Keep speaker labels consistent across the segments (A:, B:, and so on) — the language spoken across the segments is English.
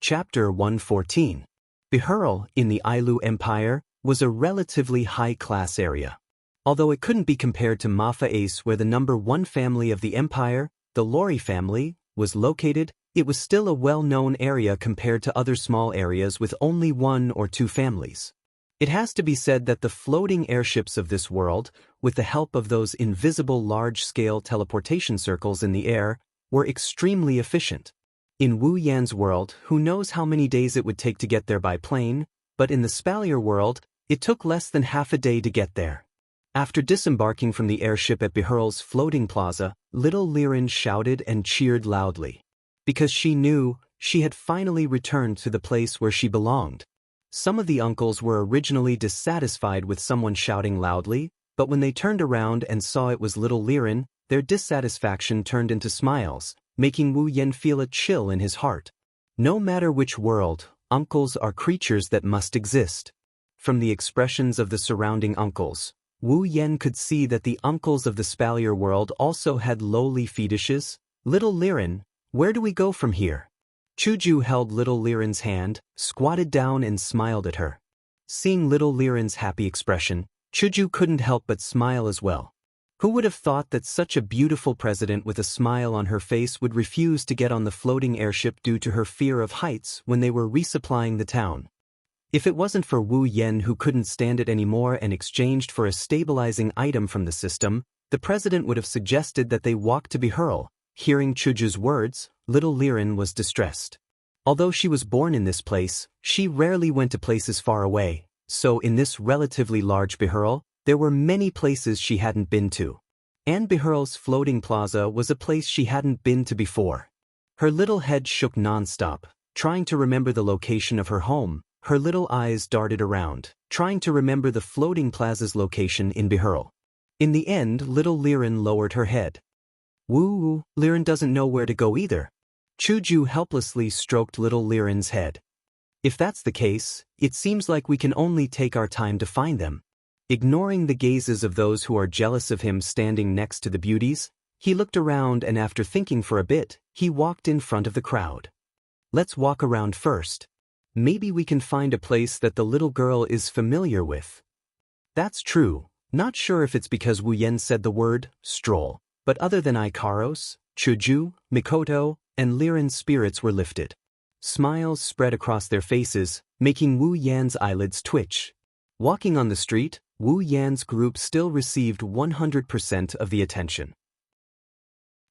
A: Chapter 114. Bihurl, in the Ailu Empire, was a relatively high-class area. Although it couldn't be compared to Mafaes, where the number one family of the empire, the Lori family, was located, it was still a well-known area compared to other small areas with only one or two families. It has to be said that the floating airships of this world, with the help of those invisible large-scale teleportation circles in the air, were extremely efficient. In Wu Yan's world, who knows how many days it would take to get there by plane, but in the Spalier world, it took less than half a day to get there. After disembarking from the airship at Bihurl's floating plaza, little Liren shouted and cheered loudly. Because she knew, she had finally returned to the place where she belonged. Some of the uncles were originally dissatisfied with someone shouting loudly, but when they turned around and saw it was little Liren, their dissatisfaction turned into smiles, making Wu Yan feel a chill in his heart. No matter which world, uncles are creatures that must exist. From the expressions of the surrounding uncles, Wu Yan could see that the uncles of the Spalier world also had lowly fetishes. Little Liren, where do we go from here? Chuju held little Liren's hand, squatted down and smiled at her. Seeing little Liren's happy expression, Chuju couldn't help but smile as well. Who would have thought that such a beautiful president with a smile on her face would refuse to get on the floating airship due to her fear of heights when they were resupplying the town? If it wasn't for Wu Yan, who couldn't stand it anymore and exchanged for a stabilizing item from the system, the president would have suggested that they walk to Bihurl. Hearing Chuju's words, little Liren was distressed. Although she was born in this place, she rarely went to places far away, so in this relatively large Bihurl, there were many places she hadn't been to. And Bihurl's floating plaza was a place she hadn't been to before. Her little head shook non-stop, trying to remember the location of her home. Her little eyes darted around, trying to remember the floating plaza's location in Bihurl. In the end, little Liren lowered her head. Woo, Liren doesn't know where to go either. Chuju helplessly stroked little Liren's head. If that's the case, it seems like we can only take our time to find them. Ignoring the gazes of those who are jealous of him standing next to the beauties, he looked around and after thinking for a bit, he walked in front of the crowd. Let's walk around first. Maybe we can find a place that the little girl is familiar with. That's true. Not sure if it's because Wu Yan said the word, stroll, but other than Ikaros, Chuju, Mikoto, and Liren's spirits were lifted. Smiles spread across their faces, making Wu Yan's eyelids twitch. Walking on the street, Wu Yan's group still received 100% of the attention.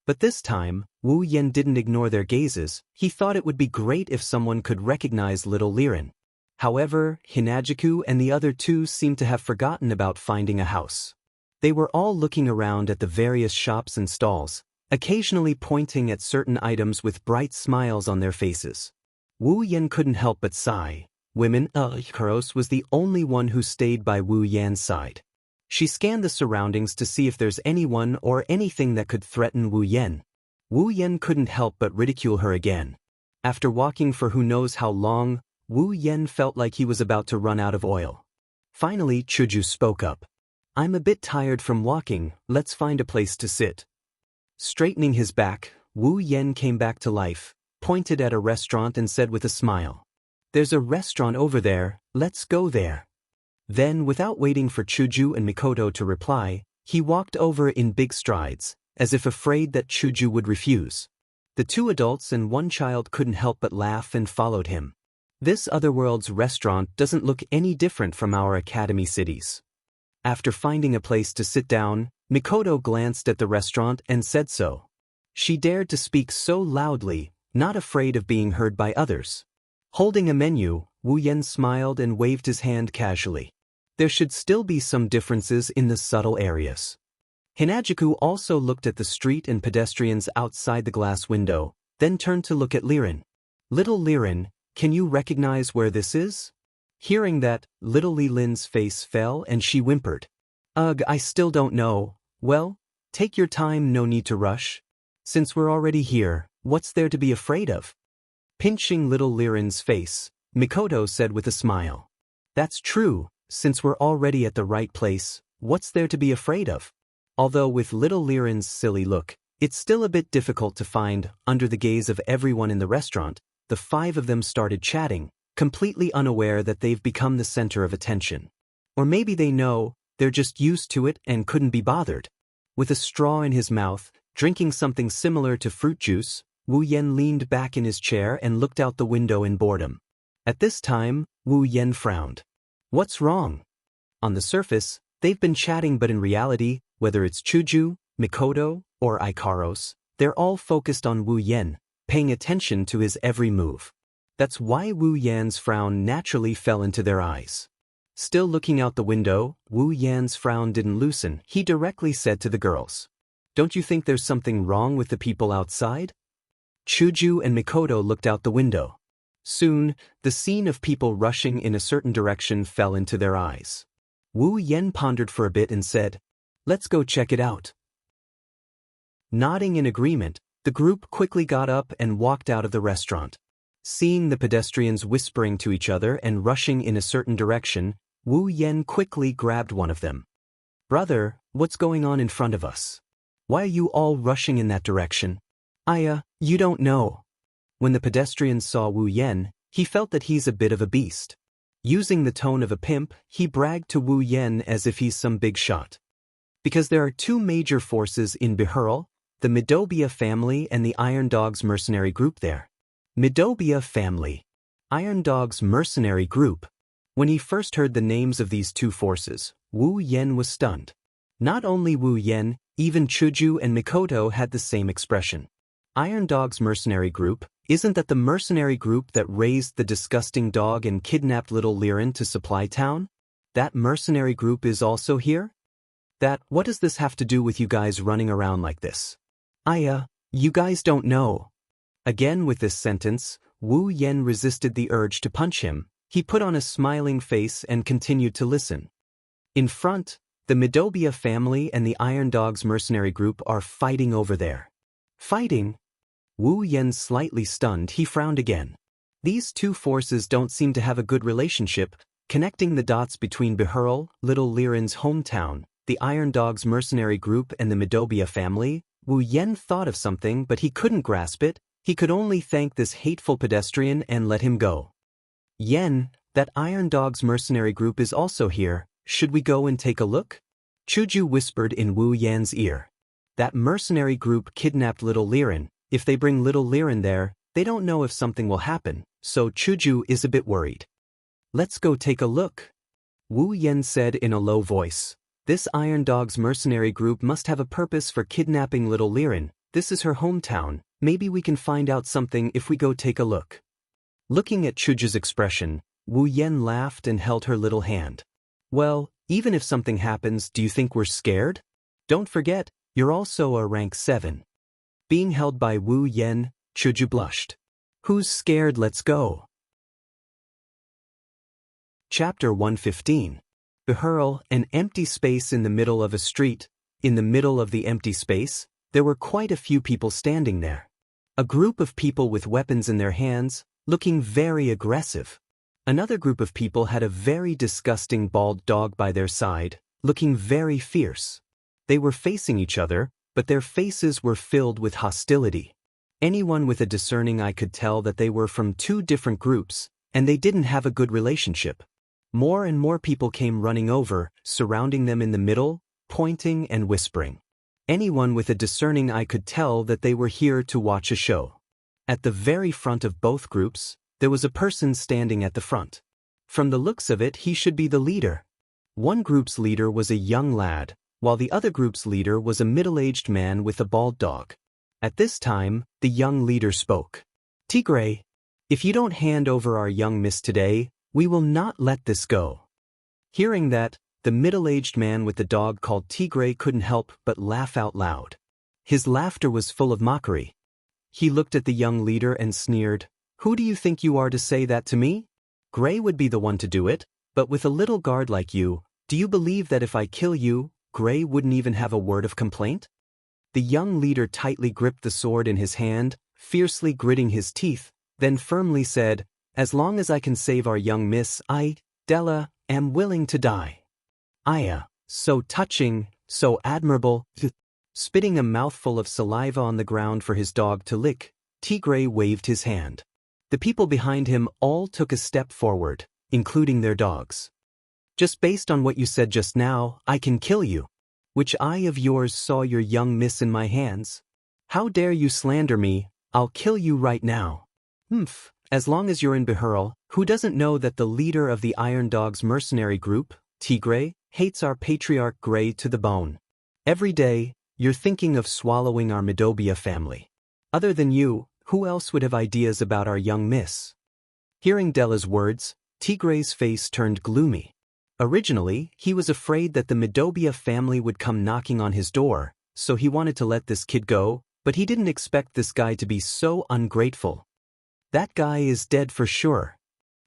A: But this time, Wu Yan didn't ignore their gazes. He thought it would be great if someone could recognize little Liren. However, Hinajiku and the other two seemed to have forgotten about finding a house. They were all looking around at the various shops and stalls, occasionally pointing at certain items with bright smiles on their faces. Wu Yan couldn't help but sigh. Ikaros was the only one who stayed by Wu Yan's side. She scanned the surroundings to see if there's anyone or anything that could threaten Wu Yan. Wu Yan couldn't help but ridicule her again. After walking for who knows how long, Wu Yan felt like he was about to run out of oil. Finally, Chuju spoke up. I'm a bit tired from walking, let's find a place to sit. Straightening his back, Wu Yan came back to life, pointed at a restaurant and said with a smile, There's a restaurant over there, let's go there. Then, without waiting for Chuju and Mikoto to reply, he walked over in big strides, as if afraid that Chuju would refuse. The two adults and one child couldn't help but laugh and followed him. This otherworld's restaurant doesn't look any different from our academy cities. After finding a place to sit down, Mikoto glanced at the restaurant and said so. She dared to speak so loudly, not afraid of being heard by others. Holding a menu, Wu Yan smiled and waved his hand casually. There should still be some differences in the subtle areas. Hinajiku also looked at the street and pedestrians outside the glass window, then turned to look at Liren. Little Liren, can you recognize where this is? Hearing that, little Liren's face fell and she whimpered. Ugh, I still don't know. Well, take your time, no need to rush. Since we're already here, what's there to be afraid of? Pinching little Liren's face, Mikoto said with a smile. That's true, since we're already at the right place, what's there to be afraid of? Although with little Liren's silly look, it's still a bit difficult to find, under the gaze of everyone in the restaurant, the 5 of them started chatting, completely unaware that they've become the center of attention. Or maybe they know, they're just used to it and couldn't be bothered. With a straw in his mouth, drinking something similar to fruit juice, Wu Yan leaned back in his chair and looked out the window in boredom. At this time, Wu Yan frowned. What's wrong? On the surface, they've been chatting, but in reality, whether it's Chuju, Mikoto, or Ikaros, they're all focused on Wu Yan, paying attention to his every move. That's why Wu Yan's frown naturally fell into their eyes. Still looking out the window, Wu Yan's frown didn't loosen. He directly said to the girls, "Don't you think there's something wrong with the people outside?" Chuju and Mikoto looked out the window. Soon, the scene of people rushing in a certain direction fell into their eyes. Wu Yan pondered for a bit and said, "Let's go check it out." Nodding in agreement, the group quickly got up and walked out of the restaurant. Seeing the pedestrians whispering to each other and rushing in a certain direction, Wu Yan quickly grabbed one of them. "Brother, what's going on in front of us? Why are you all rushing in that direction?" You don't know." When the pedestrians saw Wu Yan, he felt that he's a bit of a beast. Using the tone of a pimp, he bragged to Wu Yan as if he's some big shot. Because there are 2 major forces in Bihurl, the Midobia family and the Iron Dog's mercenary group there. Midobia family. Iron Dog's mercenary group. When he first heard the names of these 2 forces, Wu Yan was stunned. Not only Wu Yan, even Chuju and Mikoto had the same expression. Iron Dog's mercenary group, isn't that the mercenary group that raised the disgusting dog and kidnapped little Liren to Supply Town? That mercenary group is also here? What does this have to do with you guys running around like this? You guys don't know. Again with this sentence, Wu Yan resisted the urge to punch him. He put on a smiling face and continued to listen. In front, the Midobia family and the Iron Dog's mercenary group are fighting over there. Fighting? Wu Yan slightly stunned, he frowned again. These 2 forces don't seem to have a good relationship. Connecting the dots between Bihurl, Little Liren's hometown, the Iron Dog's mercenary group and the Midobia family, Wu Yan thought of something, but he couldn't grasp it. He could only thank this hateful pedestrian and let him go. "Yan, that Iron Dog's mercenary group is also here. Should we go and take a look?" Chuju whispered in Wu Yan's ear. "That mercenary group kidnapped Little Liren. If they bring Little Liren there, they don't know if something will happen, so Chuju is a bit worried." "Let's go take a look," Wu Yan said in a low voice. "This Iron Dog's mercenary group must have a purpose for kidnapping Little Liren. This is her hometown. Maybe we can find out something if we go take a look." Looking at Chuju's expression, Wu Yan laughed and held her little hand. "Well, even if something happens, do you think we're scared? Don't forget, you're also a rank 7. Being held by Wu Yan, Chuju blushed. "Who's scared? Let's go." Chapter 115. Bihurl, an empty space in the middle of a street. In the middle of the empty space, there were quite a few people standing there. A group of people with weapons in their hands, looking very aggressive. Another group of people had a very disgusting bald dog by their side, looking very fierce. They were facing each other, but their faces were filled with hostility. Anyone with a discerning eye could tell that they were from 2 different groups, and they didn't have a good relationship. More and more people came running over, surrounding them in the middle, pointing and whispering. Anyone with a discerning eye could tell that they were here to watch a show. At the very front of both groups, there was a person standing at the front. From the looks of it, he should be the leader. One group's leader was a young lad, while the other group's leader was a middle-aged man with a bald dog. At this time, the young leader spoke. "Tigray, if you don't hand over our young miss today, we will not let this go." Hearing that, the middle-aged man with the dog called Tigray couldn't help but laugh out loud. His laughter was full of mockery. He looked at the young leader and sneered, "Who do you think you are to say that to me? Gray would be the one to do it, but with a little guard like you, do you believe that if I kill you, Gray wouldn't even have a word of complaint?" The young leader tightly gripped the sword in his hand, fiercely gritting his teeth, then firmly said, "As long as I can save our young miss, I, Della, am willing to die." So touching, so admirable. Spitting a mouthful of saliva on the ground for his dog to lick, Tigray waved his hand. The people behind him all took a step forward, including their dogs. Just based on what you said just now, I can kill you. Which eye of yours saw your young miss in my hands? How dare you slander me? I'll kill you right now. As long as you're in Behurl, who doesn't know that the leader of the Iron Dog's mercenary group, Tigray, hates our patriarch Gray to the bone. Every day, you're thinking of swallowing our Midobia family. Other than you, who else would have ideas about our young miss? Hearing Della's words, Tigray's face turned gloomy. Originally, he was afraid that the Midobia family would come knocking on his door, so he wanted to let this kid go, but he didn't expect this guy to be so ungrateful. That guy is dead for sure.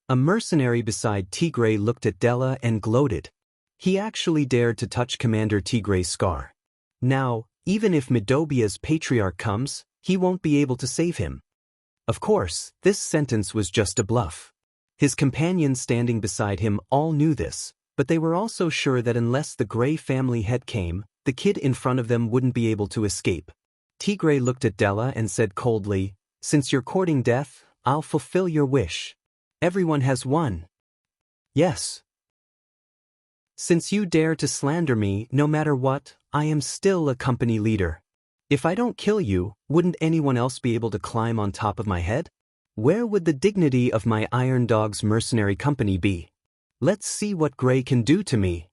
A: A mercenary beside Tigray looked at Della and gloated. He actually dared to touch Commander Tigray's scar. Now, even if Midobia's patriarch comes, he won't be able to save him. Of course, this sentence was just a bluff. His companions standing beside him all knew this, but they were also sure that unless the Gray family head came, the kid in front of them wouldn't be able to escape. Tigray looked at Della and said coldly, "Since you're courting death, I'll fulfill your wish. Everyone has one." "Yes. Since you dare to slander me, no matter what, I am still a company leader. If I don't kill you, wouldn't anyone else be able to climb on top of my head? Where would the dignity of my Iron Dog's mercenary company be? Let's see what Gray can do to me."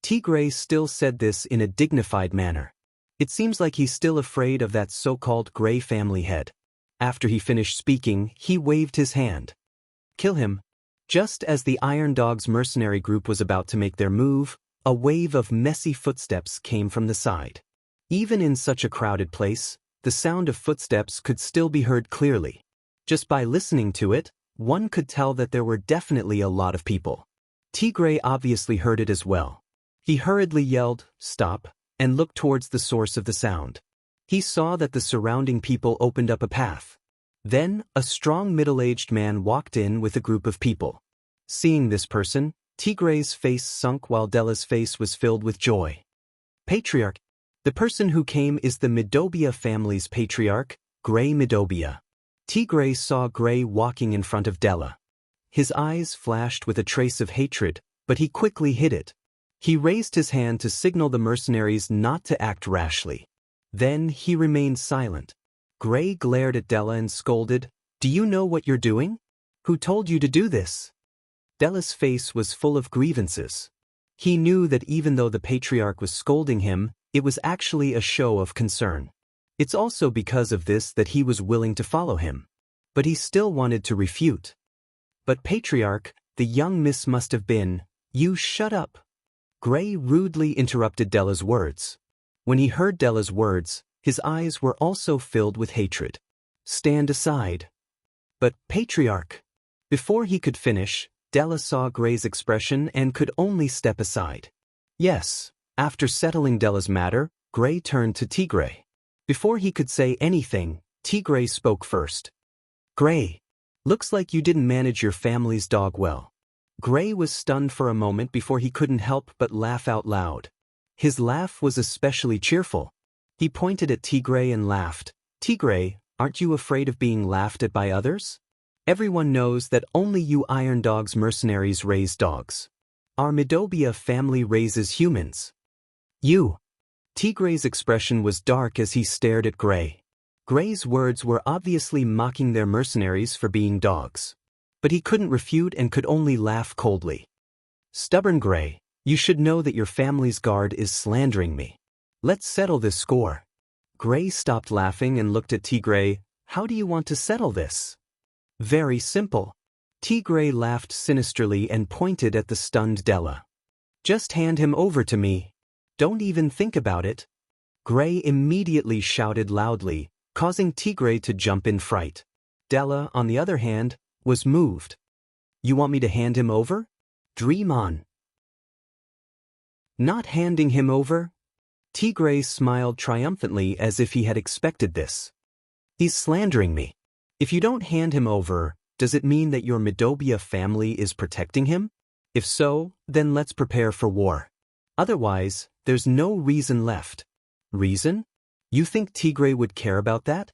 A: Tigray still said this in a dignified manner. It seems like he's still afraid of that so-called Gray family head. After he finished speaking, he waved his hand. "Kill him." Just as the Iron Dog's mercenary group was about to make their move, a wave of messy footsteps came from the side. Even in such a crowded place, the sound of footsteps could still be heard clearly. Just by listening to it, one could tell that there were definitely a lot of people. Tigray obviously heard it as well. He hurriedly yelled, "Stop," and looked towards the source of the sound. He saw that the surrounding people opened up a path. Then, a strong middle-aged man walked in with a group of people. Seeing this person, Tigray's face sunk while Della's face was filled with joy. "Patriarch, the person who came is the Midobia family's patriarch, Gray Midobia." Tigray saw Gray walking in front of Della. His eyes flashed with a trace of hatred, but he quickly hid it. He raised his hand to signal the mercenaries not to act rashly. Then he remained silent. Gray glared at Della and scolded, "Do you know what you're doing? Who told you to do this?" Della's face was full of grievances. He knew that even though the patriarch was scolding him, it was actually a show of concern. It's also because of this that he was willing to follow him. But he still wanted to refute. "But patriarch, the young miss must have been—" "You shut up." Gray rudely interrupted Della's words. When he heard Della's words, his eyes were also filled with hatred. "Stand aside." "But patriarch." Before he could finish, Della saw Gray's expression and could only step aside. Yes, after settling Della's matter, Gray turned to Tigray. Before he could say anything, Tigray spoke first. "Gray, looks like you didn't manage your family's dog well." Gray was stunned for a moment before he couldn't help but laugh out loud. His laugh was especially cheerful. He pointed at Tigray and laughed. "Tigray, aren't you afraid of being laughed at by others? Everyone knows that only you Iron Dog's mercenaries raise dogs. Our Midobia family raises humans. You." Tigray's expression was dark as he stared at Gray. Gray's words were obviously mocking their mercenaries for being dogs. But he couldn't refute and could only laugh coldly. "Stubborn Gray, you should know that your family's guard is slandering me. Let's settle this score." Gray stopped laughing and looked at Tigray. "How do you want to settle this?" "Very simple." Tigray laughed sinisterly and pointed at the stunned Della. "Just hand him over to me. Don't even think about it." Gray immediately shouted loudly, causing Tigray to jump in fright. Della, on the other hand, was moved. "You want me to hand him over? Dream on." "Not handing him over?" Tigray smiled triumphantly as if he had expected this. "He's slandering me. If you don't hand him over, does it mean that your Midobia family is protecting him? If so, then let's prepare for war. Otherwise, there's no reason left." "Reason? You think Tigray would care about that?"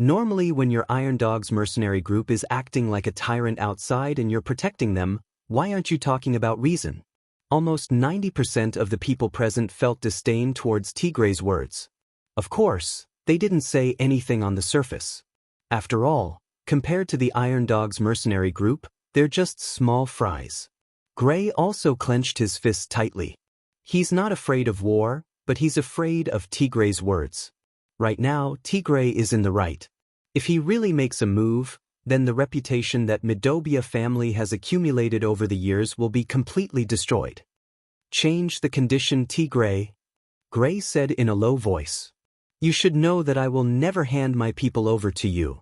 A: Normally when your Iron Dog's mercenary group is acting like a tyrant outside and you're protecting them, why aren't you talking about reason? Almost 90% of the people present felt disdain towards Tigre's words. Of course, they didn't say anything on the surface. After all, compared to the Iron Dog's mercenary group, they're just small fries. Gray also clenched his fists tightly. He's not afraid of war, but he's afraid of Tigre's words. Right now, Tigre is in the right. If he really makes a move, then the reputation that Midobia family has accumulated over the years will be completely destroyed. Change the condition, Tigre, Gray said in a low voice. You should know that I will never hand my people over to you.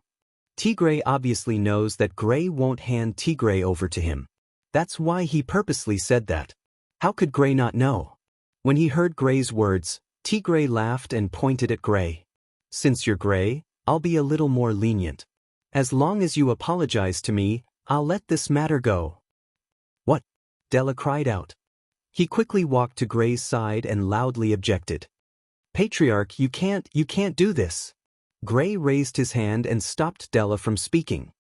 A: Tigre obviously knows that Gray won't hand Tigre over to him. That's why he purposely said that. How could Gray not know? When he heard Gray's words, Tigre laughed and pointed at Gray. Since you're Gray, I'll be a little more lenient. As long as you apologize to me, I'll let this matter go. What? Della cried out. He quickly walked to Gray's side and loudly objected. Patriarch, you can't do this. Gray raised his hand and stopped Della from speaking.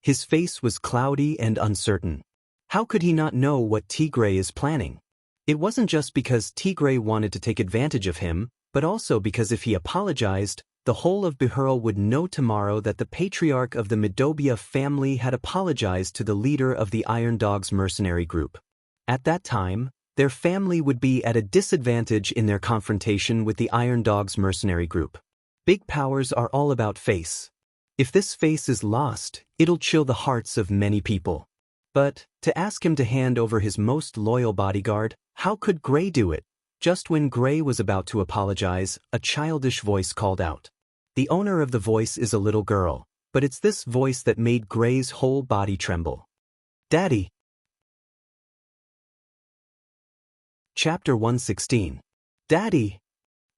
A: His face was cloudy and uncertain. How could he not know what Tigre is planning? It wasn't just because Tigre wanted to take advantage of him, but also because if he apologized, the whole of Bihurl would know tomorrow that the patriarch of the Midobia family had apologized to the leader of the Iron Dog's mercenary group. At that time, their family would be at a disadvantage in their confrontation with the Iron Dog's mercenary group. Big powers are all about face. If this face is lost, it'll chill the hearts of many people. But, to ask him to hand over his most loyal bodyguard, how could Gray do it? Just when Gray was about to apologize, a childish voice called out. The owner of the voice is a little girl, but it's this voice that made Gray's whole body tremble. Daddy! Chapter 116. Daddy!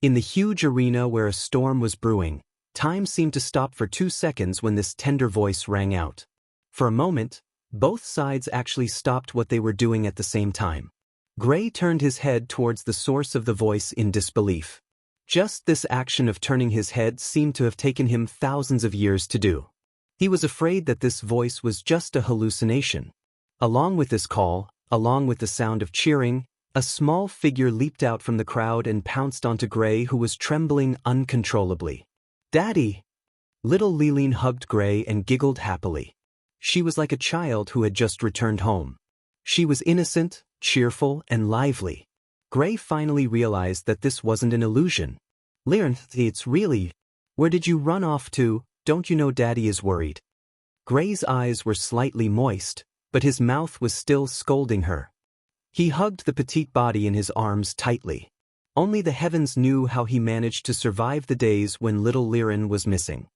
A: In the huge arena where a storm was brewing, time seemed to stop for 2 seconds when this tender voice rang out. For a moment, both sides actually stopped what they were doing at the same time. Gray turned his head towards the source of the voice in disbelief. Just this action of turning his head seemed to have taken him thousands of years to do. He was afraid that this voice was just a hallucination. Along with this call, along with the sound of cheering, a small figure leaped out from the crowd and pounced onto Gray, who was trembling uncontrollably. Daddy! Little Liline hugged Gray and giggled happily. She was like a child who had just returned home. She was innocent, cheerful, and lively. Gray finally realized that this wasn't an illusion. Lirin, it's really... Where did you run off to? Don't you know Daddy is worried? Gray's eyes were slightly moist, but his mouth was still scolding her. He hugged the petite body in his arms tightly. Only the heavens knew how he managed to survive the days when little Lirin was missing.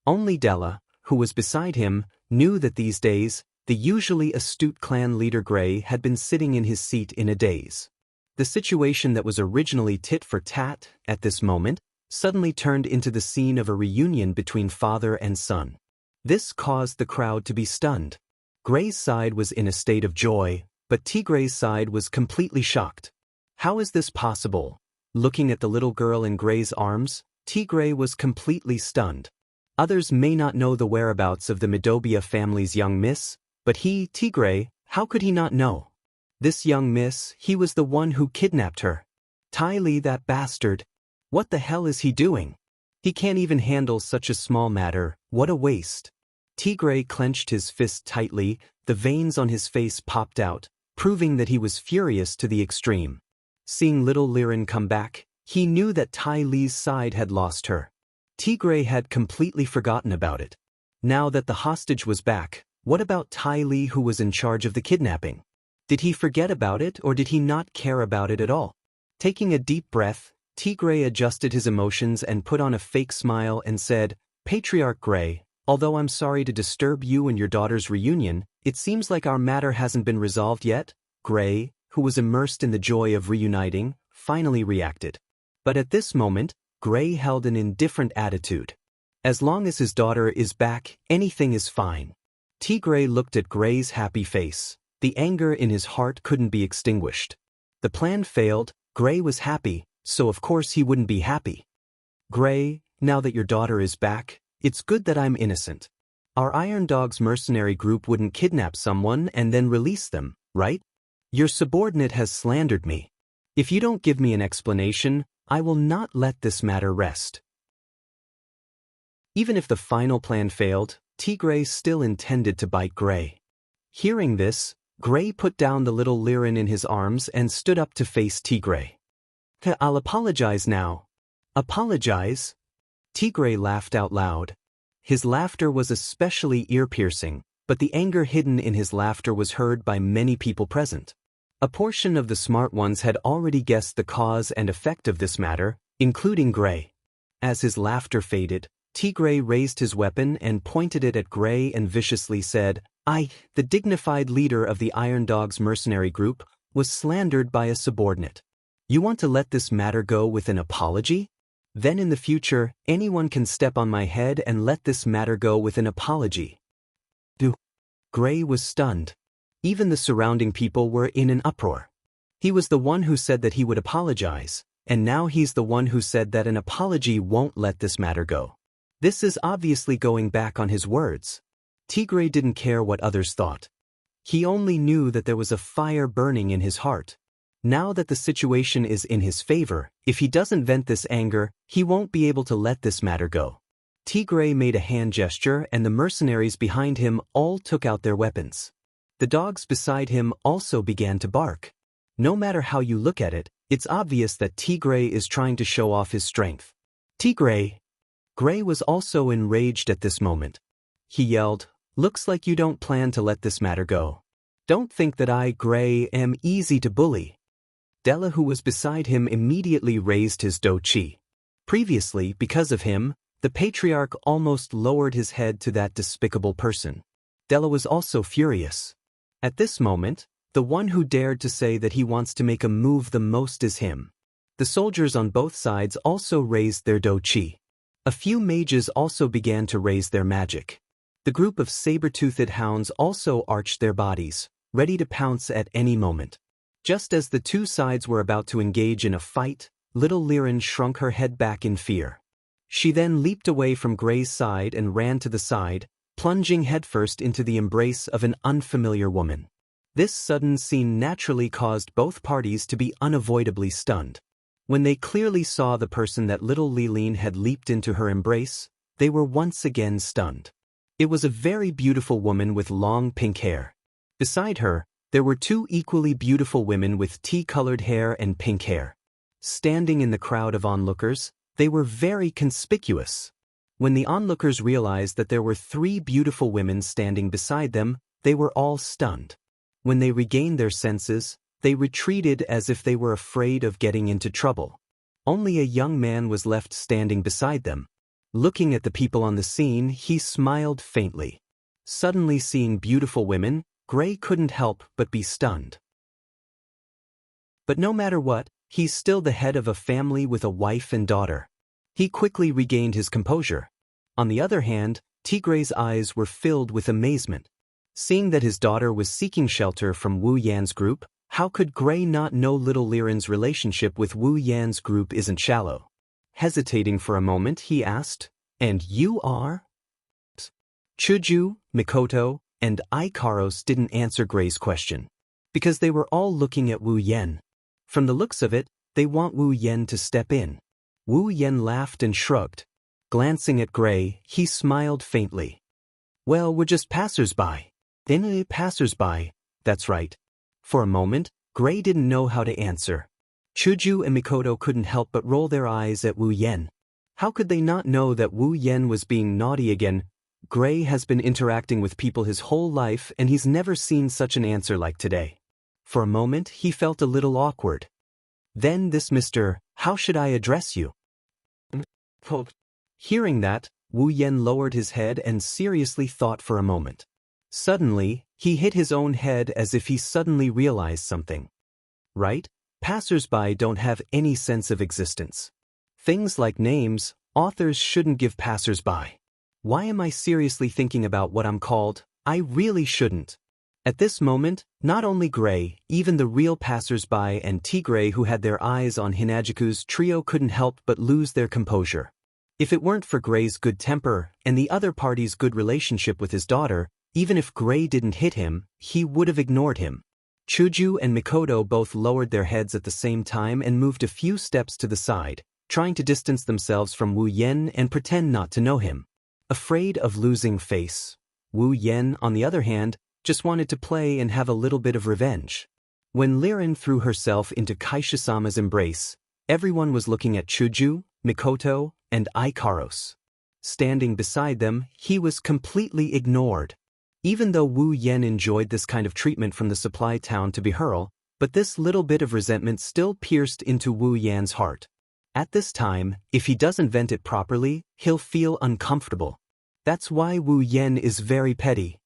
A: Only Della, who was beside him, knew that these days, the usually astute clan leader Gray had been sitting in his seat in a daze. The situation that was originally tit for tat, at this moment, suddenly turned into the scene of a reunion between father and son. This caused the crowd to be stunned. Gray's side was in a state of joy, but Tigre's side was completely shocked. How is this possible? Looking at the little girl in Gray's arms, Tigre was completely stunned. Others may not know the whereabouts of the Midobia family's young miss, but he, Tigre, how could he not know? This young miss, he was the one who kidnapped her. Ty Lee, that bastard. What the hell is he doing? He can't even handle such a small matter. What a waste. Tigre clenched his fist tightly, the veins on his face popped out, proving that he was furious to the extreme. Seeing little Lirin come back, he knew that Ty Lee's side had lost her. Tigre had completely forgotten about it. Now that the hostage was back, what about Ty Lee, who was in charge of the kidnapping? Did he forget about it, or did he not care about it at all? Taking a deep breath, Tigre adjusted his emotions and put on a fake smile and said, Patriarch Gray, although I'm sorry to disturb you and your daughter's reunion, it seems like our matter hasn't been resolved yet. Gray, who was immersed in the joy of reuniting, finally reacted. But at this moment, Gray held an indifferent attitude. As long as his daughter is back, anything is fine. Tigre looked at Gray's happy face. The anger in his heart couldn't be extinguished. The plan failed, Gray was happy, so of course he wouldn't be happy. Gray, now that your daughter is back, It's good that I'm innocent. Our Iron Dog's mercenary group wouldn't kidnap someone and then release them, right? Your subordinate has slandered me. If you don't give me an explanation, I will not let this matter rest. Even if the final plan failed, Tigray still intended to bite Gray. Hearing this, Gray put down the little Lirin in his arms and stood up to face Tigray. I'll apologize now. Apologize? Tigray laughed out loud. His laughter was especially ear-piercing, but the anger hidden in his laughter was heard by many people present. A portion of the smart ones had already guessed the cause and effect of this matter, including Gray. As his laughter faded, Tigray raised his weapon and pointed it at Gray and viciously said, "I, the dignified leader of the Iron Dog's mercenary group, was slandered by a subordinate. You want to let this matter go with an apology? Then in the future, anyone can step on my head and let this matter go with an apology." Gray was stunned. Even the surrounding people were in an uproar. He was the one who said that he would apologize, and now he's the one who said that an apology won't let this matter go. This is obviously going back on his words. Tigray didn't care what others thought. He only knew that there was a fire burning in his heart. Now that the situation is in his favor, if he doesn't vent this anger, he won't be able to let this matter go. Tigray made a hand gesture and the mercenaries behind him all took out their weapons. The dogs beside him also began to bark. No matter how you look at it, it's obvious that Tigray is trying to show off his strength. Tigray! Gray was also enraged at this moment. He yelled, "Looks like you don't plan to let this matter go. Don't think that I, Gray, am easy to bully." Della, who was beside him, immediately raised his do-chi. Previously, because of him, the patriarch almost lowered his head to that despicable person. Della was also furious. At this moment, the one who dared to say that he wants to make a move the most is him. The soldiers on both sides also raised their do-chi. A few mages also began to raise their magic. The group of saber-toothed hounds also arched their bodies, ready to pounce at any moment. Just as the two sides were about to engage in a fight, little Lirin shrunk her head back in fear. She then leaped away from Gray's side and ran to the side, plunging headfirst into the embrace of an unfamiliar woman. This sudden scene naturally caused both parties to be unavoidably stunned. When they clearly saw the person that little Liline had leaped into her embrace, they were once again stunned. It was a very beautiful woman with long pink hair. Beside her, there were two equally beautiful women with tea-colored hair and pink hair. Standing in the crowd of onlookers, they were very conspicuous. When the onlookers realized that there were three beautiful women standing beside them, they were all stunned. When they regained their senses, they retreated as if they were afraid of getting into trouble. Only a young man was left standing beside them. Looking at the people on the scene, he smiled faintly. Suddenly seeing beautiful women, Gray couldn't help but be stunned. But no matter what, he's still the head of a family with a wife and daughter. He quickly regained his composure. On the other hand, Tigray's eyes were filled with amazement. Seeing that his daughter was seeking shelter from Wu Yan's group, how could Gray not know little Lirin's relationship with Wu Yan's group isn't shallow? Hesitating for a moment, he asked, "And you are?" Chuju, Mikoto, and Ikaros didn't answer Gray's question, because they were all looking at Wu Yan. From the looks of it, they want Wu Yan to step in. Wu Yan laughed and shrugged. Glancing at Gray, he smiled faintly. "Well, we're just passers-by." "Then passers-by, that's right." For a moment, Gray didn't know how to answer. Chuju and Mikoto couldn't help but roll their eyes at Wu Yan. How could they not know that Wu Yan was being naughty again? Gray has been interacting with people his whole life and he's never seen such an answer like today. For a moment, he felt a little awkward. Then this Mr. "How should I address you?" Hearing that, Wu Yan lowered his head and seriously thought for a moment. Suddenly, he hit his own head as if he suddenly realized something. Right? Passers-by don't have any sense of existence. Things like names, authors shouldn't give passers-by. Why am I seriously thinking about what I'm called? I really shouldn't. At this moment, not only Gray, even the real passers-by and Tigray who had their eyes on Hinajiku's trio couldn't help but lose their composure. If it weren't for Gray's good temper and the other party's good relationship with his daughter, even if Gray didn't hit him, he would have ignored him. Chuju and Mikoto both lowered their heads at the same time and moved a few steps to the side, trying to distance themselves from Wu Yen and pretend not to know him. Afraid of losing face, Wu Yen, on the other hand, just wanted to play and have a little bit of revenge. When Liren threw herself into Kaishisama's embrace, everyone was looking at Chuju, Mikoto, and Ikaros. Standing beside them, he was completely ignored. Even though Wu Yen enjoyed this kind of treatment from the supply town to Beherl, but this little bit of resentment still pierced into Wu Yan's heart. At this time, if he doesn't vent it properly, he'll feel uncomfortable. That's why Wu Yen is very petty.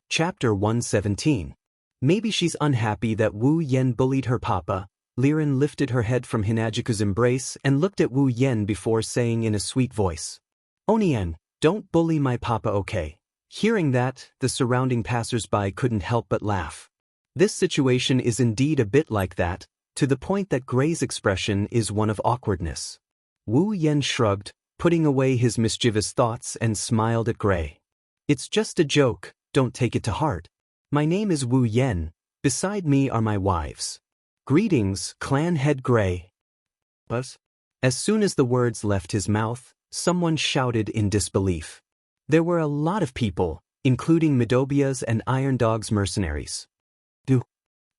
A: Chapter 117. Maybe she's unhappy that Wu Yen bullied her papa. Liren lifted her head from Hinajiku's embrace and looked at Wu Yen before saying in a sweet voice, "Onien, don't bully my papa, okay?" Hearing that, the surrounding passers-by couldn't help but laugh. This situation is indeed a bit like that, to the point that Gray's expression is one of awkwardness. Wu Yen shrugged, putting away his mischievous thoughts and smiled at Gray. "It's just a joke, don't take it to heart. My name is Wu Yen, beside me are my wives. Greetings, clan head Gray." As soon as the words left his mouth, someone shouted in disbelief. There were a lot of people, including Midobia's and Iron Dog's mercenaries.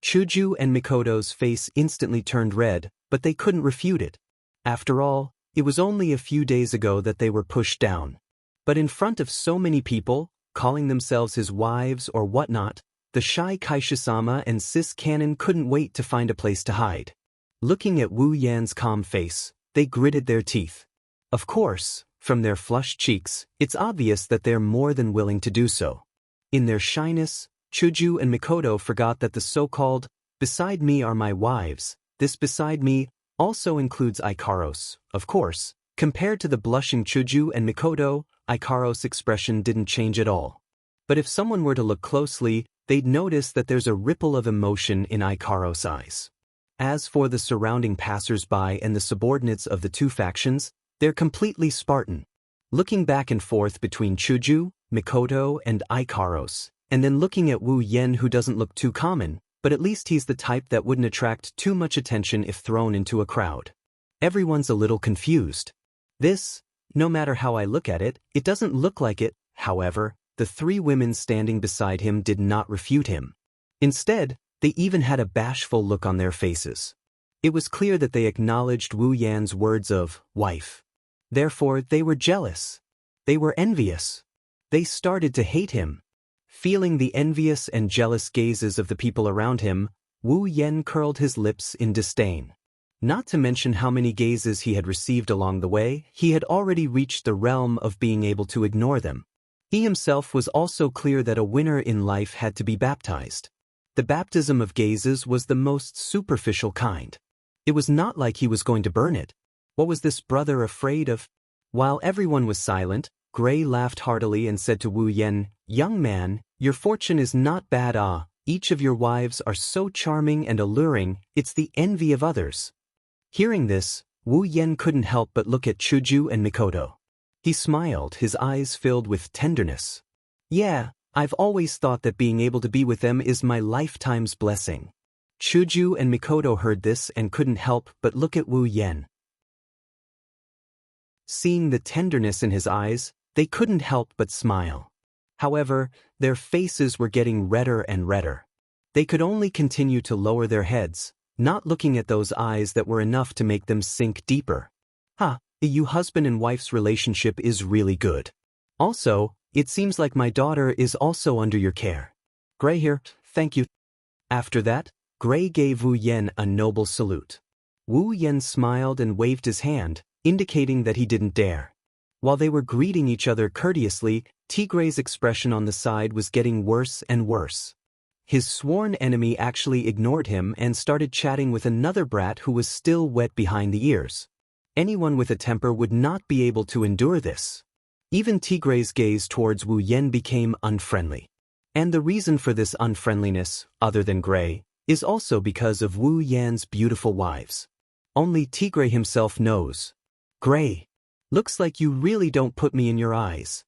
A: Chuju and Mikoto's face instantly turned red, but they couldn't refute it. After all, it was only a few days ago that they were pushed down. But in front of so many people, calling themselves his wives or whatnot, the shy Kaishisama and Sis Cannon couldn't wait to find a place to hide. Looking at Wu Yan's calm face, they gritted their teeth. Of course, from their flushed cheeks, it's obvious that they're more than willing to do so. In their shyness, Chuju and Mikoto forgot that the so-called, "beside me are my wives," this "beside me" also includes Ikaros, of course. Compared to the blushing Chuju and Mikoto, Ikaros' expression didn't change at all. But if someone were to look closely, they'd notice that there's a ripple of emotion in Ikaros' eyes. As for the surrounding passers-by and the subordinates of the two factions, they're completely Spartan. Looking back and forth between Chuju, Mikoto, and Ikaros, and then looking at Wu Yen, who doesn't look too common, but at least he's the type that wouldn't attract too much attention if thrown into a crowd. Everyone's a little confused. This, no matter how I look at it, it doesn't look like it. However, the three women standing beside him did not refute him. Instead, they even had a bashful look on their faces. It was clear that they acknowledged Wu Yan's words of wife. Therefore, they were jealous. They were envious. They started to hate him. Feeling the envious and jealous gazes of the people around him, Wu Yen curled his lips in disdain. Not to mention how many gazes he had received along the way, he had already reached the realm of being able to ignore them. He himself was also clear that a winner in life had to be baptized. The baptism of gazes was the most superficial kind. It was not like he was going to burn it. What was this brother afraid of? While everyone was silent, Gray laughed heartily and said to Wu Yen, "Young man, your fortune is not bad. Each of your wives are so charming and alluring, it's the envy of others." Hearing this, Wu Yen couldn't help but look at Chuju and Mikoto. He smiled, his eyes filled with tenderness. "Yeah, I've always thought that being able to be with them is my lifetime's blessing." Chuju and Mikoto heard this and couldn't help but look at Wu Yen. Seeing the tenderness in his eyes, they couldn't help but smile. However, their faces were getting redder and redder. They could only continue to lower their heads, not looking at those eyes that were enough to make them sink deeper. You husband and wife's relationship is really good. Also, it seems like my daughter is also under your care. Gray here, thank you. After that, Gray gave Wu Yen a noble salute. Wu Yen smiled and waved his hand, indicating that he didn't dare. While they were greeting each other courteously, Tigre's expression on the side was getting worse and worse. His sworn enemy actually ignored him and started chatting with another brat who was still wet behind the ears. Anyone with a temper would not be able to endure this. Even Tigre's gaze towards Wu Yen became unfriendly. And the reason for this unfriendliness, other than Gray, is also because of Wu Yan's beautiful wives. Only Tigray himself knows. Gray. Looks like you really don't put me in your eyes.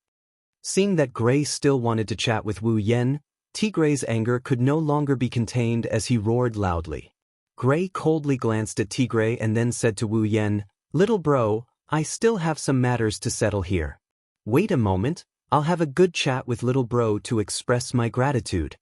A: Seeing that Gray still wanted to chat with Wu Yen, Tigray's anger could no longer be contained as he roared loudly. Gray coldly glanced at Tigray and then said to Wu Yen, "Little bro, I still have some matters to settle here. Wait a moment, I'll have a good chat with little bro to express my gratitude."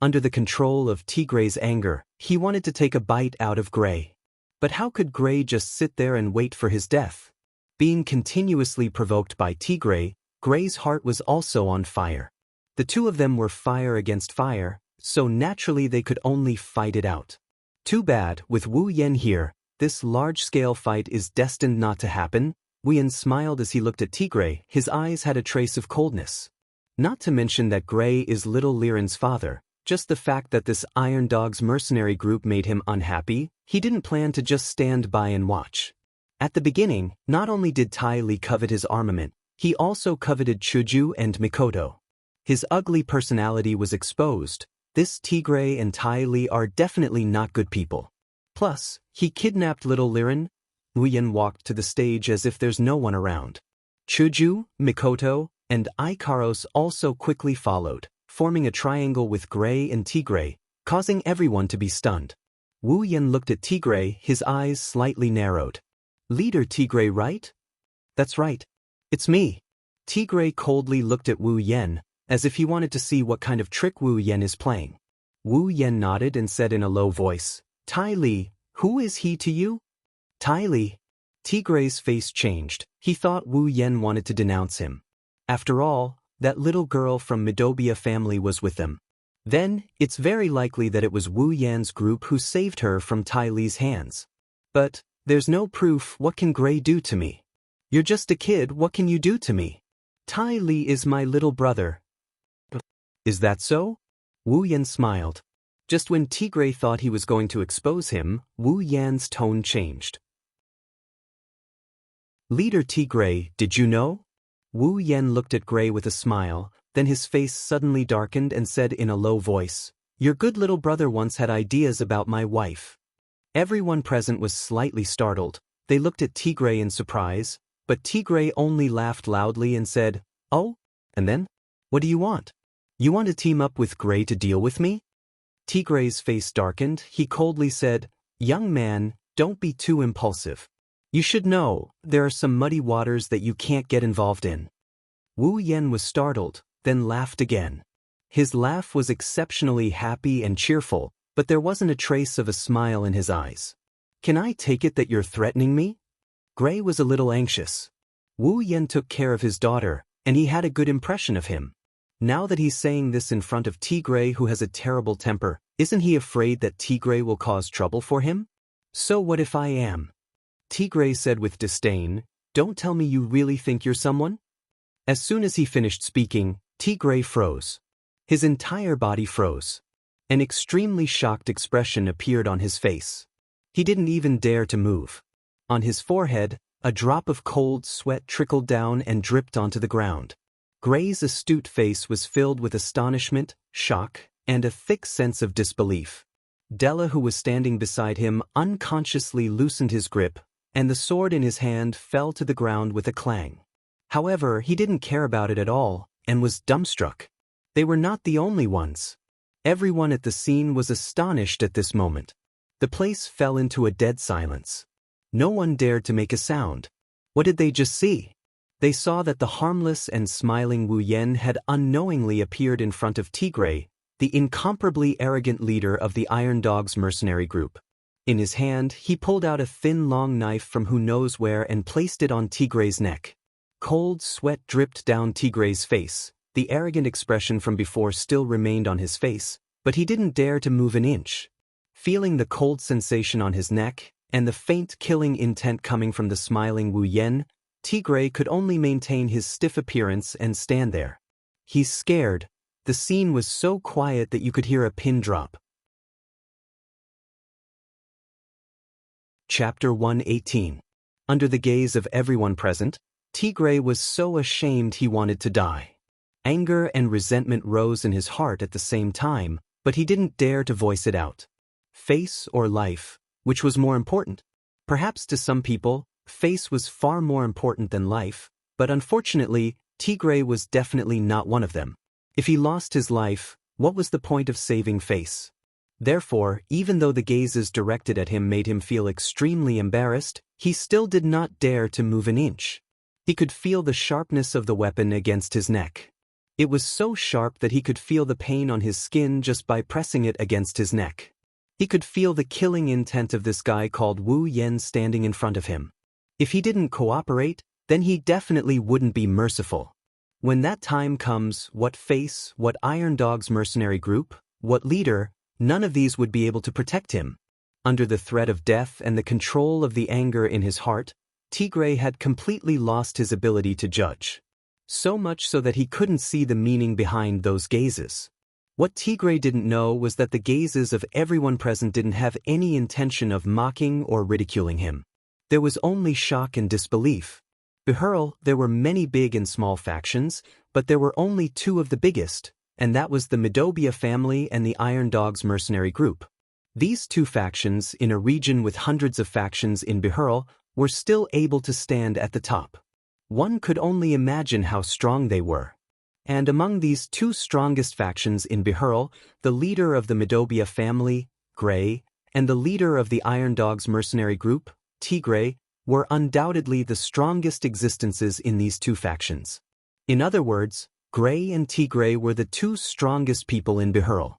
A: Under the control of Tigray's anger, he wanted to take a bite out of Gray. But how could Gray just sit there and wait for his death? Being continuously provoked by Tigray, Gray's heart was also on fire. The two of them were fire against fire, so naturally they could only fight it out. Too bad, with Wu Yen here, this large-scale fight is destined not to happen. Wu Yen smiled as he looked at Tigray. His eyes had a trace of coldness. Not to mention that Gray is little Liren's father. Just the fact that this Iron Dog's mercenary group made him unhappy, he didn't plan to just stand by and watch. At the beginning, not only did Tai Li covet his armament, he also coveted Chuju and Mikoto. His ugly personality was exposed. This Tigray and Tai Li are definitely not good people. Plus, he kidnapped little Liren. Wu Yen walked to the stage as if there's no one around. Chuju, Mikoto, and Ikaros also quickly followed, forming a triangle with Gray and Tigray, causing everyone to be stunned. Wu Yen looked at Tigray, his eyes slightly narrowed. "Leader Tigray, right?" "That's right. It's me." Tigray coldly looked at Wu Yen, as if he wanted to see what kind of trick Wu Yen is playing. Wu Yen nodded and said in a low voice, "Tai Li, who is he to you?" "Tai Li." Tigray's face changed. He thought Wu Yen wanted to denounce him. After all, that little girl from Midobia family was with them. Then, it's very likely that it was Wu Yan's group who saved her from Tai Li's hands. But, there's no proof. What can Gray do to me? "You're just a kid, what can you do to me? Tai Li is my little brother." "Is that so?" Wu Yen smiled. Just when Tigray thought he was going to expose him, Wu Yan's tone changed. "Leader Tigray, did you know?" Wu Yen looked at Gray with a smile, then his face suddenly darkened and said in a low voice, "Your good little brother once had ideas about my wife." Everyone present was slightly startled. They looked at Tigray in surprise, but Tigray only laughed loudly and said, "Oh? And then? What do you want? You want to team up with Gray to deal with me?" Tigray's face darkened. He coldly said, "Young man, don't be too impulsive. You should know, there are some muddy waters that you can't get involved in." Wu Yen was startled, then laughed again. His laugh was exceptionally happy and cheerful, but there wasn't a trace of a smile in his eyes. "Can I take it that you're threatening me?" Gray was a little anxious. Wu Yen took care of his daughter, and he had a good impression of him. Now that he's saying this in front of Tigray, who has a terrible temper, isn't he afraid that Tigray will cause trouble for him? "So what if I am?" Tigray said with disdain. "Don't tell me you really think you're someone?" As soon as he finished speaking, Tigray froze. His entire body froze. An extremely shocked expression appeared on his face. He didn't even dare to move. On his forehead, a drop of cold sweat trickled down and dripped onto the ground. Gray's astute face was filled with astonishment, shock, and a thick sense of disbelief. Della, who was standing beside him, unconsciously loosened his grip, and the sword in his hand fell to the ground with a clang. However, he didn't care about it at all, and was dumbstruck. They were not the only ones. Everyone at the scene was astonished at this moment. The place fell into a dead silence. No one dared to make a sound. What did they just see? They saw that the harmless and smiling Wu Yen had unknowingly appeared in front of Tigray, the incomparably arrogant leader of the Iron Dog's mercenary group. In his hand, he pulled out a thin long knife from who knows where and placed it on Tigray's neck. Cold sweat dripped down Tigray's face. The arrogant expression from before still remained on his face, but he didn't dare to move an inch. Feeling the cold sensation on his neck, and the faint killing intent coming from the smiling Wu Yen, Tigray could only maintain his stiff appearance and stand there. He's scared. The scene was so quiet that you could hear a pin drop. Chapter 118. Under the gaze of everyone present, Tigray was so ashamed he wanted to die. Anger and resentment rose in his heart at the same time, but he didn't dare to voice it out. Face or life, which was more important? Perhaps to some people, face was far more important than life, but unfortunately, Tigray was definitely not one of them. If he lost his life, what was the point of saving face? Therefore, even though the gazes directed at him made him feel extremely embarrassed, he still did not dare to move an inch. He could feel the sharpness of the weapon against his neck. It was so sharp that he could feel the pain on his skin just by pressing it against his neck. He could feel the killing intent of this guy called Wu Yan standing in front of him. If he didn't cooperate, then he definitely wouldn't be merciful. When that time comes, what face, what Iron Dog's mercenary group, what leader, none of these would be able to protect him. Under the threat of death and the control of the anger in his heart, Tigray had completely lost his ability to judge. So much so that he couldn't see the meaning behind those gazes. What Tigray didn't know was that the gazes of everyone present didn't have any intention of mocking or ridiculing him. There was only shock and disbelief. Behurl, there were many big and small factions, but there were only two of the biggest, and that was the Midobia family and the Iron Dog's mercenary group. These two factions, in a region with hundreds of factions in Behurl, were still able to stand at the top. One could only imagine how strong they were. And among these two strongest factions in Behurl, the leader of the Midobia family, Gray, and the leader of the Iron Dog's mercenary group, Tigray, were undoubtedly the strongest existences in these two factions. In other words, Gray and Tigray were the two strongest people in Behurl.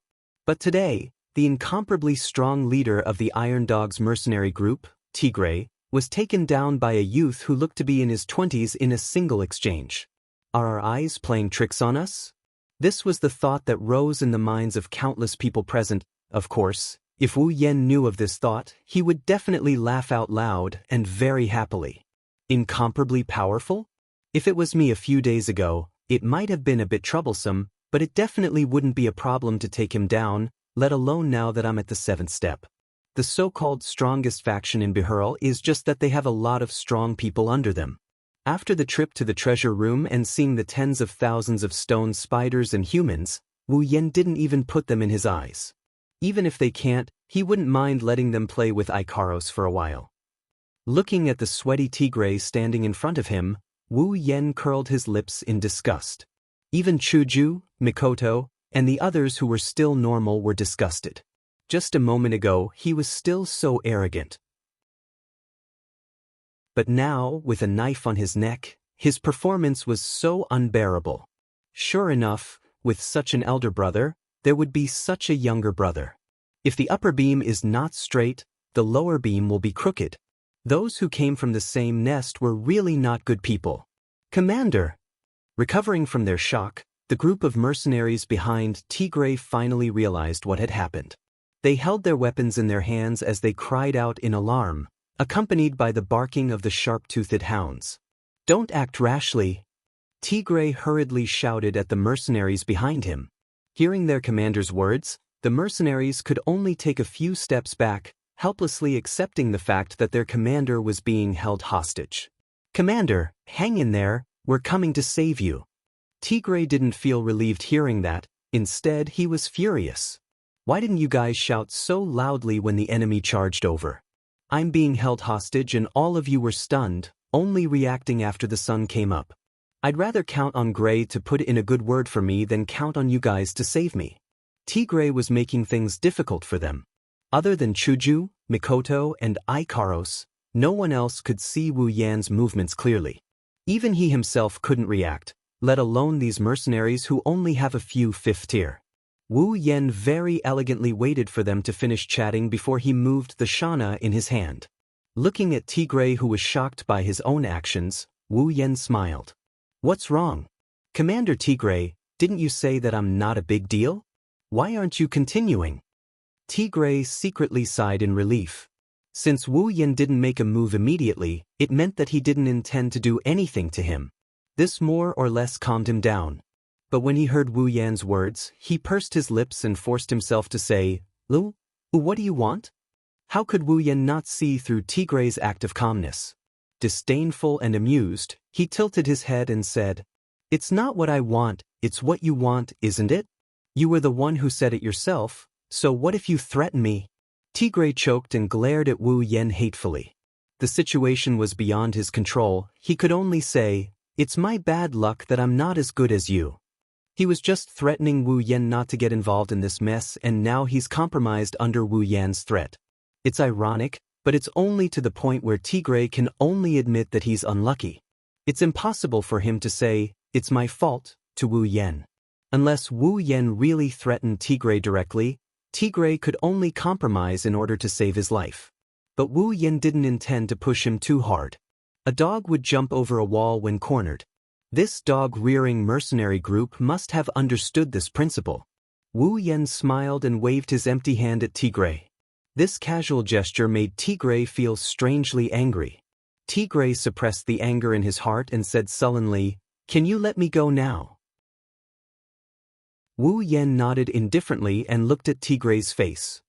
A: But today, the incomparably strong leader of the Iron Dog's mercenary group, Tigray, was taken down by a youth who looked to be in his 20s in a single exchange. Are our eyes playing tricks on us? This was the thought that rose in the minds of countless people present. Of course, if Wu Yan knew of this thought, he would definitely laugh out loud and very happily. Incomparably powerful? If it was me a few days ago, it might have been a bit troublesome, but it definitely wouldn't be a problem to take him down, let alone now that I'm at the 7th step. The so-called strongest faction in Behurl is just that they have a lot of strong people under them. After the trip to the treasure room and seeing the tens of thousands of stone spiders and humans, Wu Yan didn't even put them in his eyes. Even if they can't, he wouldn't mind letting them play with Ikaros for a while. Looking at the sweaty Tigray standing in front of him, Wu Yan curled his lips in disgust. Even Chuju, Mikoto, and the others who were still normal were disgusted. Just a moment ago, he was still so arrogant. But now, with a knife on his neck, his performance was so unbearable. Sure enough, with such an elder brother, there would be such a younger brother. If the upper beam is not straight, the lower beam will be crooked. Those who came from the same nest were really not good people. Commander! Recovering from their shock, the group of mercenaries behind Tigray finally realized what had happened. They held their weapons in their hands as they cried out in alarm, accompanied by the barking of the sharp-toothed hounds. Don't act rashly! Tigray hurriedly shouted at the mercenaries behind him. Hearing their commander's words, the mercenaries could only take a few steps back, helplessly accepting the fact that their commander was being held hostage. Commander, hang in there, we're coming to save you. Tigray didn't feel relieved hearing that, instead he was furious. Why didn't you guys shout so loudly when the enemy charged over? I'm being held hostage and all of you were stunned, only reacting after the sun came up. I'd rather count on Gray to put in a good word for me than count on you guys to save me. Tigray was making things difficult for them. Other than Chuju, Mikoto, and Ikaros, no one else could see Wu Yan's movements clearly. Even he himself couldn't react, let alone these mercenaries who only have a few 5th tier. Wu Yan very elegantly waited for them to finish chatting before he moved the shana in his hand. Looking at Tigray, who was shocked by his own actions, Wu Yan smiled. What's wrong? Commander Tigray, didn't you say that I'm not a big deal? Why aren't you continuing? Tigray secretly sighed in relief. Since Wu Yan didn't make a move immediately, it meant that he didn't intend to do anything to him. This more or less calmed him down. But when he heard Wu Yan's words, he pursed his lips and forced himself to say, Lu, what do you want? How could Wu Yan not see through Tigray's act of calmness? Disdainful and amused, he tilted his head and said, It's not what I want, it's what you want, isn't it? You were the one who said it yourself, so what if you threaten me? Tigray choked and glared at Wu Yan hatefully. the situation was beyond his control, he could only say, "It's my bad luck that I'm not as good as you." He was just threatening Wu Yan not to get involved in this mess, and now he's compromised under Wu Yan's threat. It's ironic, but it's only to the point where Tigray can only admit that he's unlucky. It's impossible for him to say, "It's my fault," to Wu Yan. Unless Wu Yan really threatened Tigray directly, Tigray could only compromise in order to save his life. But Wu Yan didn't intend to push him too hard. A dog would jump over a wall when cornered. This dog-rearing mercenary group must have understood this principle. Wu Yan smiled and waved his empty hand at Tigray. This casual gesture made Tigray feel strangely angry. Tigray suppressed the anger in his heart and said sullenly, "Can you let me go now?" Wu Yan nodded indifferently and looked at Tigray's face.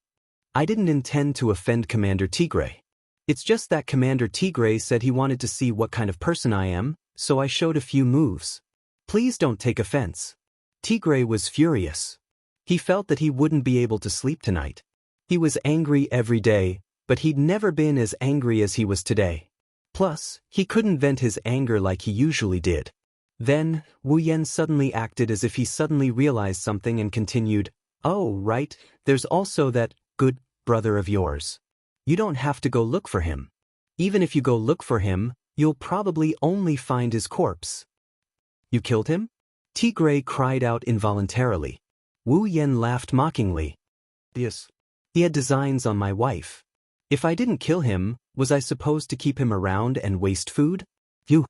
A: "I didn't intend to offend Commander Tigray. It's just that Commander Tigray said he wanted to see what kind of person I am, so I showed a few moves. Please don't take offense." Tigray was furious. He felt that he wouldn't be able to sleep tonight. He was angry every day, but he'd never been as angry as he was today. Plus, he couldn't vent his anger like he usually did. Then, Wu Yan suddenly acted as if he suddenly realized something and continued, "Oh, right, there's also that good brother of yours. You don't have to go look for him. Even if you go look for him, you'll probably only find his corpse." "You killed him?" Tigray cried out involuntarily. Wu Yan laughed mockingly. "Yes. He had designs on my wife. If I didn't kill him, was I supposed to keep him around and waste food?" "You."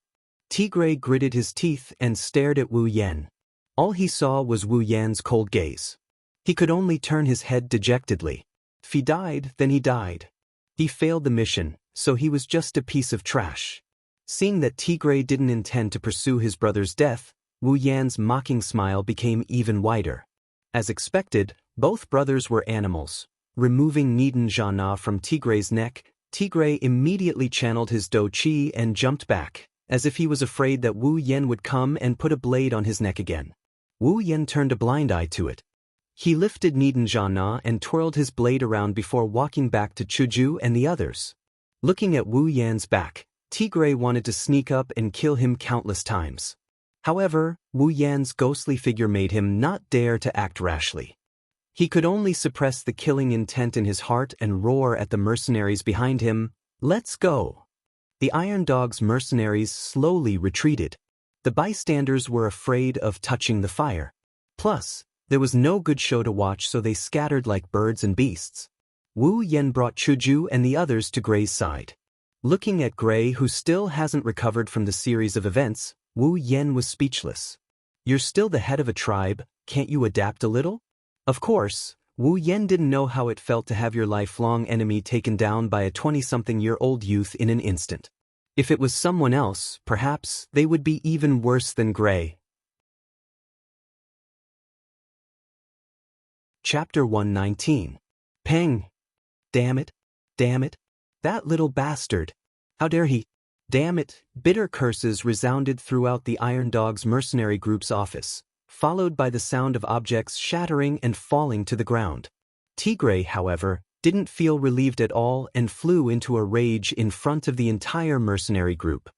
A: Tigray gritted his teeth and stared at Wu Yan. All he saw was Wu Yan's cold gaze. He could only turn his head dejectedly. If he died, then he died. He failed the mission, so he was just a piece of trash. Seeing that Tigray didn't intend to pursue his brother's death, Wu Yan's mocking smile became even wider. As expected, both brothers were animals. Removing Niden Zhana from Tigray's neck, Tigray immediately channeled his Do Chi and jumped back, as if he was afraid that Wu Yan would come and put a blade on his neck again. Wu Yan turned a blind eye to it. He lifted Niden Zhana and twirled his blade around before walking back to Chuju and the others. Looking at Wu Yan's back, Tigray wanted to sneak up and kill him countless times. However, Wu Yan's ghostly figure made him not dare to act rashly. He could only suppress the killing intent in his heart and roar at the mercenaries behind him, "Let's go!" The Iron Dog's mercenaries slowly retreated. The bystanders were afraid of touching the fire. Plus, there was no good show to watch, so they scattered like birds and beasts. Wu Yan brought Chuju and the others to Gray's side. Looking at Gray, who still hasn't recovered from the series of events, Wu Yan was speechless. "You're still the head of a tribe, can't you adapt a little?" Of course, Wu Yan didn't know how it felt to have your lifelong enemy taken down by a 20-something-year-old youth in an instant. If it was someone else, perhaps they would be even worse than Gray. Chapter 119. Peng. Damn it. Damn it. That little bastard. How dare he? Damn it. Bitter curses resounded throughout the Iron Dog's mercenary group's office, followed by the sound of objects shattering and falling to the ground. Tigray, however, didn't feel relieved at all and flew into a rage in front of the entire mercenary group.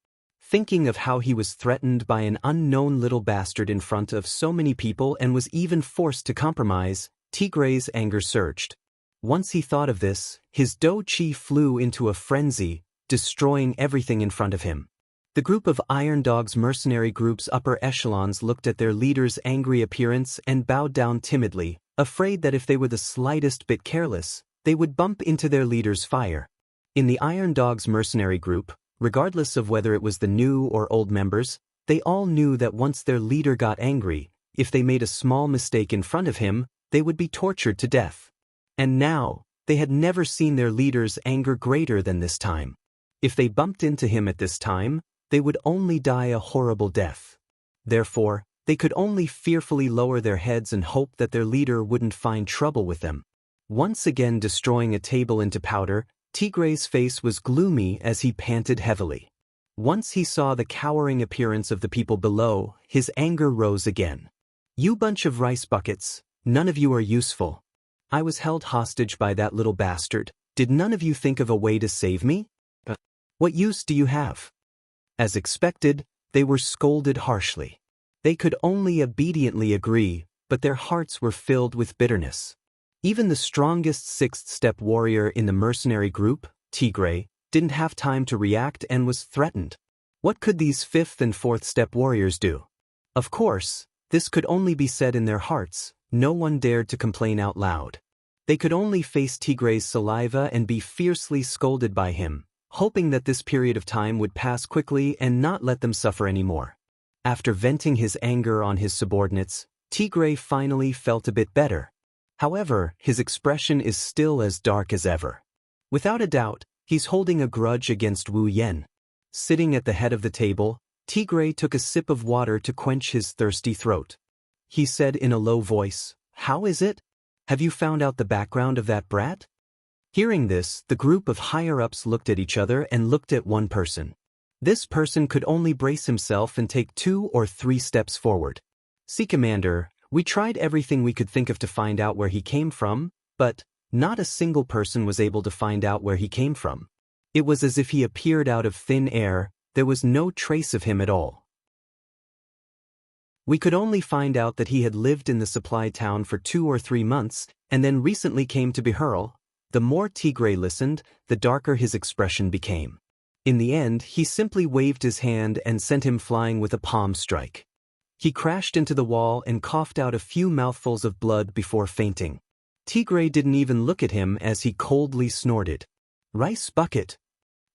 A: Thinking of how he was threatened by an unknown little bastard in front of so many people and was even forced to compromise, Tigray's anger surged. Once he thought of this, his Do Chi flew into a frenzy, destroying everything in front of him. The group of Iron Dog's mercenary group's upper echelons looked at their leader's angry appearance and bowed down timidly, afraid that if they were the slightest bit careless, they would bump into their leader's fire. In the Iron Dog's mercenary group, regardless of whether it was the new or old members, they all knew that once their leader got angry, if they made a small mistake in front of him, they would be tortured to death. And now, they had never seen their leader's anger greater than this time. If they bumped into him at this time, they would only die a horrible death. Therefore, they could only fearfully lower their heads and hope that their leader wouldn't find trouble with them. Once again destroying a table into powder, Tigray's face was gloomy as he panted heavily. Once he saw the cowering appearance of the people below, his anger rose again. "You bunch of rice buckets, none of you are useful. I was held hostage by that little bastard. Did none of you think of a way to save me?" What use do you have? As expected, they were scolded harshly. They could only obediently agree, but their hearts were filled with bitterness. Even the strongest sixth-step warrior in the mercenary group, Tigray, didn't have time to react and was threatened. What could these fifth and fourth-step warriors do? Of course, this could only be said in their hearts. No one dared to complain out loud. They could only face Tigray's saliva and be fiercely scolded by him, hoping that this period of time would pass quickly and not let them suffer anymore. After venting his anger on his subordinates, Tigray finally felt a bit better. However, his expression is still as dark as ever. Without a doubt, he's holding a grudge against Wu Yan. Sitting at the head of the table, Tigray took a sip of water to quench his thirsty throat. He said in a low voice, "How is it? Have you found out the background of that brat?" Hearing this, the group of higher-ups looked at each other and looked at one person. This person could only brace himself and take 2 or 3 steps forward. "See, Commander, we tried everything we could think of to find out where he came from, but not a single person was able to find out where he came from. It was as if he appeared out of thin air. There was no trace of him at all. We could only find out that he had lived in the supply town for 2 or 3 months, and then recently came to Behurl." The more Tigray listened, the darker his expression became. In the end, he simply waved his hand and sent him flying with a palm strike. He crashed into the wall and coughed out a few mouthfuls of blood before fainting. Tigray didn't even look at him as he coldly snorted. "Rice bucket."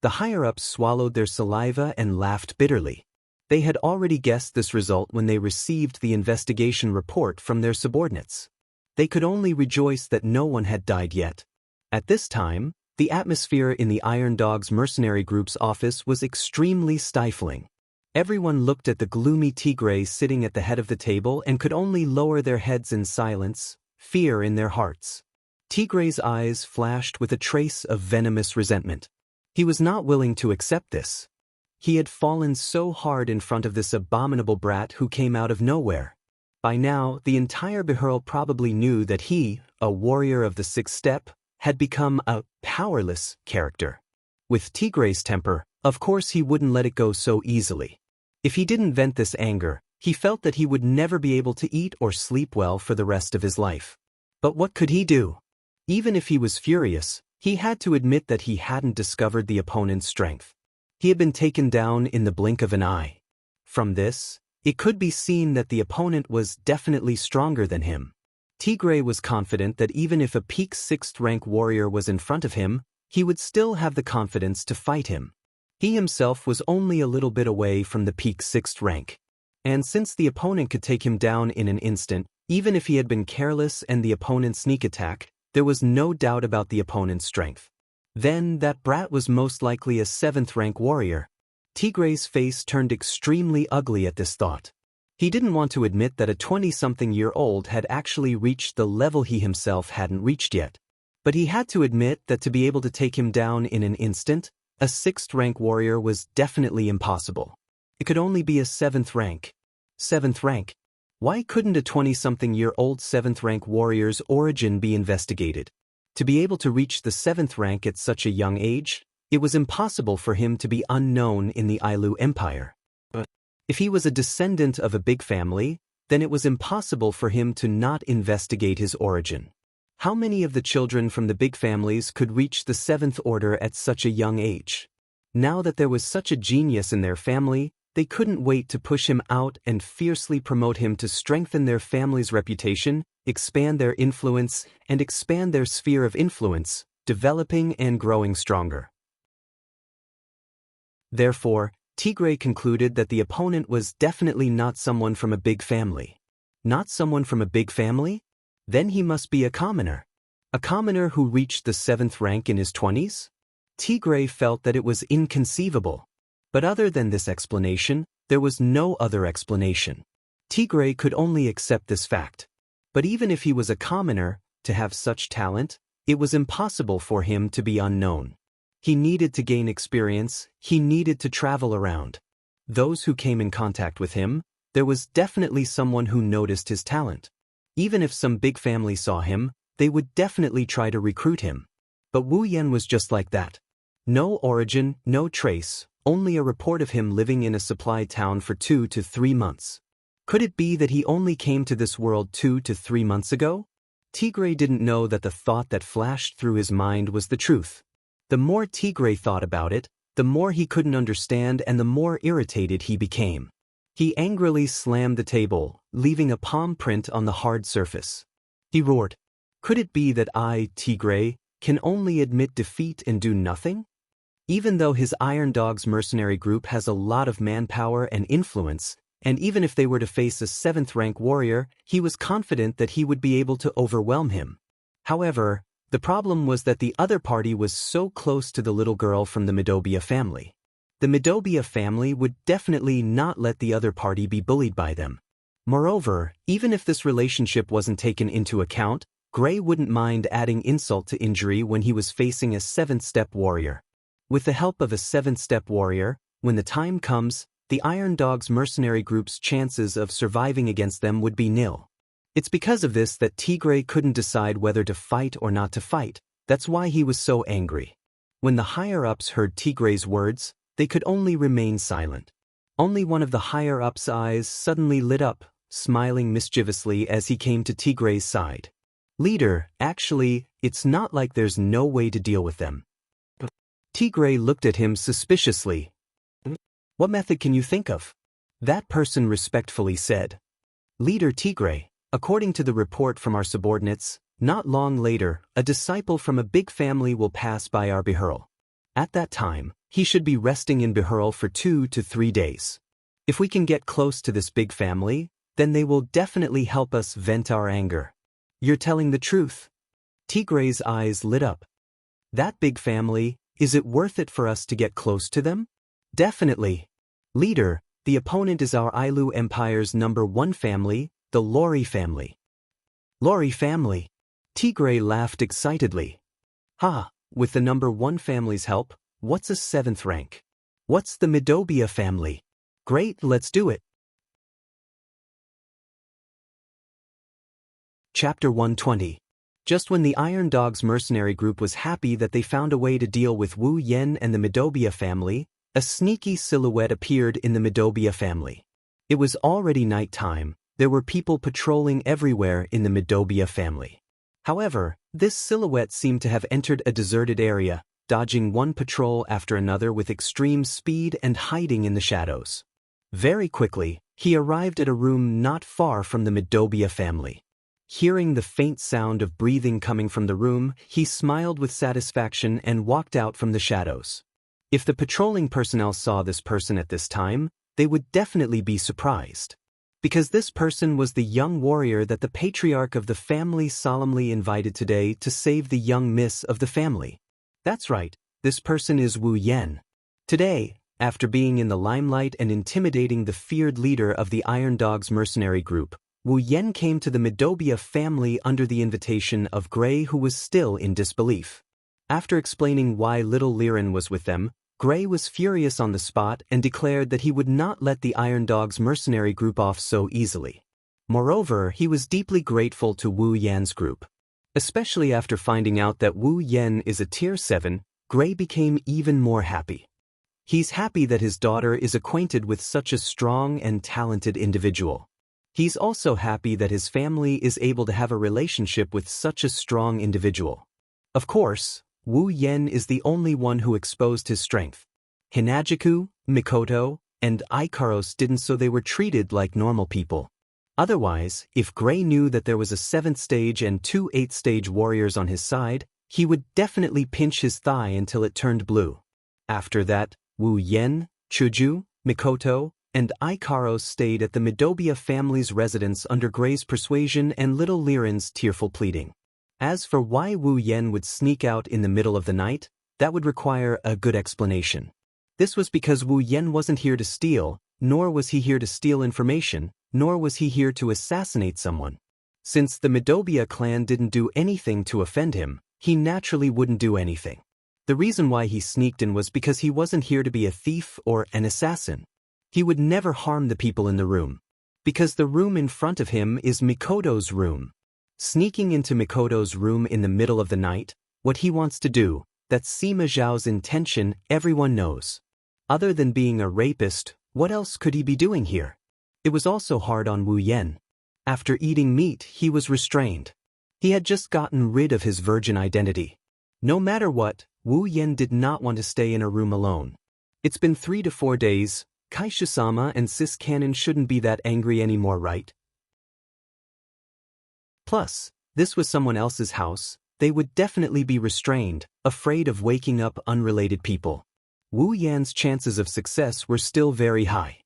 A: The higher-ups swallowed their saliva and laughed bitterly. They had already guessed this result when they received the investigation report from their subordinates. They could only rejoice that no one had died yet. At this time, the atmosphere in the Iron Dog's mercenary group's office was extremely stifling. Everyone looked at the gloomy Tigray sitting at the head of the table and could only lower their heads in silence, fear in their hearts. Tigray's eyes flashed with a trace of venomous resentment. He was not willing to accept this. He had fallen so hard in front of this abominable brat who came out of nowhere. By now, the entire Behurl probably knew that he, a warrior of the sixth step, had become a powerless character. With Tigray's temper, of course he wouldn't let it go so easily. If he didn't vent this anger, he felt that he would never be able to eat or sleep well for the rest of his life. But what could he do? Even if he was furious, he had to admit that he hadn't discovered the opponent's strength. He had been taken down in the blink of an eye. From this, it could be seen that the opponent was definitely stronger than him. Tigray was confident that even if a peak 6th rank warrior was in front of him, he would still have the confidence to fight him. He himself was only a little bit away from the peak 6th rank. And since the opponent could take him down in an instant, even if he had been careless and the opponent's sneak attack, there was no doubt about the opponent's strength. Then that brat was most likely a 7th rank warrior. Tigray's face turned extremely ugly at this thought. He didn't want to admit that a 20-something-year-old had actually reached the level he himself hadn't reached yet. But he had to admit that to be able to take him down in an instant, a 6th rank warrior was definitely impossible. It could only be a 7th rank. 7th rank? Why couldn't a 20-something-year-old 7th rank warrior's origin be investigated? To be able to reach the 7th rank at such a young age, it was impossible for him to be unknown in the Ailu Empire. If he was a descendant of a big family, then it was impossible for him to not investigate his origin. How many of the children from the big families could reach the 7th order at such a young age? Now that there was such a genius in their family, they couldn't wait to push him out and fiercely promote him to strengthen their family's reputation, expand their influence, and expand their sphere of influence, developing and growing stronger. Therefore, Tigray concluded that the opponent was definitely not someone from a big family. Not someone from a big family? Then he must be a commoner. A commoner who reached the 7th rank in his 20s? Tigray felt that it was inconceivable. But other than this explanation, there was no other explanation. Tigray could only accept this fact. But even if he was a commoner, to have such talent, it was impossible for him to be unknown. He needed to gain experience, he needed to travel around. Those who came in contact with him, there was definitely someone who noticed his talent. Even if some big family saw him, they would definitely try to recruit him. But Wu Yan was just like that. No origin, no trace, only a report of him living in a supply town for 2 to 3 months. Could it be that he only came to this world 2 to 3 months ago? Tigray didn't know that the thought that flashed through his mind was the truth. The more Tigray thought about it, the more he couldn't understand and the more irritated he became. He angrily slammed the table, leaving a palm print on the hard surface. He roared, "Could it be that I, Tigray, can only admit defeat and do nothing?" Even though his Iron Dog's mercenary group has a lot of manpower and influence, and even if they were to face a 7th-rank warrior, he was confident that he would be able to overwhelm him. However, the problem was that the other party was so close to the little girl from the Midobia family. The Midobia family would definitely not let the other party be bullied by them. Moreover, even if this relationship wasn't taken into account, Gray wouldn't mind adding insult to injury when he was facing a 7th-step warrior. With the help of a 7th-step warrior, when the time comes, the Iron Dog's mercenary group's chances of surviving against them would be nil. It's because of this that Tigray couldn't decide whether to fight or not to fight. That's why he was so angry. When the higher-ups heard Tigray's words, they could only remain silent. Only one of the higher-ups' eyes suddenly lit up, smiling mischievously as he came to Tigray's side. "Leader, actually, it's not like there's no way to deal with them." Tigray looked at him suspiciously. "What method can you think of?" That person respectfully said. "Leader Tigray, according to the report from our subordinates, not long later, a disciple from a big family will pass by our Bihurl. At that time, he should be resting in Bihurl for 2 to 3 days. If we can get close to this big family, then they will definitely help us vent our anger." "You're telling the truth?" Tigray's eyes lit up. "That big family, is it worth it for us to get close to them?" "Definitely. Leader, the opponent is our Ailu Empire's #1 family, the Lori family." "Lori family?" Tigray laughed excitedly. "Ha, with the #1 family's help, what's a 7th rank? What's the Midobia family? Great, let's do it." Chapter 120. Just when the Iron Dog's mercenary group was happy that they found a way to deal with Wu Yen and the Midobia family, a sneaky silhouette appeared in the Midobia family. It was already night time. There were people patrolling everywhere in the Midobia family. However, this silhouette seemed to have entered a deserted area, dodging one patrol after another with extreme speed and hiding in the shadows. Very quickly, he arrived at a room not far from the Midobia family. Hearing the faint sound of breathing coming from the room, he smiled with satisfaction and walked out from the shadows. If the patrolling personnel saw this person at this time, they would definitely be surprised. Because this person was the young warrior that the patriarch of the family solemnly invited today to save the young miss of the family. That's right, this person is Wu Yen. Today, after being in the limelight and intimidating the feared leader of the Iron Dog's mercenary group, Wu Yen came to the Midobia family under the invitation of Gray, who was still in disbelief. After explaining why little Liren was with them, Gray was furious on the spot and declared that he would not let the Iron Dog's mercenary group off so easily. Moreover, he was deeply grateful to Wu Yan's group. Especially after finding out that Wu Yen is a tier 7, Gray became even more happy. He's happy that his daughter is acquainted with such a strong and talented individual. He's also happy that his family is able to have a relationship with such a strong individual. Of course, Wu Yen is the only one who exposed his strength. Hinajiku, Mikoto, and Ikaros didn't, so they were treated like normal people. Otherwise, if Gray knew that there was a 7th stage and 2 8th-stage warriors on his side, he would definitely pinch his thigh until it turned blue. After that, Wu Yen, Chuju, Mikoto, and Ikaros stayed at the Midobia family's residence under Gray's persuasion and little Liren's tearful pleading. As for why Wu Yen would sneak out in the middle of the night, that would require a good explanation. This was because Wu Yen wasn't here to steal, nor was he here to steal information, nor was he here to assassinate someone. Since the Midobia clan didn't do anything to offend him, he naturally wouldn't do anything. The reason why he sneaked in was because he wasn't here to be a thief or an assassin. He would never harm the people in the room. Because the room in front of him is Mikoto's room. Sneaking into Mikoto's room in the middle of the night, what he wants to do, that Sima Zhao's intention everyone knows. Other than being a rapist, what else could he be doing here? It was also hard on Wu Yan. After eating meat, he was restrained. He had just gotten rid of his virgin identity. No matter what, Wu Yan did not want to stay in a room alone. It's been 3 to 4 days, Kaisha-sama and Sis Cannon shouldn't be that angry anymore, right? Plus, this was someone else's house, they would definitely be restrained, afraid of waking up unrelated people. Wu Yan's chances of success were still very high.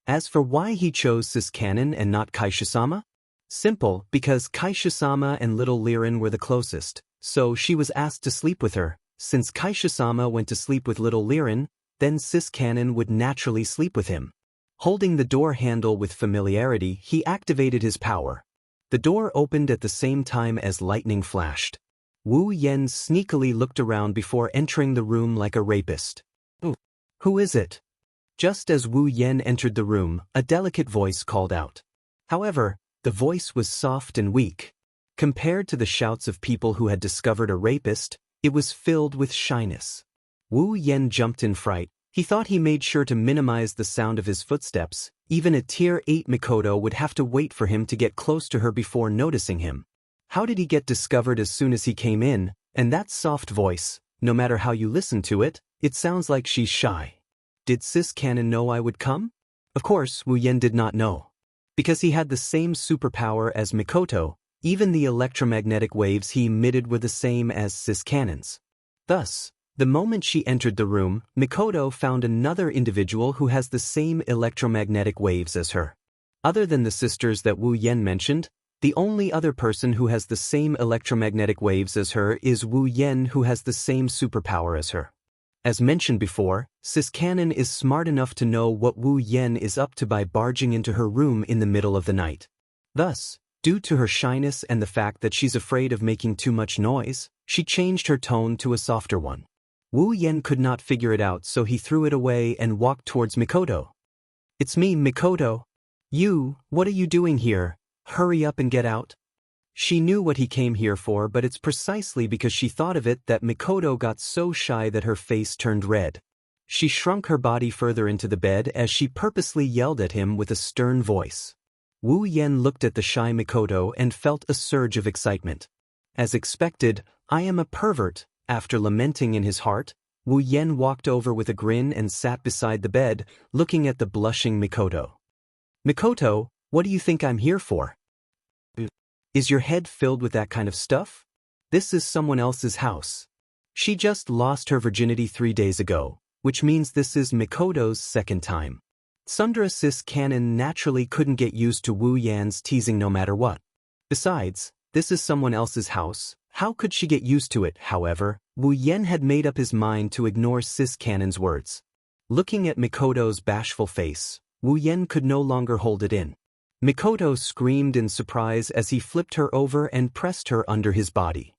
A: As for why he chose Sis Cannon and not Kaisha-sama? Simple, because Kaisha-sama and little Liren were the closest, so she was asked to sleep with her. Since Kaisha-sama went to sleep with little Liren, then Sis Cannon would naturally sleep with him. Holding the door handle with familiarity, he activated his power. The door opened at the same time as lightning flashed. Wu Yan sneakily looked around before entering the room like a rapist. Who is it? Just as Wu Yan entered the room, a delicate voice called out. However, the voice was soft and weak. Compared to the shouts of people who had discovered a rapist, it was filled with shyness. Wu Yan jumped in fright. He thought he made sure to minimize the sound of his footsteps. Even a Tier 8 Mikoto would have to wait for him to get close to her before noticing him. How did he get discovered as soon as he came in? And that soft voice, no matter how you listen to it, it sounds like she's shy. Did Sis Cannon know I would come? Of course, Wu Yan did not know. Because he had the same superpower as Mikoto, even the electromagnetic waves he emitted were the same as Sis Cannon's. Thus, the moment she entered the room, Mikoto found another individual who has the same electromagnetic waves as her. Other than the sisters that Wu Yan mentioned, the only other person who has the same electromagnetic waves as her is Wu Yan, who has the same superpower as her. As mentioned before, Sis Cannon is smart enough to know what Wu Yan is up to by barging into her room in the middle of the night. Thus, due to her shyness and the fact that she's afraid of making too much noise, she changed her tone to a softer one. Wu Yan could not figure it out, so he threw it away and walked towards Mikoto. "It's me, Mikoto. What are you doing here? Hurry up and get out." She knew what he came here for, but it's precisely because she thought of it that Mikoto got so shy that her face turned red. She shrunk her body further into the bed as she purposely yelled at him with a stern voice. Wu Yan looked at the shy Mikoto and felt a surge of excitement. As expected, "I am a pervert." After lamenting in his heart, Wu Yan walked over with a grin and sat beside the bed, looking at the blushing Mikoto. "Mikoto, what do you think I'm here for? Is your head filled with that kind of stuff? This is someone else's house. She just lost her virginity 3 days ago, which means this is Mikoto's second time." Sundra Sis Cannon naturally couldn't get used to Wu Yan's teasing no matter what. Besides, this is someone else's house. How could she get used to it? However, Wu Yan had made up his mind to ignore Sis Cannon's words. Looking at Mikoto's bashful face, Wu Yan could no longer hold it in. Mikoto screamed in surprise as he flipped her over and pressed her under his body.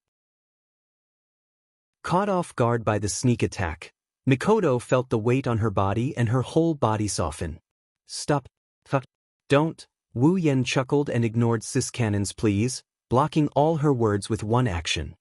A: Caught off guard by the sneak attack, Mikoto felt the weight on her body and her whole body soften. "Stop. Don't." Wu Yan chuckled and ignored Sis Cannon's pleas, blocking all her words with one action.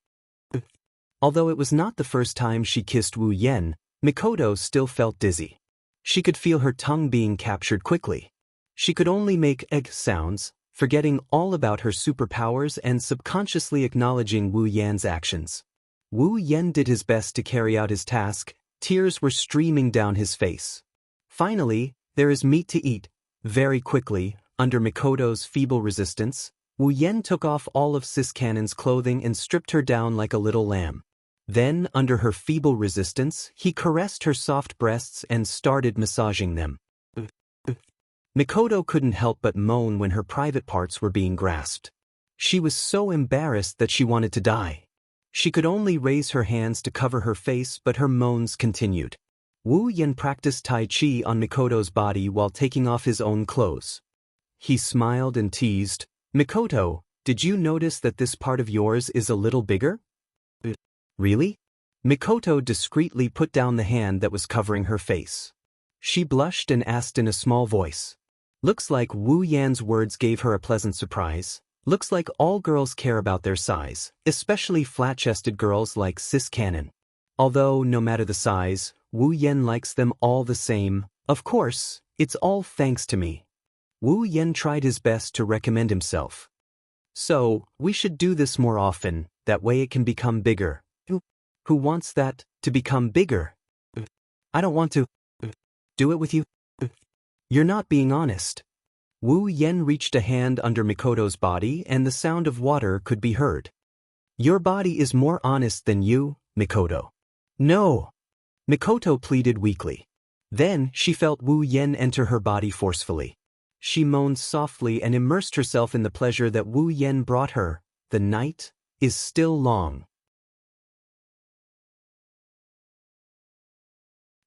A: Although it was not the first time she kissed Wu Yan, Mikoto still felt dizzy. She could feel her tongue being captured quickly. She could only make egg sounds, forgetting all about her superpowers and subconsciously acknowledging Wu Yan's actions. Wu Yan did his best to carry out his task. Tears were streaming down his face. Finally, there is meat to eat. Very quickly, under Mikoto's feeble resistance, Wu Yan took off all of Sis Cannon's clothing and stripped her down like a little lamb. Then, under her feeble resistance, he caressed her soft breasts and started massaging them. Mikoto couldn't help but moan when her private parts were being grasped. She was so embarrassed that she wanted to die. She could only raise her hands to cover her face, but her moans continued. Wu Yan practiced Tai Chi on Mikoto's body while taking off his own clothes. He smiled and teased, "Mikoto, did you notice that this part of yours is a little bigger?" "Really?" Mikoto discreetly put down the hand that was covering her face. She blushed and asked in a small voice. Looks like Wu Yan's words gave her a pleasant surprise. Looks like all girls care about their size, especially flat-chested girls like Sis Cannon. Although, no matter the size, Wu Yan likes them all the same. Of course, it's all thanks to me. Wu Yan tried his best to recommend himself. So, we should do this more often, that way it can become bigger. Who wants that, to become bigger? I don't want to do it with you. You're not being honest. Wu Yan reached a hand under Mikoto's body and the sound of water could be heard. Your body is more honest than you, Mikoto. No. Mikoto pleaded weakly. Then she felt Wu Yan enter her body forcefully. She moaned softly and immersed herself in the pleasure that Wu Yan brought her. The night is still long.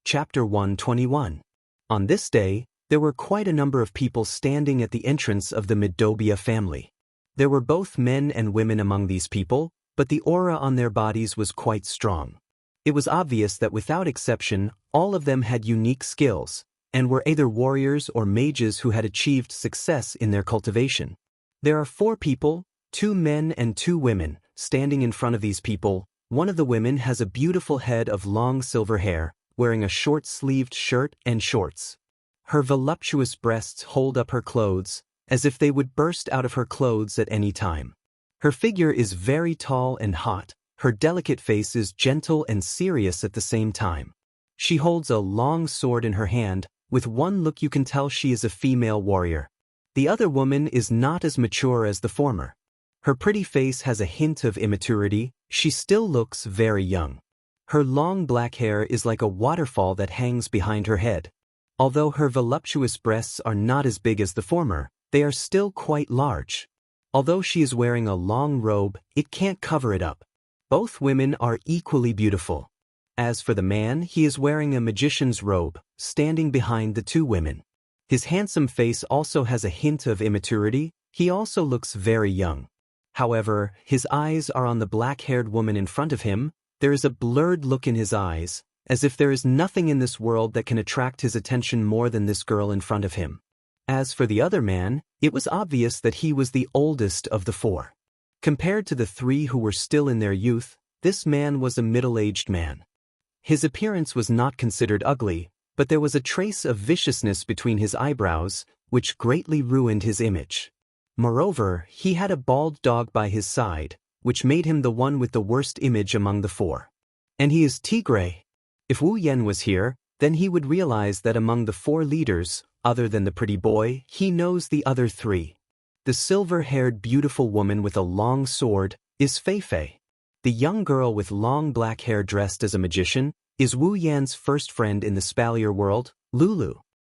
A: Chapter 121. On this day, there were quite a number of people standing at the entrance of the Midobia family. There were both men and women among these people, but the aura on their bodies was quite strong. It was obvious that without exception, all of them had unique skills, and were either warriors or mages who had achieved success in their cultivation. There are 4 people, 2 men and 2 women, standing in front of these people. One of the women has a beautiful head of long silver hair, wearing a short-sleeved shirt and shorts. Her voluptuous breasts hold up her clothes, as if they would burst out of her clothes at any time. Her figure is very tall and hot. Her delicate face is gentle and serious at the same time. She holds a long sword in her hand. With one look you can tell she is a female warrior. The other woman is not as mature as the former. Her pretty face has a hint of immaturity. She still looks very young. Her long black hair is like a waterfall that hangs behind her head. Although her voluptuous breasts are not as big as the former, they are still quite large. Although she is wearing a long robe, it can't cover it up. Both women are equally beautiful. As for the man, he is wearing a magician's robe, standing behind the 2 women. His handsome face also has a hint of immaturity. He also looks very young. However, his eyes are on the black-haired woman in front of him. There is a blurred look in his eyes, as if there is nothing in this world that can attract his attention more than this girl in front of him. As for the other man, it was obvious that he was the oldest of the 4. Compared to the 3 who were still in their youth, this man was a middle-aged man. His appearance was not considered ugly, but there was a trace of viciousness between his eyebrows, which greatly ruined his image. Moreover, he had a bald dog by his side, which made him the one with the worst image among the 4. And he is Tigray. If Wu Yan was here, then he would realize that among the 4 leaders, other than the pretty boy, he knows the other 3. The silver-haired beautiful woman with a long sword is Fei Fei. The young girl with long black hair dressed as a magician is Wu Yan's first friend in the Spalier world, Lulu.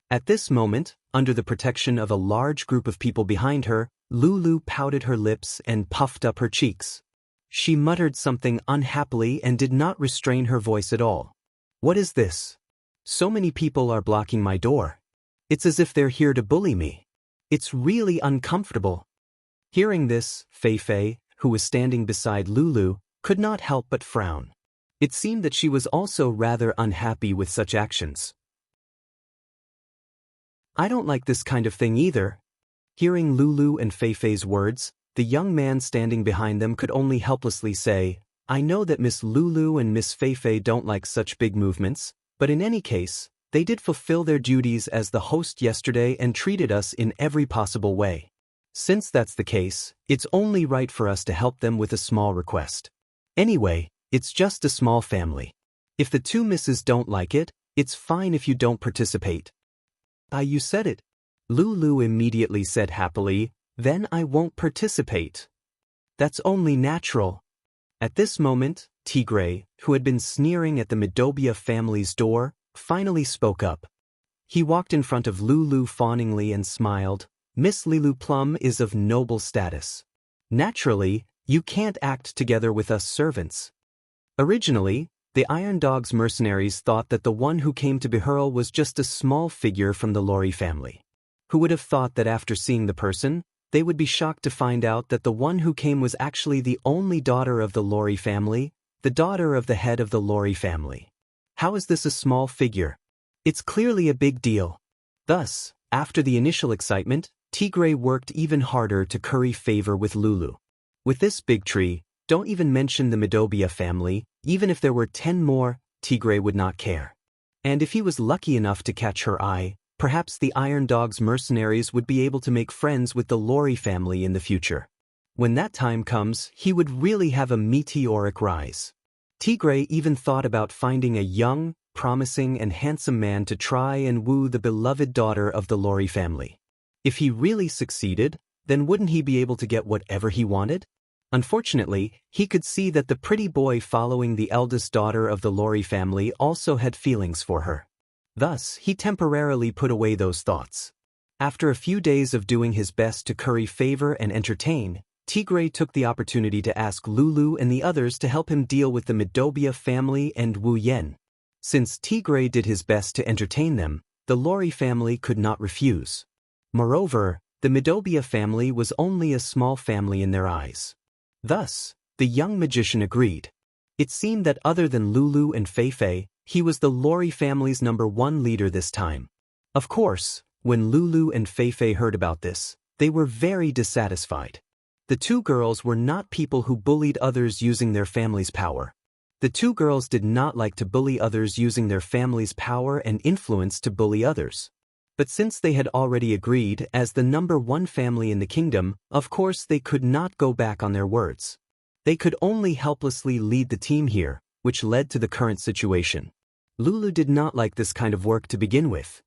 A: At this moment, under the protection of a large group of people behind her, Lulu pouted her lips and puffed up her cheeks. She muttered something unhappily and did not restrain her voice at all. What is this? So many people are blocking my door. It's as if they're here to bully me. It's really uncomfortable. Hearing this, Fei Fei, who was standing beside Lulu, could not help but frown. It seemed that she was also rather unhappy with such actions. I don't like this kind of thing either. Hearing Lulu and Fei Fei's words, the young man standing behind them could only helplessly say, I know that Miss Lulu and Miss Fei Fei don't like such big movements, but in any case, they did fulfill their duties as the host yesterday and treated us in every possible way. Since that's the case, it's only right for us to help them with a small request. Anyway, it's just a small family. If the 2 misses don't like it, it's fine if you don't participate. You said it. Lulu immediately said happily, then I won't participate. That's only natural. At this moment, Tigray, who had been sneering at the Midobia family's door, finally spoke up. He walked in front of Lulu fawningly and smiled. Miss Lilu Plum is of noble status. Naturally, you can't act together with us servants. Originally, the Iron Dog's mercenaries thought that the one who came to Behurl was just a small figure from the Lori family. Who would have thought that after seeing the person, they would be shocked to find out that the one who came was actually the only daughter of the Lori family, the daughter of the head of the Lori family. How is this a small figure? It's clearly a big deal. Thus, after the initial excitement, Tigray worked even harder to curry favor with Lulu. With this big tree, Don't even mention the Midobia family, even if there were 10 more, Tigray would not care. And if he was lucky enough to catch her eye, perhaps the Iron Dog's mercenaries would be able to make friends with the Lori family in the future. When that time comes, he would really have a meteoric rise. Tigray even thought about finding a young, promising and handsome man to try and woo the beloved daughter of the Lori family. If he really succeeded, then wouldn't he be able to get whatever he wanted? Unfortunately, he could see that the pretty boy following the eldest daughter of the Lori family also had feelings for her. Thus, he temporarily put away those thoughts. After a few days of doing his best to curry favor and entertain, Tigray took the opportunity to ask Lulu and the others to help him deal with the Midobia family and Wu Yen. Since Tigray did his best to entertain them, the Lori family could not refuse. Moreover, the Midobia family was only a small family in their eyes. Thus, the young magician agreed. It seemed that other than Lulu and Feifei, he was the Lori family's #1 leader this time. Of course, when Lulu and Feifei heard about this, they were very dissatisfied. The two girls were not people who bullied others using their family's power. The two girls did not like to bully others using their family's power and influence to bully others. But since they had already agreed as the #1 family in the kingdom, of course they could not go back on their words. They could only helplessly lead the team here, which led to the current situation. Lulu did not like this kind of work to begin with.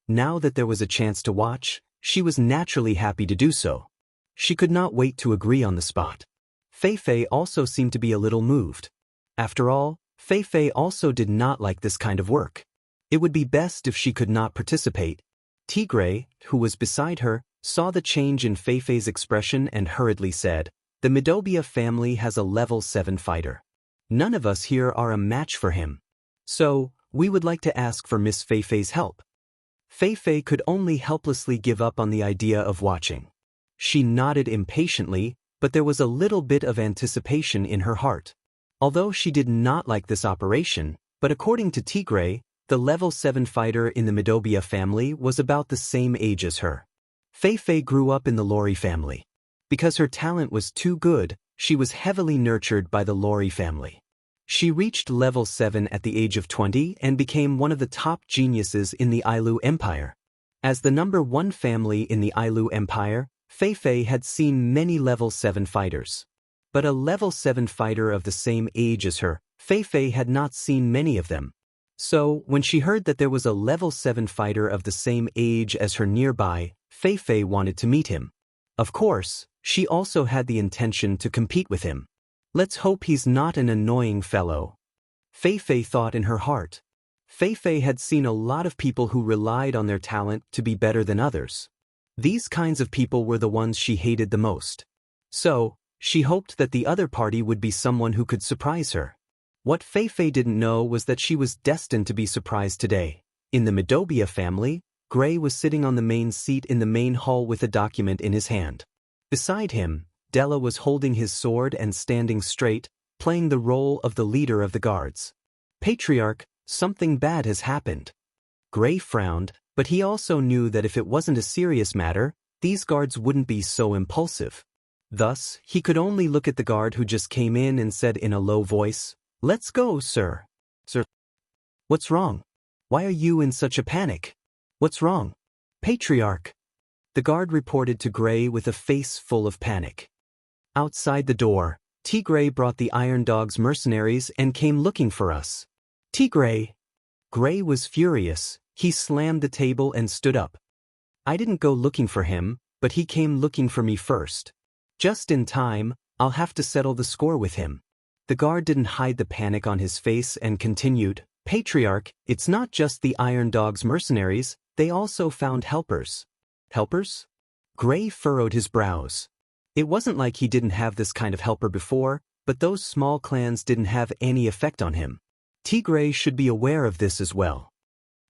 A: Now that there was a chance to watch, she was naturally happy to do so. She could not wait to agree on the spot. Feifei also seemed to be a little moved. After all, Feifei also did not like this kind of work. It would be best if she could not participate. Tigray, who was beside her, saw the change in Feifei's expression and hurriedly said, "The Midobia family has a level 7 fighter. None of us here are a match for him. So, we would like to ask for Miss Feifei's help." Feifei could only helplessly give up on the idea of watching. She nodded impatiently, but there was a little bit of anticipation in her heart. Although she did not like this operation, but according to Tigray, the level 7 fighter in the Midobia family was about the same age as her. Feifei grew up in the Lori family. Because her talent was too good, she was heavily nurtured by the Lori family. She reached level 7 at the age of 20 and became one of the top geniuses in the Ailu Empire. As the #1 family in the Ailu Empire, Feifei had seen many level 7 fighters. But a level 7 fighter of the same age as her, Feifei had not seen many of them. So, when she heard that there was a level 7 fighter of the same age as her nearby, Feifei wanted to meet him. Of course, she also had the intention to compete with him. Let's hope he's not an annoying fellow. Feifei thought in her heart. Feifei had seen a lot of people who relied on their talent to be better than others. These kinds of people were the ones she hated the most. So, she hoped that the other party would be someone who could surprise her. What Feifei didn't know was that she was destined to be surprised today. In the Midobia family, Gray was sitting on the main seat in the main hall with a document in his hand. Beside him, Della was holding his sword and standing straight, playing the role of the leader of the guards. "Patriarch, something bad has happened." Gray frowned, but he also knew that if it wasn't a serious matter, these guards wouldn't be so impulsive. Thus, he could only look at the guard who just came in and said in a low voice, "Let's go, sir." "Sir? What's wrong? Why are you in such a panic? What's wrong?" "Patriarch." The guard reported to Gray with a face full of panic. Outside the door, Tigray brought the Iron Dog's mercenaries and came looking for us. "Tigray!" Gray was furious. He slammed the table and stood up. "I didn't go looking for him, but he came looking for me first. Just in time, I'll have to settle the score with him." The guard didn't hide the panic on his face and continued, "Patriarch, it's not just the Iron Dog's mercenaries, they also found helpers." "Helpers?" Gray furrowed his brows. It wasn't like he didn't have this kind of helper before, but those small clans didn't have any effect on him. Tigray should be aware of this as well.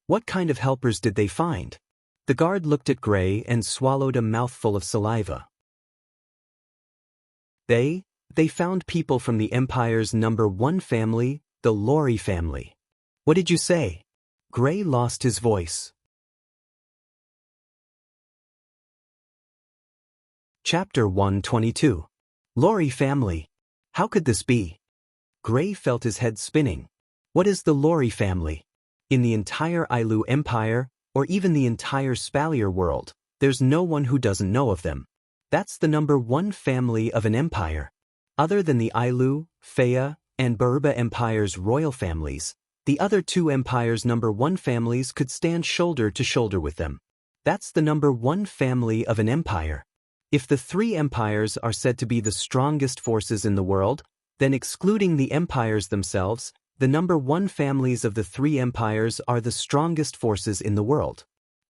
A: What kind of helpers did they find? The guard looked at Gray and swallowed a mouthful of saliva. They found people from the Empire's #1 family, the Lori family. "What did you say?" Gray lost his voice. Chapter 122. Lori family. How could this be? Gray felt his head spinning. What is the Lori family? In the entire Ailu Empire, or even the entire Spalier world, there's no one who doesn't know of them. That's the number one family of an empire. Other than the Ailu, Fea, and Baruba empires' royal families, the other two empires' number one families could stand shoulder to shoulder with them. That's the number one family of an empire. If the three empires are said to be the strongest forces in the world, then excluding the empires themselves, the number one families of the three empires are the strongest forces in the world.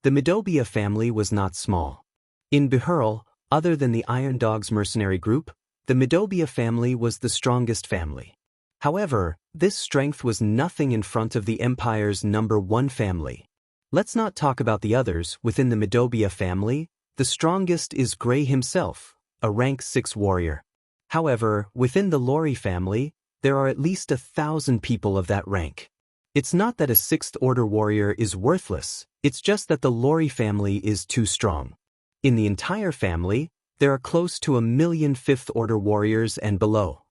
A: The Midobia family was not small. In Bihurl, other than the Iron Dogs mercenary group, the Midobia family was the strongest family. However, this strength was nothing in front of the empire's number one family. Let's not talk about the others. Within the Midobia family, the strongest is Gray himself, a rank 6 warrior. However, within the Lori family, there are at least 1,000 people of that rank. It's not that a 6th order warrior is worthless, it's just that the Lori family is too strong. In the entire family, there are close to 1,000,000 5th order warriors and below.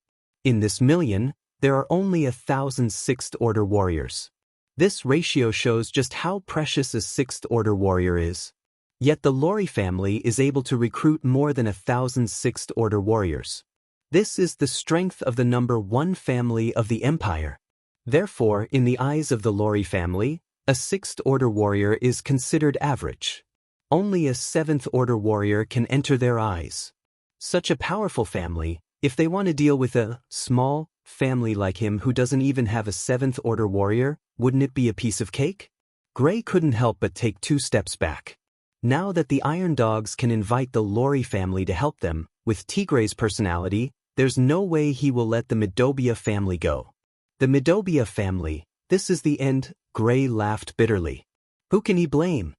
A: In this million, there are only 1,000 6th order warriors. This ratio shows just how precious a 6th order warrior is. Yet the Lori family is able to recruit more than 1,000 6th order warriors. This is the strength of the number one family of the empire. Therefore, in the eyes of the Lori family, a 6th order warrior is considered average. Only a 7th order warrior can enter their eyes. Such a powerful family, if they want to deal with a small family like him who doesn't even have a 7th order warrior, wouldn't it be a piece of cake? Gray couldn't help but take 2 steps back. Now that the Iron Dogs can invite the Lori family to help them, with Tigray's personality, there's no way he will let the Midobia family go. The Midobia family, this is the end. Gray laughed bitterly. Who can he blame?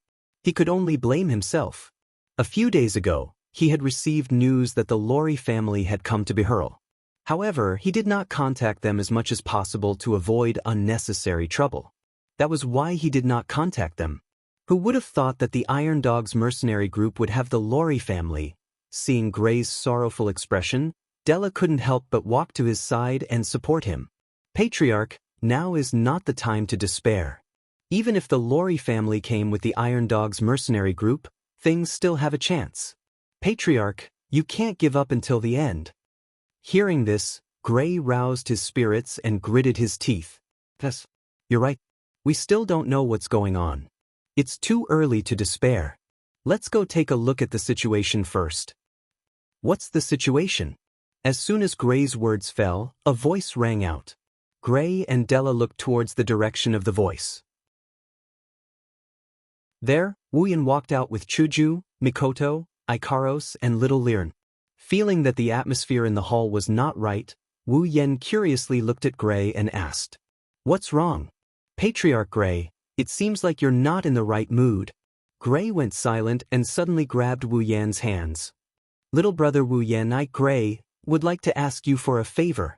A: He could only blame himself. A few days ago, he had received news that the Lori family had come to Bihurl. However, he did not contact them as much as possible to avoid unnecessary trouble. That was why he did not contact them. Who would have thought that the Iron Dogs mercenary group would have the Lori family? Seeing Gray's sorrowful expression, Della couldn't help but walk to his side and support him. Patriarch, now is not the time to despair. Even if the Lori family came with the Iron Dogs mercenary group, things still have a chance. Patriarch, you can't give up until the end. Hearing this, Gray roused his spirits and gritted his teeth. Yes, you're right. We still don't know what's going on. It's too early to despair. Let's go take a look at the situation first. What's the situation? As soon as Gray's words fell, a voice rang out. Gray and Della looked towards the direction of the voice. There, Wu Yan walked out with Chuju, Mikoto, Ikaros, and little Liren. Feeling that the atmosphere in the hall was not right, Wu Yan curiously looked at Gray and asked, "What's wrong?" "Patriarch Gray, it seems like you're not in the right mood." Gray went silent and suddenly grabbed Wu Yan's hands. "Little brother Wu Yan, Gray, would like to ask you for a favor."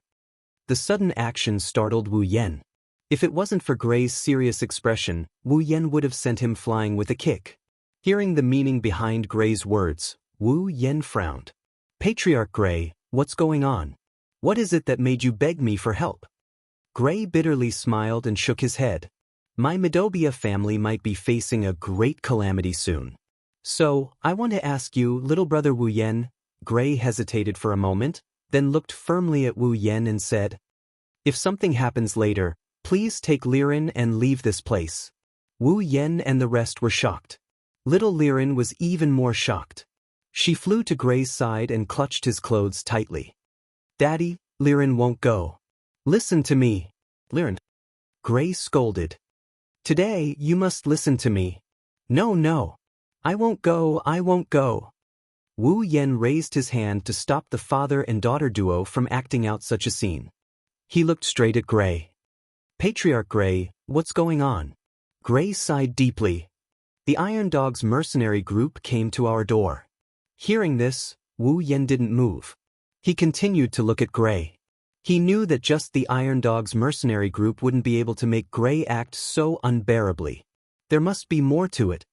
A: The sudden action startled Wu Yan. If it wasn't for Gray's serious expression, Wu Yan would have sent him flying with a kick. Hearing the meaning behind Gray's words, Wu Yan frowned. "Patriarch Gray, what's going on? What is it that made you beg me for help?" Gray bitterly smiled and shook his head. "My Midobia family might be facing a great calamity soon. So, I want to ask you, little brother Wu Yan." Gray hesitated for a moment, then looked firmly at Wu Yan and said, "If something happens later, please take Liren and leave this place." Wu Yan and the rest were shocked. Little Liren was even more shocked. She flew to Gray's side and clutched his clothes tightly. "Daddy, Liren won't go. Listen to me." "Liren." Gray scolded. "Today, you must listen to me." No. I won't go, I won't go." Wu Yan raised his hand to stop the father and daughter duo from acting out such a scene. He looked straight at Gray. "Patriarch Gray, what's going on?" Gray sighed deeply. "The Iron Dogs mercenary group came to our door." Hearing this, Wu Yan didn't move. He continued to look at Gray. He knew that just the Iron Dogs mercenary group wouldn't be able to make Gray act so unbearably. There must be more to it.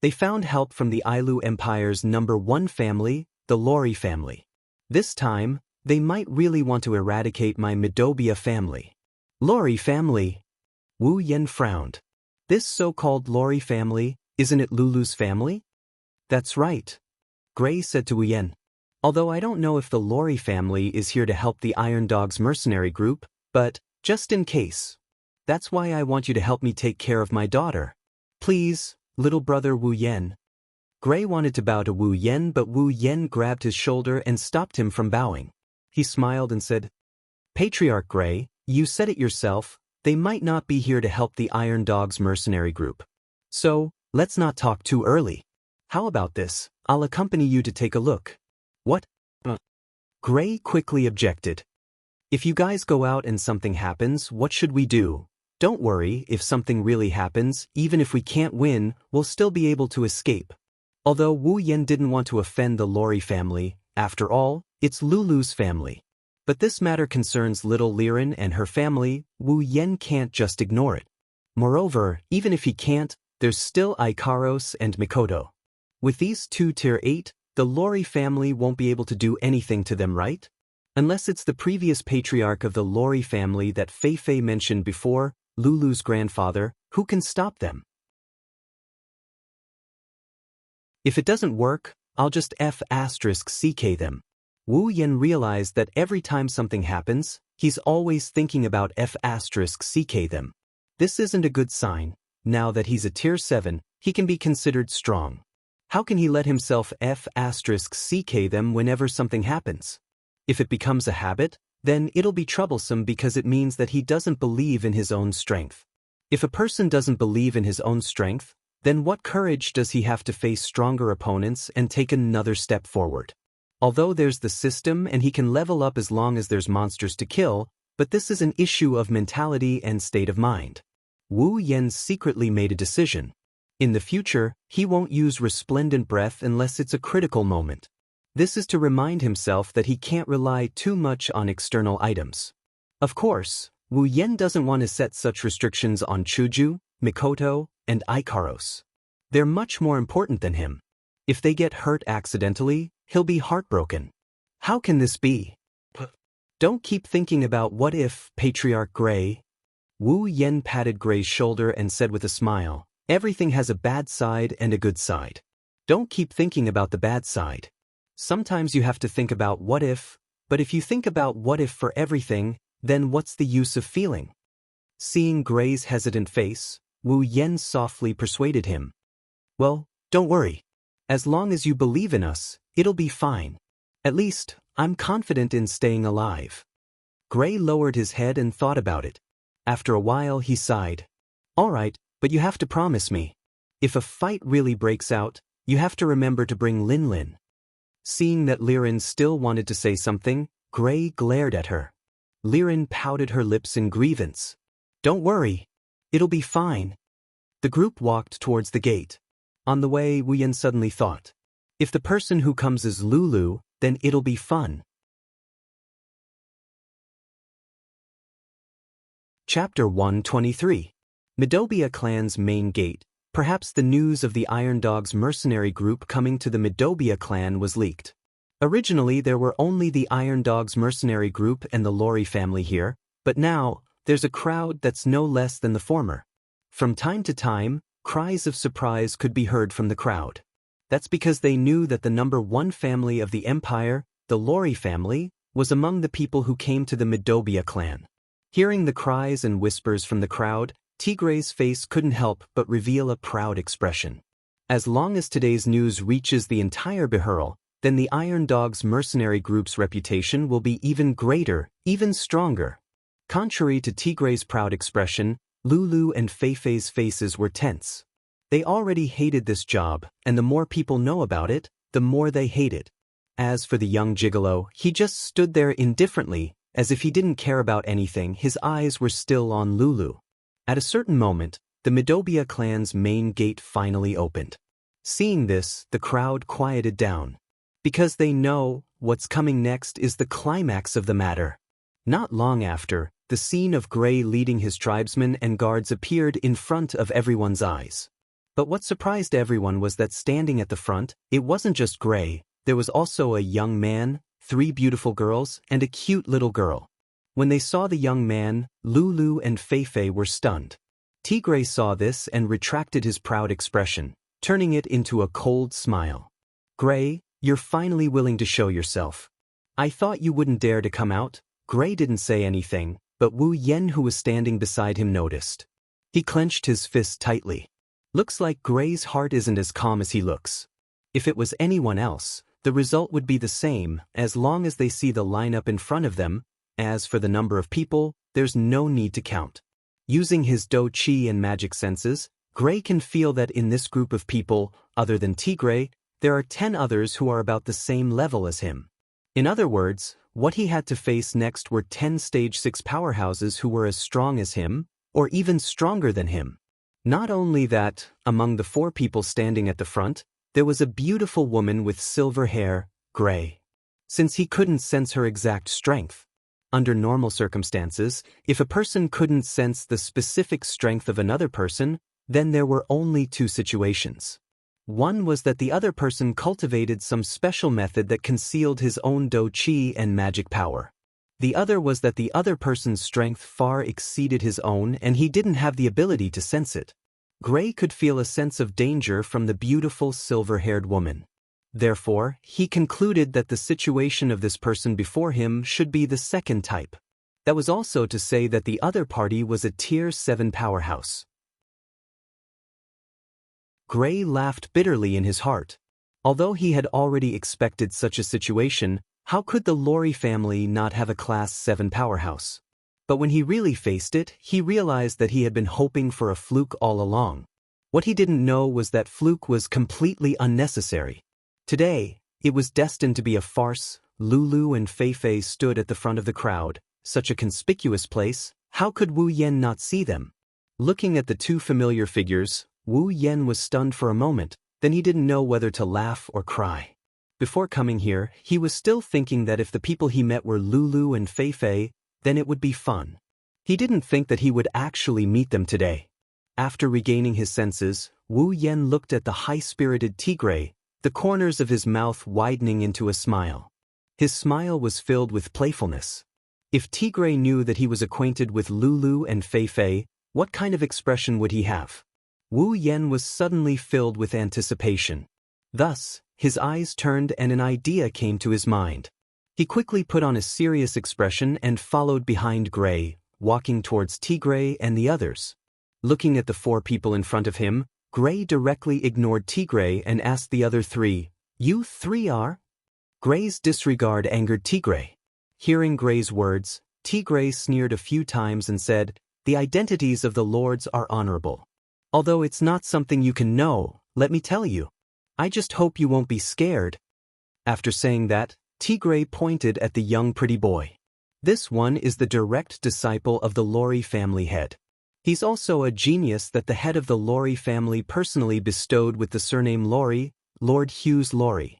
A: They found help from the Ailu Empire's number one family, the Lori family. This time, they might really want to eradicate my Midobia family. Lori family? Wu Yen frowned. This so-called Lori family, isn't it Lulu's family? That's right, Gray said to Wu Yen. Although I don't know if the Lori family is here to help the Iron Dogs mercenary group, but, just in case. That's why I want you to help me take care of my daughter. Please, little brother Wu Yen. Gray wanted to bow to Wu Yen, but Wu Yen grabbed his shoulder and stopped him from bowing. He smiled and said, Patriarch Gray, you said it yourself, they might not be here to help the Iron Dogs mercenary group. So, let's not talk too early. How about this? I'll accompany you to take a look. What? Gray quickly objected. If you guys go out and something happens, what should we do? Don't worry, if something really happens, even if we can't win, we'll still be able to escape. Although Wu Yen didn't want to offend the Lori family, after all, it's Lulu's family. But this matter concerns little Liren and her family, Wu Yen can't just ignore it. Moreover, even if he can't, there's still Ikaros and Mikoto. With these two tier 8, the Lori family won't be able to do anything to them, right? Unless it's the previous patriarch of the Lori family that Fei mentioned before, Lulu's grandfather, who can stop them? If it doesn't work, I'll just F***CK them. Wu Yen realized that every time something happens, he's always thinking about F***CK them. This isn't a good sign. Now that he's a tier 7, he can be considered strong. How can he let himself F***CK them whenever something happens? If it becomes a habit, then it'll be troublesome because it means that he doesn't believe in his own strength. If a person doesn't believe in his own strength, then what courage does he have to face stronger opponents and take another step forward? Although there's the system and he can level up as long as there's monsters to kill, but this is an issue of mentality and state of mind. Wu Yen secretly made a decision. In the future, he won't use resplendent breath unless it's a critical moment. This is to remind himself that he can't rely too much on external items. Of course, Wu Yen doesn't want to set such restrictions on Chuju, Mikoto, and Ikaros. They're much more important than him. If they get hurt accidentally, he'll be heartbroken. How can this be? Don't keep thinking about what if, Patriarch Gray. Wu Yen patted Gray's shoulder and said with a smile, everything has a bad side and a good side. Don't keep thinking about the bad side. Sometimes you have to think about what if, but if you think about what if for everything, then what's the use of feeling? Seeing Gray's hesitant face, Wu Yen softly persuaded him. Well, don't worry. As long as you believe in us, it'll be fine. At least, I'm confident in staying alive. Gray lowered his head and thought about it. After a while he sighed. All right, but you have to promise me. If a fight really breaks out, you have to remember to bring Lin Lin. Seeing that Liren still wanted to say something, Gray glared at her. Liren pouted her lips in grievance. Don't worry. It'll be fine. The group walked towards the gate. On the way, Wu Yen suddenly thought, if the person who comes is Lulu, then it'll be fun. Chapter 123. Midobia Clan's main gate. Perhaps the news of the Iron Dogs mercenary group coming to the Midobia clan was leaked. Originally, there were only the Iron Dogs mercenary group and the Lori family here, but now, there's a crowd that's no less than the former. From time to time, cries of surprise could be heard from the crowd. That's because they knew that the number 1 family of the empire, the Lori family, was among the people who came to the Midobia clan. Hearing the cries and whispers from the crowd, Tigre's face couldn't help but reveal a proud expression. As long as today's news reaches the entire Bihurl, then the Iron Dogs mercenary group's reputation will be even greater, even stronger. Contrary to Tigre's proud expression, Lulu and Fei's faces were tense. They already hated this job, and the more people know about it, the more they hate it. As for the young gigolo, he just stood there indifferently, as if he didn't care about anything. His eyes were still on Lulu. At a certain moment, the Midobia clan's main gate finally opened. Seeing this, the crowd quieted down. Because they know, what's coming next is the climax of the matter. Not long after, the scene of Gray leading his tribesmen and guards appeared in front of everyone's eyes. But what surprised everyone was that standing at the front, it wasn't just Gray, there was also a young man, 3 beautiful girls, and a cute little girl. When they saw the young man, Lulu and Feifei were stunned. Tigray saw this and retracted his proud expression, turning it into a cold smile. Gray, you're finally willing to show yourself. I thought you wouldn't dare to come out. Gray didn't say anything, but Wu Yen, who was standing beside him, noticed. He clenched his fist tightly. Looks like Gray's heart isn't as calm as he looks. If it was anyone else, the result would be the same, as long as they see the lineup in front of them. As for the number of people, there's no need to count. Using his Do Chi and magic senses, Gray can feel that in this group of people, other than Tigray, there are 10 others who are about the same level as him. In other words, what he had to face next were 10 Stage 6 powerhouses who were as strong as him, or even stronger than him. Not only that, among the 4 people standing at the front, there was a beautiful woman with silver hair, Gray. Since he couldn't sense her exact strength. Under normal circumstances, if a person couldn't sense the specific strength of another person, then there were only 2 situations. One was that the other person cultivated some special method that concealed his own Do Chi and magic power. The other was that the other person's strength far exceeded his own and he didn't have the ability to sense it. Gray could feel a sense of danger from the beautiful silver-haired woman. Therefore, he concluded that the situation of this person before him should be the second type. That was also to say that the other party was a Tier 7 powerhouse. Gray laughed bitterly in his heart. Although he had already expected such a situation, how could the Lori family not have a Class 7 powerhouse? But when he really faced it, he realized that he had been hoping for a fluke all along. What he didn't know was that fluke was completely unnecessary. Today, it was destined to be a farce. Lulu and Feifei stood at the front of the crowd, such a conspicuous place. How could Wu Yen not see them? Looking at the 2 familiar figures, Wu Yen was stunned for a moment, then he didn't know whether to laugh or cry. Before coming here, he was still thinking that if the people he met were Lulu and Feifei, then it would be fun. He didn't think that he would actually meet them today. After regaining his senses, Wu Yen looked at the high-spirited Tigray, the corners of his mouth widening into a smile. His smile was filled with playfulness. If Tigray knew that he was acquainted with Lulu and Feifei, what kind of expression would he have? Wu Yen was suddenly filled with anticipation. Thus, his eyes turned and an idea came to his mind. He quickly put on a serious expression and followed behind Gray, walking towards Tigray and the others. Looking at the 4 people in front of him, Gray directly ignored Tigray and asked the other 3, "You 3 are?" Gray's disregard angered Tigray. Hearing Gray's words, Tigray sneered a few times and said, "The identities of the lords are honorable. Although it's not something you can know, let me tell you. I just hope you won't be scared." After saying that, Tigray pointed at the young pretty boy. This one is the direct disciple of the Lori family head. He's also a genius that the head of the Lori family personally bestowed with the surname Lori, Lord Hughes Lori.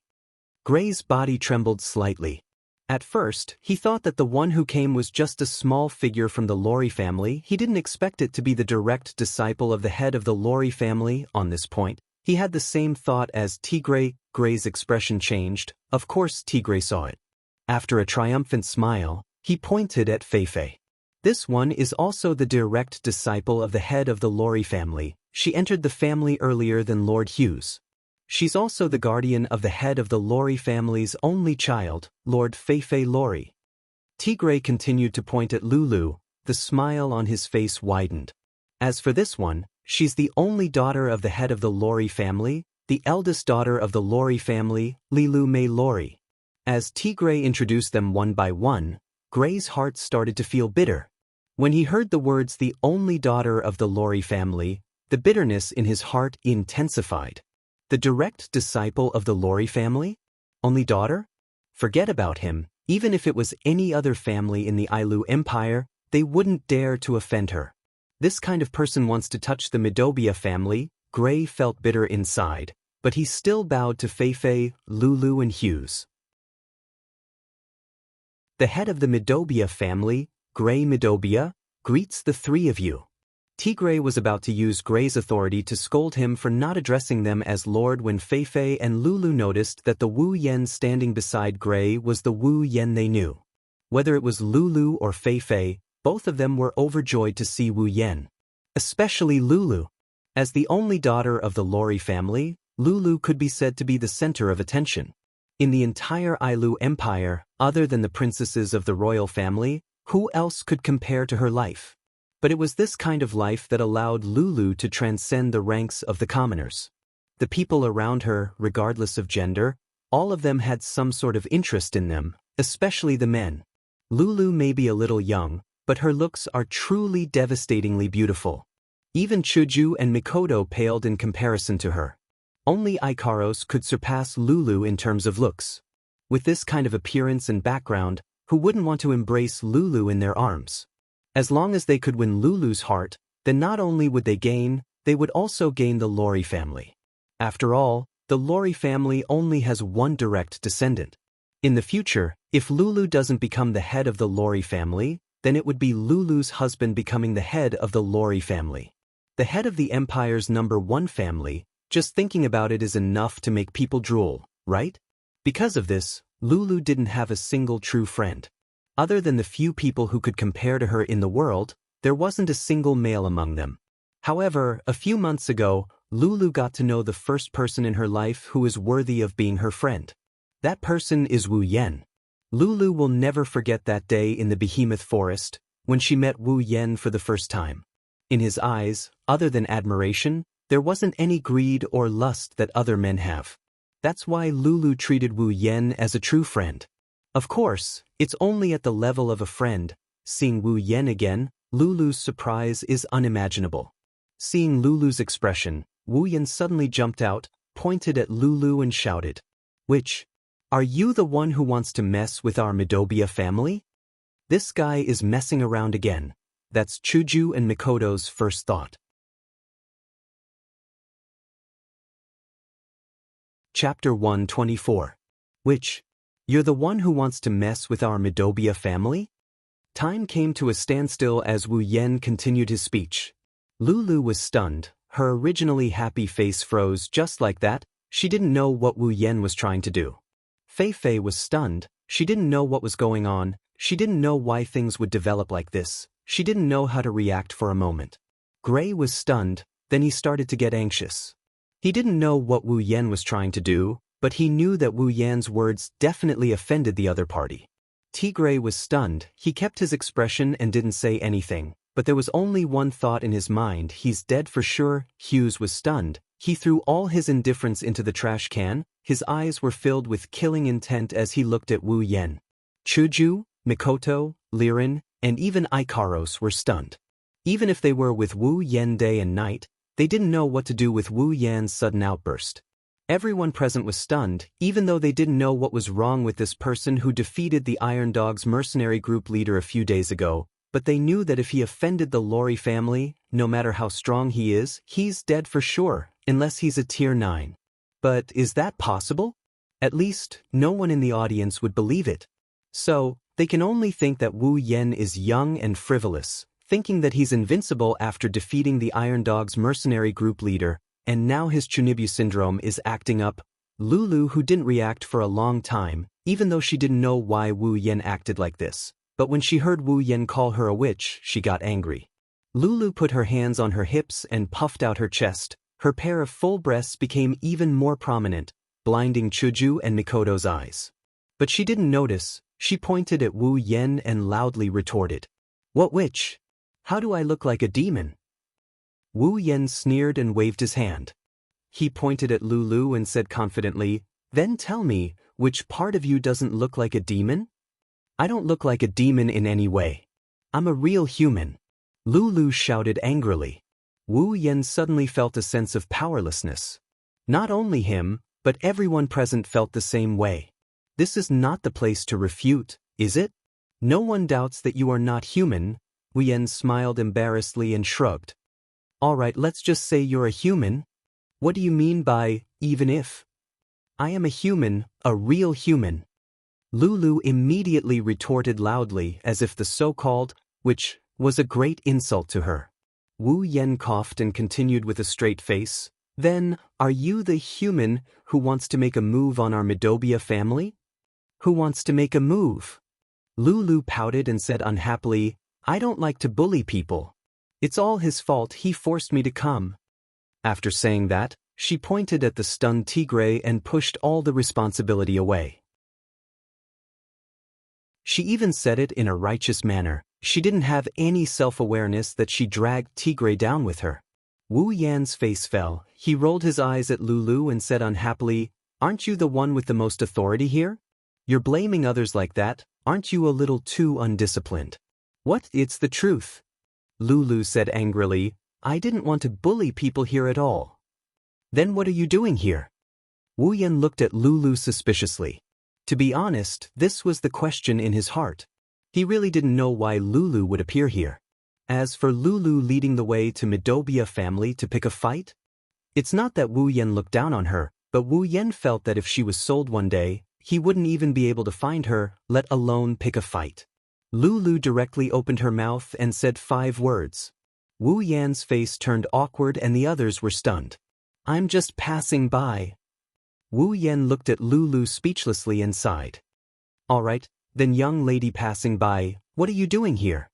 A: Gray's body trembled slightly. At first, he thought that the one who came was just a small figure from the Lori family. He didn't expect it to be the direct disciple of the head of the Lori family. On this point, he had the same thought as Tigray. Gray's expression changed. Of course Tigray saw it. After a triumphant smile, he pointed at Feifei. This one is also the direct disciple of the head of the Lori family. She entered the family earlier than Lord Hughes. She's also the guardian of the head of the Lori family's only child, Lord Feifei Lori. Tigray continued to point at Lulu. The smile on his face widened. As for this one, she's the only daughter of the head of the Lori family, the eldest daughter of the Lori family, Lilu Mei Lori. As Tigray introduced them one by one, Gray's heart started to feel bitter. When he heard the words "the only daughter of the Lori family," the bitterness in his heart intensified. The direct disciple of the Lori family? Only daughter? Forget about him. Even if it was any other family in the Ailu Empire, they wouldn't dare to offend her. This kind of person wants to touch the Midobia family. Gray felt bitter inside, but he still bowed to Feifei, Lulu and Hughes. The head of the Midobia family, Gray Midobia, greets the 3 of you. Tigray was about to use Gray's authority to scold him for not addressing them as Lord when Feifei and Lulu noticed that the Wu Yen standing beside Gray was the Wu Yen they knew. Whether it was Lulu or Feifei, both of them were overjoyed to see Wu Yen. Especially Lulu. As the only daughter of the Lori family, Lulu could be said to be the center of attention. In the entire Ailu Empire, other than the princesses of the royal family, who else could compare to her life? But it was this kind of life that allowed Lulu to transcend the ranks of the commoners. The people around her, regardless of gender, all of them had some sort of interest in them, especially the men. Lulu may be a little young, but her looks are truly devastatingly beautiful. Even Chuju and Mikoto paled in comparison to her. Only Ikaros could surpass Lulu in terms of looks. With this kind of appearance and background, who wouldn't want to embrace Lulu in their arms? As long as they could win Lulu's heart, then not only would they would also gain the Lori family. After all, the Lori family only has one direct descendant. In the future, if Lulu doesn't become the head of the Lori family, then it would be Lulu's husband becoming the head of the Lori family. The head of the empire's #1 family, just thinking about it is enough to make people drool, right? Because of this, Lulu didn't have a single true friend. Other than the few people who could compare to her in the world, there wasn't a single male among them. However, a few months ago, Lulu got to know the first person in her life who is worthy of being her friend. That person is Wu Yen. Lulu will never forget that day in the Behemoth Forest, when she met Wu Yen for the first time. In his eyes, other than admiration, there wasn't any greed or lust that other men have. That's why Lulu treated Wu Yen as a true friend. Of course, it's only at the level of a friend. Seeing Wu Yen again, Lulu's surprise is unimaginable. Seeing Lulu's expression, Wu Yen suddenly jumped out, pointed at Lulu and shouted, "Which? Are you the one who wants to mess with our Midobia family?" This guy is messing around again. That's Chuju and Mikoto's first thought. Chapter 124. Which? You're the one who wants to mess with our Midobia family? Time came to a standstill as Wu Yen continued his speech. Lulu was stunned. Her originally happy face froze just like that. She didn't know what Wu Yen was trying to do. Feifei was stunned. She didn't know what was going on. She didn't know why things would develop like this. She didn't know how to react for a moment. Gray was stunned, then he started to get anxious. He didn't know what Wu Yen was trying to do, but he knew that Wu Yan's words definitely offended the other party. Tigray was stunned. He kept his expression and didn't say anything, but there was only one thought in his mind: he's dead for sure. Hughes was stunned. He threw all his indifference into the trash can. His eyes were filled with killing intent as he looked at Wu Yen. Chuju, Mikoto, Liren, and even Ikaros were stunned. Even if they were with Wu Yen day and night, they didn't know what to do with Wu Yan's sudden outburst. Everyone present was stunned, even though they didn't know what was wrong with this person who defeated the Iron Dog's mercenary group leader a few days ago, but they knew that if he offended the Lori family, no matter how strong he is, he's dead for sure, unless he's a tier 9. But is that possible? At least, no one in the audience would believe it. So, they can only think that Wu Yen is young and frivolous, thinking that he's invincible after defeating the Iron Dog's mercenary group leader, and now his Chunibu syndrome is acting up. Lulu, who didn't react for a long time, even though she didn't know why Wu Yen acted like this, but when she heard Wu Yen call her a witch, she got angry. Lulu put her hands on her hips and puffed out her chest. Her pair of full breasts became even more prominent, blinding Chuju and Mikoto's eyes. But she didn't notice. She pointed at Wu Yen and loudly retorted, "What witch? How do I look like a demon?" Wu Yen sneered and waved his hand. He pointed at Lulu and said confidently, "Then tell me, which part of you doesn't look like a demon?" "I don't look like a demon in any way. I'm a real human," Lulu shouted angrily. Wu Yen suddenly felt a sense of powerlessness. Not only him, but everyone present felt the same way. This is not the place to refute, is it? No one doubts that you are not human. Wu Yen smiled embarrassedly and shrugged. "All right, let's just say you're a human. What do you mean by, even if?" "I am a human, a real human," Lulu immediately retorted loudly as if the so-called, which was a great insult to her. Wu Yan coughed and continued with a straight face. Then, are you the human who wants to make a move on our Midobia family? Who wants to make a move? Lulu pouted and said unhappily, I don't like to bully people. It's all his fault, he forced me to come. After saying that, she pointed at the stunned tigre and pushed all the responsibility away. She even said it in a righteous manner. She didn't have any self-awareness that she dragged Tigre down with her. Wu Yan's face fell. He rolled his eyes at Lulu and said unhappily, Aren't you the one with the most authority here? You're blaming others like that, aren't you a little too undisciplined? What? It's the truth. Lulu said angrily, I didn't want to bully people here at all. Then what are you doing here? Wu Yan looked at Lulu suspiciously. To be honest, this was the question in his heart. He really didn't know why Lulu would appear here. As for Lulu leading the way to Midobia family to pick a fight, it's not that Wu Yan looked down on her, but Wu Yan felt that if she was sold one day, he wouldn't even be able to find her, let alone pick a fight. Lulu directly opened her mouth and said 5 words. Wu Yan's face turned awkward and the others were stunned. I'm just passing by. Wu Yan looked at Lulu speechlessly and sighed. All right, then young lady passing by, what are you doing here?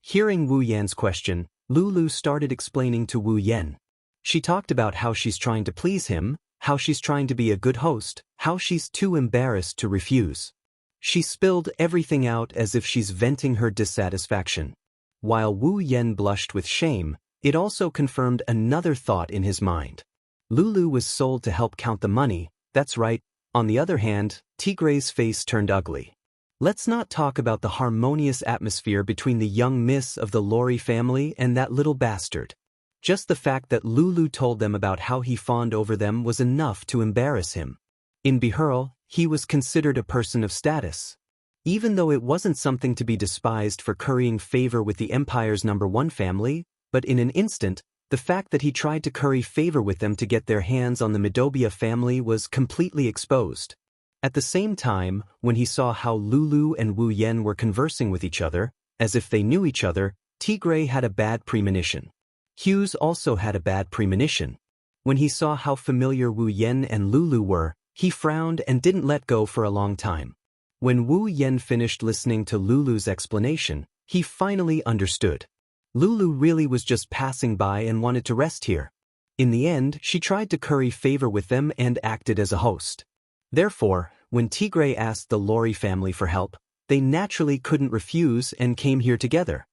A: Hearing Wu Yan's question, Lulu started explaining to Wu Yan. She talked about how she's trying to please him, how she's trying to be a good host, how she's too embarrassed to refuse. She spilled everything out as if she's venting her dissatisfaction. While Wu Yan blushed with shame, it also confirmed another thought in his mind. Lulu was sold to help count the money, that's right. On the other hand, Tigre's face turned ugly. Let's not talk about the harmonious atmosphere between the young miss of the Lori family and that little bastard. Just the fact that Lulu told them about how he fawned over them was enough to embarrass him. In Bihurl, he was considered a person of status. Even though it wasn't something to be despised for currying favor with the Empire's #1 family, but in an instant, the fact that he tried to curry favor with them to get their hands on the Midobia family was completely exposed. At the same time, when he saw how Lulu and Wu Yan were conversing with each other, as if they knew each other, Tigre had a bad premonition. Hughes also had a bad premonition. When he saw how familiar Wu Yan and Lulu were, he frowned and didn't let go for a long time. When Wu Yan finished listening to Lulu's explanation, he finally understood. Lulu really was just passing by and wanted to rest here. In the end, she tried to curry favor with them and acted as a host. Therefore, when Tigre asked the Lori family for help, they naturally couldn't refuse and came here together.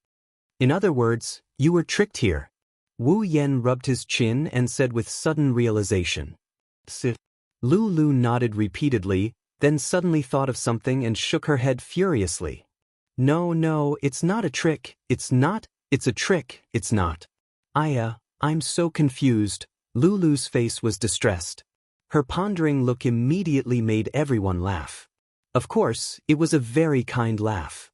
A: In other words, you were tricked here. Wu Yan rubbed his chin and said with sudden realization. Lulu nodded repeatedly, then suddenly thought of something and shook her head furiously. No, it's not a trick, it's not, it's a trick, it's not. I'm so confused. Lulu's face was distressed. Her pondering look immediately made everyone laugh. Of course, it was a very kind laugh.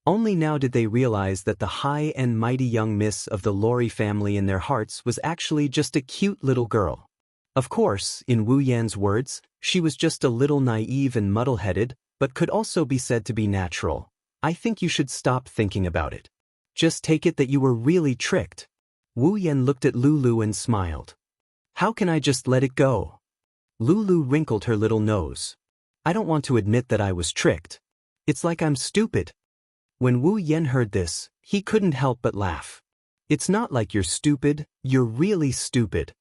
A: Only now did they realize that the high and mighty young miss of the Lori family in their hearts was actually just a cute little girl. Of course, in Wu Yan's words, she was just a little naive and muddle-headed, but could also be said to be natural. I think you should stop thinking about it. Just take it that you were really tricked. Wu Yan looked at Lulu and smiled. How can I just let it go? Lulu wrinkled her little nose. I don't want to admit that I was tricked. It's like I'm stupid. When Wu Yan heard this, he couldn't help but laugh. It's not like you're stupid, you're really stupid.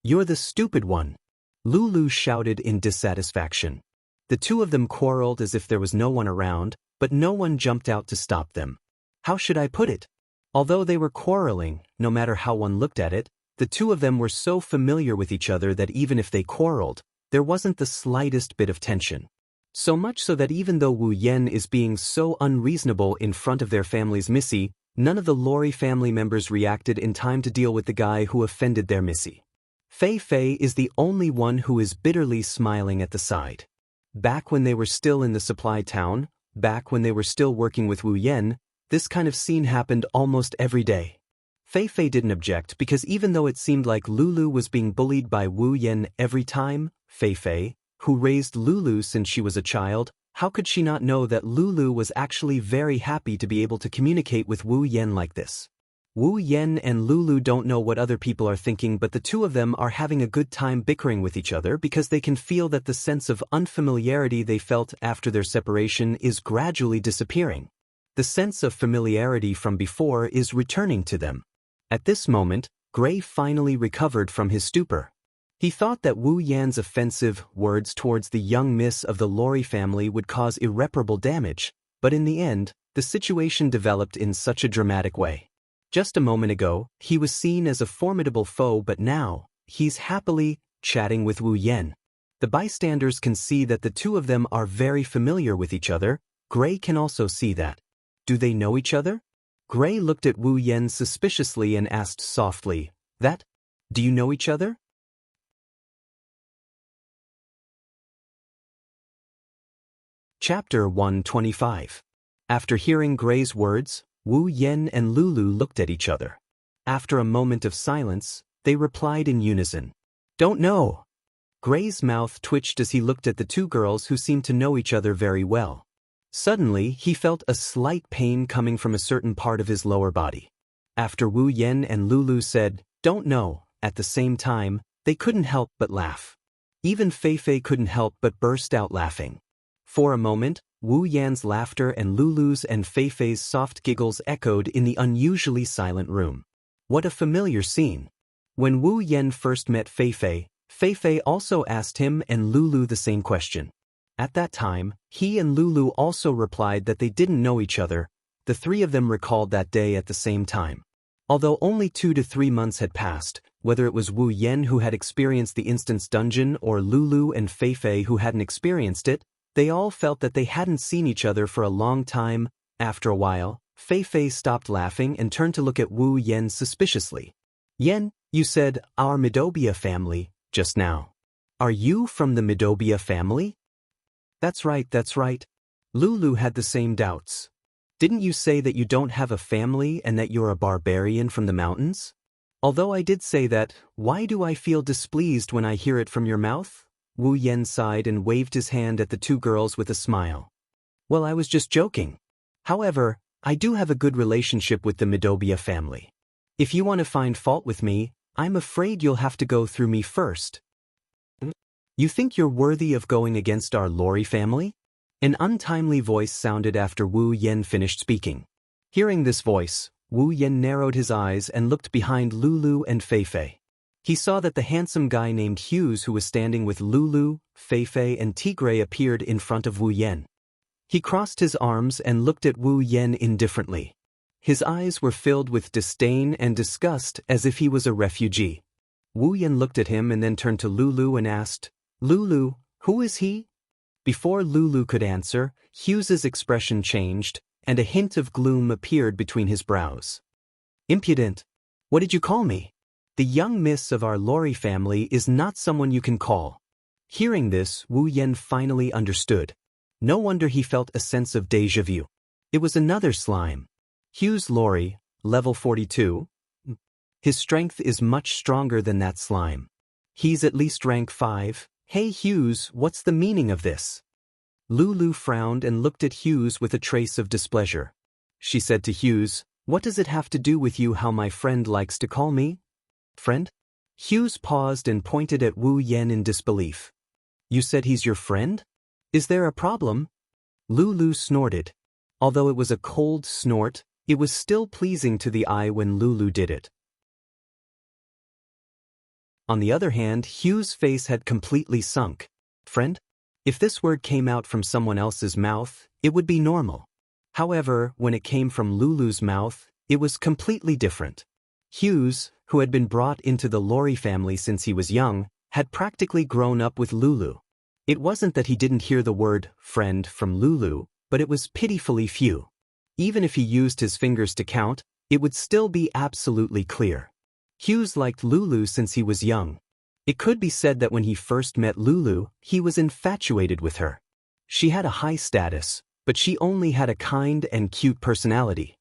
A: You're the stupid one. Lulu shouted in dissatisfaction. The two of them quarreled as if there was no one around, but no one jumped out to stop them. How should I put it? Although they were quarreling, no matter how one looked at it, the two of them were so familiar with each other that even if they quarreled, there wasn't the slightest bit of tension. So much so that even though Wu Yan is being so unreasonable in front of their family's Missy, none of the Lori family members reacted in time to deal with the guy who offended their Missy. Fei Fei is the only one who is bitterly smiling at the side. Back when they were still in the supply town, back when they were still working with Wu Yan, this kind of scene happened almost every day. Fei Fei didn't object because even though it seemed like Lulu was being bullied by Wu Yan every time, Fei Fei, who raised Lulu since she was a child, How could she not know that Lulu was actually very happy to be able to communicate with Wu Yen like this? Wu Yen and Lulu don't know what other people are thinking, but the two of them are having a good time bickering with each other because they can feel that the sense of unfamiliarity they felt after their separation is gradually disappearing. The sense of familiarity from before is returning to them. At this moment, Gray finally recovered from his stupor. He thought that Wu Yan's offensive words towards the young miss of the Lorry family would cause irreparable damage, but in the end, the situation developed in such a dramatic way. Just a moment ago, he was seen as a formidable foe, but now, he's happily chatting with Wu Yan. The bystanders can see that the two of them are very familiar with each other. Gray can also see that. Do they know each other? Gray looked at Wu Yan suspiciously and asked softly, Do you know each other? Chapter 125. After hearing Gray's words, Wu Yan and Lulu looked at each other. After a moment of silence, they replied in unison, Don't know. Gray's mouth twitched as he looked at the two girls who seemed to know each other very well. Suddenly, he felt a slight pain coming from a certain part of his lower body. After Wu Yan and Lulu said, Don't know, at the same time, they couldn't help but laugh. Even Fei couldn't help but burst out laughing. For a moment, Wu Yan's laughter and Lulu's and Fei's soft giggles echoed in the unusually silent room. What a familiar scene. When Wu Yan first met Fei also asked him and Lulu the same question. At that time, he and Lulu also replied that they didn't know each other. The three of them recalled that day at the same time. Although only 2 to 3 months had passed, whether it was Wu Yan who had experienced the instance dungeon or Lulu and Fei who hadn't experienced it, they all felt that they hadn't seen each other for a long time. After a while, Fei stopped laughing and turned to look at Wu Yan suspiciously. Yan, you said, our Midobia family, just now. Are you from the Midobia family? That's right. Lulu had the same doubts. Didn't you say that you don't have a family and that you're a barbarian from the mountains? Although I did say that, why do I feel displeased when I hear it from your mouth? Wu Yan sighed and waved his hand at the two girls with a smile. Well, I was just joking. However, I do have a good relationship with the Midobia family. If you want to find fault with me, I'm afraid you'll have to go through me first. You think you're worthy of going against our Lorry family? An untimely voice sounded after Wu Yan finished speaking. Hearing this voice, Wu Yan narrowed his eyes and looked behind Lulu and Fei. He saw that the handsome guy named Hughes who was standing with Lulu, Fei and Tigray appeared in front of Wu Yan. He crossed his arms and looked at Wu Yan indifferently. His eyes were filled with disdain and disgust as if he was a refugee. Wu Yan looked at him and then turned to Lulu and asked, Lulu, who is he? Before Lulu could answer, Hughes's expression changed, and a hint of gloom appeared between his brows. Impudent! What did you call me? The young miss of our Lorry family is not someone you can call. Hearing this, Wu Yan finally understood. No wonder he felt a sense of déjà vu. It was another slime. Hughes Lorry, level 42. His strength is much stronger than that slime. He's at least rank 5. Hey Hughes, what's the meaning of this? Lulu frowned and looked at Hughes with a trace of displeasure. She said to Hughes, What does it have to do with you how my friend likes to call me? Friend? Hughes paused and pointed at Wu Yan in disbelief. You said he's your friend? Is there a problem? Lulu snorted. Although it was a cold snort, it was still pleasing to the eye when Lulu did it. On the other hand, Hughes' face had completely sunk. Friend? If this word came out from someone else's mouth, it would be normal. However, when it came from Lulu's mouth, it was completely different. Hughes, who had been brought into the Lorry family since he was young, had practically grown up with Lulu. It wasn't that he didn't hear the word friend from Lulu, but it was pitifully few. Even if he used his fingers to count, it would still be absolutely clear. Hughes liked Lulu since he was young. It could be said that when he first met Lulu, he was infatuated with her. She had a high status, but she only had a kind and cute personality.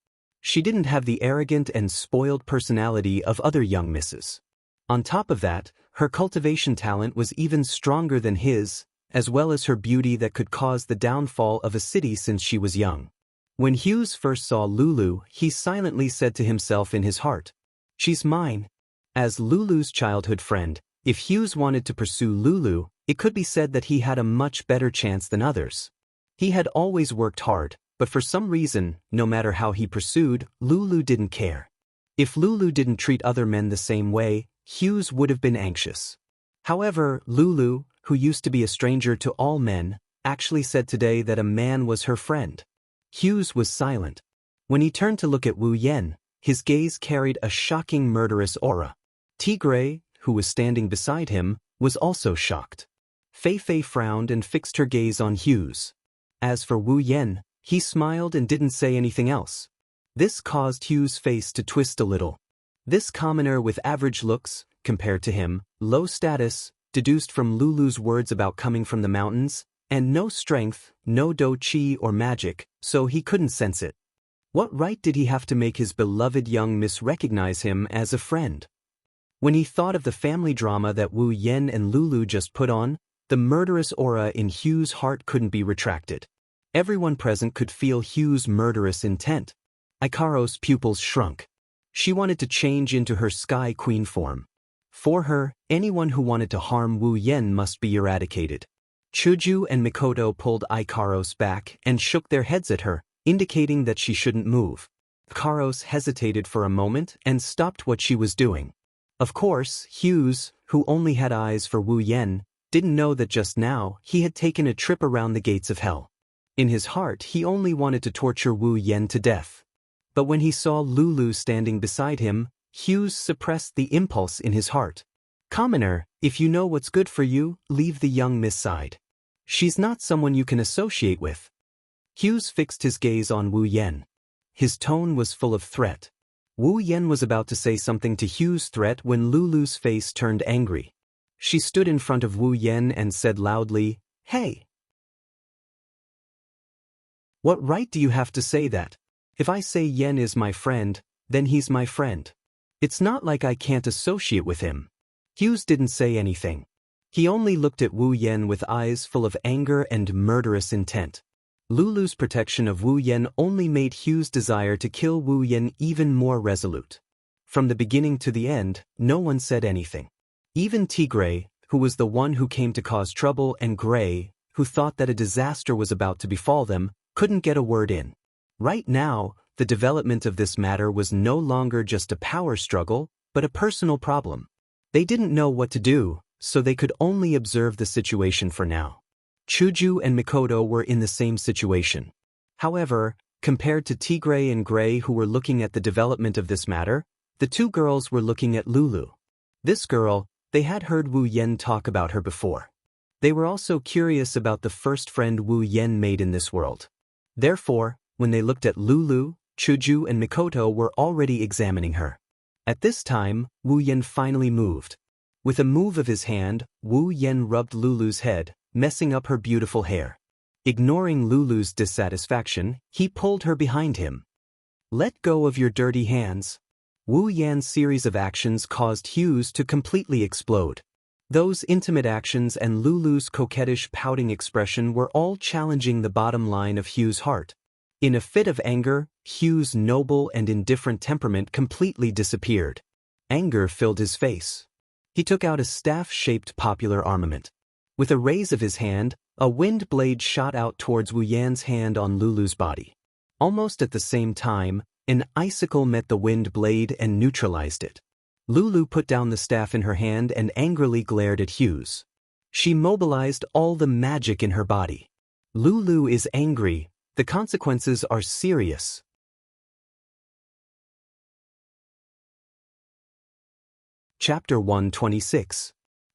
A: She didn't have the arrogant and spoiled personality of other young misses. On top of that, her cultivation talent was even stronger than his, as well as her beauty that could cause the downfall of a city since she was young. When Hughes first saw Lulu, he silently said to himself in his heart, "She's mine." As Lulu's childhood friend, if Hughes wanted to pursue Lulu, it could be said that he had a much better chance than others. He had always worked hard, but for some reason, no matter how he pursued, Lulu didn't care. If Lulu didn't treat other men the same way, Hughes would have been anxious. However, Lulu, who used to be a stranger to all men, actually said today that a man was her friend. Hughes was silent. When he turned to look at Wu Yen, his gaze carried a shocking murderous aura. Tigray, who was standing beside him, was also shocked. Fei Fei frowned and fixed her gaze on Hughes. As for Wu Yen, he smiled and didn't say anything else. This caused Hughes' face to twist a little. This commoner with average looks, compared to him, low status, deduced from Lulu's words about coming from the mountains, and no strength, no do chi or magic, so he couldn't sense it. What right did he have to make his beloved young miss recognize him as a friend? When he thought of the family drama that Wu Yen and Lulu just put on, the murderous aura in Hughes' heart couldn't be retracted. Everyone present could feel Hughes' murderous intent. Ikaro's pupils shrunk. She wanted to change into her Sky Queen form. For her, anyone who wanted to harm Wu Yen must be eradicated. Chuju and Mikoto pulled Ikaros back and shook their heads at her, indicating that she shouldn't move. Ikaros hesitated for a moment and stopped what she was doing. Of course, Hughes, who only had eyes for Wu Yen, didn't know that just now he had taken a trip around the gates of hell. In his heart, he only wanted to torture Wu Yen to death. But when he saw Lulu standing beside him, Hughes suppressed the impulse in his heart. "Commoner, if you know what's good for you, leave the young miss side. She's not someone you can associate with." Hughes fixed his gaze on Wu Yen. His tone was full of threat. Wu Yen was about to say something to Hughes' threat when Lulu's face turned angry. She stood in front of Wu Yen and said loudly, "Hey! What right do you have to say that? If I say Yen is my friend, then he's my friend. It's not like I can't associate with him." Hughes didn't say anything. He only looked at Wu Yen with eyes full of anger and murderous intent. Lulu's protection of Wu Yen only made Hughes' desire to kill Wu Yen even more resolute. From the beginning to the end, no one said anything. Even Tigray, who was the one who came to cause trouble, and Gray, who thought that a disaster was about to befall them, couldn't get a word in. Right now, the development of this matter was no longer just a power struggle, but a personal problem. They didn't know what to do, so they could only observe the situation for now. Chuju and Mikoto were in the same situation. However, compared to Tigray and Gray, who were looking at the development of this matter, the two girls were looking at Lulu. This girl, they had heard Wu Yen talk about her before. They were also curious about the first friend Wu Yen made in this world. Therefore, when they looked at Lulu, Chuju and Mikoto were already examining her. At this time, Wu Yen finally moved. With a move of his hand, Wu Yen rubbed Lulu's head, messing up her beautiful hair. Ignoring Lulu's dissatisfaction, he pulled her behind him. "Let go of your dirty hands." Wu Yan's series of actions caused Hughes to completely explode. Those intimate actions and Lulu's coquettish pouting expression were all challenging the bottom line of Hughes' heart. In a fit of anger, Hughes' noble and indifferent temperament completely disappeared. Anger filled his face. He took out a staff-shaped popular armament. With a raise of his hand, a wind blade shot out towards Wu Yan's hand on Lulu's body. Almost at the same time, an icicle met the wind blade and neutralized it. Lulu put down the staff in her hand and angrily glared at Hughes. She mobilized all the magic in her body. Lulu is angry. The consequences are serious. Chapter 126.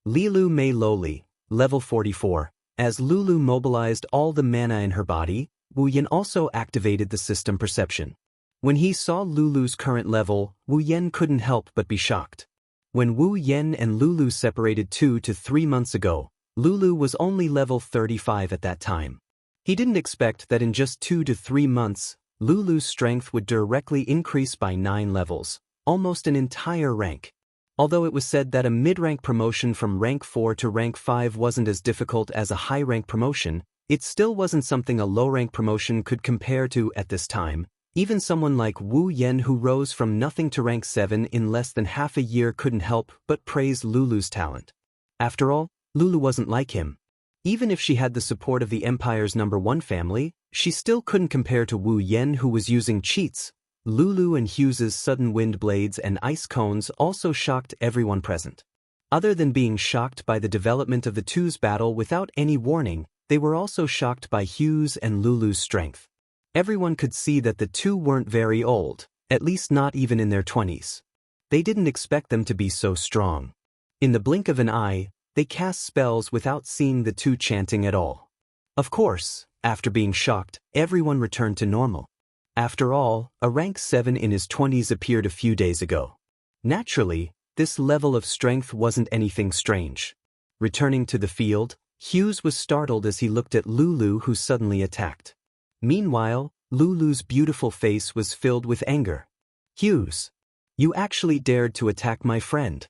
A: Lilu Mei Loli, Level 44. As Lulu mobilized all the mana in her body, Wu Yen also activated the system perception. When he saw Lulu's current level, Wu Yen couldn't help but be shocked. When Wu Yen and Lulu separated 2 to 3 months ago, Lulu was only level 35 at that time. He didn't expect that in just 2 to 3 months, Lulu's strength would directly increase by 9 levels, almost an entire rank. Although it was said that a mid-rank promotion from rank 4 to rank 5 wasn't as difficult as a high-rank promotion, it still wasn't something a low-rank promotion could compare to at this time. Even someone like Wu Yan, who rose from nothing to rank 7 in less than half a year, couldn't help but praise Lulu's talent. After all, Lulu wasn't like him. Even if she had the support of the Empire's #1 family, she still couldn't compare to Wu Yan, who was using cheats. Lulu and Hughes's sudden wind blades and ice cones also shocked everyone present. Other than being shocked by the development of the two's battle without any warning, they were also shocked by Hughes and Lulu's strength. Everyone could see that the two weren't very old, at least not even in their 20s. They didn't expect them to be so strong. In the blink of an eye, they cast spells without seeing the two chanting at all. Of course, after being shocked, everyone returned to normal. After all, a rank 7 in his 20s appeared a few days ago. Naturally, this level of strength wasn't anything strange. Returning to the field, Hughes was startled as he looked at Lulu, who suddenly attacked. Meanwhile, Lulu's beautiful face was filled with anger. "Hughes, you actually dared to attack my friend."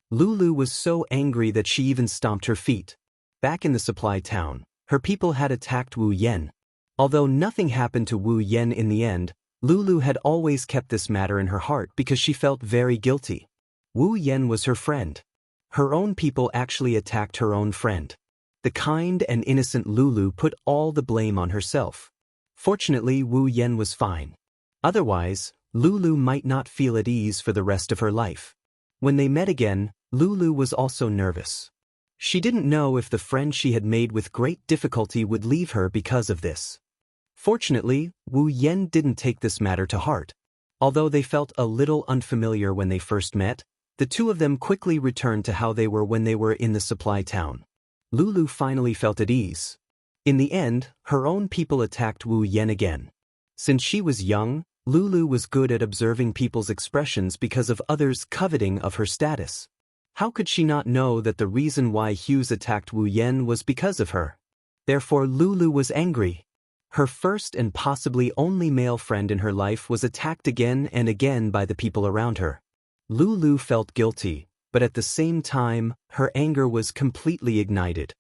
A: Lulu was so angry that she even stomped her feet. Back in the supply town, her people had attacked Wu Yan. Although nothing happened to Wu Yan in the end, Lulu had always kept this matter in her heart because she felt very guilty. Wu Yan was her friend. Her own people actually attacked her own friend. The kind and innocent Lulu put all the blame on herself. Fortunately, Wu Yan was fine. Otherwise, Lulu might not feel at ease for the rest of her life. When they met again, Lulu was also nervous. She didn't know if the friend she had made with great difficulty would leave her because of this. Fortunately, Wu Yan didn't take this matter to heart. Although they felt a little unfamiliar when they first met, the two of them quickly returned to how they were when they were in the supply town. Lulu finally felt at ease. In the end, her own people attacked Wu Yan again. Since she was young, Lulu was good at observing people's expressions because of others' coveting of her status. How could she not know that the reason why Hughes attacked Wu Yan was because of her? Therefore, Lulu was angry. Her first and possibly only male friend in her life was attacked again and again by the people around her. Lulu felt guilty, but at the same time, her anger was completely ignited.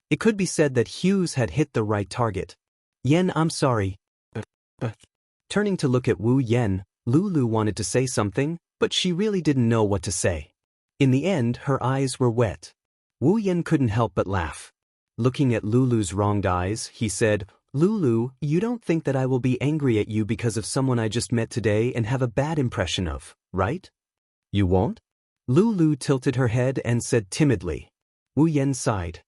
A: It could be said that Hughes had hit the right target. "Yan, I'm sorry." Turning to look at Wu Yan, Lulu wanted to say something, but she really didn't know what to say. In the end, her eyes were wet. Wu Yan couldn't help but laugh. Looking at Lulu's wronged eyes, he said, "Lulu, you don't think that I will be angry at you because of someone I just met today and have a bad impression of, right? You won't?" Lulu tilted her head and said timidly. Wu Yan sighed.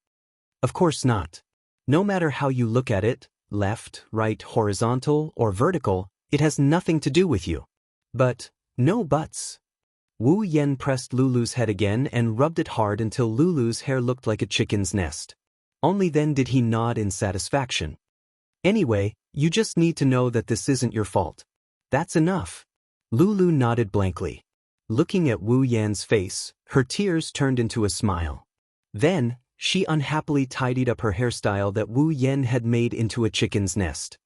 A: "Of course not. No matter how you look at it, left, right, horizontal, or vertical, it has nothing to do with you." "But, no buts." Wu Yan pressed Lulu's head again and rubbed it hard until Lulu's hair looked like a chicken's nest. Only then did he nod in satisfaction. "Anyway, you just need to know that this isn't your fault. That's enough." Lulu nodded blankly. Looking at Wu Yan's face, her tears turned into a smile. Then, she unhappily tidied up her hairstyle that Wu Yan had made into a chicken's nest.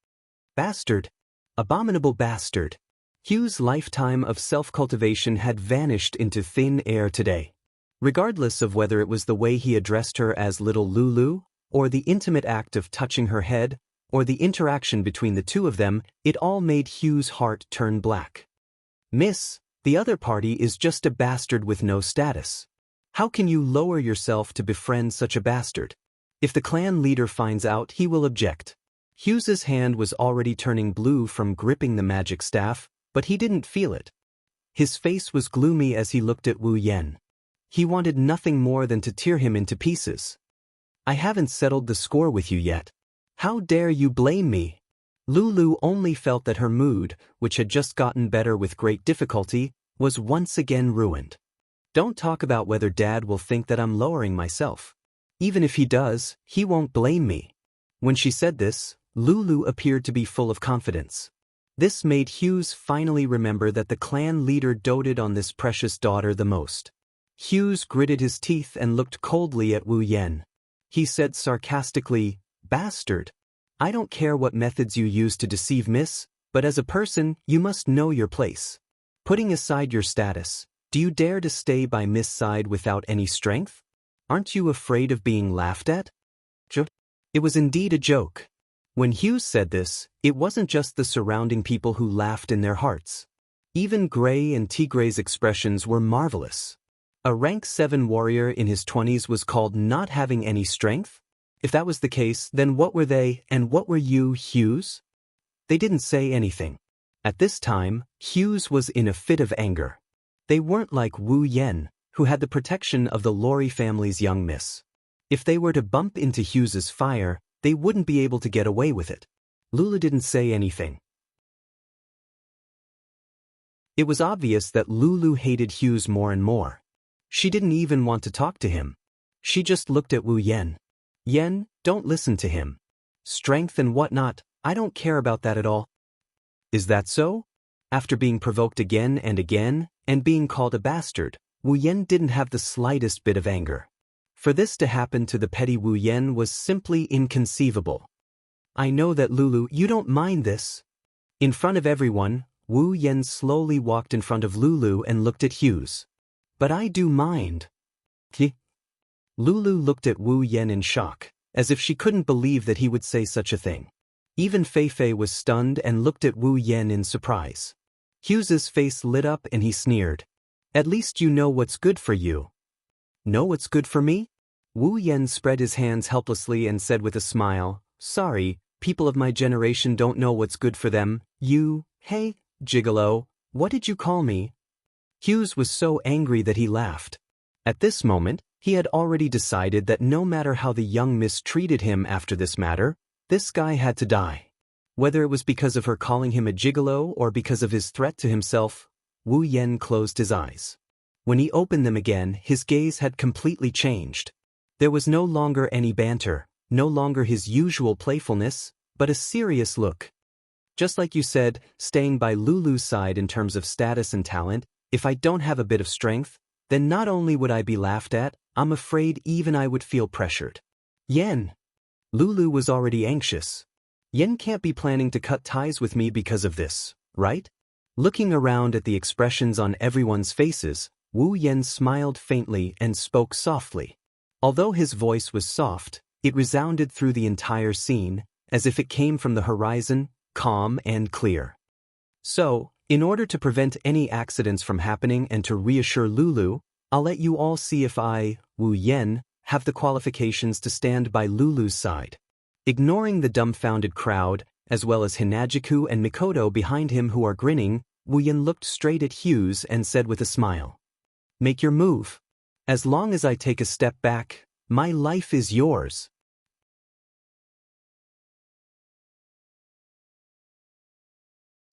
A: Bastard. Abominable bastard. Hugh's lifetime of self-cultivation had vanished into thin air today. Regardless of whether it was the way he addressed her as little Lulu, or the intimate act of touching her head, or the interaction between the two of them, it all made Hugh's heart turn black. "Miss, the other party is just a bastard with no status. How can you lower yourself to befriend such a bastard? If the clan leader finds out, he will object." Hughes's hand was already turning blue from gripping the magic staff, but he didn't feel it. His face was gloomy as he looked at Wu Yan. He wanted nothing more than to tear him into pieces. "I haven't settled the score with you yet. How dare you blame me?" Lulu only felt that her mood, which had just gotten better with great difficulty, was once again ruined. "Don't talk about whether Dad will think that I'm lowering myself. Even if he does, he won't blame me." When she said this, Lulu appeared to be full of confidence. This made Hughes finally remember that the clan leader doted on this precious daughter the most. Hughes gritted his teeth and looked coldly at Wu Yan. He said sarcastically, "Bastard. I don't care what methods you use to deceive, miss, but as a person, you must know your place. Putting aside your status, do you dare to stay by Miss' side without any strength? Aren't you afraid of being laughed at? It was indeed a joke. When Hughes said this, it wasn't just the surrounding people who laughed in their hearts. Even Gray and Tigray's expressions were marvelous. A rank 7 warrior in his 20s was called not having any strength? If that was the case, then what were they, and what were you, Hughes? They didn't say anything. At this time, Hughes was in a fit of anger. They weren't like Wu Yen, who had the protection of the Lorry family's young miss. If they were to bump into Hughes's fire, they wouldn't be able to get away with it. Lulu didn't say anything. It was obvious that Lulu hated Hughes more and more. She didn't even want to talk to him. She just looked at Wu Yen. Yen, don't listen to him. Strength and whatnot, I don't care about that at all. Is that so? After being provoked again, and being called a bastard, Wu Yen didn't have the slightest bit of anger. For this to happen to the petty Wu Yen was simply inconceivable. I know that Lulu, you don't mind this. In front of everyone, Wu Yen slowly walked in front of Lulu and looked at Hughes. But I do mind. Lulu looked at Wu Yen in shock, as if she couldn't believe that he would say such a thing. Even Fei Fei was stunned and looked at Wu Yen in surprise. Hughes's face lit up and he sneered. At least you know what's good for you. Know what's good for me? Wu Yen spread his hands helplessly and said with a smile, Sorry, people of my generation don't know what's good for them. Hey, gigolo, what did you call me? Hughes was so angry that he laughed. At this moment, he had already decided that no matter how the young miss treated him after this matter, this guy had to die. Whether it was because of her calling him a gigolo or because of his threat to himself, Wu Yen closed his eyes. When he opened them again, his gaze had completely changed. There was no longer any banter, no longer his usual playfulness, but a serious look. Just like you said, staying by Lulu's side in terms of status and talent, if I don't have a bit of strength, then not only would I be laughed at, I'm afraid even I would feel pressured. Yen. Lulu was already anxious. Yen can't be planning to cut ties with me because of this, right? Looking around at the expressions on everyone's faces, Wu Yen smiled faintly and spoke softly. Although his voice was soft, it resounded through the entire scene, as if it came from the horizon, calm and clear. So, in order to prevent any accidents from happening and to reassure Lulu, I'll let you all see if I, Wu Yen, have the qualifications to stand by Lulu's side. Ignoring the dumbfounded crowd, as well as Hinajiku and Mikoto behind him who are grinning, Wu Yen looked straight at Hughes and said with a smile, Make your move. As long as I take a step back, my life is yours.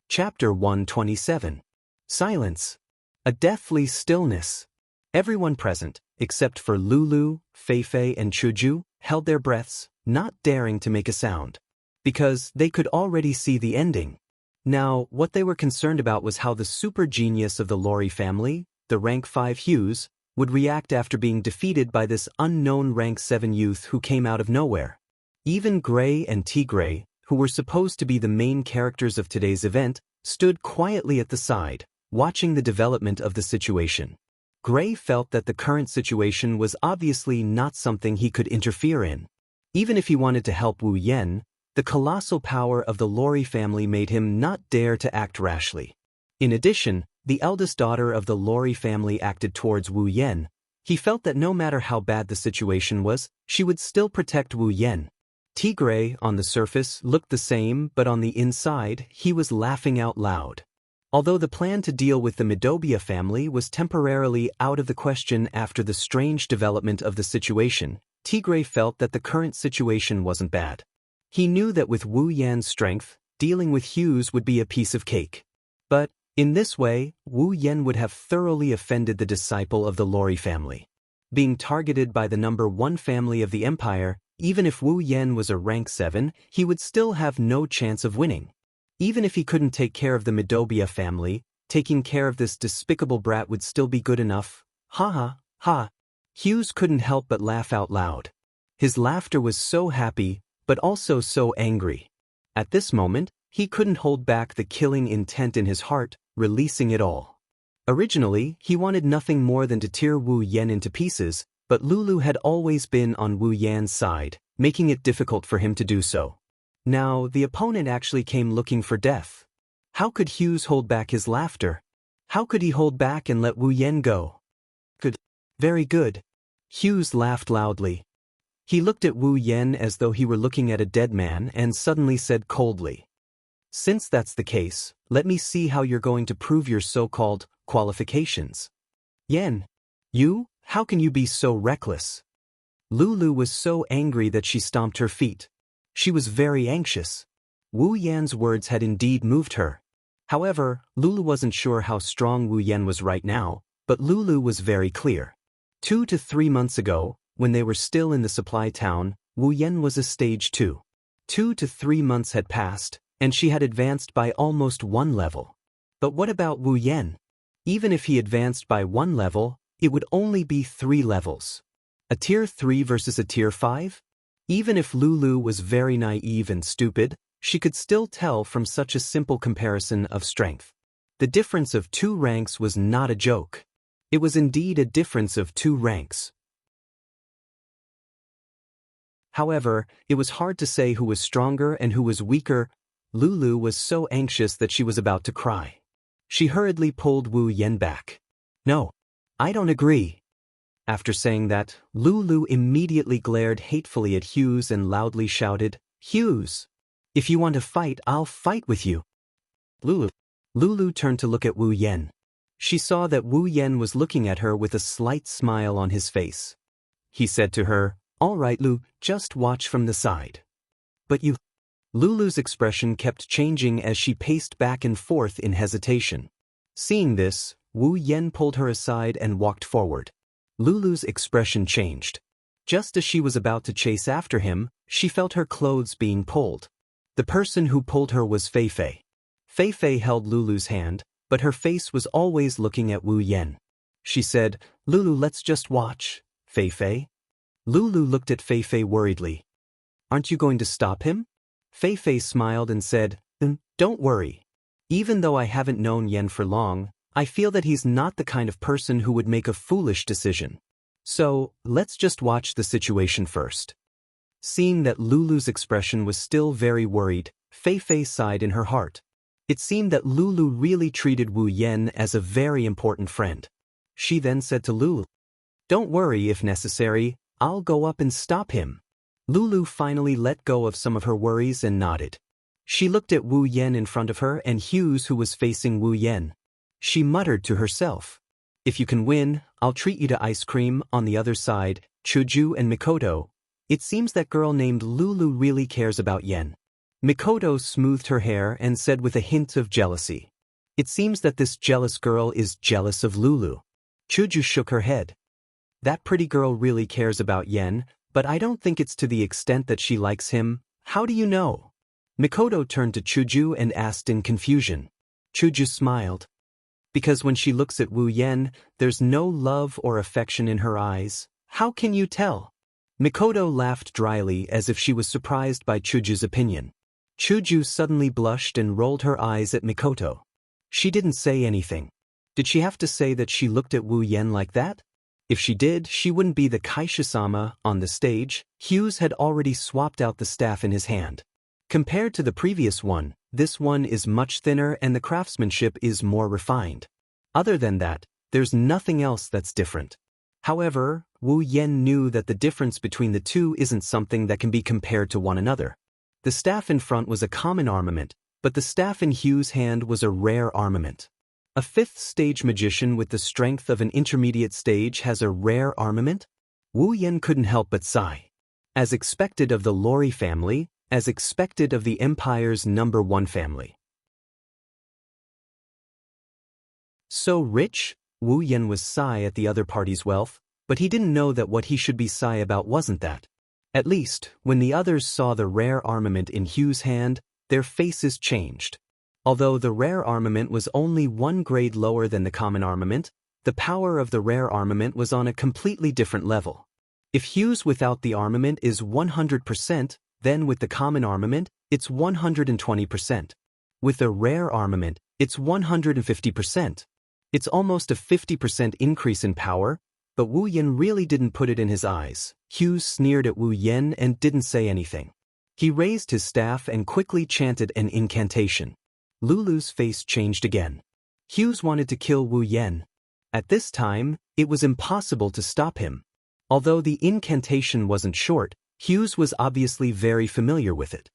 A: Chapter 127. Silence. A deathly stillness. Everyone present, except for Lulu, Fei Fei and Chuju, held their breaths, not daring to make a sound. Because they could already see the ending. Now, what they were concerned about was how the super genius of the Lorry family, the rank 5 Hughes, would react after being defeated by this unknown rank 7 youth who came out of nowhere. Even Gray and Tigray, who were supposed to be the main characters of today's event, stood quietly at the side, watching the development of the situation. Gray felt that the current situation was obviously not something he could interfere in. Even if he wanted to help Wu Yen, the colossal power of the Lorry family made him not dare to act rashly. In addition, the eldest daughter of the Lorry family acted towards Wu Yen. He felt that no matter how bad the situation was, she would still protect Wu Yen. Tigray, on the surface, looked the same, but on the inside, he was laughing out loud. Although the plan to deal with the Midobia family was temporarily out of the question after the strange development of the situation, Tigray felt that the current situation wasn't bad. He knew that with Wu Yan's strength, dealing with Hughes would be a piece of cake. But, in this way, Wu Yen would have thoroughly offended the disciple of the Lorry family. Being targeted by the number 1 family of the empire, even if Wu Yen was a rank 7, he would still have no chance of winning. Even if he couldn't take care of the Midobia family, taking care of this despicable brat would still be good enough. Ha ha, ha. Hughes couldn't help but laugh out loud. His laughter was so happy, but also so angry. At this moment, he couldn't hold back the killing intent in his heart, releasing it all. Originally, he wanted nothing more than to tear Wu Yan into pieces, but Lulu had always been on Wu Yan's side, making it difficult for him to do so. Now, the opponent actually came looking for death. How could Hughes hold back his laughter? How could he hold back and let Wu Yan go? Good. Very good. Hughes laughed loudly. He looked at Wu Yan as though he were looking at a dead man and suddenly said coldly, "Since that's the case, let me see how you're going to prove your so-called qualifications." "Yan, you? How can you be so reckless?" Lulu was so angry that she stomped her feet. She was very anxious. Wu Yan's words had indeed moved her. However, Lulu wasn't sure how strong Wu Yan was right now, but Lulu was very clear. 2 to 3 months ago, when they were still in the supply town, Wu Yan was a stage 2. 2 to 3 months had passed, and she had advanced by almost 1 level. But what about Wu Yan? Even if he advanced by 1 level, it would only be 3 levels. A tier 3 versus a tier 5? Even if Lulu was very naive and stupid, she could still tell from such a simple comparison of strength. The difference of 2 ranks was not a joke. It was indeed a difference of 2 ranks. However, it was hard to say who was stronger and who was weaker. Lulu was so anxious that she was about to cry. She hurriedly pulled Wu Yan back. "No, I don't agree." After saying that, Lulu immediately glared hatefully at Hughes and loudly shouted, "Hughes! If you want to fight, I'll fight with you." Lulu turned to look at Wu Yan. She saw that Wu Yan was looking at her with a slight smile on his face. He said to her, "All right, Lu, just watch from the side." "But you..." Lulu's expression kept changing as she paced back and forth in hesitation. Seeing this, Wu Yan pulled her aside and walked forward. Lulu's expression changed. Just as she was about to chase after him, she felt her clothes being pulled. The person who pulled her was Fei Fei. Fei Fei held Lulu's hand, but her face was always looking at Wu Yan. She said, "Lulu, let's just watch, Fei Fei." Lulu looked at Fei Fei worriedly. "Aren't you going to stop him?" Fei Fei smiled and said, "Don't worry. Even though I haven't known Yan for long, I feel that he's not the kind of person who would make a foolish decision. So, let's just watch the situation first." Seeing that Lulu's expression was still very worried, Fei Fei sighed in her heart. It seemed that Lulu really treated Wu Yan as a very important friend. She then said to Lulu, "Don't worry, if necessary, I'll go up and stop him." Lulu finally let go of some of her worries and nodded. She looked at Wu Yan in front of her and Hughes, who was facing Wu Yan. She muttered to herself, "If you can win, I'll treat you to ice cream." On the other side, Chuju and Mikoto. It seems that girl named Lulu really cares about Yan. Mikoto smoothed her hair and said with a hint of jealousy, "It seems that this jealous girl is jealous of Lulu." Chuju shook her head. "That pretty girl really cares about Yan, but I don't think it's to the extent that she likes him." "How do you know?" Mikoto turned to Chuju and asked in confusion. Chuju smiled. "Because when she looks at Wu Yan, there's no love or affection in her eyes." "How can you tell?" Mikoto laughed dryly as if she was surprised by Chuju's opinion. Chuju suddenly blushed and rolled her eyes at Mikoto. She didn't say anything. Did she have to say that she looked at Wu Yan like that? If she did, she wouldn't be the Kaisha-sama on the stage. Hughes had already swapped out the staff in his hand. Compared to the previous one, this one is much thinner and the craftsmanship is more refined. Other than that, there's nothing else that's different. However, Wu Yan knew that the difference between the two isn't something that can be compared to one another. The staff in front was a common armament, but the staff in Hughes' hand was a rare armament. A 5th stage magician with the strength of an intermediate stage has a rare armament? Wu Yan couldn't help but sigh. As expected of the Lori family, as expected of the Empire's #1 family. So rich? Wu Yan was sigh at the other party's wealth, but he didn't know that what he should be sigh about wasn't that. At least, when the others saw the rare armament in Hughes' hand, their faces changed. Although the rare armament was only 1 grade lower than the common armament, the power of the rare armament was on a completely different level. If Hughes without the armament is 100%, then with the common armament, it's 120%. With the rare armament, it's 150%. It's almost a 50% increase in power, but Wu Yan really didn't put it in his eyes. Hughes sneered at Wu Yan and didn't say anything. He raised his staff and quickly chanted an incantation. Lulu's face changed again. Hughes wanted to kill Wu Yan. At this time, it was impossible to stop him. Although the incantation wasn't short, Hughes was obviously very familiar with it.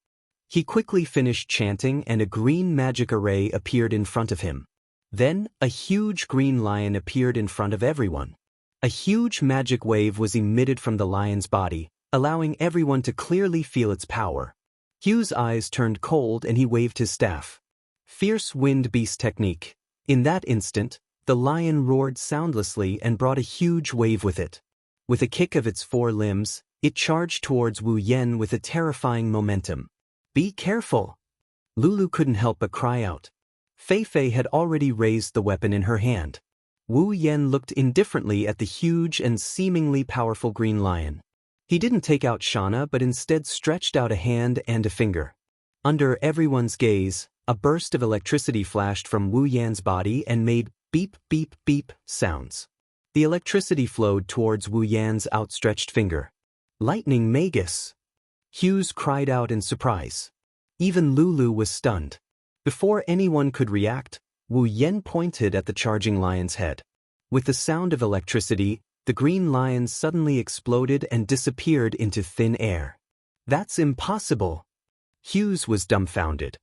A: He quickly finished chanting and a green magic array appeared in front of him. Then, a huge green lion appeared in front of everyone. A huge magic wave was emitted from the lion's body, allowing everyone to clearly feel its power. Hughes' eyes turned cold and he waved his staff. Fierce wind beast technique. In that instant, the lion roared soundlessly and brought a huge wave with it. With a kick of its 4 limbs, it charged towards Wu Yan with a terrifying momentum. Be careful! Lulu couldn't help but cry out. Fei Fei had already raised the weapon in her hand. Wu Yan looked indifferently at the huge and seemingly powerful green lion. He didn't take out Shana but instead stretched out a hand and a finger. Under everyone's gaze, a burst of electricity flashed from Wu Yan's body and made beep beep beep sounds. The electricity flowed towards Wu Yan's outstretched finger. Lightning Magus! Hughes cried out in surprise. Even Lulu was stunned. Before anyone could react, Wu Yan pointed at the charging lion's head. With the sound of electricity, the green lion suddenly exploded and disappeared into thin air. That's impossible! Hughes was dumbfounded.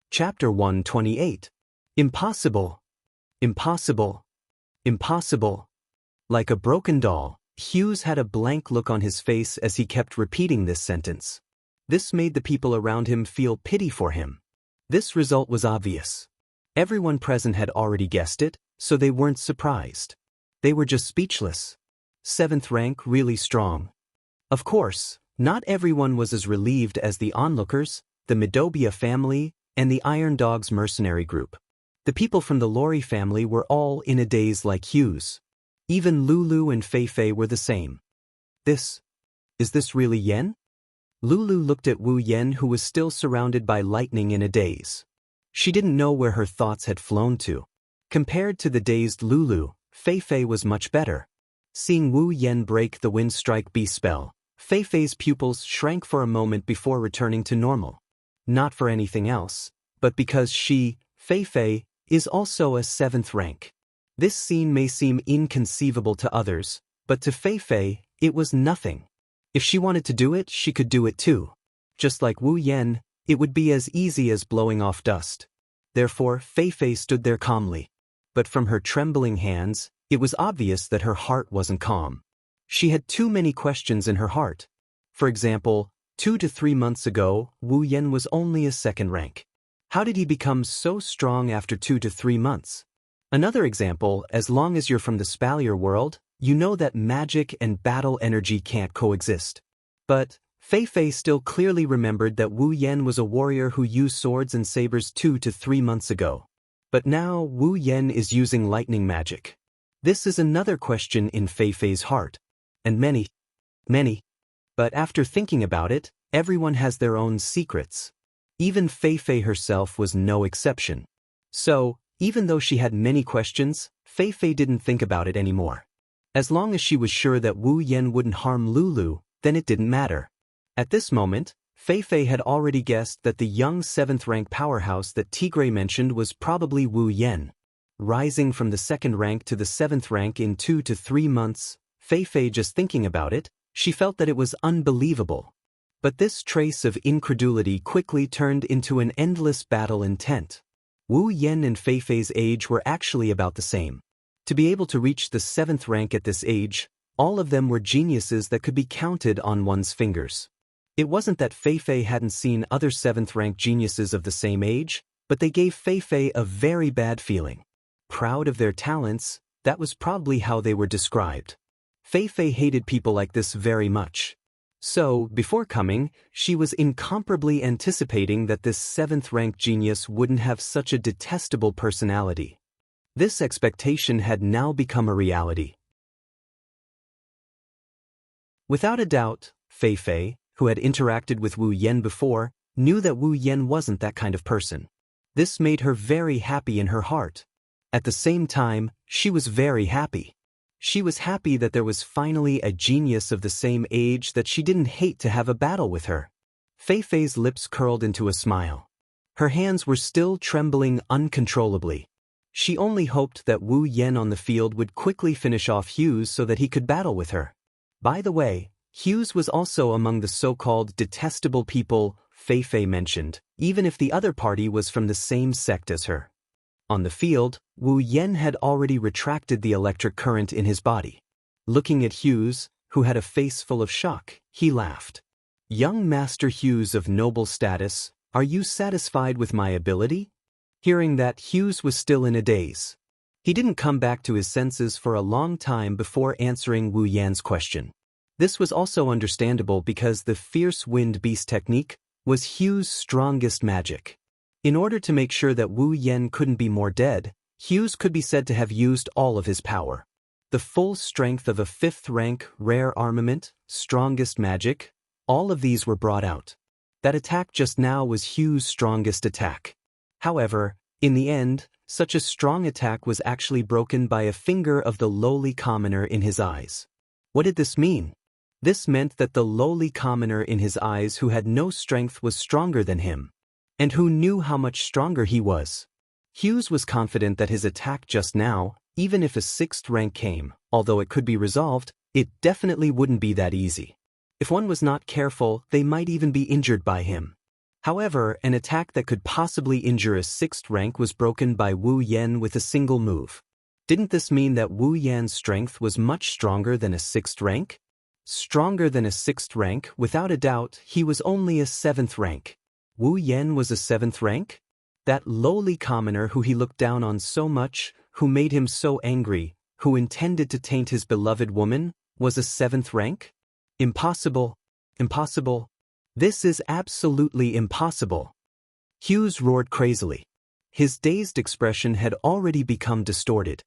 A: Chapter 128. Impossible! Impossible! Impossible! Like a broken doll, Hughes had a blank look on his face as he kept repeating this sentence. This made the people around him feel pity for him. This result was obvious. Everyone present had already guessed it, so they weren't surprised. They were just speechless. 7th rank really strong. Of course, not everyone was as relieved as the onlookers, the Midobia family, and the Iron Dogs mercenary group. The people from the Lori family were all in a daze like Hughes. Even Lulu and Fei Fei were the same. Is this really Yen? Lulu looked at Wu Yan who was still surrounded by lightning in a daze. She didn't know where her thoughts had flown to. Compared to the dazed Lulu, Fei Fei was much better. Seeing Wu Yan break the Wind Strike B spell, Fei Fei's pupils shrank for a moment before returning to normal. Not for anything else, but because she, Fei Fei, is also a 7th rank. This scene may seem inconceivable to others, but to Fei Fei, it was nothing. If she wanted to do it, she could do it too. Just like Wu Yan, it would be as easy as blowing off dust. Therefore, Fei Fei stood there calmly. But from her trembling hands, it was obvious that her heart wasn't calm. She had too many questions in her heart. For example, 2 to 3 months ago, Wu Yan was only a 2nd rank. How did he become so strong after 2 to 3 months? Another example, as long as you're from the Spalier world, you know that magic and battle energy can't coexist. But Fei Fei still clearly remembered that Wu Yan was a warrior who used swords and sabers 2 to 3 months ago. But now Wu Yan is using lightning magic. This is another question in Fei Fei's heart. And many. But after thinking about it, everyone has their own secrets. Even Fei Fei herself was no exception. So, even though she had many questions, Fei Fei didn't think about it anymore. As long as she was sure that Wu Yan wouldn't harm Lulu, then it didn't matter. At this moment, Fei Fei had already guessed that the young 7th rank powerhouse that Tigray mentioned was probably Wu Yan. Rising from the 2nd rank to the 7th rank in 2 to 3 months, Fei Fei just thinking about it, she felt that it was unbelievable. But this trace of incredulity quickly turned into an endless battle intent. Wu Yan and Fei Fei's age were actually about the same. To be able to reach the 7th rank at this age, all of them were geniuses that could be counted on one's fingers. It wasn't that Fei Fei hadn't seen other 7th rank geniuses of the same age, but they gave Fei Fei a very bad feeling. Proud of their talents, that was probably how they were described. Fei Fei hated people like this very much. So, before coming, she was incomparably anticipating that this 7th rank genius wouldn't have such a detestable personality. This expectation had now become a reality. Without a doubt, Fei Fei, who had interacted with Wu Yan before, knew that Wu Yan wasn't that kind of person. This made her very happy in her heart. At the same time, she was very happy. She was happy that there was finally a genius of the same age that she didn't hate to have a battle with her. Fei Fei's lips curled into a smile. Her hands were still trembling uncontrollably. She only hoped that Wu Yan on the field would quickly finish off Hughes so that he could battle with her. By the way, Hughes was also among the so-called detestable people Fei Fei mentioned, even if the other party was from the same sect as her. On the field, Wu Yan had already retracted the electric current in his body. Looking at Hughes, who had a face full of shock, he laughed. "Young Master Hughes of noble status, are you satisfied with my ability?" Hearing that, Hughes was still in a daze. He didn't come back to his senses for a long time before answering Wu Yan's question. This was also understandable because the fierce wind beast technique was Hughes' strongest magic. In order to make sure that Wu Yan couldn't be more dead, Hughes could be said to have used all of his power. The full strength of a 5th rank rare armament, strongest magic, all of these were brought out. That attack just now was Hughes' strongest attack. However, in the end, such a strong attack was actually broken by a finger of the lowly commoner in his eyes. What did this mean? This meant that the lowly commoner in his eyes who had no strength was stronger than him. And who knew how much stronger he was? Hughes was confident that his attack just now, even if a 6th rank came, although it could be resolved, it definitely wouldn't be that easy. If one was not careful, they might even be injured by him. However, an attack that could possibly injure a 6th rank was broken by Wu Yan with a single move. Didn't this mean that Wu Yan's strength was much stronger than a 6th rank? Stronger than a 6th rank, without a doubt, he was only a 7th rank. Wu Yan was a 7th rank? That lowly commoner who he looked down on so much, who made him so angry, who intended to taint his beloved woman, was a 7th rank? Impossible. Impossible. This is absolutely impossible. Hughes roared crazily. His dazed expression had already become distorted.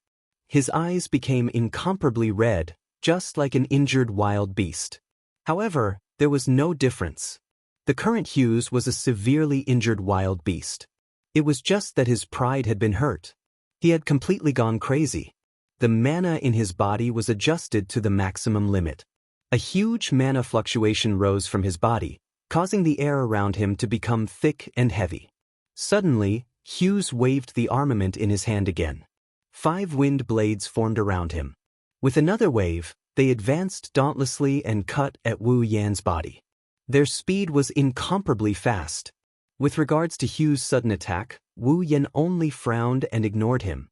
A: His eyes became incomparably red, just like an injured wild beast. However, there was no difference. The current Hughes was a severely injured wild beast. It was just that his pride had been hurt. He had completely gone crazy. The mana in his body was adjusted to the maximum limit. A huge mana fluctuation rose from his body, causing the air around him to become thick and heavy. Suddenly, Hughes waved the armament in his hand again. 5 wind blades formed around him. With another wave, they advanced dauntlessly and cut at Wu Yan's body. Their speed was incomparably fast. With regards to Hughes' sudden attack, Wu Yan only frowned and ignored him.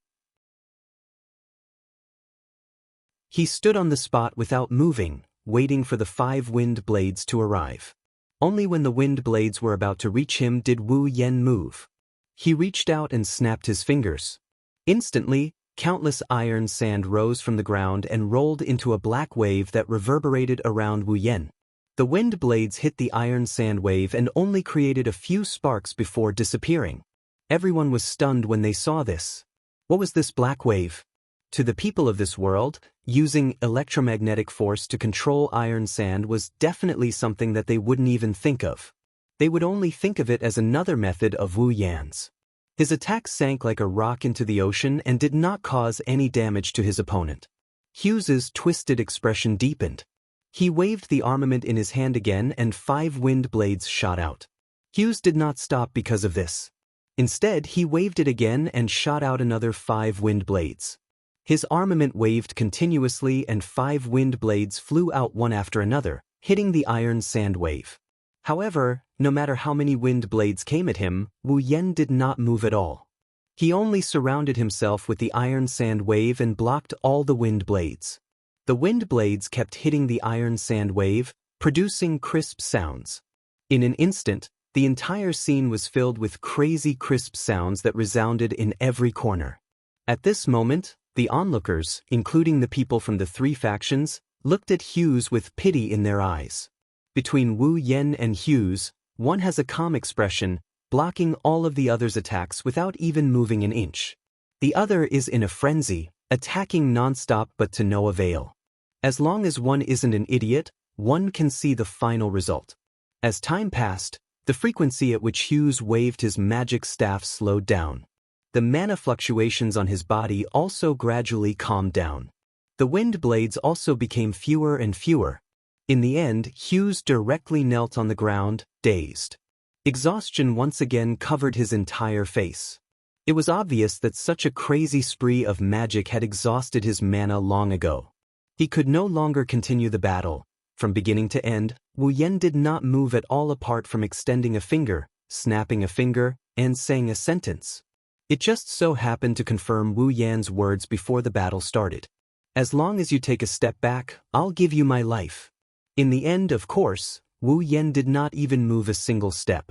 A: He stood on the spot without moving, waiting for the 5 wind blades to arrive. Only when the wind blades were about to reach him did Wu Yan move. He reached out and snapped his fingers. Instantly, countless iron sand rose from the ground and rolled into a black wave that reverberated around Wu Yan. The wind blades hit the iron sand wave and only created a few sparks before disappearing. Everyone was stunned when they saw this. What was this black wave? To the people of this world, using electromagnetic force to control iron sand was definitely something that they wouldn't even think of. They would only think of it as another method of Wu Yan's. His attack sank like a rock into the ocean and did not cause any damage to his opponent. Hughes's twisted expression deepened. He waved the armament in his hand again and 5 wind blades shot out. Hughes did not stop because of this. Instead, he waved it again and shot out another 5 wind blades. His armament waved continuously and 5 wind blades flew out one after another, hitting the iron sand wave. However, no matter how many wind blades came at him, Wu Yan did not move at all. He only surrounded himself with the iron sand wave and blocked all the wind blades. The wind blades kept hitting the iron sand wave, producing crisp sounds. In an instant, the entire scene was filled with crazy crisp sounds that resounded in every corner. At this moment, the onlookers, including the people from the 3 factions, looked at Hughes with pity in their eyes. Between Wu Yan and Hughes, one has a calm expression, blocking all of the other's attacks without even moving an inch. The other is in a frenzy, attacking non-stop but to no avail. As long as one isn't an idiot, one can see the final result. As time passed, The frequency at which Hughes waved his magic staff slowed down. The mana fluctuations on his body also gradually calmed down. The wind blades also became fewer and fewer. In the end, Hughes directly knelt on the ground, dazed. Exhaustion once again covered his entire face. It was obvious that such a crazy spree of magic had exhausted his mana long ago. He could no longer continue the battle. From beginning to end, Wu Yan did not move at all apart from extending a finger, snapping a finger, and saying a sentence. It just so happened to confirm Wu Yan's words before the battle started. As long as you take a step back, I'll give you my life. In the end, of course, Wu Yan did not even move a single step.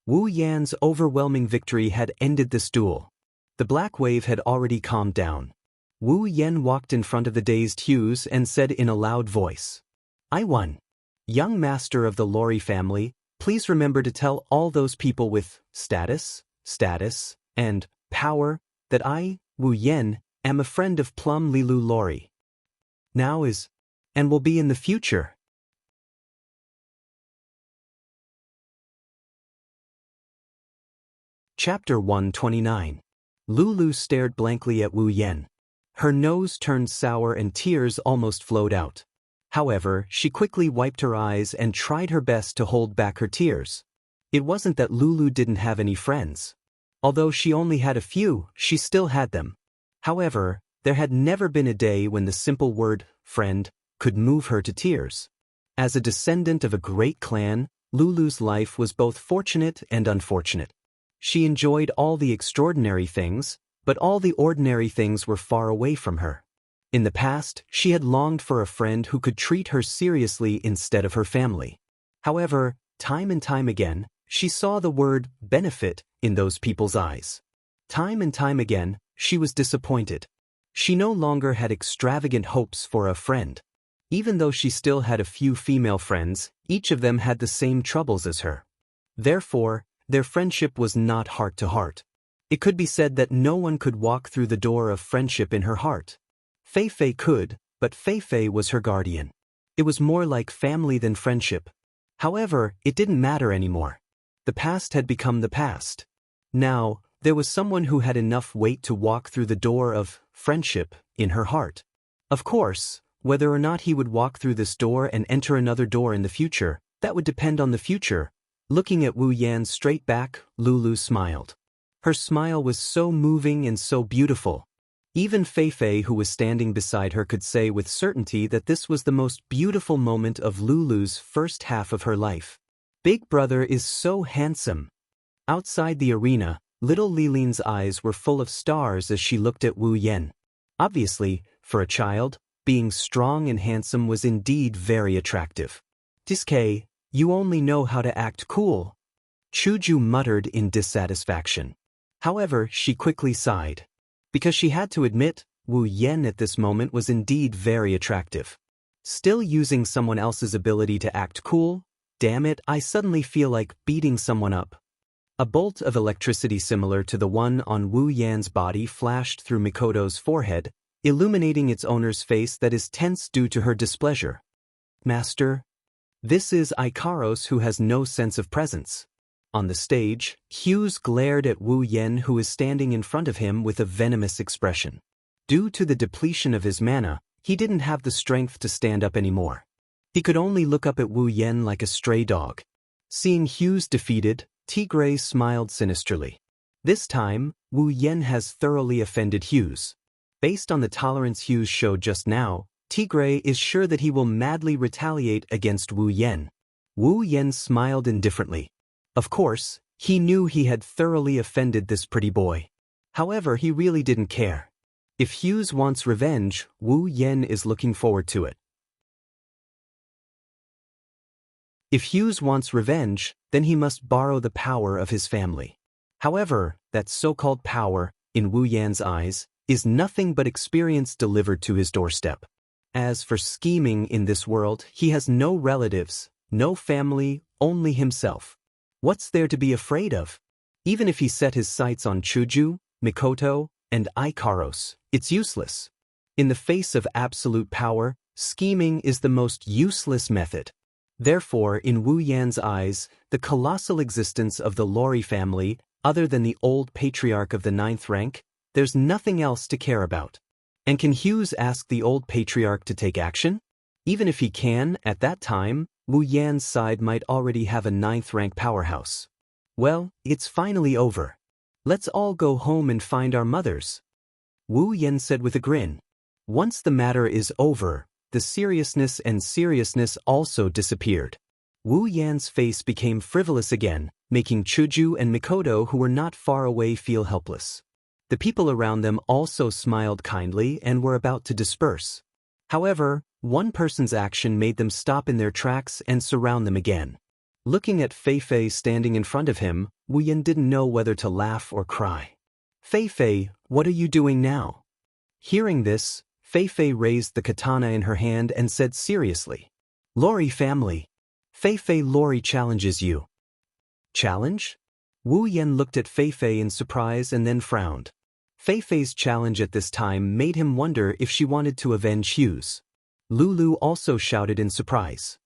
A: Wu Yan's overwhelming victory had ended this duel. The black wave had already calmed down. Wu Yan walked in front of the dazed Hughes and said in a loud voice, "I won. Young master of the Lori family, please remember to tell all those people with status, and power that I, Wu Yan, am a friend of Plum Lilu Lori. Now is, and will be in the future." Chapter 129. Lulu stared blankly at Wu Yan. Her nose turned sour and tears almost flowed out. However, she quickly wiped her eyes and tried her best to hold back her tears. It wasn't that Lulu didn't have any friends. Although she only had a few, she still had them. However, there had never been a day when the simple word, friend, could move her to tears. As a descendant of a great clan, Lulu's life was both fortunate and unfortunate. She enjoyed all the extraordinary things, but all the ordinary things were far away from her. In the past, she had longed for a friend who could treat her seriously instead of her family. However, time and time again, she saw the word benefit in those people's eyes. Time and time again, she was disappointed. She no longer had extravagant hopes for a friend. Even though she still had a few female friends, each of them had the same troubles as her. Therefore, their friendship was not heart to heart. It could be said that no one could walk through the door of friendship in her heart. Fei Fei could, but Fei Fei was her guardian. It was more like family than friendship. However, it didn't matter anymore. The past had become the past. Now, there was someone who had enough weight to walk through the door of friendship in her heart. Of course, whether or not he would walk through this door and enter another door in the future, that would depend on the future. Looking at Wu Yan straight back, Lulu smiled. Her smile was so moving and so beautiful. Even Fei Fei, who was standing beside her, could say with certainty that this was the most beautiful moment of Lulu's first half of her life. Big brother is so handsome. Outside the arena, little Lilin's eyes were full of stars as she looked at Wu Yan. Obviously, for a child, being strong and handsome was indeed very attractive. "Tiske, you only know how to act cool," Chuju muttered in dissatisfaction. However, she quickly sighed. Because she had to admit, Wu Yan at this moment was indeed very attractive. Still using someone else's ability to act cool? Damn it, I suddenly feel like beating someone up. A bolt of electricity similar to the one on Wu Yan's body flashed through Mikoto's forehead, illuminating its owner's face that is tense due to her displeasure. "Master? This is Ikaros, who has no sense of presence." On the stage, Hughes glared at Wu Yan, who is standing in front of him with a venomous expression. Due to the depletion of his mana, he didn't have the strength to stand up anymore. He could only look up at Wu Yan like a stray dog. Seeing Hughes defeated, Tigray smiled sinisterly. This time, Wu Yan has thoroughly offended Hughes. Based on the tolerance Hughes showed just now, Tigray is sure that he will madly retaliate against Wu Yan. Wu Yan smiled indifferently. Of course, he knew he had thoroughly offended this pretty boy. However, he really didn't care. If Hughes wants revenge, Wu Yan is looking forward to it. If Hughes wants revenge, then he must borrow the power of his family. However, that so-called power, in Wu Yan's eyes, is nothing but experience delivered to his doorstep. As for scheming in this world, he has no relatives, no family, only himself. What's there to be afraid of? Even if he set his sights on Chuju, Mikoto, and Ikaros, it's useless. In the face of absolute power, scheming is the most useless method. Therefore, in Wu Yan's eyes, the colossal existence of the Lori family, other than the old patriarch of the 9th rank, there's nothing else to care about. And can Hughes ask the old patriarch to take action? Even if he can, at that time, Wu Yan's side might already have a 9th rank powerhouse. Well, it's finally over. Let's all go home and find our mothers, Wu Yan said with a grin. Once the matter is over, the seriousness also disappeared. Wu Yan's face became frivolous again, making Chuju and Mikoto, who were not far away, feel helpless. The people around them also smiled kindly and were about to disperse. However, one person's action made them stop in their tracks and surround them again. Looking at Fei Fei standing in front of him, Wu Yan didn't know whether to laugh or cry. Fei Fei, what are you doing now? Hearing this, Fei Fei raised the katana in her hand and said seriously, Lori family. Fei Fei, Lori challenges you. Challenge? Wu Yan looked at Fei Fei in surprise and then frowned. Fei Fei's challenge at this time made him wonder if she wanted to avenge Hughes. Lulu also shouted in surprise.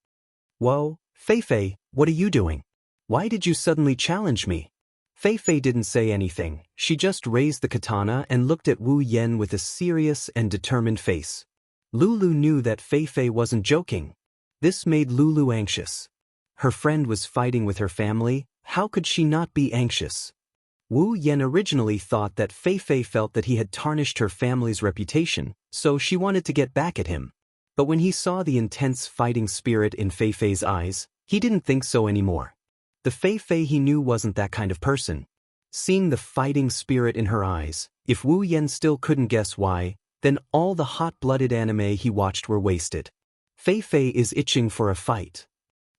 A: Whoa, Fei Fei, what are you doing? Why did you suddenly challenge me? Fei Fei didn't say anything, she just raised the katana and looked at Wu Yan with a serious and determined face. Lulu knew that Fei Fei wasn't joking. This made Lulu anxious. Her friend was fighting with her family, how could she not be anxious? Wu Yan originally thought that Fei Fei felt that he had tarnished her family's reputation, so she wanted to get back at him. But when he saw the intense fighting spirit in Fei Fei's eyes, he didn't think so anymore. The Fei Fei he knew wasn't that kind of person. Seeing the fighting spirit in her eyes, if Wu Yan still couldn't guess why, then all the hot-blooded anime he watched were wasted. Fei Fei is itching for a fight.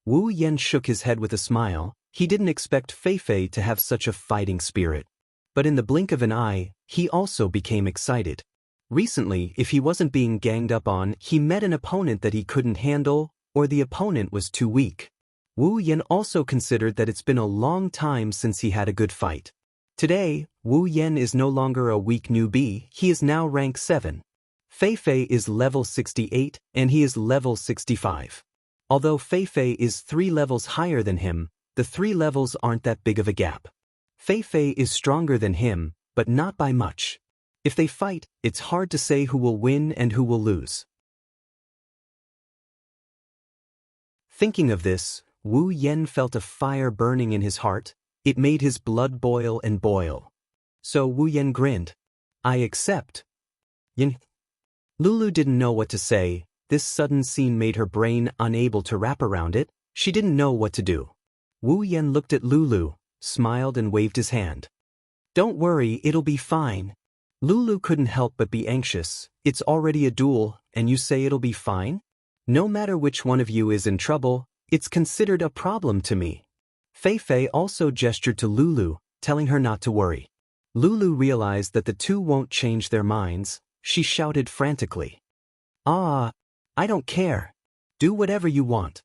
A: Wu Yan shook his head with a smile. He didn't expect Fei Fei to have such a fighting spirit. But in the blink of an eye, he also became excited. Recently, if he wasn't being ganged up on, he met an opponent that he couldn't handle, or the opponent was too weak. Wu Yan also considered that it's been a long time since he had a good fight. Today, Wu Yan is no longer a weak newbie, he is now rank 7. Fei Fei is level 68, and he is level 65. Although Fei Fei is 3 levels higher than him, the 3 levels aren't that big of a gap. Fei Fei is stronger than him, but not by much. If they fight, it's hard to say who will win and who will lose. Thinking of this, Wu Yan felt a fire burning in his heart. It made his blood boil and boil. So Wu Yan grinned. I accept. Yin. Lulu didn't know what to say. This sudden scene made her brain unable to wrap around it. She didn't know what to do. Wu Yan looked at Lulu, smiled and waved his hand. Don't worry, it'll be fine. Lulu couldn't help but be anxious. It's already a duel, and you say it'll be fine? No matter which one of you is in trouble, it's considered a problem to me. Fei Fei also gestured to Lulu, telling her not to worry. Lulu realized that the two won't change their minds. She shouted frantically. Ah, I don't care. Do whatever you want.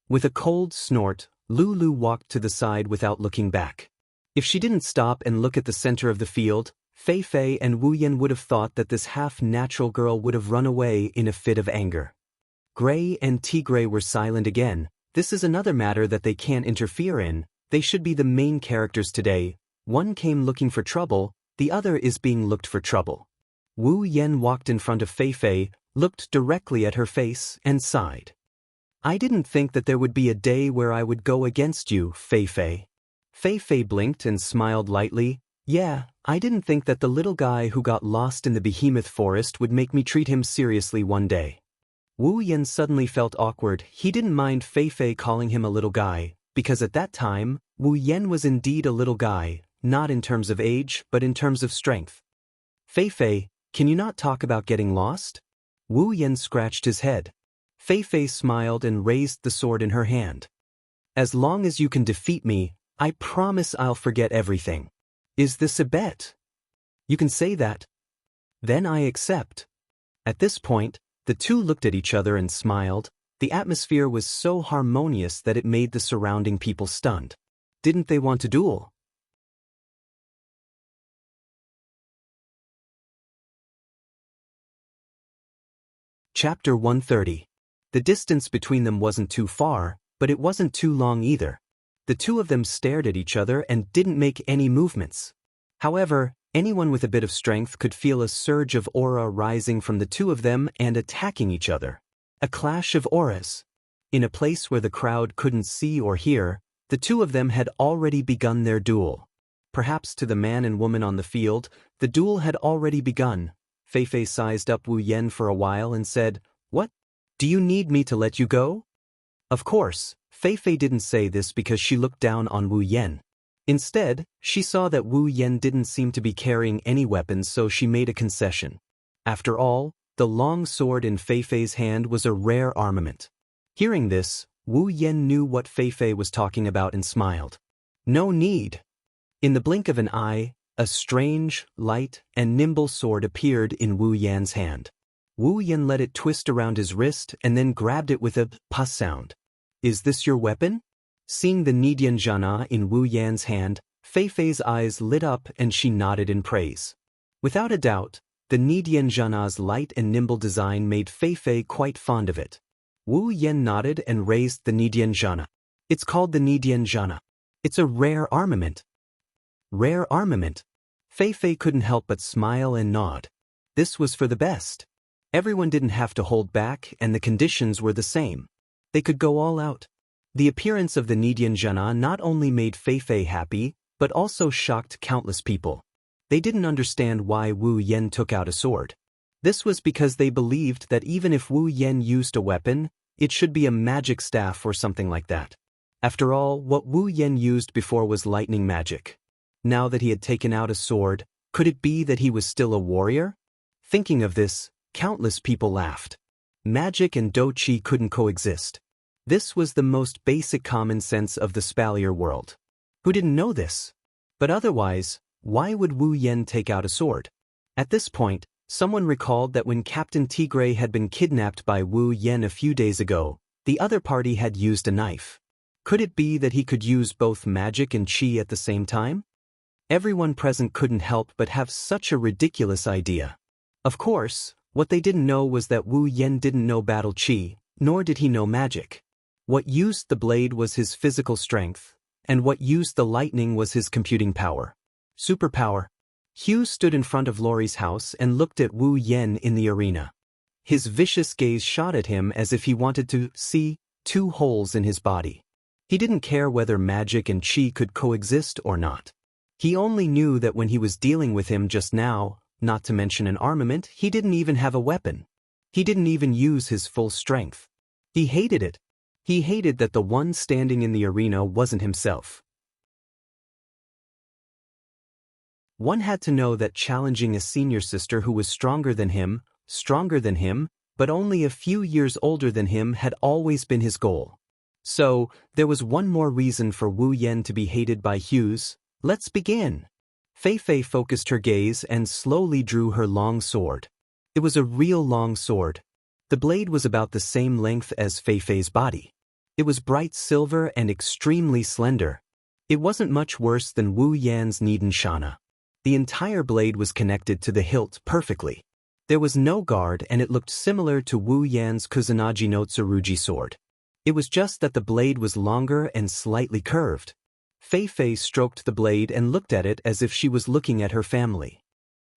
A: With a cold snort, Lulu walked to the side without looking back. If she didn't stop and look at the center of the field, Fei Fei and Wu Yan would have thought that this half-natural girl would have run away in a fit of anger. Gray and Tigray were silent again. This is another matter that they can't interfere in. They should be the main characters today. One came looking for trouble, the other is being looked for trouble. Wu Yan walked in front of Fei Fei, looked directly at her face, and sighed. I didn't think that there would be a day where I would go against you, Fei Fei. Fei Fei blinked and smiled lightly. Yeah, I didn't think that the little guy who got lost in the behemoth forest would make me treat him seriously one day. Wu Yan suddenly felt awkward. He didn't mind Fei Fei calling him a little guy, because at that time, Wu Yan was indeed a little guy, not in terms of age, but in terms of strength. Fei Fei, can you not talk about getting lost? Wu Yan scratched his head. Fei Fei smiled and raised the sword in her hand. As long as you can defeat me, I promise I'll forget everything. Is this a bet? You can say that. Then I accept. At this point, the two looked at each other and smiled. The atmosphere was so harmonious that it made the surrounding people stunned. Didn't they want to duel? Chapter 130. The distance between them wasn't too far, but it wasn't too long either. The two of them stared at each other and didn't make any movements. However, anyone with a bit of strength could feel a surge of aura rising from the two of them and attacking each other. A clash of auras. In a place where the crowd couldn't see or hear, the two of them had already begun their duel. Perhaps to the man and woman on the field, the duel had already begun. Feifei sized up Wu Yan for a while and said, "What? Do you need me to let you go?" Of course, Feifei didn't say this because she looked down on Wu Yan. Instead, she saw that Wu Yan didn't seem to be carrying any weapons, so she made a concession. After all, the long sword in Feifei's hand was a rare armament. Hearing this, Wu Yan knew what Feifei was talking about and smiled. "No need." In the blink of an eye, a strange, light, and nimble sword appeared in Wu Yan's hand. Wu Yan let it twist around his wrist and then grabbed it with a "pa" sound. "Is this your weapon?" Seeing the Nidianjana in Wu Yan's hand, Feifei's eyes lit up and she nodded in praise. Without a doubt, the Nidianjana's light and nimble design made Feifei quite fond of it. Wu Yan nodded and raised the Nidianjana. "It's called the Nidianjana. It's a rare armament." Rare armament. Feifei couldn't help but smile and nod. This was for the best. Everyone didn't have to hold back and the conditions were the same. They could go all out. The appearance of the Nidianjana not only made Feifei happy, but also shocked countless people. They didn't understand why Wu Yan took out a sword. This was because they believed that even if Wu Yan used a weapon, it should be a magic staff or something like that. After all, what Wu Yan used before was lightning magic. Now that he had taken out a sword, could it be that he was still a warrior? Thinking of this, countless people laughed. Magic and Doqi couldn't coexist. This was the most basic common sense of the Spalier world. Who didn't know this? But otherwise, why would Wu Yan take out a sword? At this point, someone recalled that when Captain Tigray had been kidnapped by Wu Yan a few days ago, the other party had used a knife. Could it be that he could use both magic and qi at the same time? Everyone present couldn't help but have such a ridiculous idea. Of course, what they didn't know was that Wu Yan didn't know battle qi, nor did he know magic. What used the blade was his physical strength, and what used the lightning was his computing power. Superpower. Hugh stood in front of Laurie's house and looked at Wu Yan in the arena. His vicious gaze shot at him as if he wanted to see two holes in his body. He didn't care whether magic and qi could coexist or not. He only knew that when he was dealing with him just now, not to mention an armament, he didn't even have a weapon. He didn't even use his full strength. He hated it. He hated that the one standing in the arena wasn't himself. One had to know that challenging a senior sister who was stronger than him, but only a few years older than him had always been his goal. So, there was one more reason for Wu Yan to be hated by Hughes. Let's begin. Feifei focused her gaze and slowly drew her long sword. It was a real long sword. The blade was about the same length as Feifei's body. It was bright silver and extremely slender. It wasn't much worse than Wu Yan's Nidanshana. The entire blade was connected to the hilt perfectly. There was no guard and it looked similar to Wu Yan's Kusanagi no Tsurugi sword. It was just that the blade was longer and slightly curved. Feifei stroked the blade and looked at it as if she was looking at her family.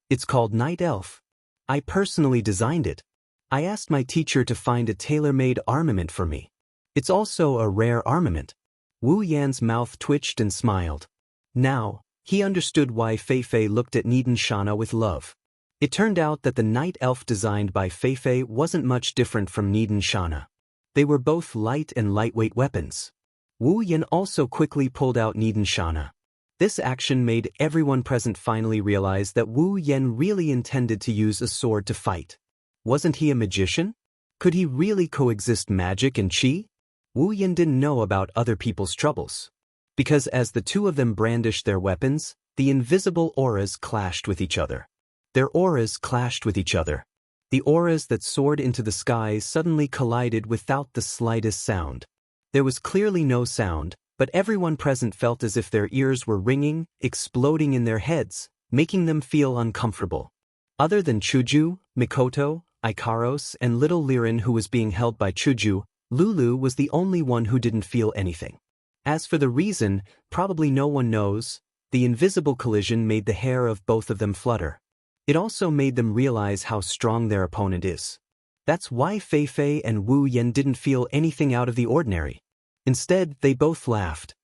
A: "It's called Night Elf. I personally designed it. I asked my teacher to find a tailor-made armament for me. It's also a rare armament." Wu Yan's mouth twitched and smiled. Now, he understood why Feifei looked at Nidanshana with love. It turned out that the Night Elf designed by Feifei wasn't much different from Nidanshana. They were both light and lightweight weapons. Wu Yan also quickly pulled out Nidanshana. This action made everyone present finally realize that Wu Yan really intended to use a sword to fight. Wasn't he a magician? Could he really coexist magic and qi? Wu Yan didn't know about other people's troubles. Because as the two of them brandished their weapons, the invisible auras clashed with each other. Their auras clashed with each other. The auras that soared into the skies suddenly collided without the slightest sound. There was clearly no sound, but everyone present felt as if their ears were ringing, exploding in their heads, making them feel uncomfortable. Other than Chuju, Mikoto, Ikaros, and little Liren, who was being held by Chuju, Lulu was the only one who didn't feel anything. As for the reason, probably no one knows. The invisible collision made the hair of both of them flutter. It also made them realize how strong their opponent is. That's why Fei Fei and Wu Yan didn't feel anything out of the ordinary. Instead, they both laughed.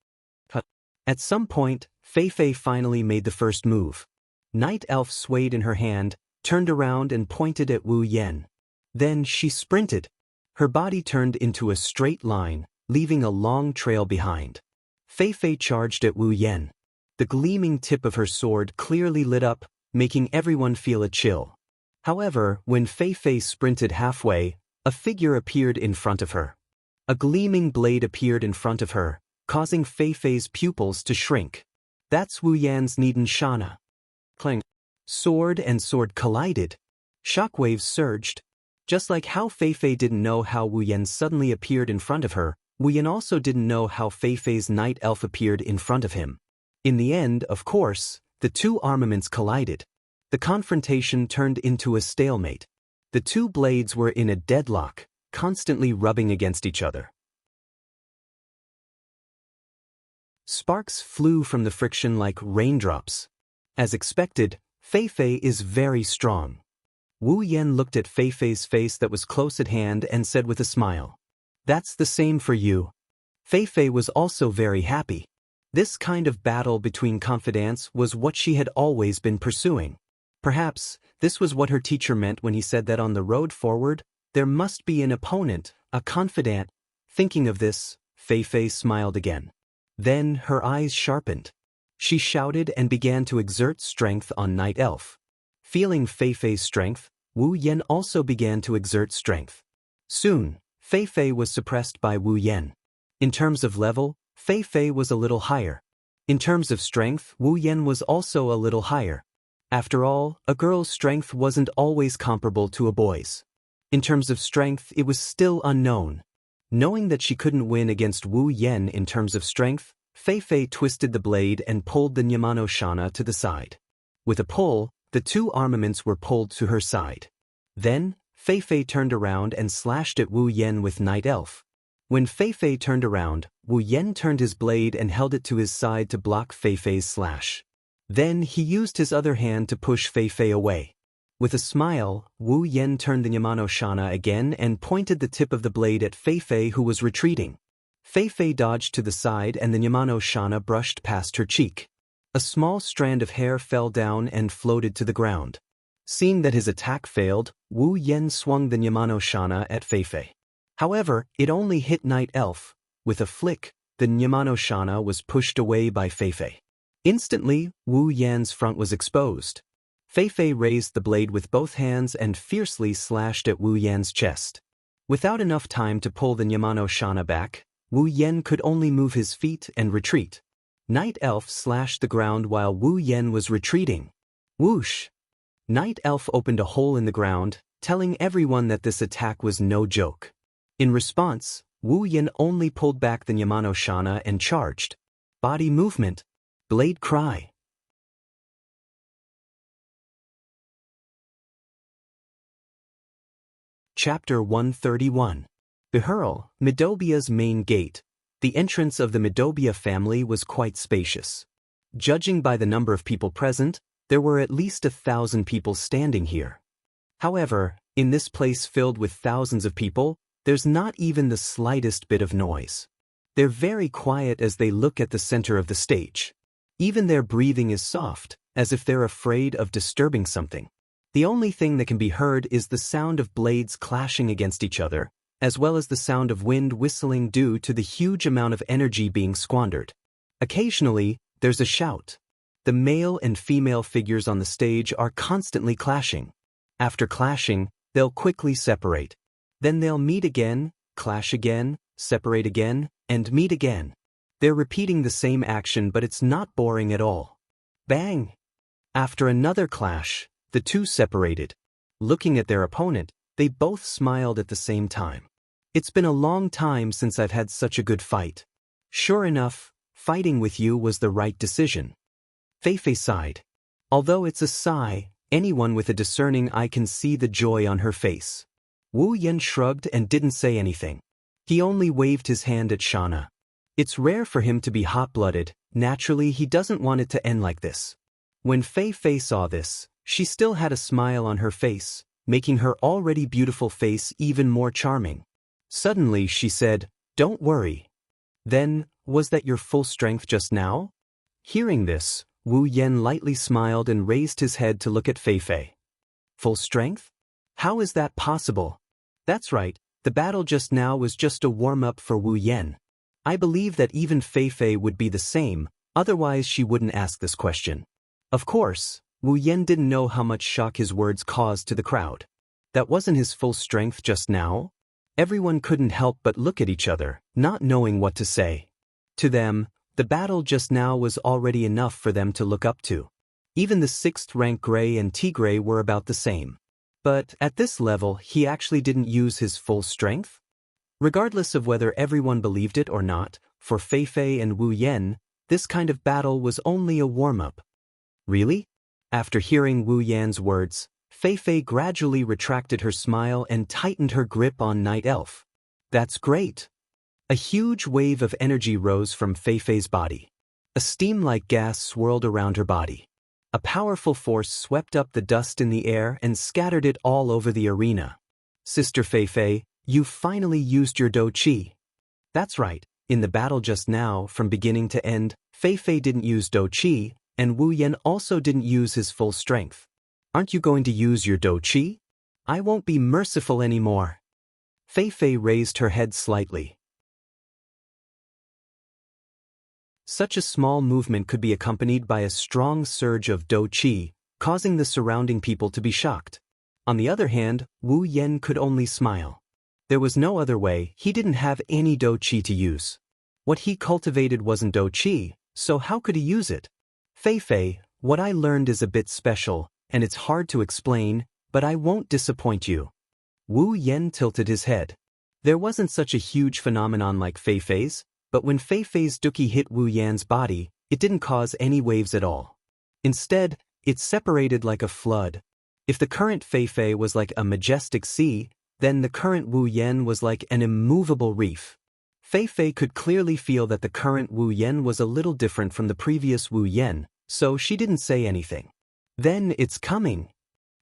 A: At some point, Fei Fei finally made the first move. Night Elf swayed in her hand, turned around and pointed at Wu Yan. Then she sprinted. Her body turned into a straight line, leaving a long trail behind. Fei Fei charged at Wu Yan. The gleaming tip of her sword clearly lit up, making everyone feel a chill. However, when Fei Fei sprinted halfway, a figure appeared in front of her. A gleaming blade appeared in front of her, causing Fei Fei's pupils to shrink. That's Wu Yan's Xianxia. Clang. Sword and sword collided. Shockwaves surged. Just like how Fei Fei didn't know how Wu Yan suddenly appeared in front of her, Wu Yan also didn't know how Fei Fei's night elf appeared in front of him. In the end, of course, the two armaments collided. The confrontation turned into a stalemate. The two blades were in a deadlock, constantly rubbing against each other. Sparks flew from the friction like raindrops. As expected, Fei Fei is very strong. Wu Yan looked at Fei Fei's face that was close at hand and said with a smile, "That's the same for you." Fei Fei was also very happy. This kind of battle between confidants was what she had always been pursuing. Perhaps this was what her teacher meant when he said that on the road forward, there must be an opponent, a confidant. Thinking of this, Fei Fei smiled again. Then her eyes sharpened. She shouted and began to exert strength on Night Elf. Feeling Fei Fei's strength, Wu Yan also began to exert strength. Soon, Fei Fei was suppressed by Wu Yan. In terms of level, Fei Fei was a little higher. In terms of strength, Wu Yan was also a little higher. After all, a girl's strength wasn't always comparable to a boy's. In terms of strength, it was still unknown. Knowing that she couldn't win against Wu Yan in terms of strength, Fei Fei twisted the blade and pulled the Xianxia to the side. With a pull, the two armaments were pulled to her side. Then, Fei Fei turned around and slashed at Wu Yan with Night Elf. When Fei Fei turned around, Wu Yan turned his blade and held it to his side to block Fei Fei's slash. Then he used his other hand to push Fei Fei away. With a smile, Wu Yan turned the Xianxia again and pointed the tip of the blade at Fei Fei, who was retreating. Fei Fei dodged to the side and the Xianxia brushed past her cheek. A small strand of hair fell down and floated to the ground. Seeing that his attack failed, Wu Yan swung the Xianxia at Fei Fei. However, it only hit Night Elf. With a flick, the Xianxia was pushed away by Fei Fei. Instantly, Wu Yan's front was exposed. Fei Fei raised the blade with both hands and fiercely slashed at Wu Yan's chest. Without enough time to pull the Xianxia back, Wu Yan could only move his feet and retreat. Night Elf slashed the ground while Wu Yan was retreating. Whoosh! Night Elf opened a hole in the ground, telling everyone that this attack was no joke. In response, Wu Yan only pulled back the Xianxia and charged. Body movement. Blade cry. Chapter 131. Behurl, Midobia's main gate. The entrance of the Midobia family was quite spacious. Judging by the number of people present, there were at least 1,000 people standing here. However, in this place filled with thousands of people, there's not even the slightest bit of noise. They're very quiet as they look at the center of the stage. Even their breathing is soft, as if they're afraid of disturbing something. The only thing that can be heard is the sound of blades clashing against each other, as well as the sound of wind whistling due to the huge amount of energy being squandered. Occasionally, there's a shout. The male and female figures on the stage are constantly clashing. After clashing, they'll quickly separate. Then they'll meet again, clash again, separate again, and meet again. They're repeating the same action, but it's not boring at all. Bang! After another clash, the two separated. Looking at their opponent, they both smiled at the same time. It's been a long time since I've had such a good fight. Sure enough, fighting with you was the right decision. Fei Fei sighed. Although it's a sigh, Anyone with a discerning eye can see the joy on her face. Wu Yan shrugged and didn't say anything. He only waved his hand at Shauna. It's rare for him to be hot-blooded. Naturally, he doesn't want it to end like this. When Fei Fei saw this, she still had a smile on her face, making her already beautiful face even more charming. Suddenly, she said, "Don't worry." Then, was that your full strength just now? Hearing this, Wu Yan lightly smiled and raised his head to look at Fei Fei. Full strength? How is that possible? That's right, the battle just now was just a warm-up for Wu Yan. I believe that even Fei Fei would be the same, otherwise she wouldn't ask this question. Of course, Wu Yan didn't know how much shock his words caused to the crowd. That wasn't his full strength just now? Everyone couldn't help but look at each other, not knowing what to say. To them, the battle just now was already enough for them to look up to. Even the 6th rank Gray and Tigray were about the same. But at this level, he actually didn't use his full strength? Regardless of whether everyone believed it or not, for Fei Fei and Wu Yan, this kind of battle was only a warm-up. Really? After hearing Wu Yan's words, Fei Fei gradually retracted her smile and tightened her grip on Night Elf. That's great. A huge wave of energy rose from Fei Fei's body. A steam-like gas swirled around her body. A powerful force swept up the dust in the air and scattered it all over the arena. Sister Fei Fei, you finally used your Do Qi. That's right, in the battle just now, from beginning to end, Fei Fei didn't use Do Qi, and Wu Yan also didn't use his full strength. Aren't you going to use your Do Qi? I won't be merciful anymore. Fei Fei raised her head slightly. Such a small movement could be accompanied by a strong surge of Do Qi, causing the surrounding people to be shocked. On the other hand, Wu Yan could only smile. There was no other way, he didn't have any Do Qi to use. What he cultivated wasn't Do Qi, so how could he use it? Fei Fei, what I learned is a bit special, and it's hard to explain, but I won't disappoint you. Wu Yan tilted his head. There wasn't such a huge phenomenon like Fei Fei's, but when Fei Fei's Duki hit Wu Yan's body, it didn't cause any waves at all. Instead, it separated like a flood. If the current Fei Fei was like a majestic sea, then the current Wu Yan was like an immovable reef. Fei Fei could clearly feel that the current Wu Yan was a little different from the previous Wu Yan, so she didn't say anything. Then it's coming.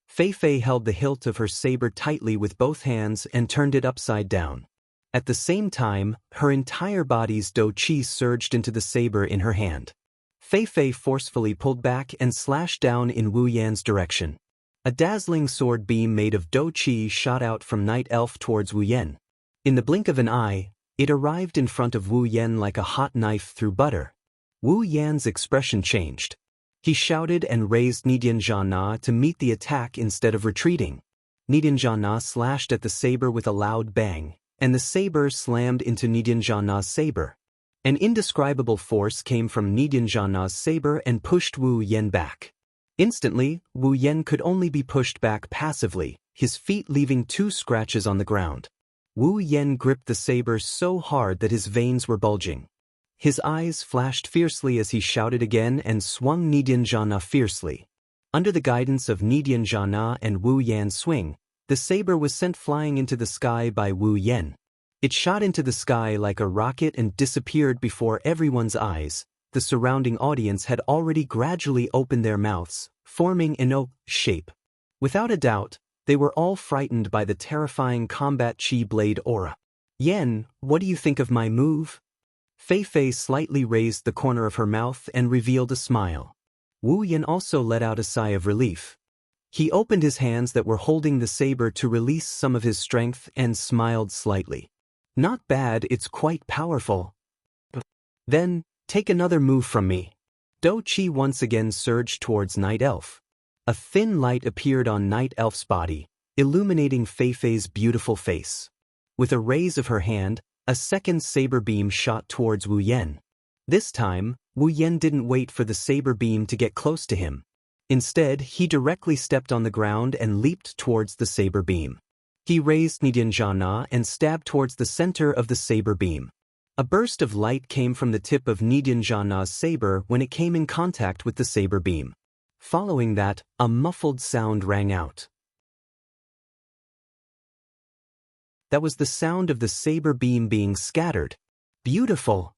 A: Fei Fei held the hilt of her saber tightly with both hands and turned it upside down. At the same time, her entire body's Do Qi surged into the saber in her hand. Fei Fei forcefully pulled back and slashed down in Wu Yan's direction. A dazzling sword beam made of Do Qi shot out from Night Elf towards Wu Yan. In the blink of an eye, it arrived in front of Wu Yan like a hot knife through butter. Wu Yan's expression changed. He shouted and raised Nidianjiana to meet the attack instead of retreating. Nidianjiana slashed at the saber with a loud bang, and the saber slammed into Nidianjiana's saber. An indescribable force came from Nidianjiana's saber and pushed Wu Yan back. Instantly, Wu Yan could only be pushed back passively, his feet leaving 2 scratches on the ground. Wu Yan gripped the saber so hard that his veins were bulging. His eyes flashed fiercely as he shouted again and swung Nidianjiana fiercely. Under the guidance of Nidianjiana and Wu Yan's swing, the saber was sent flying into the sky by Wu Yan. It shot into the sky like a rocket and disappeared before everyone's eyes. The surrounding audience had already gradually opened their mouths, forming an O shape. Without a doubt, they were all frightened by the terrifying combat chi blade aura. Yan, what do you think of my move? Fei Fei slightly raised the corner of her mouth and revealed a smile. Wu Yan also let out a sigh of relief. He opened his hands that were holding the saber to release some of his strength and smiled slightly. Not bad, it's quite powerful. Then, take another move from me. Do Qi once again surged towards Night Elf. A thin light appeared on Night Elf's body, illuminating Fei Fei's beautiful face. With a raise of her hand, a second saber beam shot towards Wu Yan. This time, Wu Yan didn't wait for the saber beam to get close to him. Instead, he directly stepped on the ground and leaped towards the saber beam. He raised Nidianjiana and stabbed towards the center of the saber beam. A burst of light came from the tip of Nidianjiana's saber when it came in contact with the saber beam. Following that, a muffled sound rang out. That was the sound of the saber beam being scattered. Beautiful!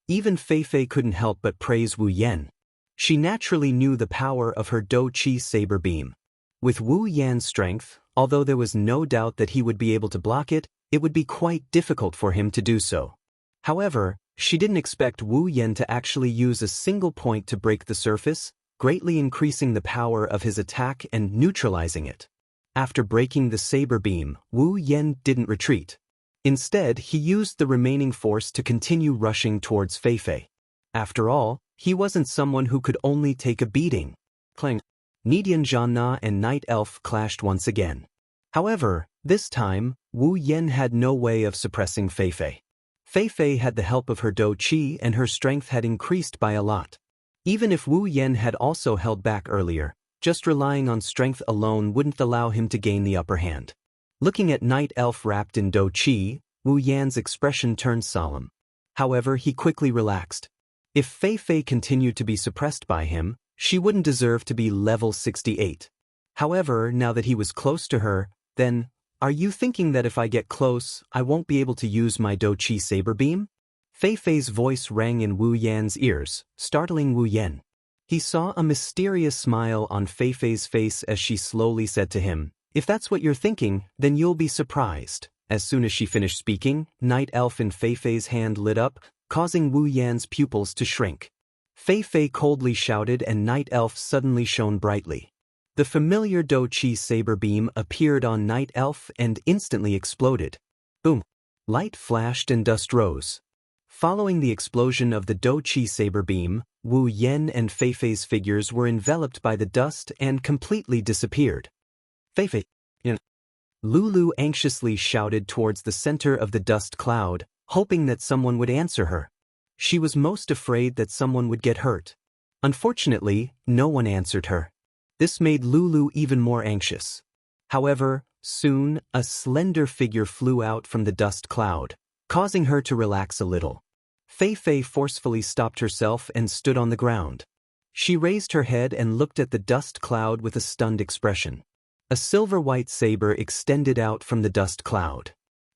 A: Even Fei couldn't help but praise Wu Yan. She naturally knew the power of her Do Chi saber beam. With Wu Yan's strength, although there was no doubt that he would be able to block it, it would be quite difficult for him to do so. However, she didn't expect Wu Yan to actually use a single point to break the surface, greatly increasing the power of his attack and neutralizing it. After breaking the saber beam, Wu Yan didn't retreat. Instead, he used the remaining force to continue rushing towards Fei. After all, he wasn't someone who could only take a beating. Clang. Nidian Zhanna and Night Elf clashed once again. However, this time, Wu Yan had no way of suppressing Fei. Fei had the help of her Do Chi and her strength had increased by a lot. Even if Wu Yan had also held back earlier, just relying on strength alone wouldn't allow him to gain the upper hand. Looking at Night Elf wrapped in Do Chi, Wu Yan's expression turned solemn. However, he quickly relaxed. If Fei continued to be suppressed by him, she wouldn't deserve to be level 68. However, now that he was close to her, then, are you thinking that if I get close, I won't be able to use my Do Chi saber beam? Fei's voice rang in Wu Yan's ears, startling Wu Yan. He saw a mysterious smile on Fei's face as she slowly said to him, "If that's what you're thinking, then you'll be surprised." As soon as she finished speaking, Night Elf in Fei's hand lit up, causing Wu Yan's pupils to shrink. Fei coldly shouted and Night Elf suddenly shone brightly. The familiar Do Chi saber beam appeared on Night Elf and instantly exploded. Boom! Light flashed and dust rose. Following the explosion of the Do Chi saber beam, Wu Yan and Fei's figures were enveloped by the dust and completely disappeared. Fei. Lulu anxiously shouted towards the center of the dust cloud, hoping that someone would answer her. She was most afraid that someone would get hurt. Unfortunately, no one answered her. This made Lulu even more anxious. However, soon, a slender figure flew out from the dust cloud, causing her to relax a little. Fei forcefully stopped herself and stood on the ground. She raised her head and looked at the dust cloud with a stunned expression. A silver-white saber extended out from the dust cloud.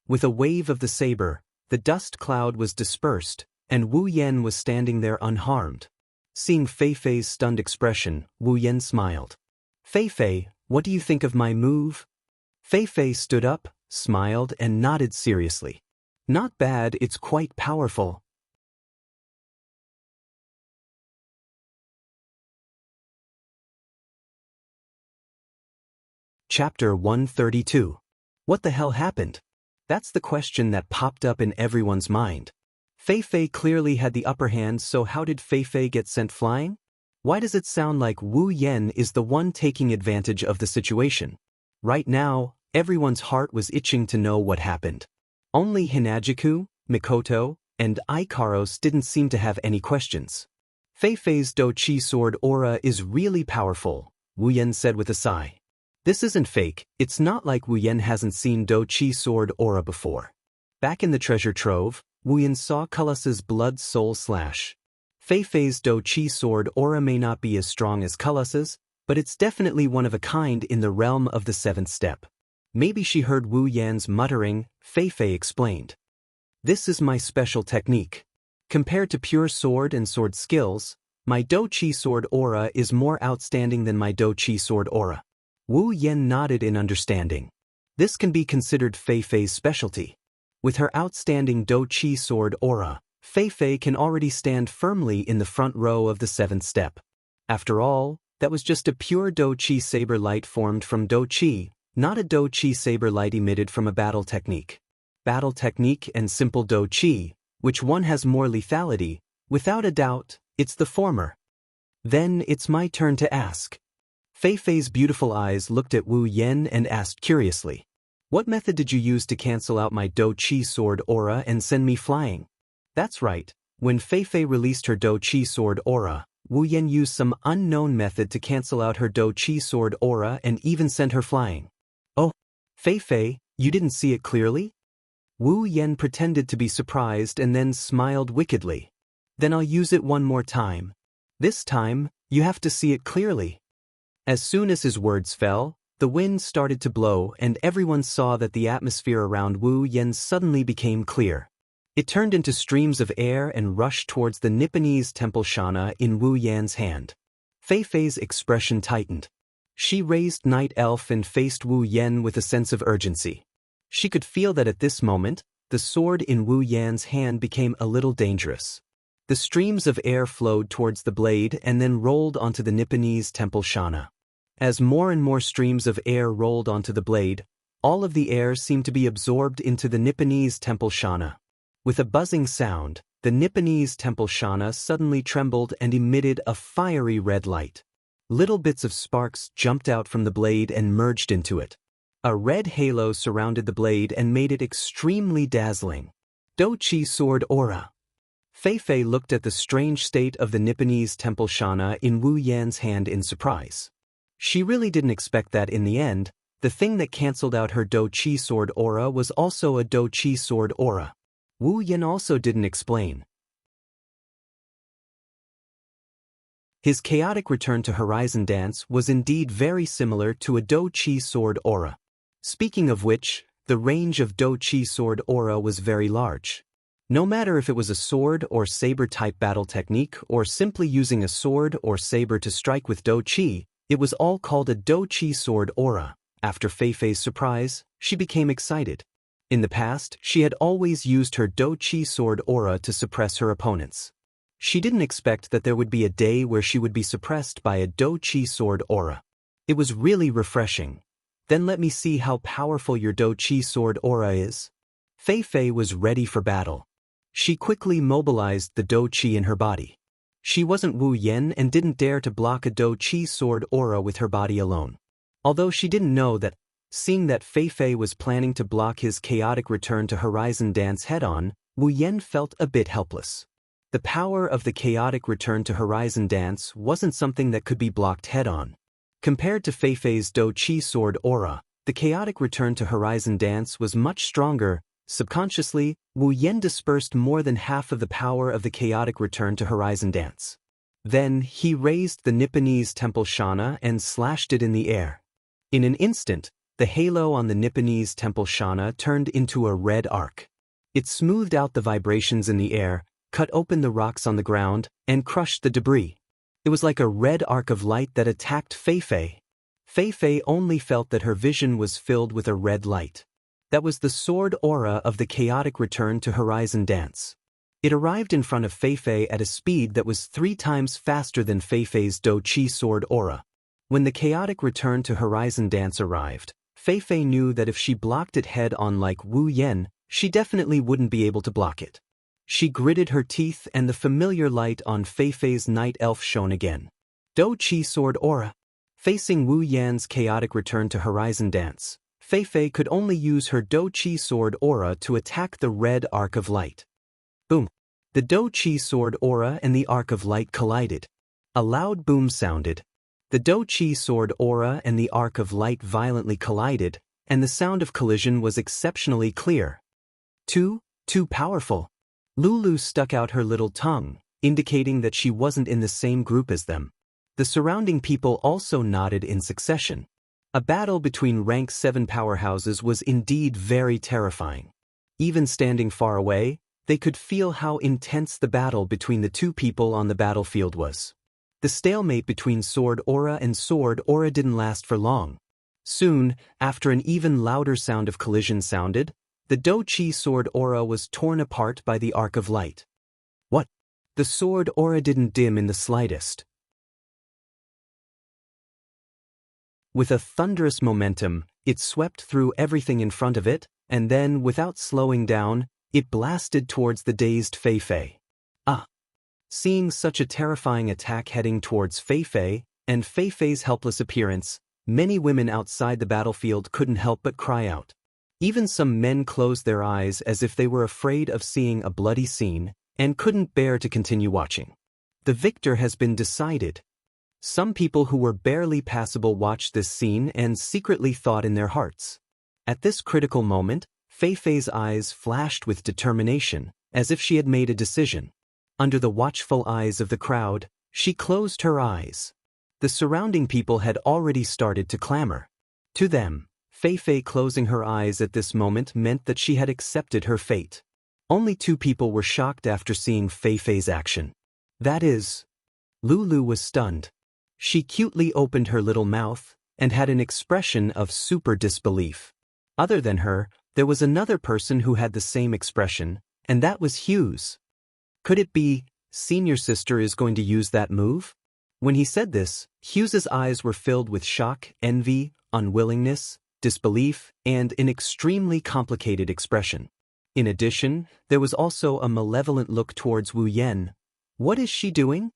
A: With a wave of the saber, the dust cloud was dispersed, and Wu Yan was standing there unharmed. Seeing Fei's stunned expression, Wu Yan smiled. "Fei, what do you think of my move?" Fei stood up, smiled, and nodded seriously. "Not bad, it's quite powerful." Chapter 132. What the hell happened? That's the question that popped up in everyone's mind. Fei clearly had the upper hand, so how did Fei get sent flying? Why does it sound like Wu Yan is the one taking advantage of the situation? Right now, everyone's heart was itching to know what happened. Only Hinajiku, Mikoto, and Ikaros didn't seem to have any questions. Fei's Do Chi sword aura is really powerful, Wu Yan said with a sigh. This isn't fake, it's not like Wu Yan hasn't seen Do Chi sword aura before. Back in the treasure trove, Wu Yan saw Cullus's blood soul slash. Fei's Do Chi sword aura may not be as strong as Cullus's, but it's definitely one of a kind in the realm of the seventh step. Maybe she heard Wu Yan's muttering, Fei explained. This is my special technique. Compared to pure sword and sword skills, my Do Chi sword aura is more outstanding than my Do Chi sword aura. Wu Yan nodded in understanding. This can be considered Fei's specialty. With her outstanding Do Chi sword aura, Fei can already stand firmly in the front row of the seventh step. After all, that was just a pure Do Chi saber light formed from Do Chi, not a Do Chi saber light emitted from a battle technique. Battle technique and simple Do Chi, which one has more lethality? Without a doubt, it's the former. Then it's my turn to ask. Fei's beautiful eyes looked at Wu Yan and asked curiously, "What method did you use to cancel out my Do Chi sword aura and send me flying?" That's right, when Fei released her Do Chi sword aura, Wu Yan used some unknown method to cancel out her Do Chi sword aura and even send her flying. Oh, Fei, you didn't see it clearly? Wu Yan pretended to be surprised and then smiled wickedly. Then I'll use it one more time. This time, you have to see it clearly. As soon as his words fell, the wind started to blow and everyone saw that the atmosphere around Wu Yan suddenly became clear. It turned into streams of air and rushed towards the Nipponese temple Shana in Wu Yan's hand. Fei Fei's expression tightened. She raised Night Elf and faced Wu Yan with a sense of urgency. She could feel that at this moment, the sword in Wu Yan's hand became a little dangerous. The streams of air flowed towards the blade and then rolled onto the Nipponese temple Shana. As more and more streams of air rolled onto the blade, all of the air seemed to be absorbed into the Nipponese temple Shana. With a buzzing sound, the Nipponese temple Shana suddenly trembled and emitted a fiery red light. Little bits of sparks jumped out from the blade and merged into it. A red halo surrounded the blade and made it extremely dazzling. Do-Chi sword aura. Fei Fei looked at the strange state of the Nipponese temple Shana in Wu Yan's hand in surprise. She really didn't expect that in the end, the thing that cancelled out her Do-Chi sword aura was also a Do-Chi sword aura. Wu Yan also didn't explain. His chaotic return to Horizon Dance was indeed very similar to a Do-Chi sword aura. Speaking of which, the range of Do-Chi sword aura was very large. No matter if it was a sword or saber-type battle technique or simply using a sword or saber to strike with Do-Chi, it was all called a Do-Chi sword aura. After Fei Fei's surprise, she became excited. In the past, she had always used her Do-Chi sword aura to suppress her opponents. She didn't expect that there would be a day where she would be suppressed by a Do-Chi sword aura. It was really refreshing. Then let me see how powerful your Do-Chi sword aura is. Fei Fei was ready for battle. She quickly mobilized the Do-Chi in her body. She wasn't Wu Yan and didn't dare to block a Do-Chi sword aura with her body alone. Although she didn't know that, seeing that Fei Fei was planning to block his chaotic return to Horizon Dance head-on, Wu Yan felt a bit helpless. The power of the chaotic return to Horizon Dance wasn't something that could be blocked head-on. Compared to Fei Fei's Do-Chi sword aura, the chaotic return to Horizon Dance was much stronger. Subconsciously, Wu Yan dispersed more than half of the power of the chaotic return to Horizon Dance. Then, he raised the Nipponese temple Shana and slashed it in the air. In an instant, the halo on the Nipponese temple Shana turned into a red arc. It smoothed out the vibrations in the air, cut open the rocks on the ground, and crushed the debris. It was like a red arc of light that attacked Fei Fei. Fei Fei only felt that her vision was filled with a red light. That was the sword aura of the chaotic return to Horizon Dance. It arrived in front of Fei Fei at a speed that was 3 times faster than Fei Fei's Do-Chi sword aura. When the chaotic return to Horizon Dance arrived, Fei Fei knew that if she blocked it head-on like Wu Yan, she definitely wouldn't be able to block it. She gritted her teeth and the familiar light on Fei Fei's night elf shone again. Do-Chi sword aura. Facing Wu Yan's chaotic return to Horizon Dance, Fei Fei could only use her Do-Chi sword aura to attack the red arc of light. Boom! The Do-Chi sword aura and the arc of light collided. A loud boom sounded. The Do-Chi sword aura and the arc of light violently collided, and the sound of collision was exceptionally clear. Too powerful. Lulu stuck out her little tongue, indicating that she wasn't in the same group as them. The surrounding people also nodded in succession. A battle between rank 7 powerhouses was indeed very terrifying. Even standing far away, they could feel how intense the battle between the two people on the battlefield was. The stalemate between sword aura and sword aura didn't last for long. Soon, after an even louder sound of collision sounded, the Do-Chi sword aura was torn apart by the arc of light. What? The sword aura didn't dim in the slightest. With a thunderous momentum, it swept through everything in front of it, and then, without slowing down, it blasted towards the dazed Fei Fei. Seeing such a terrifying attack heading towards Fei Fei, and Fei Fei's helpless appearance, many women outside the battlefield couldn't help but cry out. Even some men closed their eyes as if they were afraid of seeing a bloody scene, and couldn't bear to continue watching. The victor has been decided. Some people who were barely passable watched this scene and secretly thought in their hearts. At this critical moment, Fei Fei's eyes flashed with determination, as if she had made a decision. Under the watchful eyes of the crowd, she closed her eyes. The surrounding people had already started to clamor. To them, Fei closing her eyes at this moment meant that she had accepted her fate. Only 2 people were shocked after seeing Fei's action. That is, Lulu was stunned. She cutely opened her little mouth and had an expression of super disbelief. Other than her, there was another person who had the same expression, and that was Hughes. Could it be, senior sister is going to use that move? When he said this, Hughes's eyes were filled with shock, envy, unwillingness, disbelief, and an extremely complicated expression. In addition, there was also a malevolent look towards Wu Yan. What is she doing?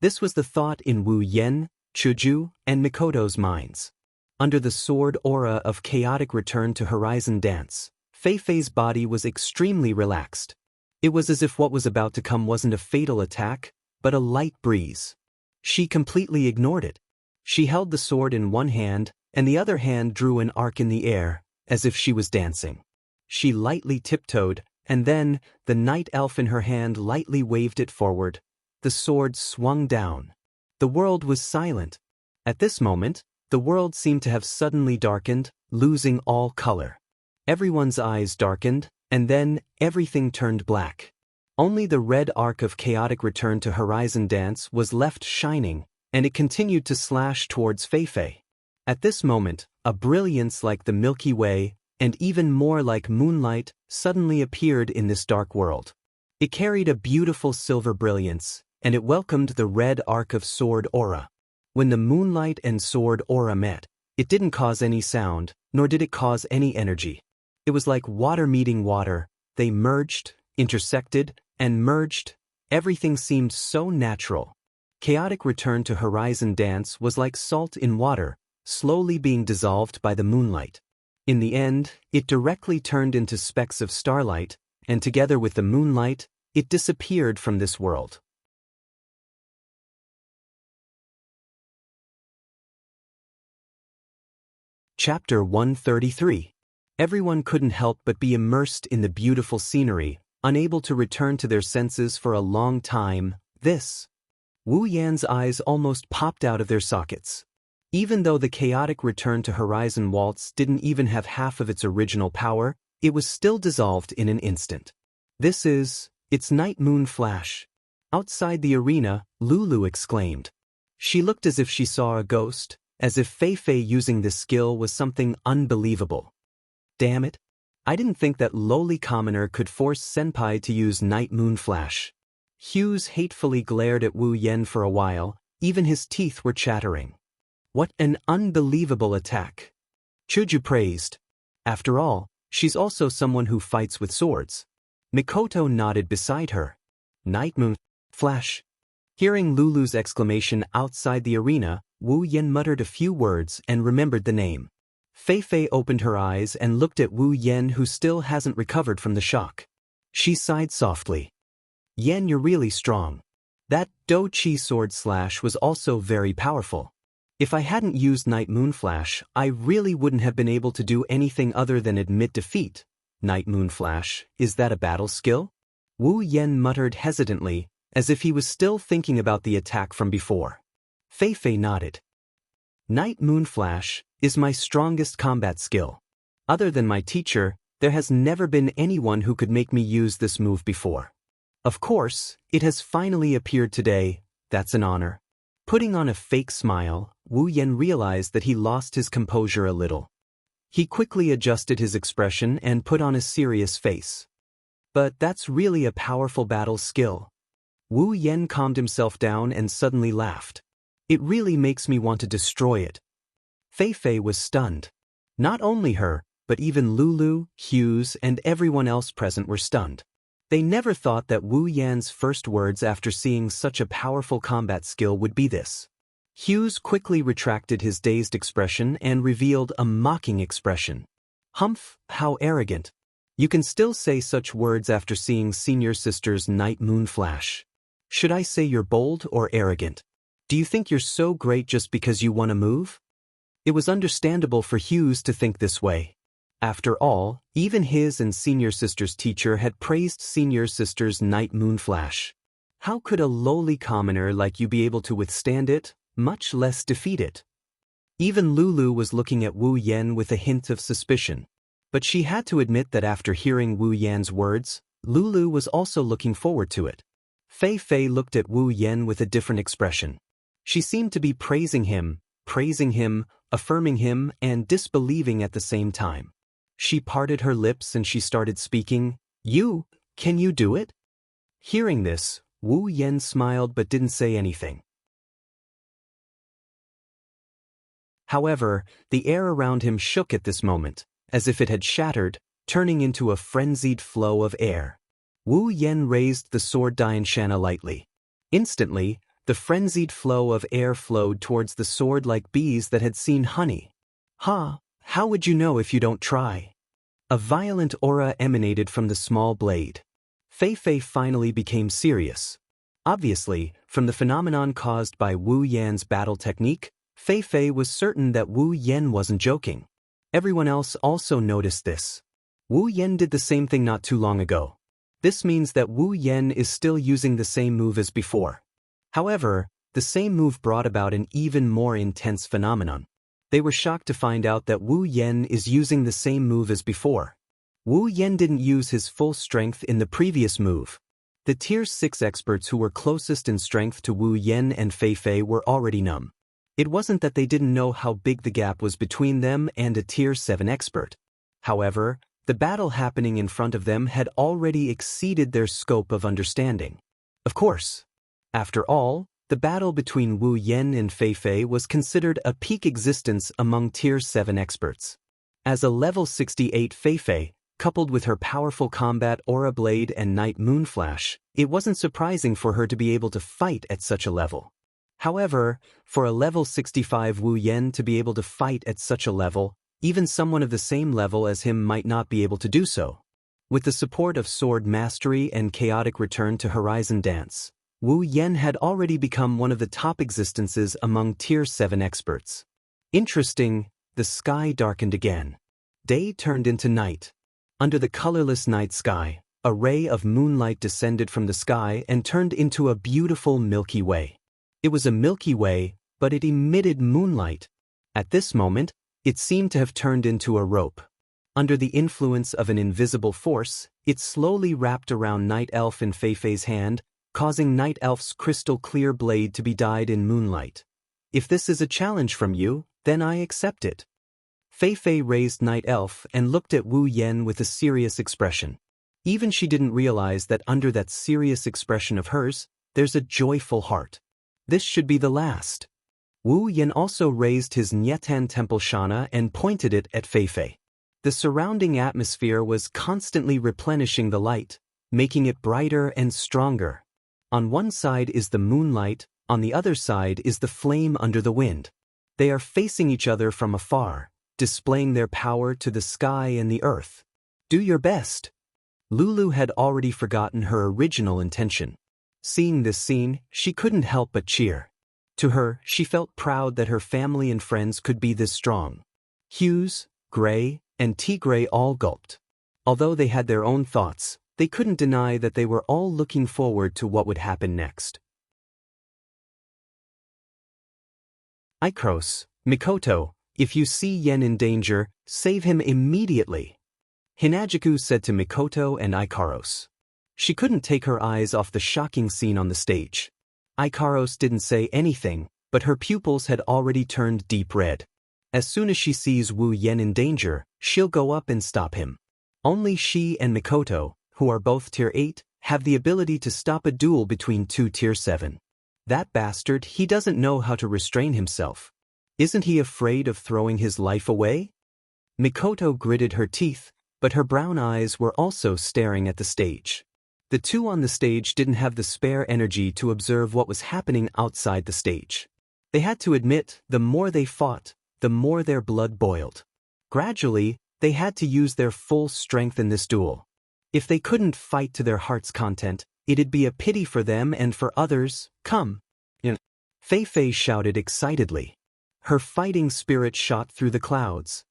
A: This was the thought in Wu Yan, Chuju, and Mikoto's minds. Under the sword aura of chaotic return to horizon dance, Fei's body was extremely relaxed. It was as if what was about to come wasn't a fatal attack, but a light breeze. She completely ignored it. She held the sword in one hand, and the other hand drew an arc in the air, as if she was dancing. She lightly tiptoed, and then, the night elf in her hand lightly waved it forward. The sword swung down. The world was silent. At this moment, the world seemed to have suddenly darkened, losing all color. Everyone's eyes darkened, and then, everything turned black. Only the red arc of chaotic return to horizon dance was left shining, and it continued to slash towards Fei. At this moment, a brilliance like the Milky Way, and even more like moonlight, suddenly appeared in this dark world. It carried a beautiful silver brilliance, and it welcomed the red arc of sword aura. When the moonlight and sword aura met, it didn't cause any sound, nor did it cause any energy. It was like water meeting water. They merged, intersected, and merged. Everything seemed so natural. Chaotic return to horizon dance was like salt in water, slowly being dissolved by the moonlight. In the end, it directly turned into specks of starlight, and together with the moonlight, it disappeared from this world. Chapter 133. Everyone couldn't help but be immersed in the beautiful scenery, unable to return to their senses for a long time. Wu Yan's eyes almost popped out of their sockets. Even though the chaotic return to horizon waltz didn't even have half of its original power, it was still dissolved in an instant. It's night moon flash. Outside the arena, Lulu exclaimed. She looked as if she saw a ghost, as if Fei using this skill was something unbelievable. Damn it. I didn't think that lowly commoner could force Senpai to use night moon flash. Hughes hatefully glared at Wu Yan for a while, even his teeth were chattering. What an unbelievable attack. Chuju praised. After all, she's also someone who fights with swords. Mikoto nodded beside her. Night moon flash. Hearing Lulu's exclamation outside the arena, Wu Yan muttered a few words and remembered the name. Fei opened her eyes and looked at Wu Yan, who still hasn't recovered from the shock. She sighed softly. Yan, you're really strong. That Do Chi sword slash was also very powerful. If I hadn't used Night Moon Flash, I really wouldn't have been able to do anything other than admit defeat. Night Moon Flash, is that a battle skill? Wu Yan muttered hesitantly, as if he was still thinking about the attack from before. Fei nodded. Night Moon Flash is my strongest combat skill. Other than my teacher, there has never been anyone who could make me use this move before. Of course, it has finally appeared today. That's an honor. Putting on a fake smile, Wu Yan realized that he lost his composure a little. He quickly adjusted his expression and put on a serious face. But that's really a powerful battle skill. Wu Yan calmed himself down and suddenly laughed. It really makes me want to destroy it. Fei was stunned. Not only her, but even Lulu, Hughes, and everyone else present were stunned. They never thought that Wu Yan's first words after seeing such a powerful combat skill would be this. Hughes quickly retracted his dazed expression and revealed a mocking expression. Humph, how arrogant. You can still say such words after seeing senior sister's Night Moon Flash. Should I say you're bold or arrogant? Do you think you're so great just because you want to move? It was understandable for Hughes to think this way. After all, even his and senior sister's teacher had praised senior sister's Night Moon Flash. How could a lowly commoner like you be able to withstand it? much less defeat it. Even Lulu was looking at Wu Yan with a hint of suspicion. But she had to admit that after hearing Wu Yan's words, Lulu was also looking forward to it. Fei Fei looked at Wu Yan with a different expression. She seemed to be praising him, affirming him, and disbelieving at the same time. She parted her lips and she started speaking. Can you do it? Hearing this, Wu Yan smiled but didn't say anything. However, the air around him shook at this moment, as if it had shattered, turning into a frenzied flow of air. Wu Yan raised the sword Xianxia lightly. Instantly, the frenzied flow of air flowed towards the sword like bees that had seen honey. How would you know if you don't try? A violent aura emanated from the small blade. Fei Fei finally became serious. Obviously, from the phenomenon caused by Wu Yan's battle technique, Fei Fei was certain that Wu Yan wasn't joking. Everyone else also noticed this. Wu Yan did the same thing not too long ago. This means that Wu Yan is still using the same move as before. However, the same move brought about an even more intense phenomenon. They were shocked to find out that Wu Yan is using the same move as before. Wu Yan didn't use his full strength in the previous move. The Tier 6 experts who were closest in strength to Wu Yan and Fei Fei were already numb. It wasn't that they didn't know how big the gap was between them and a Tier 7 expert. However, the battle happening in front of them had already exceeded their scope of understanding. Of course. After all, the battle between Wu Yan and Fei Fei was considered a peak existence among Tier 7 experts. As a level 68 Fei Fei, coupled with her powerful combat aura blade and night moon flash, it wasn't surprising for her to be able to fight at such a level. However, for a level 65 Wu Yan to be able to fight at such a level, even someone of the same level as him might not be able to do so. With the support of sword mastery and chaotic return to Horizon Dance, Wu Yan had already become one of the top existences among Tier 7 experts. Interesting, the sky darkened again. Day turned into night. Under the colorless night sky, a ray of moonlight descended from the sky and turned into a beautiful Milky Way. It was a Milky Way, but it emitted moonlight. At this moment, it seemed to have turned into a rope. Under the influence of an invisible force, it slowly wrapped around Night Elf in Fei Fei's hand, causing Night Elf's crystal-clear blade to be dyed in moonlight. If this is a challenge from you, then I accept it. Fei Fei raised Night Elf and looked at Wu Yan with a serious expression. Even she didn't realize that under that serious expression of hers, there's a joyful heart. This should be the last. Wu Yan also raised his Nyetan Temple Shana and pointed it at Fei Fei. The surrounding atmosphere was constantly replenishing the light, making it brighter and stronger. On one side is the moonlight, on the other side is the flame under the wind. They are facing each other from afar, displaying their power to the sky and the earth. Do your best. Lulu had already forgotten her original intention. Seeing this scene, she couldn't help but cheer. To her, she felt proud that her family and friends could be this strong. Hughes, Gray, and Tigray all gulped. Although they had their own thoughts, they couldn't deny that they were all looking forward to what would happen next. Ikaros, Mikoto, if you see Yen in danger, save him immediately. Hinajiku said to Mikoto and Ikaros. She couldn't take her eyes off the shocking scene on the stage. Ikaros didn't say anything, but her pupils had already turned deep red. As soon as she sees Wu Yan in danger, she'll go up and stop him. Only she and Mikoto, who are both Tier 8, have the ability to stop a duel between two Tier 7. That bastard, he doesn't know how to restrain himself. Isn't he afraid of throwing his life away? Mikoto gritted her teeth, but her brown eyes were also staring at the stage. The two on the stage didn't have the spare energy to observe what was happening outside the stage. They had to admit, the more they fought, the more their blood boiled. Gradually, they had to use their full strength in this duel. If they couldn't fight to their heart's content, it'd be a pity for them and for others. Come. Fei Fei shouted excitedly. Her fighting spirit shot through the clouds.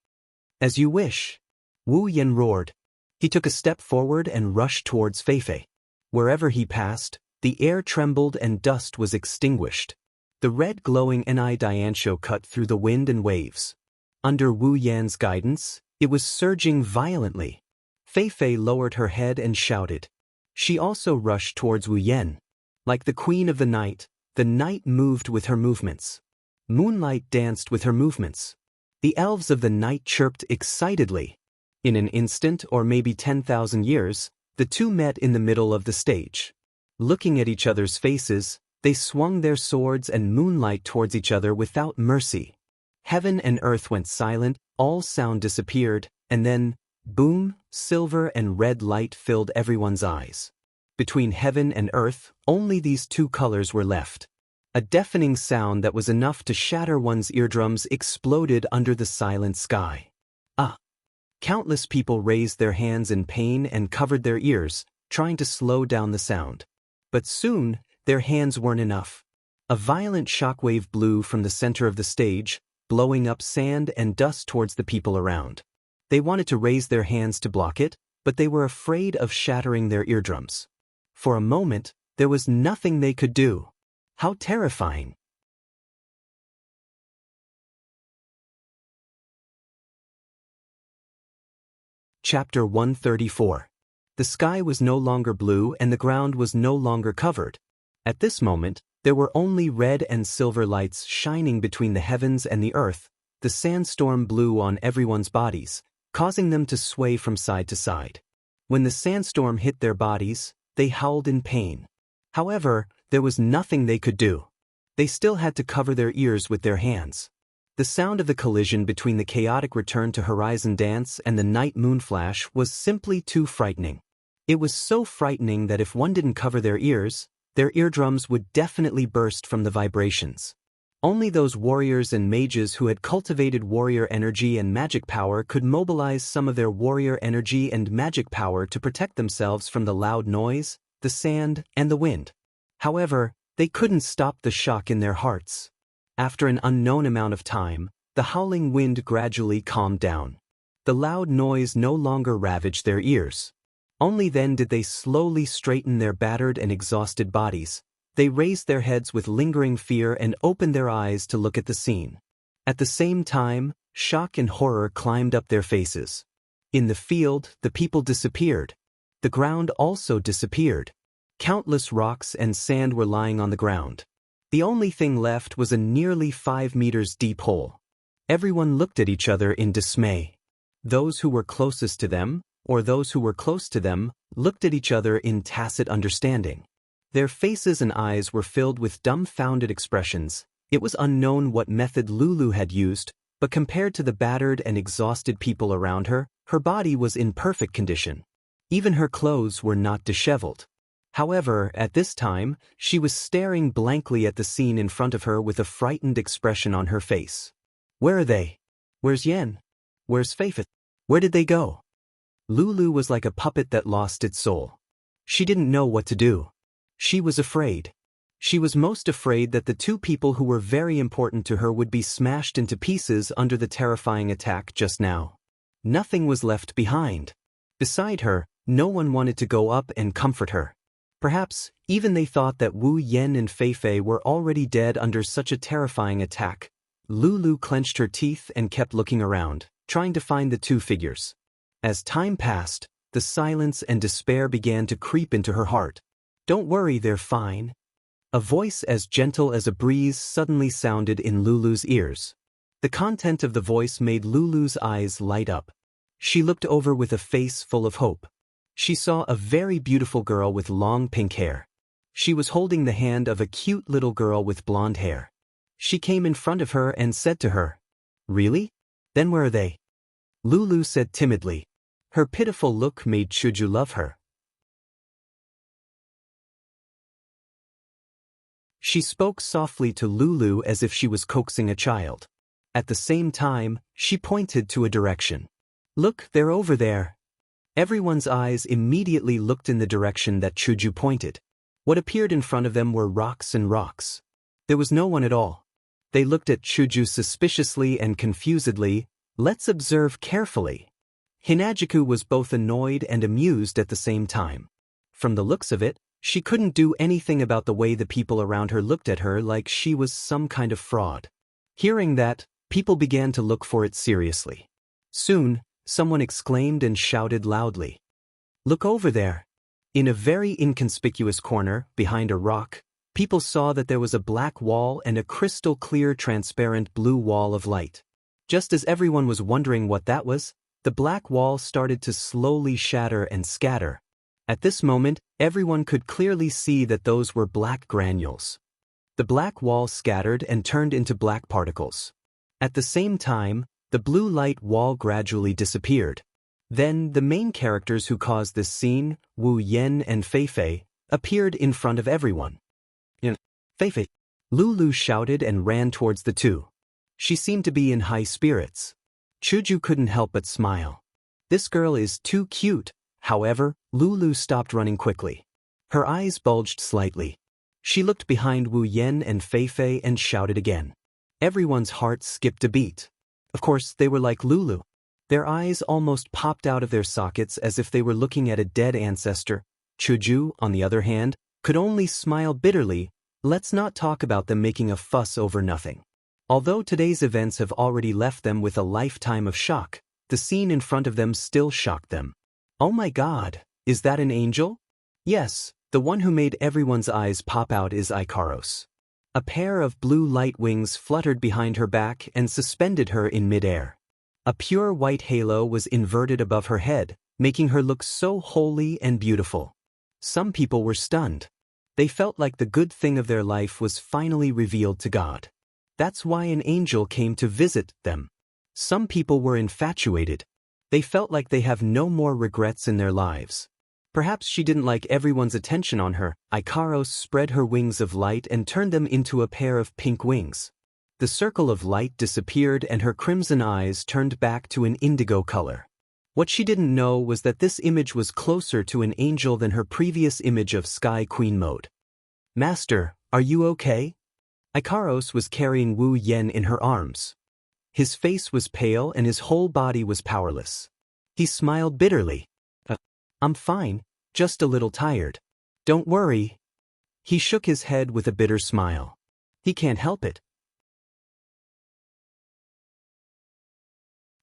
A: As you wish. Wu Yan roared. He took a step forward and rushed towards Fei Fei. Wherever he passed, the air trembled and dust was extinguished. The red glowing Ni Dianxiu cut through the wind and waves. Under Wu Yan's guidance, it was surging violently. Fei Fei lowered her head and shouted. She also rushed towards Wu Yan. Like the queen of the night moved with her movements. Moonlight danced with her movements. The elves of the night chirped excitedly. In an instant or maybe 10,000 years, the two met in the middle of the stage. Looking at each other's faces, they swung their swords and moonlight towards each other without mercy. Heaven and earth went silent, all sound disappeared, and then, boom, silver and red light filled everyone's eyes. Between heaven and earth, only these two colors were left. A deafening sound that was enough to shatter one's eardrums exploded under the silent sky. Ah! Countless people raised their hands in pain and covered their ears, trying to slow down the sound. But soon, their hands weren't enough. A violent shockwave blew from the center of the stage, blowing up sand and dust towards the people around. They wanted to raise their hands to block it, but they were afraid of shattering their eardrums. For a moment, there was nothing they could do. How terrifying! Chapter 134. The sky was no longer blue and the ground was no longer covered. At this moment, there were only red and silver lights shining between the heavens and the earth. The sandstorm blew on everyone's bodies, causing them to sway from side to side. When the sandstorm hit their bodies, they howled in pain. However, there was nothing they could do. They still had to cover their ears with their hands. The sound of the collision between the chaotic return to horizon dance and the night moon flash was simply too frightening. It was so frightening that if one didn't cover their ears, their eardrums would definitely burst from the vibrations. Only those warriors and mages who had cultivated warrior energy and magic power could mobilize some of their warrior energy and magic power to protect themselves from the loud noise, the sand, and the wind. However, they couldn't stop the shock in their hearts. After an unknown amount of time, the howling wind gradually calmed down. The loud noise no longer ravaged their ears. Only then did they slowly straighten their battered and exhausted bodies. They raised their heads with lingering fear and opened their eyes to look at the scene. At the same time, shock and horror climbed up their faces. In the field, the people disappeared. The ground also disappeared. Countless rocks and sand were lying on the ground. The only thing left was a nearly 5 meters deep hole. Everyone looked at each other in dismay. Those who were closest to them, or those who were close to them, looked at each other in tacit understanding. Their faces and eyes were filled with dumbfounded expressions. It was unknown what method Lulu had used, but compared to the battered and exhausted people around her, her body was in perfect condition. Even her clothes were not disheveled. However, at this time, she was staring blankly at the scene in front of her with a frightened expression on her face. Where are they? Where's Yan? Where's Feifei? Where did they go? Lulu was like a puppet that lost its soul. She didn't know what to do. She was afraid. She was most afraid that the two people who were very important to her would be smashed into pieces under the terrifying attack just now. Nothing was left behind. Beside her, no one wanted to go up and comfort her. Perhaps, even they thought that Wu Yan and Feifei were already dead under such a terrifying attack. Lulu clenched her teeth and kept looking around, trying to find the two figures. As time passed, the silence and despair began to creep into her heart. Don't worry, they're fine. A voice as gentle as a breeze suddenly sounded in Lulu's ears. The content of the voice made Lulu's eyes light up. She looked over with a face full of hope. She saw a very beautiful girl with long pink hair. She was holding the hand of a cute little girl with blonde hair. She came in front of her and said to her, "Really? Then where are they?" Lulu said timidly. Her pitiful look made Chuju love her. She spoke softly to Lulu as if she was coaxing a child. At the same time, she pointed to a direction. "Look, they're over there." Everyone's eyes immediately looked in the direction that Chuju pointed. What appeared in front of them were rocks and rocks. There was no one at all. They looked at Chuju suspiciously and confusedly. Let's observe carefully. Hinajiku was both annoyed and amused at the same time. From the looks of it, She couldn't do anything about the way the people around her looked at her like she was some kind of fraud. Hearing that, people began to look for it seriously. Soon, someone exclaimed and shouted loudly. "Look over there!" In a very inconspicuous corner, behind a rock, people saw that there was a black wall and a crystal-clear transparent blue wall of light. Just as everyone was wondering what that was, the black wall started to slowly shatter and scatter. At this moment, everyone could clearly see that those were black granules. The black wall scattered and turned into black particles. At the same time, the blue light wall gradually disappeared. Then, the main characters who caused this scene, Wu Yan and Fei Fei, appeared in front of everyone. "Fei Fei!" Lulu shouted and ran towards the two. She seemed to be in high spirits. Chuju couldn't help but smile. This girl is too cute. However, Lulu stopped running quickly. Her eyes bulged slightly. She looked behind Wu Yan and Fei Fei and shouted again. Everyone's heart skipped a beat. Of course, they were like Lulu. Their eyes almost popped out of their sockets as if they were looking at a dead ancestor. Chuju, on the other hand, could only smile bitterly. Let's not talk about them making a fuss over nothing. Although today's events have already left them with a lifetime of shock, the scene in front of them still shocked them. Oh my God, is that an angel? Yes, the one who made everyone's eyes pop out is Ikaros. A pair of blue light wings fluttered behind her back and suspended her in midair. A pure white halo was inverted above her head, making her look so holy and beautiful. Some people were stunned. They felt like the good thing of their life was finally revealed to God. That's why an angel came to visit them. Some people were infatuated. They felt like they have no more regrets in their lives. Perhaps she didn't like everyone's attention on her. Ikaros spread her wings of light and turned them into a pair of pink wings. The circle of light disappeared and her crimson eyes turned back to an indigo color. What she didn't know was that this image was closer to an angel than her previous image of Sky Queen mode. "Master, are you okay?" Ikaros was carrying Wu Yan in her arms. His face was pale and his whole body was powerless. He smiled bitterly. "I'm fine, just a little tired. Don't worry." He shook his head with a bitter smile. He can't help it.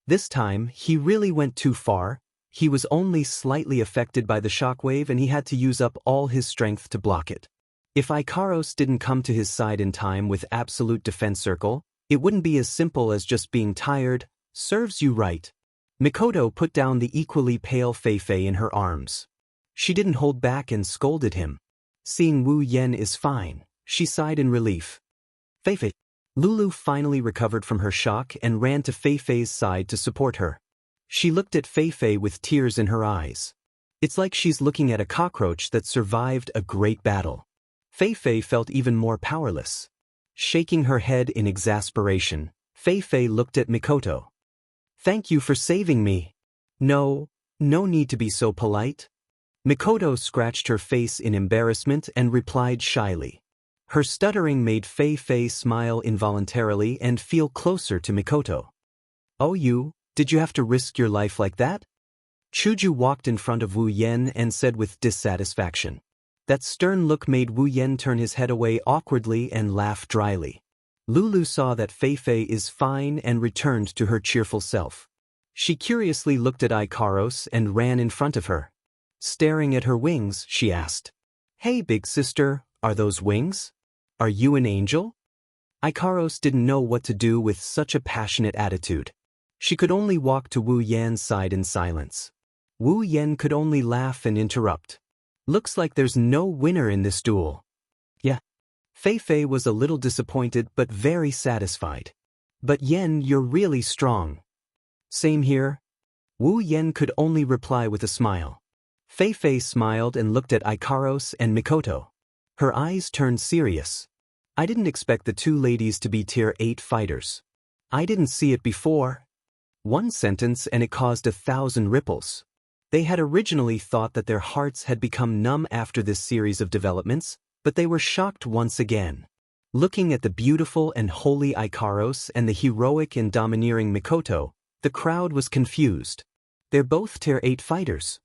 A: This time, he really went too far. He was only slightly affected by the shockwave and he had to use up all his strength to block it. If Ikaros didn't come to his side in time with absolute defense circle, it wouldn't be as simple as just being tired. Serves you right. Mikoto put down the equally pale Fei Fei in her arms. She didn't hold back and scolded him. Seeing Wu Yan is fine, she sighed in relief. "Fei Fei." Lulu finally recovered from her shock and ran to Fei Fei's side to support her. She looked at Fei Fei with tears in her eyes. It's like she's looking at a cockroach that survived a great battle. Fei Fei felt even more powerless. Shaking her head in exasperation, Fei Fei looked at Mikoto. "Thank you for saving me." No need to be so polite." Mikoto scratched her face in embarrassment and replied shyly. Her stuttering made Fei Fei smile involuntarily and feel closer to Mikoto. "Oh, did you have to risk your life like that?" Chuju walked in front of Wu Yan and said with dissatisfaction. That stern look made Wu Yan turn his head away awkwardly and laugh dryly. Lulu saw that Fei Fei is fine and returned to her cheerful self. She curiously looked at Ikaros and ran in front of her. Staring at her wings, she asked, "Hey, big sister, are those wings? Are you an angel?" Ikaros didn't know what to do with such a passionate attitude. She could only walk to Wu Yan's side in silence. Wu Yan could only laugh and interrupt. "Looks like there's no winner in this duel." "Yeah." Fei Fei was a little disappointed but very satisfied. "But Yan, you're really strong." "Same here." Wu Yan could only reply with a smile. Fei Fei smiled and looked at Ikaros and Mikoto. Her eyes turned serious. "I didn't expect the two ladies to be tier 8 fighters. I didn't see it before." One sentence and it caused 1,000 ripples. They had originally thought that their hearts had become numb after this series of developments, but they were shocked once again. Looking at the beautiful and holy Ikaros and the heroic and domineering Mikoto, the crowd was confused. They're both tier 8 fighters.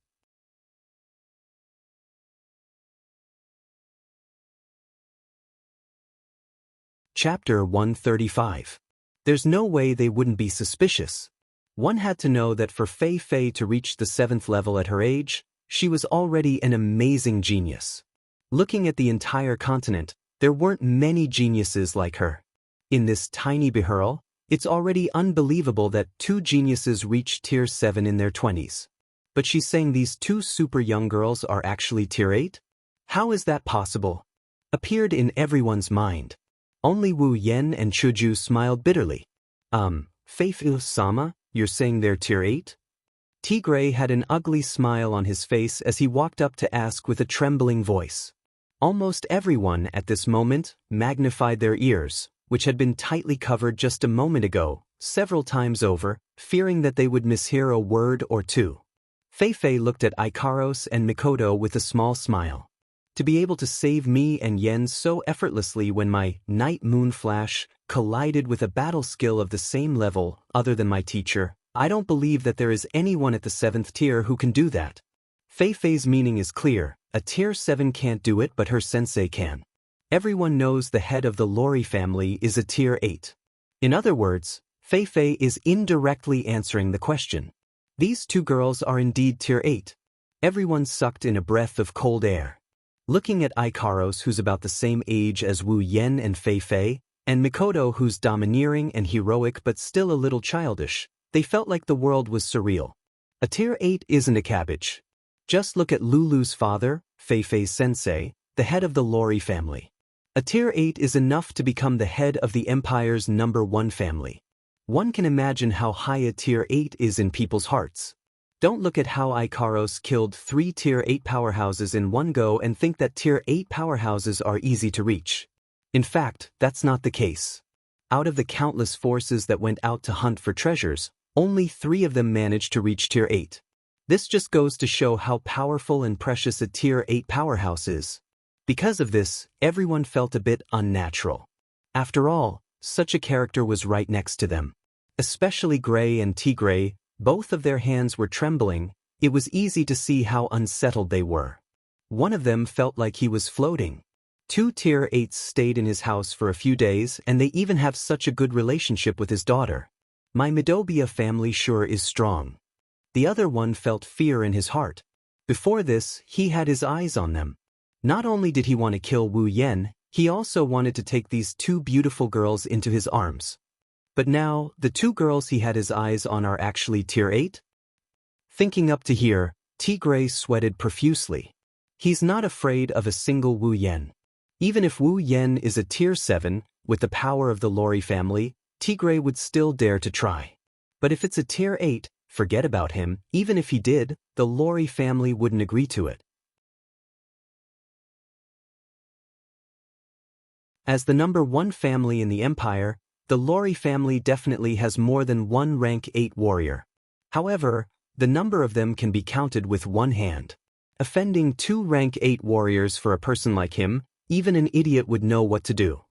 A: Chapter 135. There's no way they wouldn't be suspicious. One had to know that for Fei Fei to reach the 7th level at her age, she was already an amazing genius. Looking at the entire continent, there weren't many geniuses like her. In this tiny Behurl, it's already unbelievable that 2 geniuses reached Tier 7 in their 20s. But she's saying these 2 super young girls are actually Tier 8? How is that possible? Appeared in everyone's mind. Only Wu Yen and Chuju smiled bitterly. Fei-Fu-sama, you're saying they're Tier 8? Tigray had an ugly smile on his face as he walked up to ask with a trembling voice. Almost everyone at this moment magnified their ears, which had been tightly covered just a moment ago, several times over, fearing that they would mishear a word or two. Fei Fei looked at Ikaros and Mikoto with a small smile. To be able to save me and Yen so effortlessly when my night moon flash collided with a battle skill of the same level other than my teacher, I don't believe that there is anyone at the 7th tier who can do that. Fei Fei's meaning is clear. A Tier 7 can't do it, but her sensei can. Everyone knows the head of the Lori family is a Tier 8. In other words, Fei Fei is indirectly answering the question. These 2 girls are indeed Tier 8. Everyone sucked in a breath of cold air. Looking at Ikaros, who's about the same age as Wu Yen and Fei Fei, and Mikoto, who's domineering and heroic but still a little childish, they felt like the world was surreal. A Tier 8 isn't a cabbage. Just look at Lulu's father, Fei Fei's sensei, the head of the Lori family. A Tier 8 is enough to become the head of the Empire's #1 family. One can imagine how high a Tier 8 is in people's hearts. Don't look at how Ikaros killed 3 Tier 8 powerhouses in one go and think that Tier 8 powerhouses are easy to reach. In fact, that's not the case. Out of the countless forces that went out to hunt for treasures, only 3 of them managed to reach Tier 8. This just goes to show how powerful and precious a Tier 8 powerhouse is. Because of this, everyone felt a bit unnatural. After all, such a character was right next to them. Especially Gray and Tigray, both of their hands were trembling. It was easy to see how unsettled they were. One of them felt like he was floating. 2 Tier 8s stayed in his house for a few days, and they even have such a good relationship with his daughter. My Midobia family sure is strong. The other one felt fear in his heart. Before this, he had his eyes on them. Not only did he want to kill Wu Yen, he also wanted to take these 2 beautiful girls into his arms. But now, the 2 girls he had his eyes on are actually Tier 8? Thinking up to here, Tigray sweated profusely. He's not afraid of a single Wu Yen. Even if Wu Yen is a Tier 7, with the power of the Lori family, Tigray would still dare to try. But if it's a Tier 8, forget about him. Even if he did, the Lori family wouldn't agree to it. As the #1 family in the Empire, the Lori family definitely has more than one rank 8 warrior. However, the number of them can be counted with one hand. Offending 2 rank 8 warriors for a person like him, even an idiot would know what to do.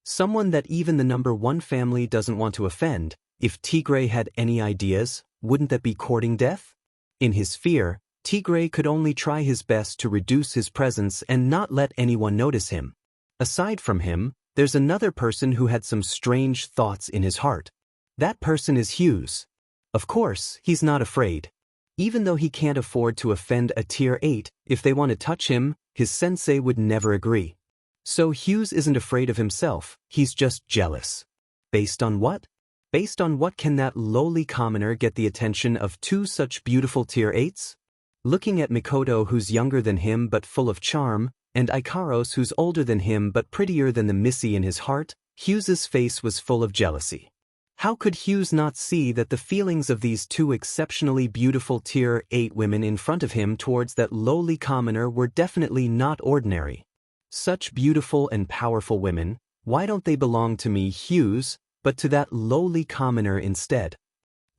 A: Someone that even the #1 family doesn't want to offend. If Tigray had any ideas, wouldn't that be courting death? In his fear, Tigray could only try his best to reduce his presence and not let anyone notice him. Aside from him, there's another person who had some strange thoughts in his heart. That person is Hughes. Of course, he's not afraid. Even though he can't afford to offend a Tier 8, if they want to touch him, his sensei would never agree. So Hughes isn't afraid of himself, he's just jealous. Based on what? Based on what can that lowly commoner get the attention of 2 such beautiful Tier 8s? Looking at Mikoto, who's younger than him but full of charm, and Ikaros, who's older than him but prettier than the Missy in his heart, Hughes's face was full of jealousy. How could Hughes not see that the feelings of these 2 exceptionally beautiful Tier 8 women in front of him towards that lowly commoner were definitely not ordinary? Such beautiful and powerful women, why don't they belong to me, Hughes, but to that lowly commoner instead?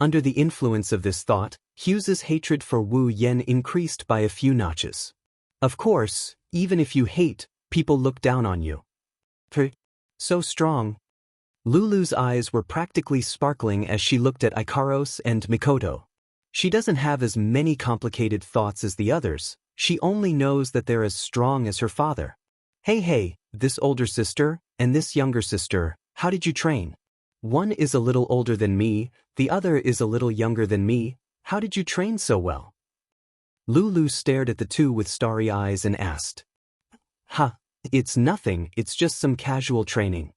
A: Under the influence of this thought, Hughes's hatred for Wu Yen increased by a few notches. Of course, even if you hate, people look down on you. So strong. Lulu's eyes were practically sparkling as she looked at Ikaros and Mikoto. She doesn't have as many complicated thoughts as the others, she only knows that they're as strong as her father. Hey, this older sister, and this younger sister, how did you train? One is a little older than me, the other is a little younger than me. How did you train so well? Lulu stared at the two with starry eyes and asked. It's nothing, it's just some casual training.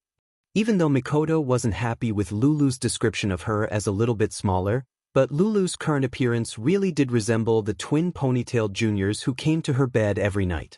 A: Even though Mikoto wasn't happy with Lulu's description of her as a little bit smaller, but Lulu's current appearance really did resemble the twin ponytailed juniors who came to her bed every night.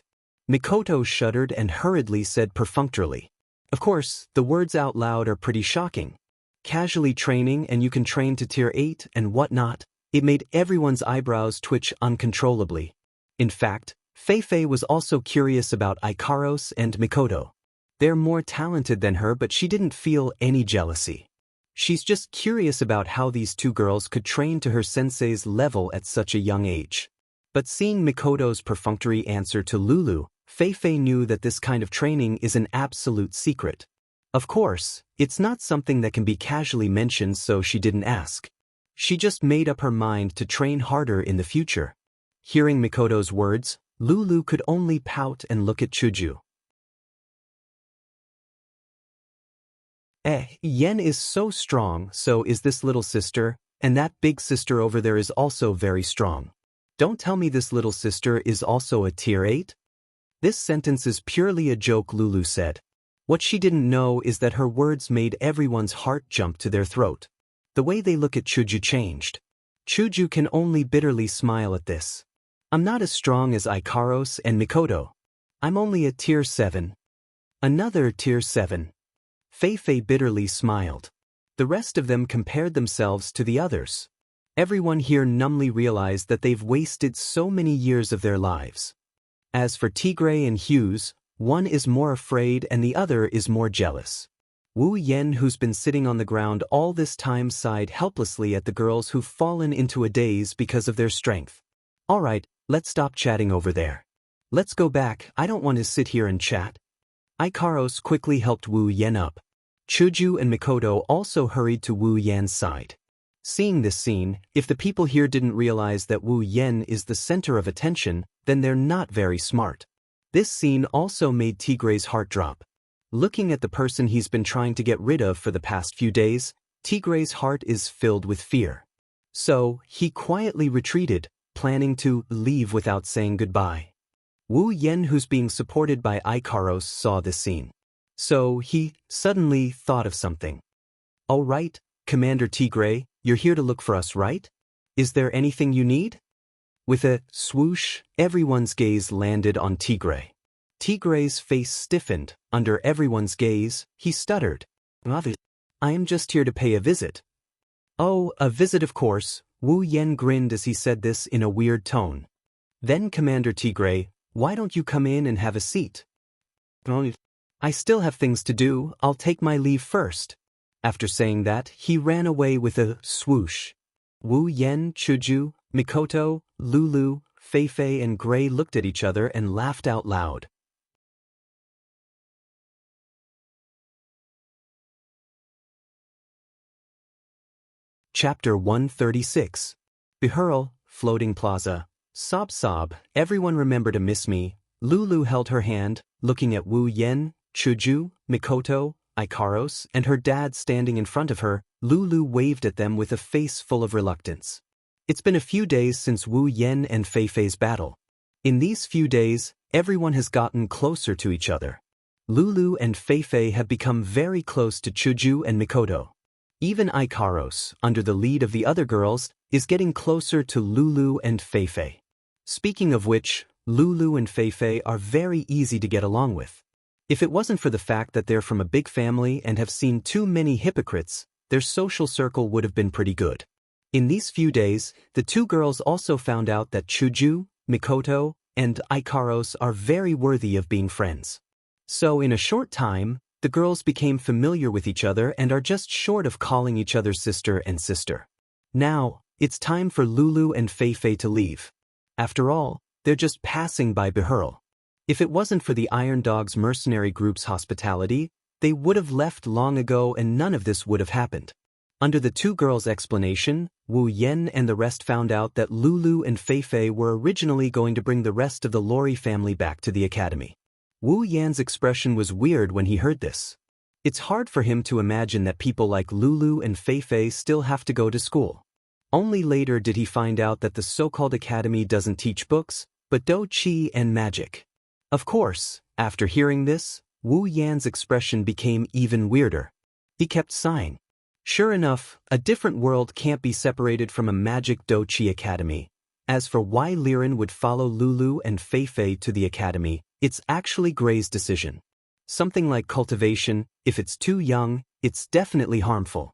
A: Mikoto shuddered and hurriedly said perfunctorily. Of course, the words out loud are pretty shocking. Casually training and you can train to tier 8 and whatnot. It made everyone's eyebrows twitch uncontrollably. In fact, Feifei was also curious about Ikaros and Mikoto. They're more talented than her, but she didn't feel any jealousy. She's just curious about how these two girls could train to her sensei's level at such a young age. But seeing Mikoto's perfunctory answer to Lulu, Feifei knew that this kind of training is an absolute secret. Of course, it's not something that can be casually mentioned, so she didn't ask. She just made up her mind to train harder in the future. Hearing Mikoto's words, Lulu could only pout and look at Chuju. Yen is so strong, so is this little sister, and that big sister over there is also very strong. Don't tell me this little sister is also a tier 8? This sentence is purely a joke, Lulu said. What she didn't know is that her words made everyone's heart jump to their throat. The way they look at Chuju changed. Chuju can only bitterly smile at this. I'm not as strong as Ikaros and Mikoto. I'm only a tier 7. Another tier 7. Feifei bitterly smiled. The rest of them compared themselves to the others. Everyone here numbly realized that they've wasted so many years of their lives. As for Tigray and Hughes, one is more afraid and the other is more jealous. Wu Yen, who's been sitting on the ground all this time, sighed helplessly at the girls who've fallen into a daze because of their strength. Alright, let's stop chatting over there. Let's go back, I don't want to sit here and chat. Ikaros quickly helped Wu Yen up. Chuju and Mikoto also hurried to Wu Yan's side. Seeing this scene, if the people here didn't realize that Wu Yen is the center of attention, then they're not very smart. This scene also made Tigray's heart drop. Looking at the person he's been trying to get rid of for the past few days, Tigray's heart is filled with fear. So, he quietly retreated, planning to leave without saying goodbye. Wu Yen, who's being supported by Ikaros, saw this scene. So, he suddenly thought of something. All right, Commander Tigray, you're here to look for us, right? Is there anything you need? With a swoosh, everyone's gaze landed on Tigray. Tigray's face stiffened. Under everyone's gaze, he stuttered. I am just here to pay a visit. Oh, a visit, of course. Wu Yen grinned as he said this in a weird tone. Then Commander Tigray, why don't you come in and have a seat? I still have things to do, I'll take my leave first. After saying that, he ran away with a swoosh. Wu Yen, Chuju, Mikoto, Lulu, Feifei and Gray looked at each other and laughed out loud. Chapter 136. Behurl, Floating Plaza. Sob, everyone remember to miss me. Lulu held her hand, looking at Wu Yen, Chuju, Mikoto, Ikaros, and her dad standing in front of her. Lulu waved at them with a face full of reluctance. It's been a few days since Wu Yen and Feifei's battle. In these few days, everyone has gotten closer to each other. Lulu and Feifei have become very close to Chuju and Mikoto. Even Ikaros, under the lead of the other girls, is getting closer to Lulu and Feifei. Speaking of which, Lulu and Feifei are very easy to get along with. If it wasn't for the fact that they're from a big family and have seen too many hypocrites, their social circle would have been pretty good. In these few days, the two girls also found out that Chuju, Mikoto, and Ikaros are very worthy of being friends. So in a short time, the girls became familiar with each other and are just short of calling each other sister and sister. Now, it's time for Lulu and Feifei to leave. After all, they're just passing by Behurl. If it wasn't for the Iron Dog's mercenary group's hospitality, they would have left long ago and none of this would have happened. Under the two girls' explanation, Wu Yen and the rest found out that Lulu and Feifei were originally going to bring the rest of the Lori family back to the academy. Wu Yan's expression was weird when he heard this. It's hard for him to imagine that people like Lulu and Feifei still have to go to school. Only later did he find out that the so-called academy doesn't teach books, but do qi and magic. Of course, after hearing this, Wu Yan's expression became even weirder. He kept sighing. Sure enough, a different world can't be separated from a magic do qi academy. As for why Liren would follow Lulu and Feifei to the academy, it's actually Gray's decision. Something like cultivation, if it's too young, it's definitely harmful.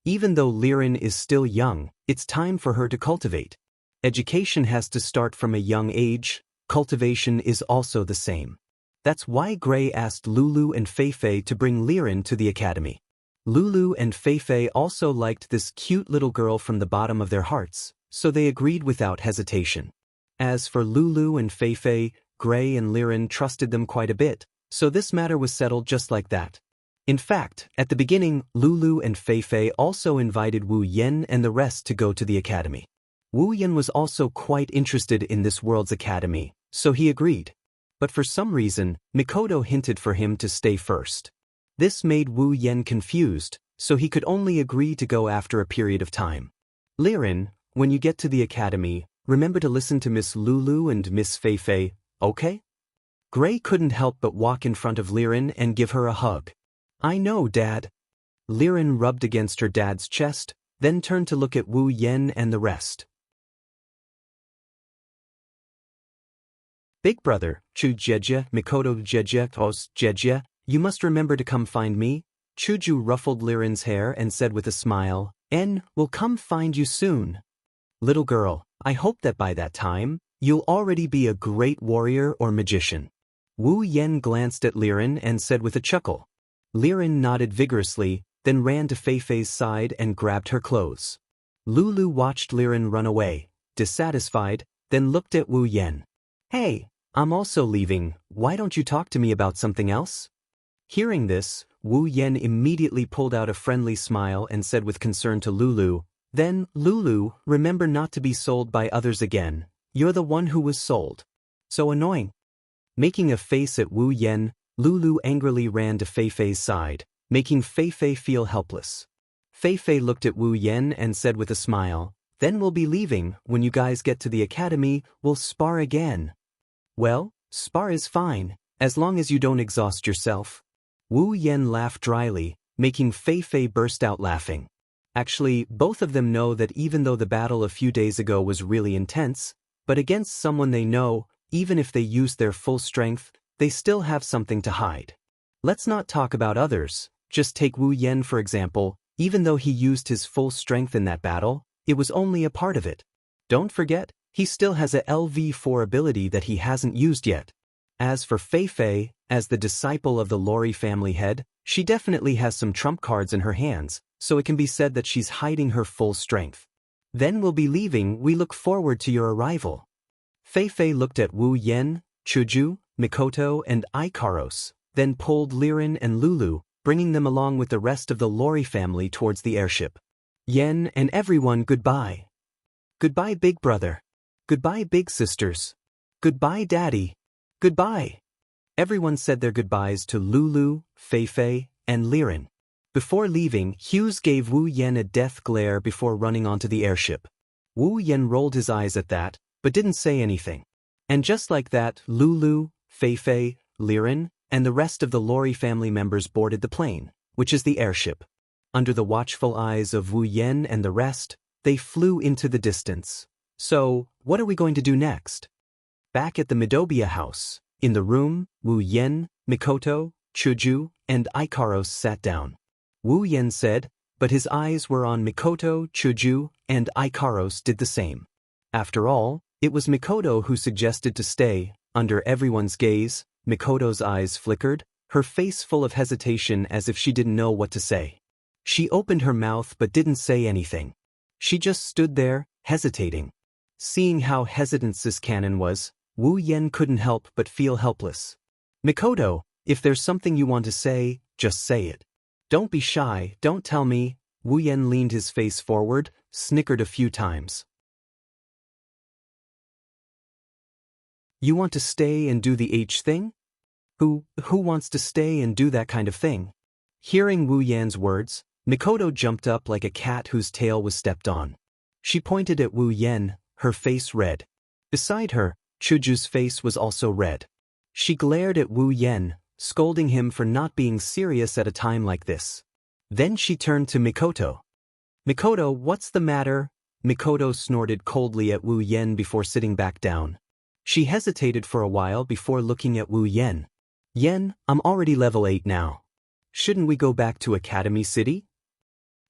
A: Even though Liren is still young, it's time for her to cultivate. Education has to start from a young age, cultivation is also the same. That's why Gray asked Lulu and Feifei to bring Liren to the academy. Lulu and Feifei also liked this cute little girl from the bottom of their hearts, so they agreed without hesitation. As for Lulu and Feifei, Gray and Liren trusted them quite a bit, so this matter was settled just like that. In fact, at the beginning, Lulu and Feifei also invited Wu Yan and the rest to go to the academy. Wu Yan was also quite interested in this world's academy, so he agreed. But for some reason, Mikoto hinted for him to stay first. This made Wu Yan confused, so he could only agree to go after a period of time. Liren, when you get to the academy, remember to listen to Miss Lulu and Miss Feifei, okay? Gray couldn't help but walk in front of Liren and give her a hug. I know, Dad. Liren rubbed against her dad's chest, then turned to look at Wu Yan and the rest. Big brother, Chujeja, Mikoto Jeja, Os Jeja, you must remember to come find me. Chuju ruffled Liren's hair and said with a smile, N will come find you soon. Little girl, I hope that by that time, you'll already be a great warrior or magician. Wu Yan glanced at Liren and said with a chuckle. Liren nodded vigorously, then ran to Feifei's side and grabbed her clothes. Lulu watched Liren run away, dissatisfied, then looked at Wu Yan. Hey, I'm also leaving, why don't you talk to me about something else? Hearing this, Wu Yan immediately pulled out a friendly smile and said with concern to Lulu, Then, Lulu, remember not to be sold by others again, you're the one who was sold. So annoying. Making a face at Wu Yan, Lulu angrily ran to Feifei's side, making Feifei feel helpless. Feifei looked at Wu Yan and said with a smile, Then we'll be leaving, when you guys get to the academy, we'll spar again. Well, spar is fine, as long as you don't exhaust yourself. Wu Yan laughed dryly, making Feifei burst out laughing. Actually, both of them know that even though the battle a few days ago was really intense, but against someone they know, even if they use their full strength, they still have something to hide. Let's not talk about others, just take Wu Yan for example, even though he used his full strength in that battle, it was only a part of it. Don't forget, he still has a LV4 ability that he hasn't used yet. As for Feifei, as the disciple of the Lori family head, she definitely has some trump cards in her hands, so it can be said that she's hiding her full strength. Then we'll be leaving, we look forward to your arrival. Feifei looked at Wu Yan, Chuju, Mikoto and Ikaros, then pulled Liren and Lulu, bringing them along with the rest of the Lori family towards the airship. Yen and everyone goodbye. Goodbye big brother. Goodbye big sisters. Goodbye daddy. Goodbye. Everyone said their goodbyes to Lulu, Feifei, and Liren. Before leaving, Hughes gave Wu Yan a death glare before running onto the airship. Wu Yan rolled his eyes at that, but didn't say anything. And just like that, Lulu, Feifei, Liren, and the rest of the Lori family members boarded the plane, which is the airship. Under the watchful eyes of Wu Yan and the rest, they flew into the distance. So, what are we going to do next? Back at the Midobia house, in the room, Wu Yan, Mikoto, Chuju, and Ikaros sat down. Wu Yan said, but his eyes were on Mikoto, Chuju, and Ikaros did the same. After all, it was Mikoto who suggested to stay. Under everyone's gaze, Mikoto's eyes flickered, her face full of hesitation as if she didn't know what to say. She opened her mouth but didn't say anything. She just stood there, hesitating. Seeing how hesitant Sis Cannon was, Wu Yan couldn't help but feel helpless. Mikoto, if there's something you want to say, just say it. Don't be shy, don't tell me. Wu Yan leaned his face forward, snickered a few times. You want to stay and do the H thing? Who wants to stay and do that kind of thing? Hearing Wu Yan's words, Mikoto jumped up like a cat whose tail was stepped on. She pointed at Wu Yan, her face red. Beside her, Chuju's face was also red. She glared at Wu Yan, scolding him for not being serious at a time like this. Then she turned to Mikoto. "Mikoto, what's the matter?" Mikoto snorted coldly at Wu Yan before sitting back down. She hesitated for a while before looking at Wu Yan. "Yan, I'm already level 8 now. Shouldn't we go back to Academy City?"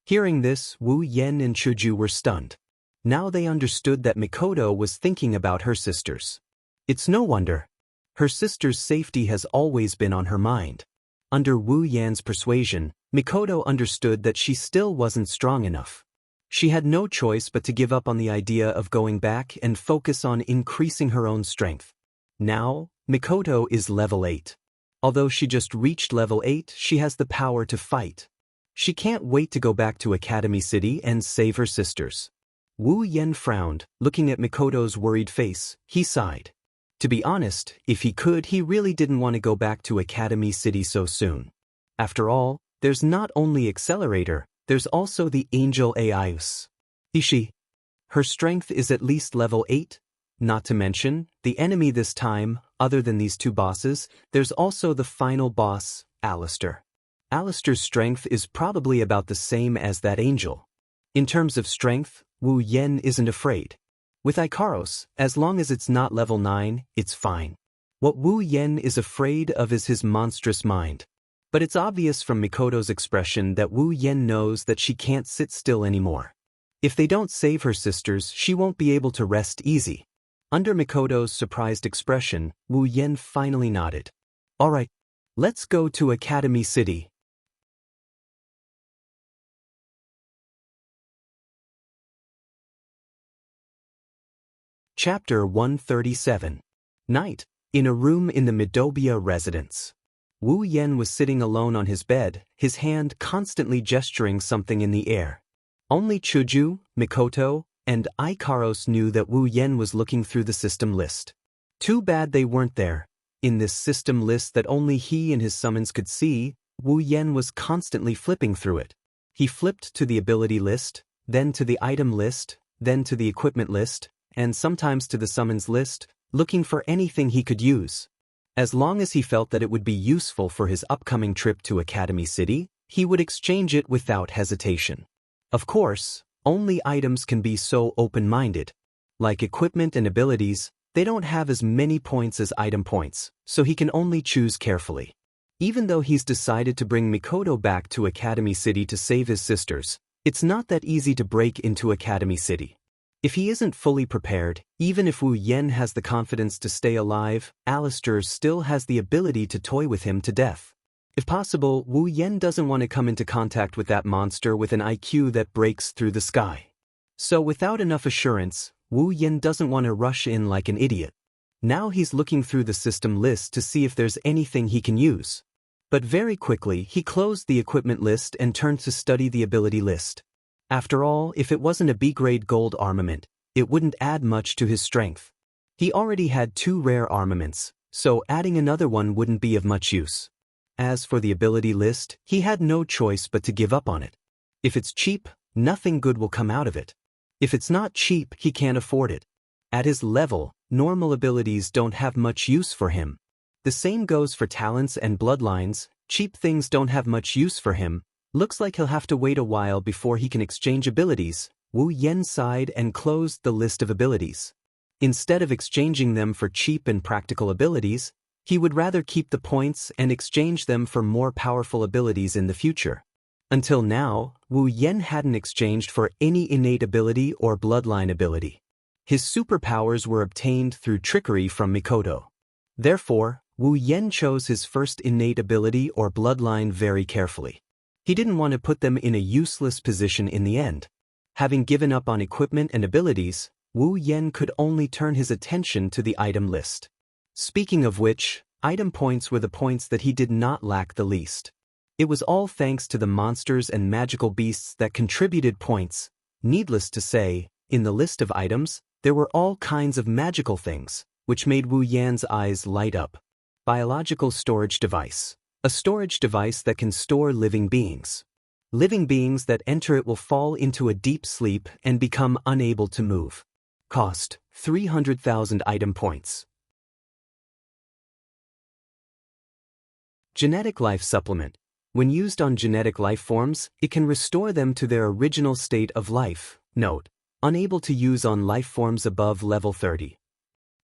A: Hearing this, Wu Yan and Chuju were stunned. Now they understood that Mikoto was thinking about her sisters. It's no wonder. Her sister's safety has always been on her mind. Under Wu Yan's persuasion, Mikoto understood that she still wasn't strong enough. She had no choice but to give up on the idea of going back and focus on increasing her own strength. Now, Mikoto is level 8. Although she just reached level 8, she has the power to fight. She can't wait to go back to Academy City and save her sisters. Wu Yan frowned, looking at Mikoto's worried face. He sighed. To be honest, if he could, he really didn't want to go back to Academy City so soon. After all, there's not only Accelerator, there's also the Angel Aius. Ishi. Her strength is at least level 8. Not to mention, the enemy this time, other than these two bosses, there's also the final boss, Alistair. Alistair's strength is probably about the same as that angel. In terms of strength, Wu Yan isn't afraid. With Ikaros, as long as it's not level 9, it's fine. What Wu Yan is afraid of is his monstrous mind. But it's obvious from Mikoto's expression that Wu Yan knows that she can't sit still anymore. If they don't save her sisters, she won't be able to rest easy. Under Mikoto's surprised expression, Wu Yan finally nodded. "All right, let's go to Academy City." Chapter 137. Night. In a room in the Midobia residence. Wu Yan was sitting alone on his bed, his hand constantly gesturing something in the air. Only Chuju, Mikoto, and Ikaros knew that Wu Yan was looking through the system list. Too bad they weren't there. In this system list that only he and his summons could see, Wu Yan was constantly flipping through it. He flipped to the ability list, then to the item list, then to the equipment list, and sometimes to the summons list, looking for anything he could use. As long as he felt that it would be useful for his upcoming trip to Academy City, he would exchange it without hesitation. Of course, only items can be so open-minded. Like equipment and abilities, they don't have as many points as item points, so he can only choose carefully. Even though he's decided to bring Mikoto back to Academy City to save his sisters, it's not that easy to break into Academy City. If he isn't fully prepared, even if Wu Yan has the confidence to stay alive, Alistair still has the ability to toy with him to death. If possible, Wu Yan doesn't want to come into contact with that monster with an IQ that breaks through the sky. So without enough assurance, Wu Yan doesn't want to rush in like an idiot. Now he's looking through the system list to see if there's anything he can use. But very quickly, he closed the equipment list and turned to study the ability list. After all, if it wasn't a B-grade gold armament, it wouldn't add much to his strength. He already had 2 rare armaments, so adding another one wouldn't be of much use. As for the ability list, he had no choice but to give up on it. If it's cheap, nothing good will come out of it. If it's not cheap, he can't afford it. At his level, normal abilities don't have much use for him. The same goes for talents and bloodlines. Cheap things don't have much use for him. Looks like he'll have to wait a while before he can exchange abilities. Wu Yan sighed and closed the list of abilities. Instead of exchanging them for cheap and practical abilities, he would rather keep the points and exchange them for more powerful abilities in the future. Until now, Wu Yan hadn't exchanged for any innate ability or bloodline ability. His superpowers were obtained through trickery from Mikoto. Therefore, Wu Yan chose his first innate ability or bloodline very carefully. He didn't want to put them in a useless position in the end. Having given up on equipment and abilities, Wu Yan could only turn his attention to the item list. Speaking of which, item points were the points that he did not lack the least. It was all thanks to the monsters and magical beasts that contributed points. Needless to say, in the list of items, there were all kinds of magical things, which made Wu Yan's eyes light up. Biological storage device. A storage device that can store living beings. Living beings that enter it will fall into a deep sleep and become unable to move. Cost, 300,000 item points. Genetic life supplement. When used on genetic life forms, it can restore them to their original state of life. Note: unable to use on life forms above level 30.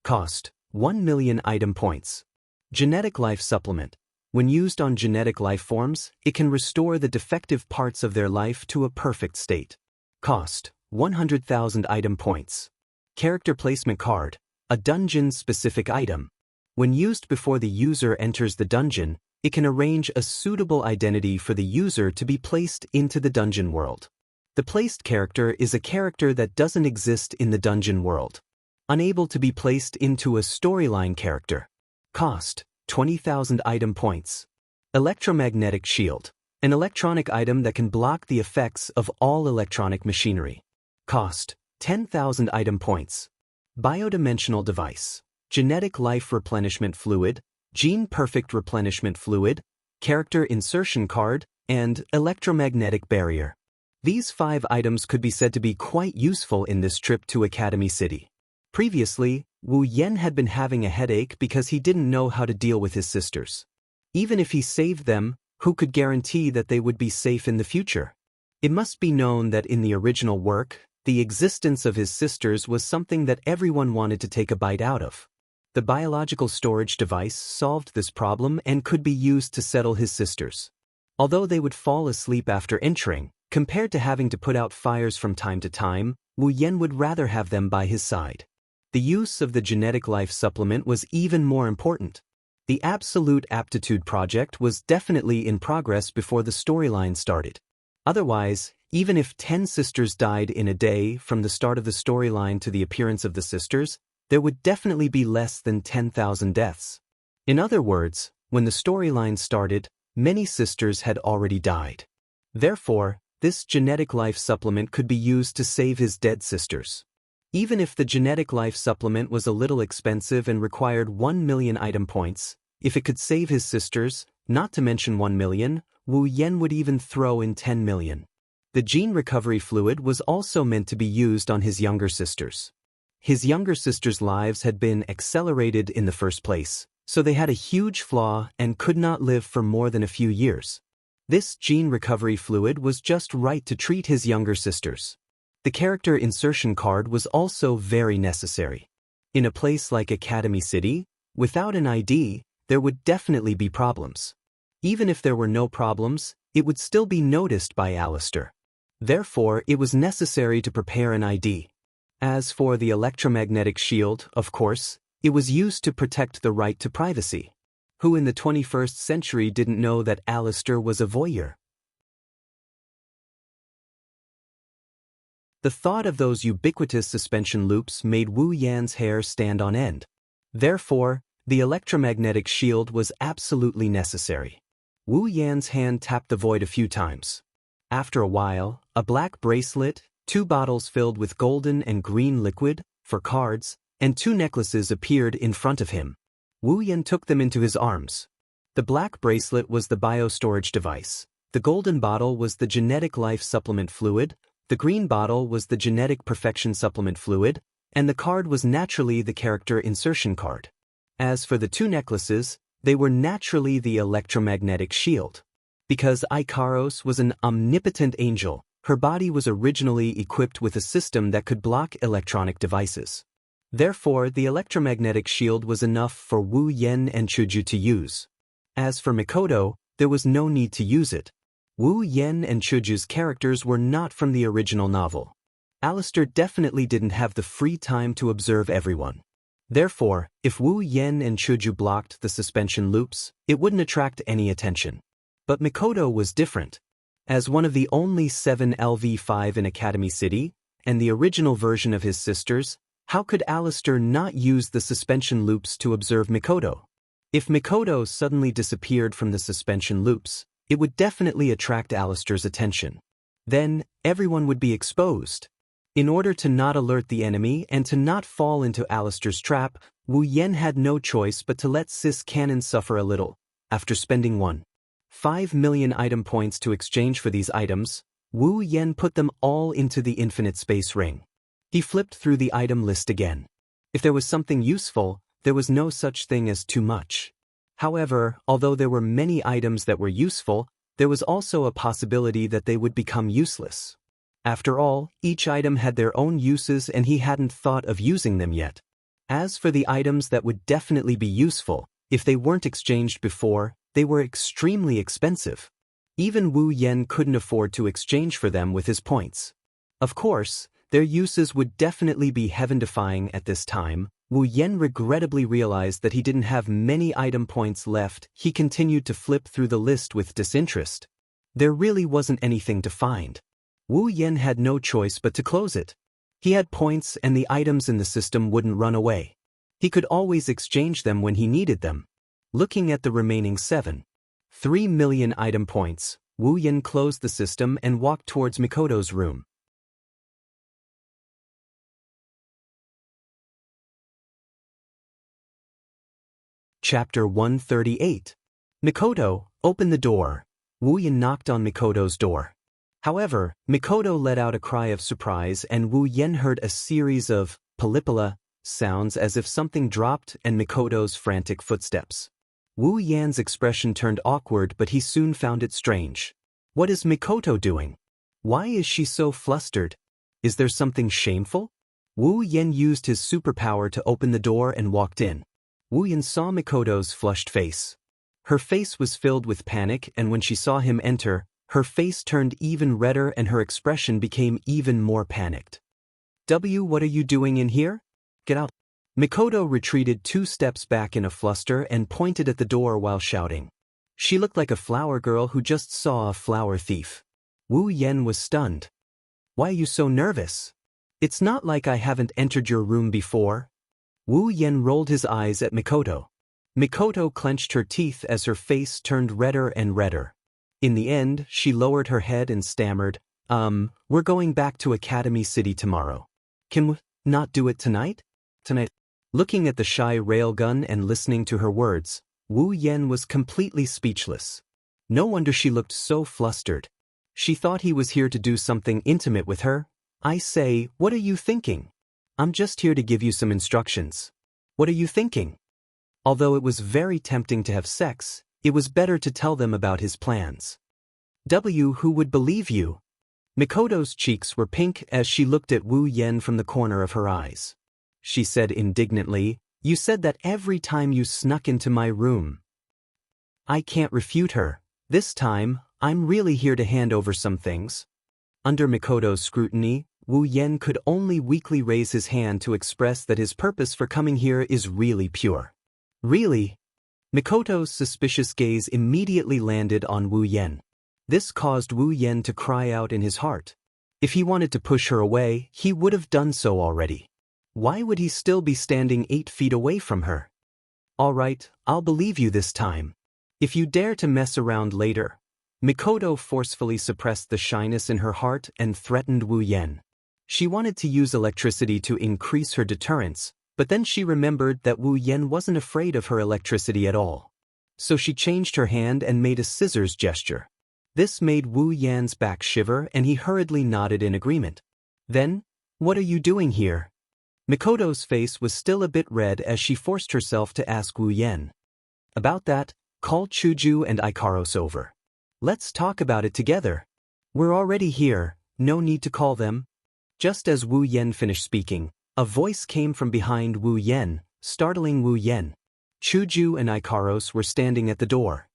A: Cost: 1 million item points. Genetic life supplement. When used on genetic life forms, it can restore the defective parts of their life to a perfect state. Cost: 100,000 item points. Character placement card. A dungeon-specific item. When used before the user enters the dungeon, it can arrange a suitable identity for the user to be placed into the dungeon world. The placed character is a character that doesn't exist in the dungeon world. Unable to be placed into a storyline character. Cost: 20,000 item points. Electromagnetic shield. An electronic item that can block the effects of all electronic machinery. Cost: 10,000 item points. Biodimensional device. Genetic life replenishment fluid, gene perfect replenishment fluid, character insertion card, and electromagnetic barrier. These 5 items could be said to be quite useful in this trip to Academy City. Previously, Wu Yan had been having a headache because he didn't know how to deal with his sisters. Even if he saved them, who could guarantee that they would be safe in the future? It must be known that in the original work, the existence of his sisters was something that everyone wanted to take a bite out of. The biological storage device solved this problem and could be used to settle his sisters. Although they would fall asleep after entering, compared to having to put out fires from time to time, Wu Yan would rather have them by his side. The use of the genetic life supplement was even more important. The Absolute Aptitude project was definitely in progress before the storyline started. Otherwise, even if 10 sisters died in a day from the start of the storyline to the appearance of the sisters, there would definitely be less than 10,000 deaths. In other words, when the storyline started, many sisters had already died. Therefore, this genetic life supplement could be used to save his dead sisters. Even if the genetic life supplement was a little expensive and required 1 million item points, if it could save his sisters, not to mention 1 million, Wu Yan would even throw in 10 million. The gene recovery fluid was also meant to be used on his younger sisters. His younger sisters' lives had been accelerated in the first place, so they had a huge flaw and could not live for more than a few years. This gene recovery fluid was just right to treat his younger sisters. The character insertion card was also very necessary. In a place like Academy City, without an ID, there would definitely be problems. Even if there were no problems, it would still be noticed by Alistair. Therefore, it was necessary to prepare an ID. As for the electromagnetic shield, of course, it was used to protect the right to privacy. Who in the 21st century didn't know that Alistair was a voyeur? The thought of those ubiquitous suspension loops made Wu Yan's hair stand on end. Therefore, the electromagnetic shield was absolutely necessary. Wu Yan's hand tapped the void a few times. After a while, a black bracelet, 2 bottles filled with golden and green liquid, for cards, and 2 necklaces appeared in front of him. Wu Yan took them into his arms. The black bracelet was the biostorage device, the golden bottle was the genetic life supplement fluid, the green bottle was the genetic perfection supplement fluid, and the card was naturally the character insertion card. As for the 2 necklaces, they were naturally the electromagnetic shield. Because Ikaros was an omnipotent angel, her body was originally equipped with a system that could block electronic devices. Therefore, the electromagnetic shield was enough for Wu Yan and Chuju to use. As for Mikoto, there was no need to use it. Wu Yan and Chuju's characters were not from the original novel. Alistair definitely didn't have the free time to observe everyone. Therefore, if Wu Yan and Chuju blocked the suspension loops, it wouldn't attract any attention. But Mikoto was different. As one of the only 7 LV5 in Academy City, and the original version of his sisters, how could Alistair not use the suspension loops to observe Mikoto? If Mikoto suddenly disappeared from the suspension loops, it would definitely attract Alistair's attention. Then, everyone would be exposed. In order to not alert the enemy and to not fall into Alistair's trap, Wu Yen had no choice but to let Sis Cannon suffer a little. After spending 1.5 million item points to exchange for these items, Wu Yen put them all into the infinite space ring. He flipped through the item list again. If there was something useful, there was no such thing as too much. However, although there were many items that were useful, there was also a possibility that they would become useless. After all, each item had their own uses and he hadn't thought of using them yet. As for the items that would definitely be useful, if they weren't exchanged before, they were extremely expensive. Even Wu Yen couldn't afford to exchange for them with his points. Of course, their uses would definitely be heaven-defying at this time. Wu Yen regrettably realized that he didn't have many item points left. He continued to flip through the list with disinterest. There really wasn't anything to find. Wu Yen had no choice but to close it. He had points and the items in the system wouldn't run away. He could always exchange them when he needed them. Looking at the remaining 7.3 million item points, Wu Yen closed the system and walked towards Mikoto's room. Chapter 138. Mikoto, open the door. Wu Yen knocked on Mikoto's door. However, Mikoto let out a cry of surprise and Wu Yen heard a series of palipala sounds as if something dropped and Mikoto's frantic footsteps. Wu Yan's expression turned awkward but he soon found it strange. What is Mikoto doing? Why is she so flustered? Is there something shameful? Wu Yen used his superpower to open the door and walked in. Wu Yen saw Mikoto's flushed face. Her face was filled with panic and when she saw him enter, her face turned even redder and her expression became even more panicked. What are you doing in here? Get out. Mikoto retreated 2 steps back in a fluster and pointed at the door while shouting. She looked like a flower girl who just saw a flower thief. Wu Yen was stunned. Why are you so nervous? It's not like I haven't entered your room before. Wu Yen rolled his eyes at Mikoto. Mikoto clenched her teeth as her face turned redder and redder. In the end, she lowered her head and stammered, we're going back to Academy City tomorrow. Can we not do it tonight? Tonight. Looking at the shy railgun and listening to her words, Wu Yen was completely speechless. No wonder she looked so flustered. She thought he was here to do something intimate with her. I say, what are you thinking? I'm just here to give you some instructions. What are you thinking? Although it was very tempting to have sex, it was better to tell them about his plans. Who would believe you? Mikoto's cheeks were pink as she looked at Wu Yen from the corner of her eyes. She said indignantly, you said that every time you snuck into my room. I can't refute her. This time, I'm really here to hand over some things. Under Mikoto's scrutiny, Wu Yen could only weakly raise his hand to express that his purpose for coming here is really pure. Really? Mikoto's suspicious gaze immediately landed on Wu Yen. This caused Wu Yen to cry out in his heart. If he wanted to push her away, he would have done so already. Why would he still be standing 8 feet away from her? All right, I'll believe you this time. If you dare to mess around later. Mikoto forcefully suppressed the shyness in her heart and threatened Wu Yen. She wanted to use electricity to increase her deterrence, but then she remembered that Wu Yen wasn't afraid of her electricity at all. So she changed her hand and made a scissors gesture. This made Wu Yan's back shiver and he hurriedly nodded in agreement. Then, what are you doing here? Mikoto's face was still a bit red as she forced herself to ask Wu Yen. About that, call Chuju and Ikaros over. Let's talk about it together. We're already here, no need to call them. Just as Wu Yen finished speaking, a voice came from behind Wu Yen, startling Wu Yen. Chuju and Ikaros were standing at the door.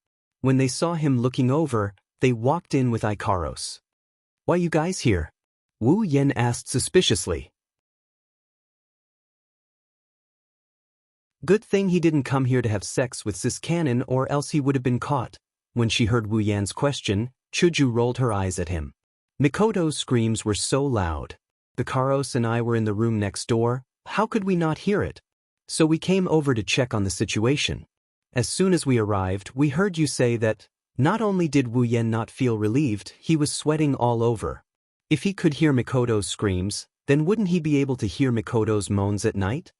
A: When they saw him looking over, they walked in with Ikaros. Why you guys here? Wu Yen asked suspiciously. Good thing he didn't come here to have sex with Sis Cannon or else he would have been caught. When she heard Wu Yan's question, Chuju rolled her eyes at him. Mikoto's screams were so loud. Ikaros and I were in the room next door, how could we not hear it? So we came over to check on the situation. As soon as we arrived, we heard you say that. Not only did Wu Yen not feel relieved, he was sweating all over. If he could hear Mikoto's screams, then wouldn't he be able to hear Mikoto's moans at night?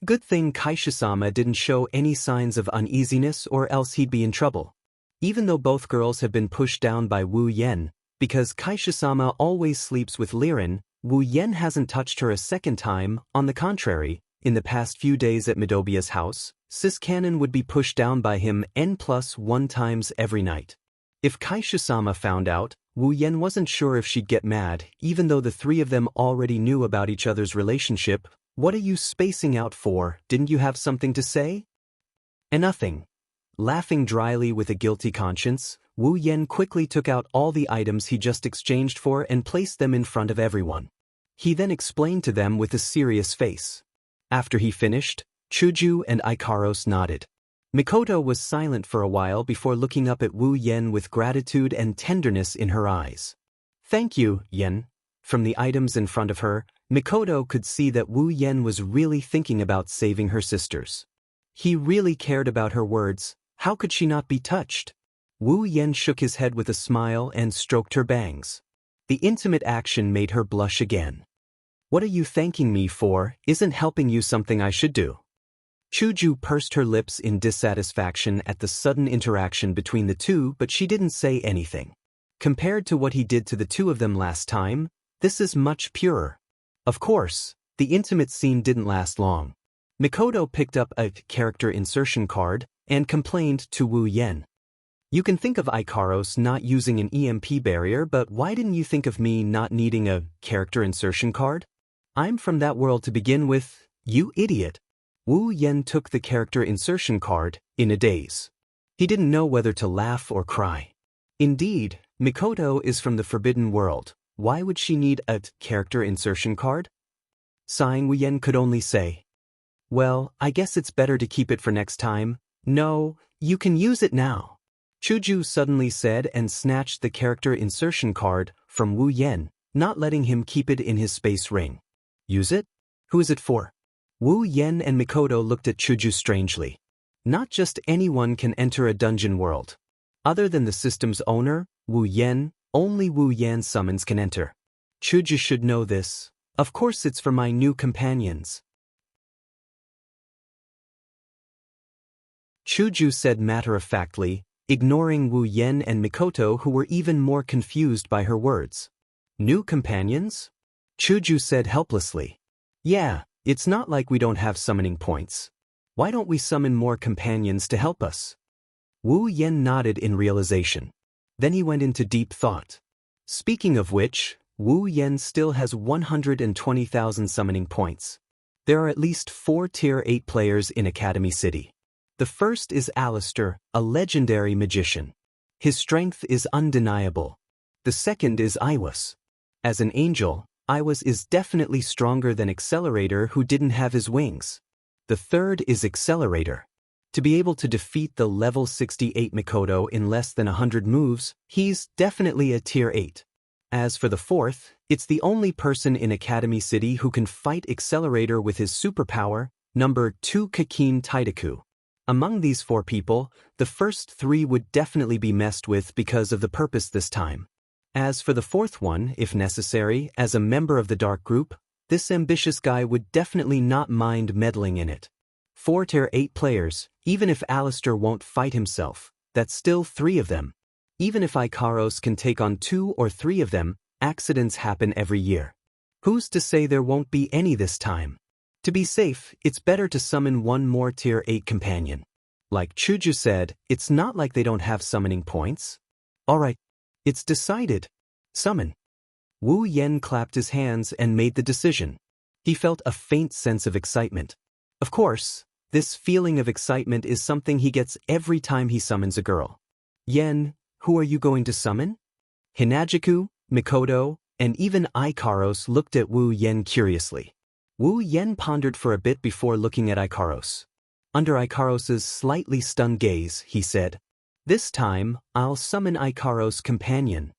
A: Good thing Kaisha-sama didn't show any signs of uneasiness or else he'd be in trouble. Even though both girls have been pushed down by Wu Yen, because Kaisha-sama always sleeps with Liren, Wu Yen hasn't touched her a second time. On the contrary, in the past few days at Midobia's house, Sis Cannon would be pushed down by him n+1 times every night. If Kaisha-sama found out, Wu Yen wasn't sure if she'd get mad, even though the three of them already knew about each other's relationship. What are you spacing out for? Didn't you have something to say? Nothing. Laughing dryly with a guilty conscience, Wu Yen quickly took out all the items he just exchanged for and placed them in front of everyone. He then explained to them with a serious face. After he finished, Chuju and Ikaros nodded. Mikoto was silent for a while before looking up at Wu Yen with gratitude and tenderness in her eyes. Thank you, Yen. From the items in front of her, Mikoto could see that Wu Yen was really thinking about saving her sisters. He really cared about her words. How could she not be touched? Wu Yen shook his head with a smile and stroked her bangs. The intimate action made her blush again. What are you thanking me for? Isn't helping you something I should do? Chuju pursed her lips in dissatisfaction at the sudden interaction between the two, but she didn't say anything. Compared to what he did to the two of them last time, this is much purer. Of course, the intimate scene didn't last long. Mikoto picked up a character insertion card and complained to Wu Yen. You can think of Ikaros not using an EMP barrier, but why didn't you think of me not needing a character insertion card? I'm from that world to begin with, you idiot. Wu Yen took the character insertion card in a daze. He didn't know whether to laugh or cry. Indeed, Mikoto is from the Forbidden World. Why would she need a character insertion card? Sighing, Wu Yen could only say, well, I guess it's better to keep it for next time. No, you can use it now. Chuju suddenly said and snatched the character insertion card from Wu Yen, not letting him keep it in his space ring. Use it? Who is it for? Wu Yen and Mikoto looked at Chuju strangely. Not just anyone can enter a dungeon world. Other than the system's owner, Wu Yen, only Wu Yen summons can enter. Chuju should know this. Of course it's for my new companions. Chuju said matter-of-factly, ignoring Wu Yen and Mikoto, who were even more confused by her words. New companions? Chuju said helplessly. Yeah, it's not like we don't have summoning points. Why don't we summon more companions to help us? Wu Yen nodded in realization. Then he went into deep thought. Speaking of which, Wu Yen still has 120,000 summoning points. There are at least 4 Tier 8 players in Academy City. The first is Alistair, a legendary magician. His strength is undeniable. The second is Iwas. As an angel, Iwas is definitely stronger than Accelerator, who didn't have his wings. The third is Accelerator. To be able to defeat the level 68 Mikoto in less than 100 moves, he's definitely a Tier 8. As for the fourth, it's the only person in Academy City who can fight Accelerator with his superpower, number 2 Kakin Taidaku. Among these 4 people, the first 3 would definitely be messed with because of the purpose this time. As for the fourth one, if necessary, as a member of the Dark Group, this ambitious guy would definitely not mind meddling in it. 4 Tier 8 players, even if Alistair won't fight himself, that's still 3 of them. Even if Ikaros can take on 2 or 3 of them, accidents happen every year. Who's to say there won't be any this time? To be safe, it's better to summon 1 more Tier 8 companion. Like Chuju said, it's not like they don't have summoning points. Alright, it's decided. Summon. Wu Yen clapped his hands and made the decision. He felt a faint sense of excitement. Of course, this feeling of excitement is something he gets every time he summons a girl. Yen, who are you going to summon? Hinajiku, Mikoto, and even Ikaros looked at Wu Yen curiously. Wu Yen pondered for a bit before looking at Ikaros. Under Ikaros's slightly stunned gaze, he said, "This time, I'll summon Ikaros' companion."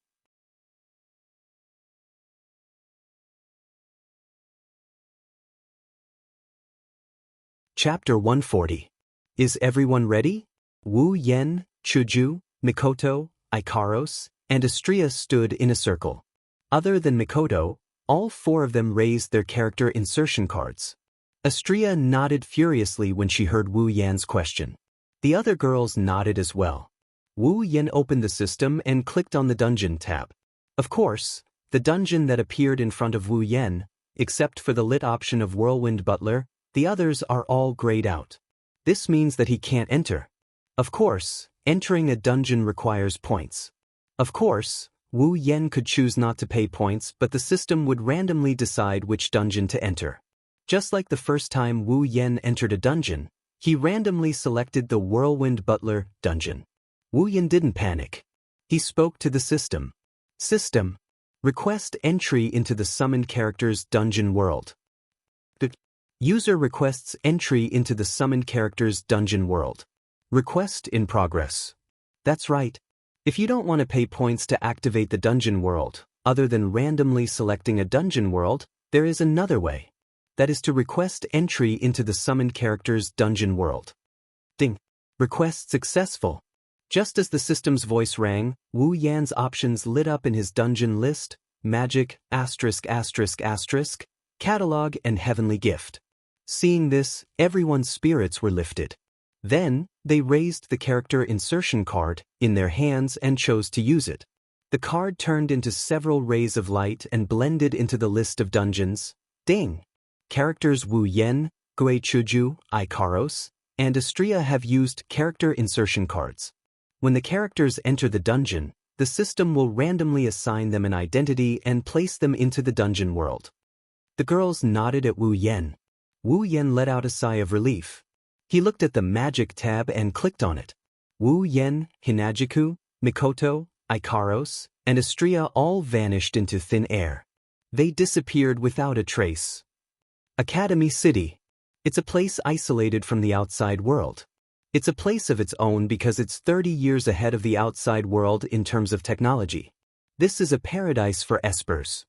A: Chapter 140. Is everyone ready? Wu Yen, Chuju, Mikoto, Ikaros, and Astria stood in a circle. Other than Mikoto, All four of them raised their character insertion cards. Astria nodded furiously when she heard Wu Yan's question. The other girls nodded as well. Wu Yan opened the system and clicked on the Dungeon tab. Of course, the dungeon that appeared in front of Wu Yan, except for the lit option of Whirlwind Butler, the others are all grayed out. This means that he can't enter. Of course, entering a dungeon requires points. Of course, Wu Yan could choose not to pay points, but the system would randomly decide which dungeon to enter. Just like the first time Wu Yan entered a dungeon, he randomly selected the Whirlwind Butler dungeon. Wu Yan didn't panic. He spoke to the system. System. Request entry into the summoned character's dungeon world. The user requests entry into the summoned character's dungeon world. Request in progress. That's right. If you don't want to pay points to activate the dungeon world, other than randomly selecting a dungeon world, there is another way. That is to request entry into the summoned character's dungeon world. Ding. Request successful. Just as the system's voice rang, Wu Yan's options lit up in his dungeon list: magic, ****, catalog, and heavenly gift. Seeing this, everyone's spirits were lifted. Then, they raised the character insertion card in their hands and chose to use it. The card turned into several rays of light and blended into the list of dungeons. Ding! Characters Wu Yan, Gui Chuju, Ikaros, and Astria have used character insertion cards. When the characters enter the dungeon, the system will randomly assign them an identity and place them into the dungeon world. The girls nodded at Wu Yan. Wu Yan let out a sigh of relief. He looked at the magic tab and clicked on it. Wu Yan, Hinajiku, Mikoto, Ikaros, and Astria all vanished into thin air. They disappeared without a trace. Academy City. It's a place isolated from the outside world. It's a place of its own because it's 30 years ahead of the outside world in terms of technology. This is a paradise for espers.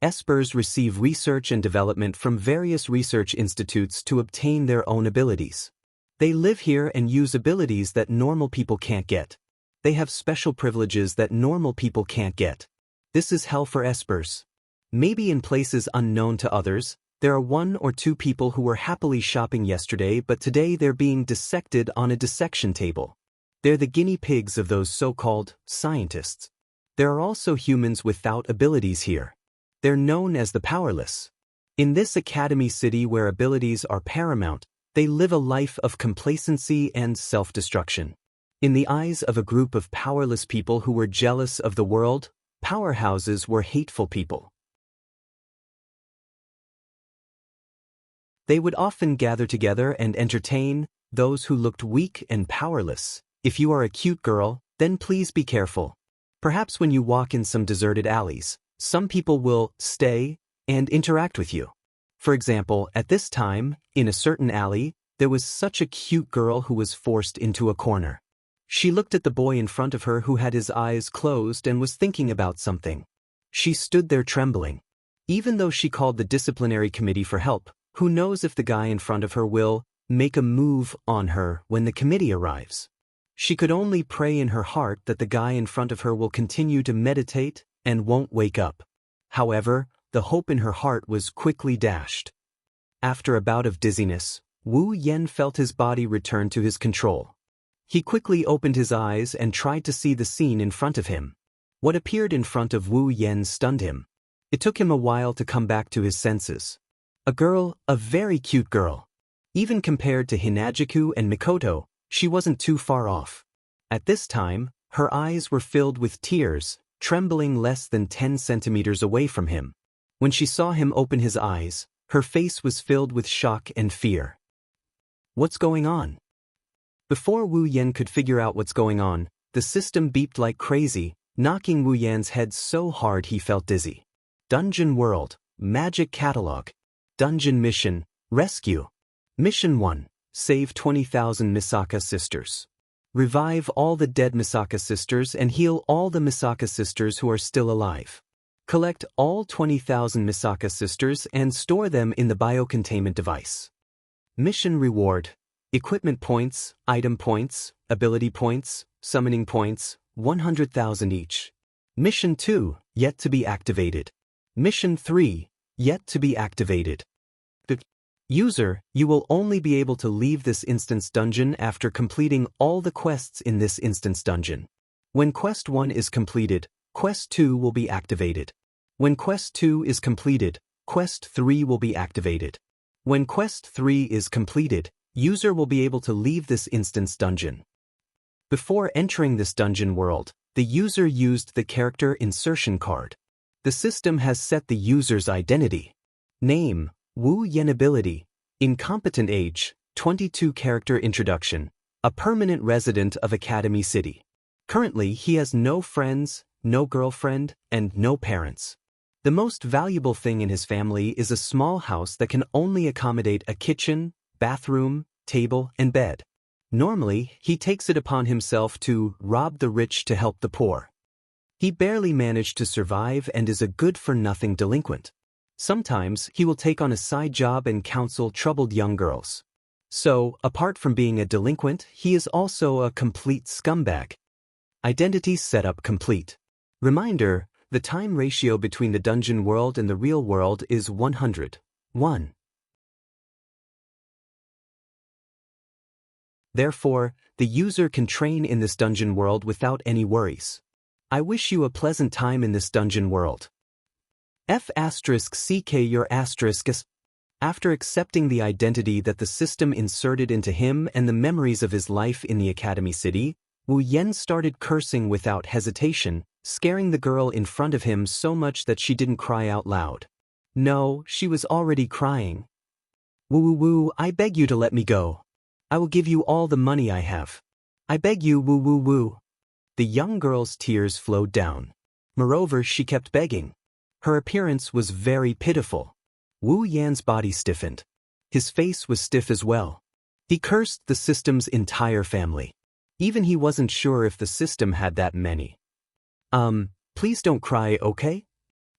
A: Espers receive research and development from various research institutes to obtain their own abilities. They live here and use abilities that normal people can't get. They have special privileges that normal people can't get. This is hell for espers. Maybe in places unknown to others, there are 1 or 2 people who were happily shopping yesterday, but today they're being dissected on a dissection table. They're the guinea pigs of those so-called scientists. There are also humans without abilities here. They're known as the powerless. In this academy city where abilities are paramount, they live a life of complacency and self-destruction. In the eyes of a group of powerless people who were jealous of the world, powerhouses were hateful people. They would often gather together and entertain those who looked weak and powerless. If you are a cute girl, then please be careful. Perhaps when you walk in some deserted alleys, some people will stay and interact with you. For example, at this time, in a certain alley, there was such a cute girl who was forced into a corner. She looked at the boy in front of her who had his eyes closed and was thinking about something. She stood there trembling. Even though she called the disciplinary committee for help, who knows if the guy in front of her will make a move on her when the committee arrives? She could only pray in her heart that the guy in front of her will continue to meditate and won't wake up. However, the hope in her heart was quickly dashed. After a bout of dizziness, Wu Yan felt his body return to his control. He quickly opened his eyes and tried to see the scene in front of him. What appeared in front of Wu Yan stunned him. It took him a while to come back to his senses. A girl, a very cute girl. Even compared to Hinajiku and Mikoto, she wasn't too far off. At this time, her eyes were filled with tears, trembling less than 10 centimeters away from him. When she saw him open his eyes, her face was filled with shock and fear. What's going on? Before Wu Yan could figure out what's going on, the system beeped like crazy, knocking Wu Yan's head so hard he felt dizzy. Dungeon World, Magic Catalog. Dungeon Mission, Rescue. Mission 1. Save 20,000 Misaka sisters. Revive all the dead Misaka sisters and heal all the Misaka sisters who are still alive. Collect all 20,000 Misaka sisters and store them in the biocontainment device. Mission Reward. Equipment points, item points, ability points, summoning points, 100,000 each. Mission 2, yet to be activated. Mission 3, yet to be activated. User, you will only be able to leave this instance dungeon after completing all the quests in this instance dungeon. When Quest 1 is completed, Quest 2 will be activated. When Quest 2 is completed, Quest 3 will be activated. When Quest 3 is completed, user will be able to leave this instance dungeon. Before entering this dungeon world, the user used the character insertion card. The system has set the user's identity. Name, Wu Yan. Ability, incompetent. Age, 22. Character introduction, a permanent resident of Academy City. Currently he has no friends, no girlfriend, and no parents. The most valuable thing in his family is a small house that can only accommodate a kitchen, bathroom, table, and bed. Normally, he takes it upon himself to rob the rich to help the poor. He barely managed to survive and is a good-for-nothing delinquent. Sometimes he will take on a side job and counsel troubled young girls. So, apart from being a delinquent, he is also a complete scumbag. Identity setup complete. Reminder, the time ratio between the dungeon world and the real world is 100:1. Therefore, the user can train in this dungeon world without any worries. I wish you a pleasant time in this dungeon world. F***ck your ***. After accepting the identity that the system inserted into him and the memories of his life in the Academy City, Wu Yan started cursing without hesitation, scaring the girl in front of him so much that she didn't cry out loud. No, she was already crying. Woo, I beg you to let me go. I will give you all the money I have. I beg you, woo. The young girl's tears flowed down. Moreover, she kept begging. Her appearance was very pitiful. Wu Yan's body stiffened. His face was stiff as well. He cursed the system's entire family. Even he wasn't sure if the system had that many. Please don't cry, okay?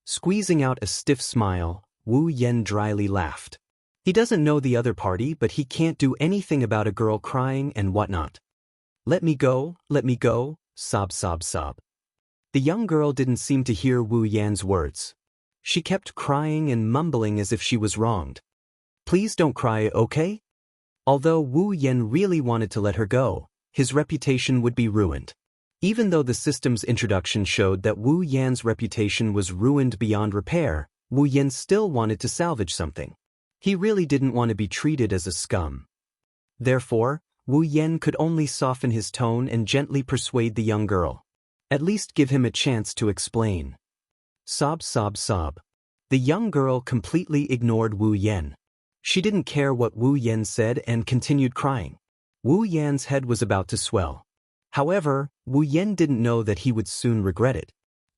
A: Squeezing out a stiff smile, Wu Yan dryly laughed. He doesn't know the other party, but he can't do anything about a girl crying and whatnot. Let me go, sob. The young girl didn't seem to hear Wu Yan's words. She kept crying and mumbling as if she was wronged. Please don't cry, okay? Although Wu Yan really wanted to let her go, his reputation would be ruined. Even though the system's introduction showed that Wu Yan's reputation was ruined beyond repair, Wu Yan still wanted to salvage something. He really didn't want to be treated as a scum. Therefore, Wu Yan could only soften his tone and gently persuade the young girl. At least give him a chance to explain. Sob. The young girl completely ignored Wu Yan. She didn't care what Wu Yan said and continued crying. Wu Yan's head was about to swell. However, Wu Yan didn't know that he would soon regret it.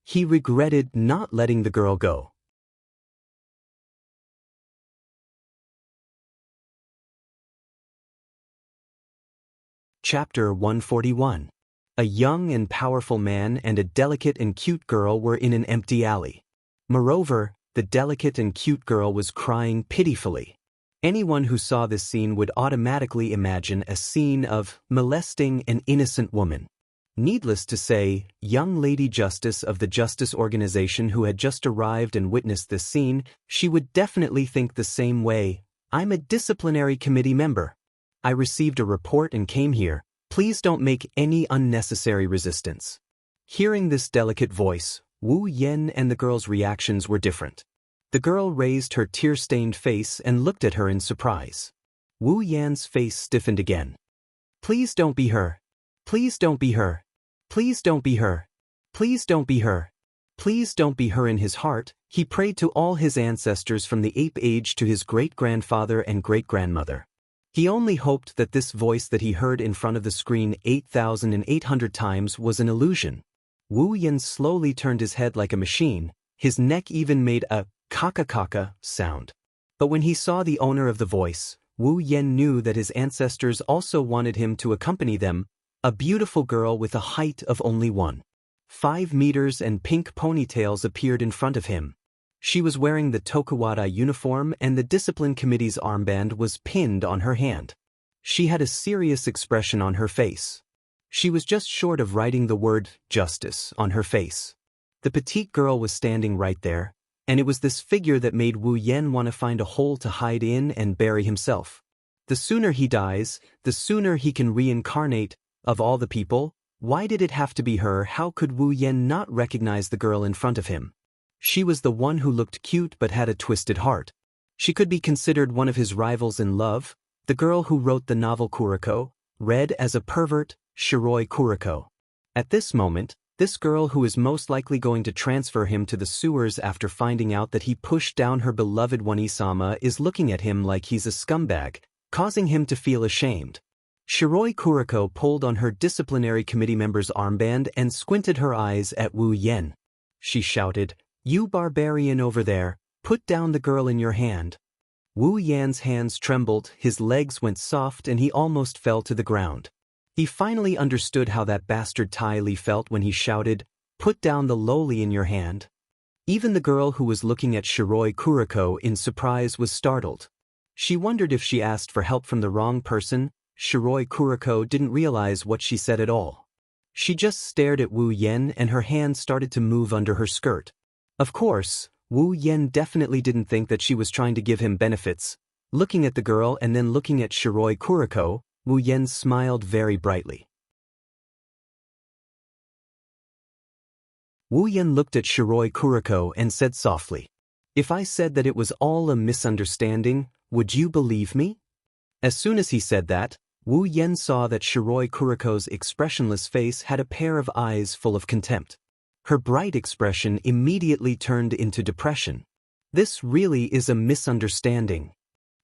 A: He regretted not letting the girl go. Chapter 141. A young and powerful man and a delicate and cute girl were in an empty alley. Moreover, the delicate and cute girl was crying pitifully. Anyone who saw this scene would automatically imagine a scene of molesting an innocent woman. Needless to say, young Lady Justice of the Justice Organization who had just arrived and witnessed this scene, she would definitely think the same way. I'm a disciplinary committee member. I received a report and came here. Please don't make any unnecessary resistance. Hearing this delicate voice, Wu Yan and the girl's reactions were different. The girl raised her tear-stained face and looked at her in surprise. Wu Yan's face stiffened again. Please don't be her. Please don't be her. Please don't be her. Please don't be her. Please don't be her. In his heart, he prayed to all his ancestors from the ape age to his great-grandfather and great-grandmother. He only hoped that this voice that he heard in front of the screen 8,800 times was an illusion. Wu Yan slowly turned his head like a machine, his neck even made a kaka sound. But when he saw the owner of the voice, Wu Yan knew that his ancestors also wanted him to accompany them, a beautiful girl with a height of only 1.5 meters and pink ponytails appeared in front of him. She was wearing the Tokugawa uniform and the discipline committee's armband was pinned on her hand. She had a serious expression on her face. She was just short of writing the word justice on her face. The petite girl was standing right there, And it was this figure that made Wu Yan want to find a hole to hide in and bury himself. The sooner he dies, the sooner he can reincarnate. Of all the people, why did it have to be her? How could Wu Yan not recognize the girl in front of him? She was the one who looked cute but had a twisted heart. She could be considered one of his rivals in love, the girl who wrote the novel Kuriko, read as a pervert, Shiroi Kuriko. At this moment, this girl who is most likely going to transfer him to the sewers after finding out that he pushed down her beloved Wanisama is looking at him like he's a scumbag, causing him to feel ashamed. Shiroi Kuriko pulled on her disciplinary committee member's armband and squinted her eyes at Wu Yan. She shouted, "You barbarian over there, put down the girl in your hand." Wu Yan's hands trembled, his legs went soft and he almost fell to the ground. He finally understood how that bastard Tai Li felt when he shouted, "Put down the lowly in your hand." Even the girl who was looking at Shiroi Kuriko in surprise was startled. She wondered if she asked for help from the wrong person. Shiroi Kuriko didn't realize what she said at all. She just stared at Wu Yan and her hand started to move under her skirt. Of course, Wu Yan definitely didn't think that she was trying to give him benefits. Looking at the girl and then looking at Shiroi Kuriko, Wu Yan smiled very brightly. Wu Yan looked at Shiroi Kuriko and said softly, "If I said that it was all a misunderstanding, would you believe me?" As soon as he said that, Wu Yan saw that Shiroi Kuriko's expressionless face had a pair of eyes full of contempt. Her bright expression immediately turned into depression. This really is a misunderstanding.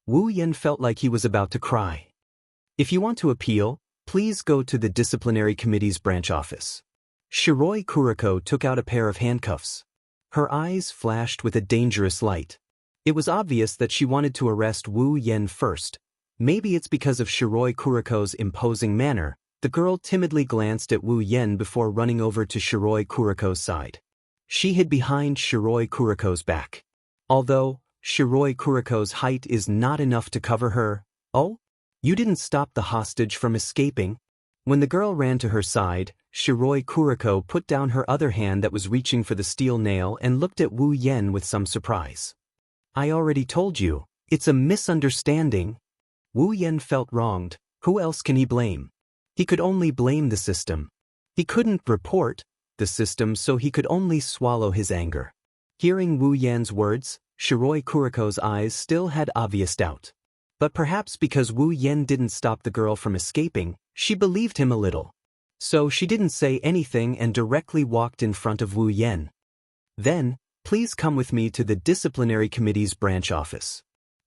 A: Wu Yan felt like he was about to cry. "If you want to appeal, please go to the disciplinary committee's branch office." Shiroi Kuriko took out a pair of handcuffs. Her eyes flashed with a dangerous light. It was obvious that she wanted to arrest Wu Yan first. Maybe it's because of Shiroi Kuriko's imposing manner. The girl timidly glanced at Wu Yan before running over to Shiroi Kuriko's side. She hid behind Shiroi Kuriko's back. Although Shiroi Kuriko's height is not enough to cover her. "Oh? You didn't stop the hostage from escaping?" When the girl ran to her side, Shiroi Kuriko put down her other hand that was reaching for the steel nail and looked at Wu Yan with some surprise. "I already told you, it's a misunderstanding." Wu Yan felt wronged. Who else can he blame? He could only blame the system. He couldn't report the system, so he could only swallow his anger. Hearing Wu Yan's words, Shiroi Kuriko's eyes still had obvious doubt. But perhaps because Wu Yan didn't stop the girl from escaping, she believed him a little. So she didn't say anything and directly walked in front of Wu Yan. "Then, please come with me to the disciplinary committee's branch office."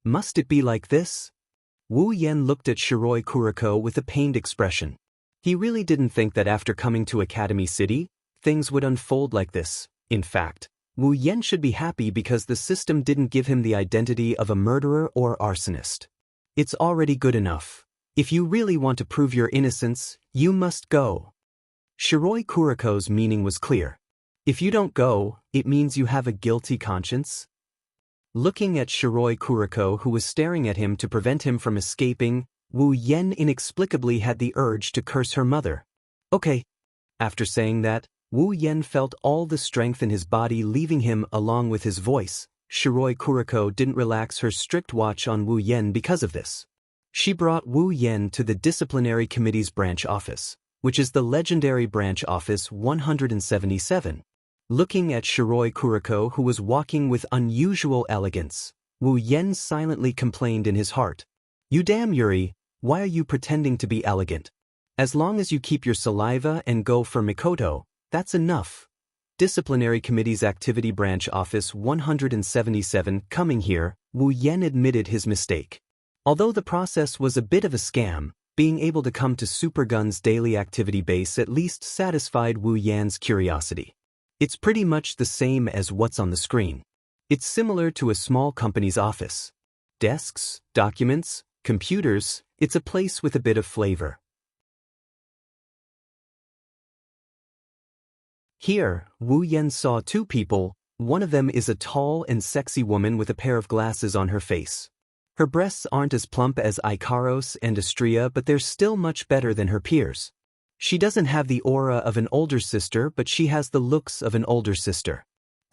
A: "Must it be like this?" Wu Yan looked at Shiroi Kuriko with a pained expression. He really didn't think that after coming to Academy City, things would unfold like this. In fact, Wu Yan should be happy because the system didn't give him the identity of a murderer or arsonist. It's already good enough. If you really want to prove your innocence, you must go. Shiroi Kuriko's meaning was clear. If you don't go, it means you have a guilty conscience. Looking at Shiroi Kuriko, who was staring at him to prevent him from escaping, Wu Yan inexplicably had the urge to curse her mother. "Okay." After saying that, Wu Yan felt all the strength in his body leaving him along with his voice. Shiroi Kuriko didn't relax her strict watch on Wu Yan because of this. She brought Wu Yan to the disciplinary committee's branch office, which is the legendary branch office 177. Looking at Shiroi Kuriko, who was walking with unusual elegance, Wu Yan silently complained in his heart. "You damn Yuri, why are you pretending to be elegant? As long as you keep your saliva and go for Mikoto, that's enough." Disciplinary Committee's Activity Branch Office 177. Coming here, Wu Yan admitted his mistake. Although the process was a bit of a scam, being able to come to Supergun's daily activity base at least satisfied Wu Yan's curiosity. It's pretty much the same as what's on the screen. It's similar to a small company's office. Desks, documents, computers, it's a place with a bit of flavor. Here, Wu Yan saw two people. One of them is a tall and sexy woman with a pair of glasses on her face. Her breasts aren't as plump as Ikaros and Astria, but they're still much better than her peers. She doesn't have the aura of an older sister, but she has the looks of an older sister.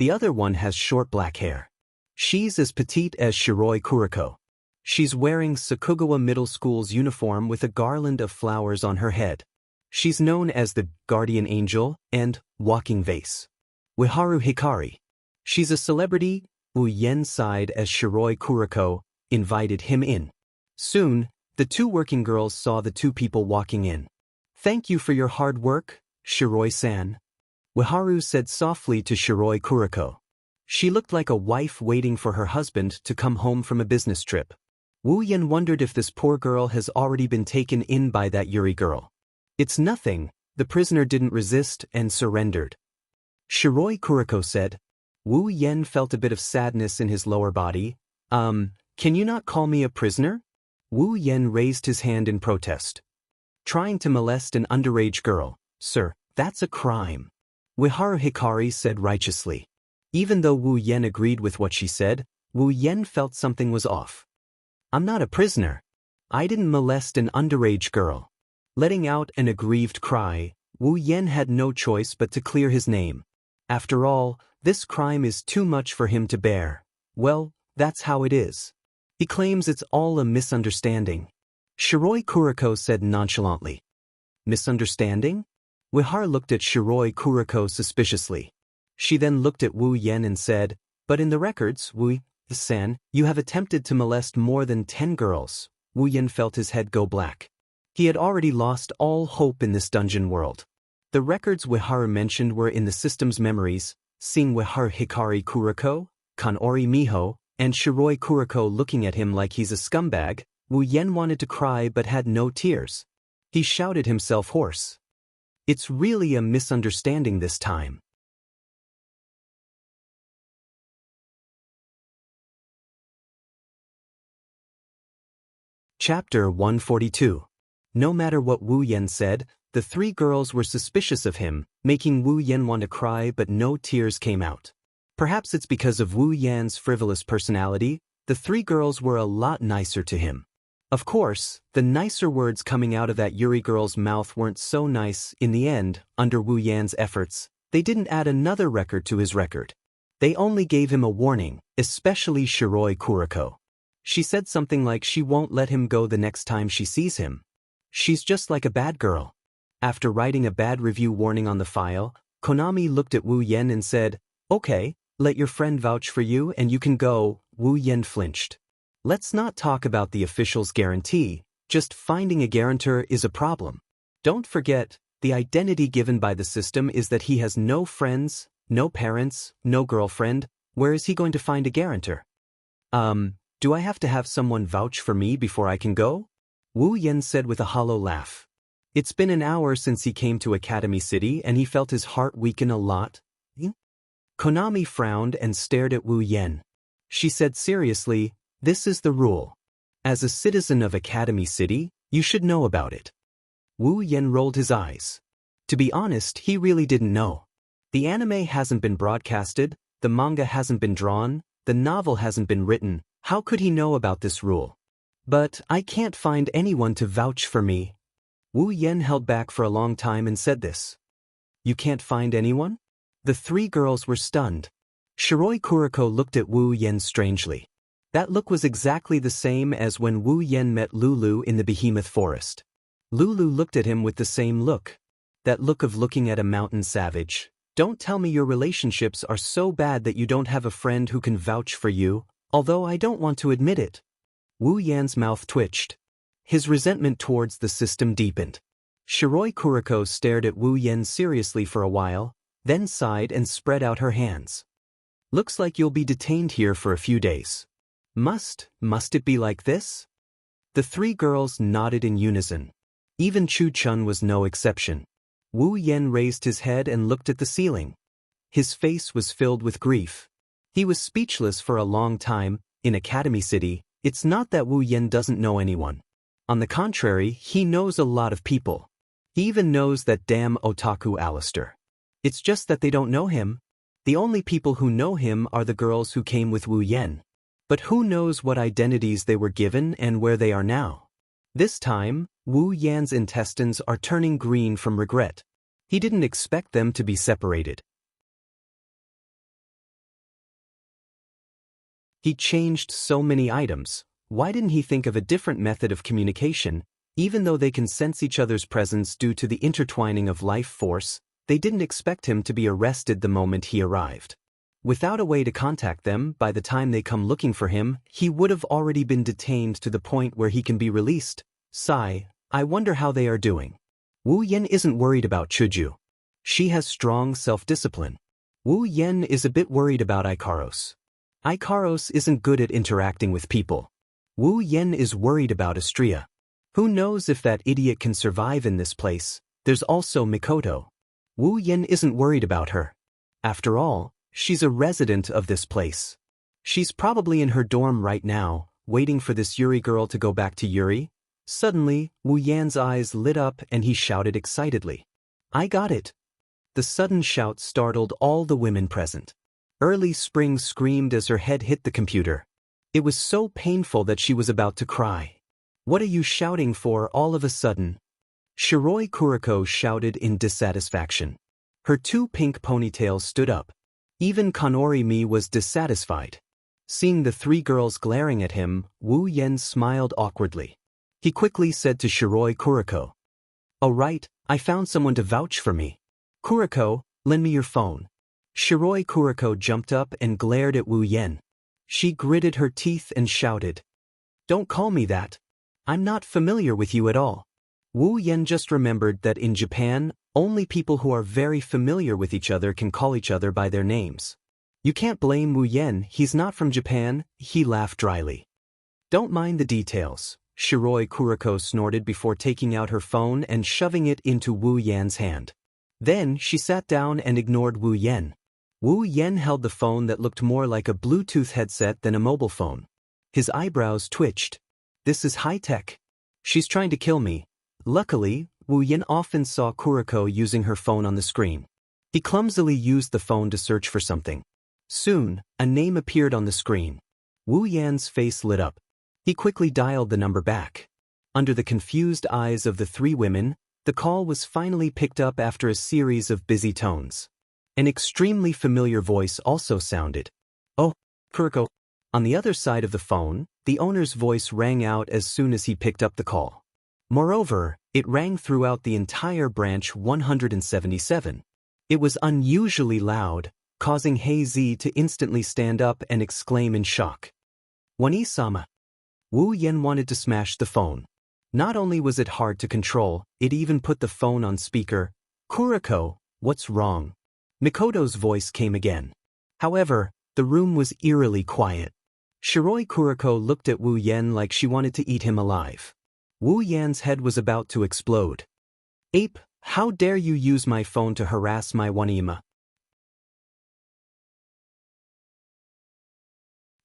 A: The other one has short black hair. She's as petite as Shiroi Kuriko. She's wearing Sakugawa Middle School's uniform with a garland of flowers on her head. She's known as the Guardian Angel and Walking Vase. Ueharu Hikari. She's a celebrity. Wu Yen sighed as Shiroi Kuriko invited him in. Soon, the two working girls saw the two people walking in. "Thank you for your hard work, Shiroi-san," Ueharu said softly to Shiroi Kuriko. She looked like a wife waiting for her husband to come home from a business trip. Wu Yen wondered if this poor girl has already been taken in by that Yuri girl. "It's nothing," the prisoner didn't resist and surrendered. Shiroi Kuriko said. Wu Yen felt a bit of sadness in his lower body. Can you not call me a prisoner?" Wu Yen raised his hand in protest. "Trying to molest an underage girl, sir, that's a crime," Ueharu Hikari said righteously. Even though Wu Yen agreed with what she said, Wu Yen felt something was off. "I'm not a prisoner. I didn't molest an underage girl." Letting out an aggrieved cry, Wu Yen had no choice but to clear his name. After all, this crime is too much for him to bear. Well, that's how it is. He claims it's all a misunderstanding. Shiroi Kuriko said nonchalantly. "Misunderstanding?" Ueharu looked at Shiroi Kuriko suspiciously. She then looked at Wu Yen and said, "But in the records, Wu-san, you have attempted to molest more than 10 girls." Wu Yen felt his head go black. He had already lost all hope in this dungeon world. The records Ueharu mentioned were in the system's memories. Seeing Ueharu Hikari Kuriko, Kanori Miho, and Shiroi Kuriko looking at him like he's a scumbag, Wu Yen wanted to cry but had no tears. He shouted himself hoarse. "It's really a misunderstanding this time." Chapter 142. No matter what Wu Yen said, the three girls were suspicious of him, making Wu Yen want to cry but no tears came out. Perhaps it's because of Wu Yan's frivolous personality, the three girls were a lot nicer to him. Of course, the nicer words coming out of that Yuri girl's mouth weren't so nice. In the end, under Wu Yan's efforts, they didn't add another record to his record. They only gave him a warning, especially Shiroi Kuriko. She said something like she won't let him go the next time she sees him. She's just like a bad girl. After writing a bad review warning on the file, Konami looked at Wu Yen and said, "Okay, let your friend vouch for you and you can go." Wu Yen flinched. "Let's not talk about the official's guarantee, just finding a guarantor is a problem. Don't forget, the identity given by the system is that he has no friends, no parents, no girlfriend. Where is he going to find a guarantor?" Do I have to have someone vouch for me before I can go?" Wu Yen said with a hollow laugh. It's been an hour since he came to Academy City and he felt his heart weaken a lot. Konami frowned and stared at Wu Yen. She said seriously, "This is the rule. As a citizen of Academy City, you should know about it." Wu Yen rolled his eyes. To be honest, he really didn't know. The anime hasn't been broadcasted, the manga hasn't been drawn, the novel hasn't been written. How could he know about this rule? "But I can't find anyone to vouch for me." Wu Yen held back for a long time and said this. "You can't find anyone?" The three girls were stunned. Shiroi Kuriko looked at Wu Yen strangely. That look was exactly the same as when Wu Yen met Lulu in the Behemoth Forest. Lulu looked at him with the same look. That look of looking at a mountain savage. "Don't tell me your relationships are so bad that you don't have a friend who can vouch for you. Although I don't want to admit it." Wu Yan's mouth twitched. His resentment towards the system deepened. Shiroi Kuriko stared at Wu Yen seriously for a while, then sighed and spread out her hands. "Looks like you'll be detained here for a few days." Must it be like this?" The three girls nodded in unison. Even Chu-chun was no exception. Wu Yen raised his head and looked at the ceiling. His face was filled with grief. He was speechless for a long time. In Academy City, it's not that Wu Yen doesn't know anyone. On the contrary, he knows a lot of people. He even knows that damn otaku Alistair. It's just that they don't know him. The only people who know him are the girls who came with Wu Yen. But who knows what identities they were given and where they are now? This time, Wu Yan's intestines are turning green from regret. He didn't expect them to be separated. He changed so many items. Why didn't he think of a different method of communication? Even though they can sense each other's presence due to the intertwining of life force, they didn't expect him to be arrested the moment he arrived. Without a way to contact them, by the time they come looking for him, he would have already been detained to the point where he can be released. Sigh, I wonder how they are doing. Wu Yan isn't worried about Chuju. She has strong self-discipline. Wu Yan is a bit worried about Ikaros. Ikaros isn't good at interacting with people. Wu Yan is worried about Astria. Who knows if that idiot can survive in this place? There's also Mikoto. Wu Yan isn't worried about her. After all, she's a resident of this place. She's probably in her dorm right now, waiting for this Yuri girl to go back to Yuri. Suddenly, Wu Yan's eyes lit up and he shouted excitedly. I got it. The sudden shout startled all the women present. Early Spring screamed as her head hit the computer. It was so painful that she was about to cry. What are you shouting for all of a sudden? Shiroi Kuriko shouted in dissatisfaction. Her two pink ponytails stood up. Even Kanori Mi was dissatisfied. Seeing the three girls glaring at him, Wu Yan smiled awkwardly. He quickly said to Shiroi Kuriko. Oh right, I found someone to vouch for me. Kuriko, lend me your phone. Shiroi Kuriko jumped up and glared at Wu Yan. She gritted her teeth and shouted. Don't call me that. I'm not familiar with you at all. Wu Yan just remembered that in Japan, only people who are very familiar with each other can call each other by their names. You can't blame Wu Yan, he's not from Japan, he laughed dryly. Don't mind the details, Shiroi Kuriko snorted before taking out her phone and shoving it into Wu Yan's hand. Then she sat down and ignored Wu Yan. Wu Yan held the phone that looked more like a Bluetooth headset than a mobile phone. His eyebrows twitched. This is high-tech. She's trying to kill me. Luckily, Wu Yan often saw Kuriko using her phone on the screen. He clumsily used the phone to search for something. Soon, a name appeared on the screen. Wu Yan's face lit up. He quickly dialed the number back. Under the confused eyes of the three women, the call was finally picked up after a series of busy tones. An extremely familiar voice also sounded. Oh, Kuriko. On the other side of the phone, the owner's voice rang out as soon as he picked up the call. Moreover, it rang throughout the entire branch 177. It was unusually loud, causing Hei-Zi to instantly stand up and exclaim in shock. Wani-sama. Wu Yan wanted to smash the phone. Not only was it hard to control, it even put the phone on speaker. Kuriko, what's wrong? Mikoto's voice came again. However, the room was eerily quiet. Shiroi Kuriko looked at Wu Yan like she wanted to eat him alive. Wu Yan's head was about to explode. Ape, how dare you use my phone to harass my Wanima?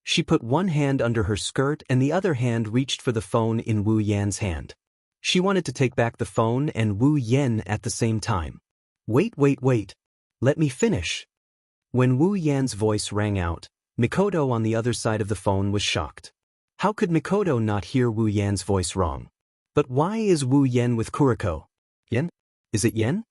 A: She put one hand under her skirt and the other hand reached for the phone in Wu Yan's hand. She wanted to take back the phone and Wu Yan at the same time. Wait. Let me finish. When Wu Yan's voice rang out, Mikoto on the other side of the phone was shocked. How could Mikoto not hear Wu Yan's voice wrong? But why is Wu Yan with Kuriko? Yen? Is it Yen?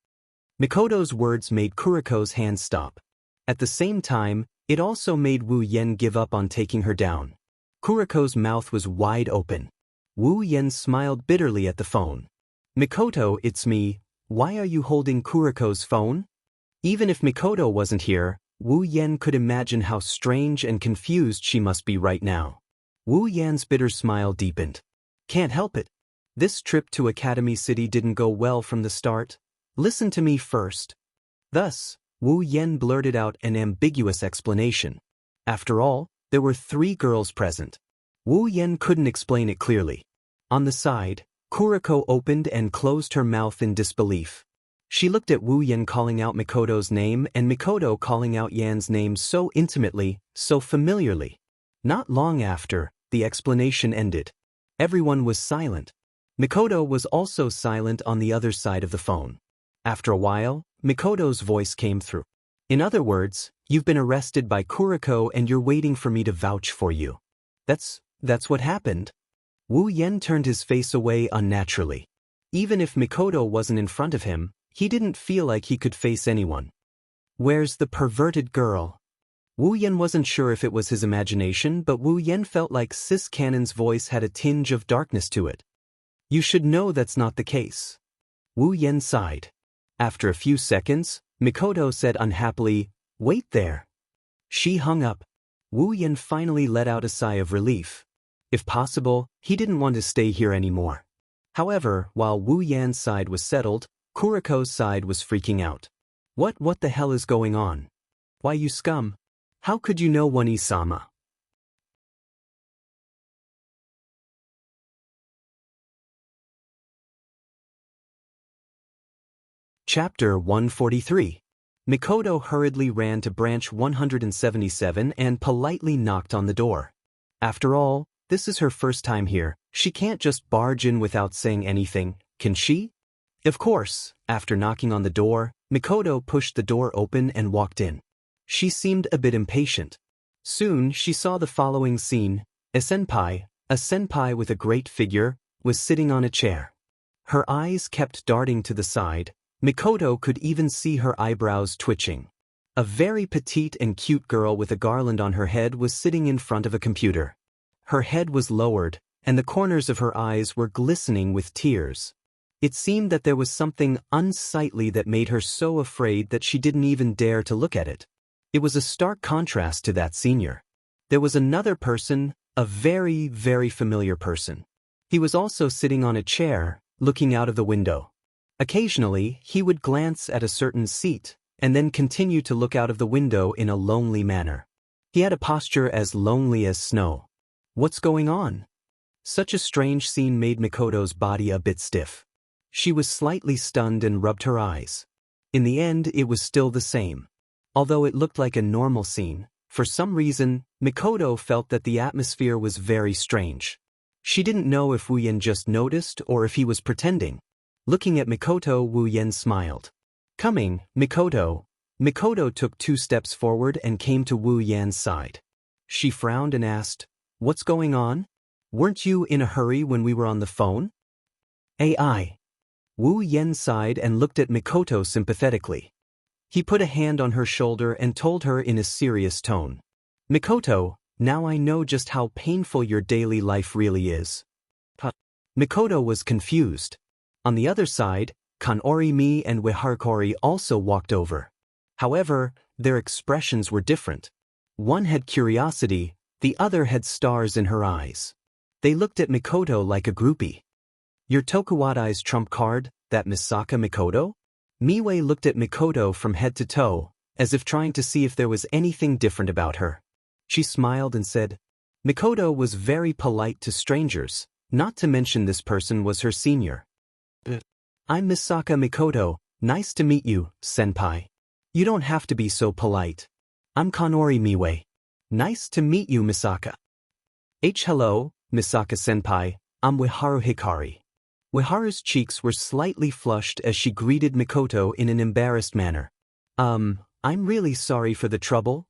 A: Mikoto's words made Kuriko's hand stop. At the same time, it also made Wu Yan give up on taking her down. Kuriko's mouth was wide open. Wu Yan smiled bitterly at the phone. Mikoto, it's me. Why are you holding Kuriko's phone? Even if Mikoto wasn't here, Wu Yan could imagine how strange and confused she must be right now. Wu Yan's bitter smile deepened. Can't help it. This trip to Academy City didn't go well from the start. Listen to me first. Thus, Wu Yan blurted out an ambiguous explanation. After all, there were three girls present. Wu Yan couldn't explain it clearly. On the side, Kuriko opened and closed her mouth in disbelief. She looked at Wu Yan calling out Mikoto's name and Mikoto calling out Yan's name so intimately, so familiarly. Not long after, the explanation ended. Everyone was silent. Mikoto was also silent on the other side of the phone. After a while, Mikoto's voice came through. In other words, you've been arrested by Kuriko and you're waiting for me to vouch for you. That's what happened. Wu Yan turned his face away unnaturally. Even if Mikoto wasn't in front of him, he didn't feel like he could face anyone. Where's the perverted girl? Wu Yan wasn't sure if it was his imagination, but Wu Yan felt like Sis Cannon's voice had a tinge of darkness to it. You should know that's not the case. Wu Yan sighed. After a few seconds, Mikoto said unhappily, "Wait there." She hung up. Wu Yan finally let out a sigh of relief. If possible, he didn't want to stay here anymore. However, while Wu Yan's side was settled, Kuriko's side was freaking out. What the hell is going on? Why, you scum? How could you know Wani-sama? Chapter 143. Mikoto hurriedly ran to branch 177 and politely knocked on the door. After all, this is her first time here. She can't just barge in without saying anything, can she? Of course. After knocking on the door, Mikoto pushed the door open and walked in. She seemed a bit impatient. Soon she saw the following scene. A senpai with a great figure, was sitting on a chair. Her eyes kept darting to the side. Mikoto could even see her eyebrows twitching. A very petite and cute girl with a garland on her head was sitting in front of a computer. Her head was lowered, and the corners of her eyes were glistening with tears. It seemed that there was something unsightly that made her so afraid that she didn't even dare to look at it. It was a stark contrast to that senior. There was another person, a very, very familiar person. He was also sitting on a chair, looking out of the window. Occasionally, he would glance at a certain seat, and then continue to look out of the window in a lonely manner. He had a posture as lonely as snow. What's going on? Such a strange scene made Mikoto's body a bit stiff. She was slightly stunned and rubbed her eyes. In the end, it was still the same. Although it looked like a normal scene, for some reason, Mikoto felt that the atmosphere was very strange. She didn't know if Wu Yan just noticed or if he was pretending. Looking at Mikoto, Wu Yan smiled. Coming, Mikoto. Mikoto took 2 steps forward and came to Wu Yan's side. She frowned and asked, "What's going on? Weren't you in a hurry when we were on the phone?" AI. Wu Yan sighed and looked at Mikoto sympathetically. He put a hand on her shoulder and told her in a serious tone, "Mikoto, now I know just how painful your daily life really is." Mikoto was confused. On the other side, Kanori-mi and Wiharikori also walked over. However, their expressions were different. One had curiosity, the other had stars in her eyes. They looked at Mikoto like a groupie. "Your Tokuwadai's trump card, that Misaka Mikoto?" Miwei looked at Mikoto from head to toe, as if trying to see if there was anything different about her. She smiled and said, Mikoto was very polite to strangers, not to mention this person was her senior. "I'm Misaka Mikoto, nice to meet you, senpai. You don't have to be so polite. I'm Kanori Miwei. Nice to meet you, Misaka." Hello, Misaka senpai, I'm Wiharu Hikari. Wiharu's cheeks were slightly flushed as she greeted Mikoto in an embarrassed manner. I'm really sorry for the trouble."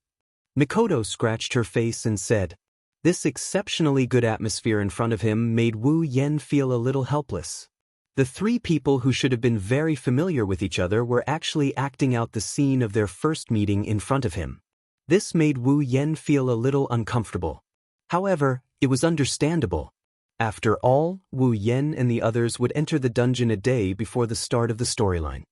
A: Mikoto scratched her face and said. This exceptionally good atmosphere in front of him made Wu Yan feel a little helpless. The 3 people who should have been very familiar with each other were actually acting out the scene of their first meeting in front of him. This made Wu Yan feel a little uncomfortable. However, it was understandable. After all, Wu Yan and the others would enter the dungeon a day before the start of the storyline.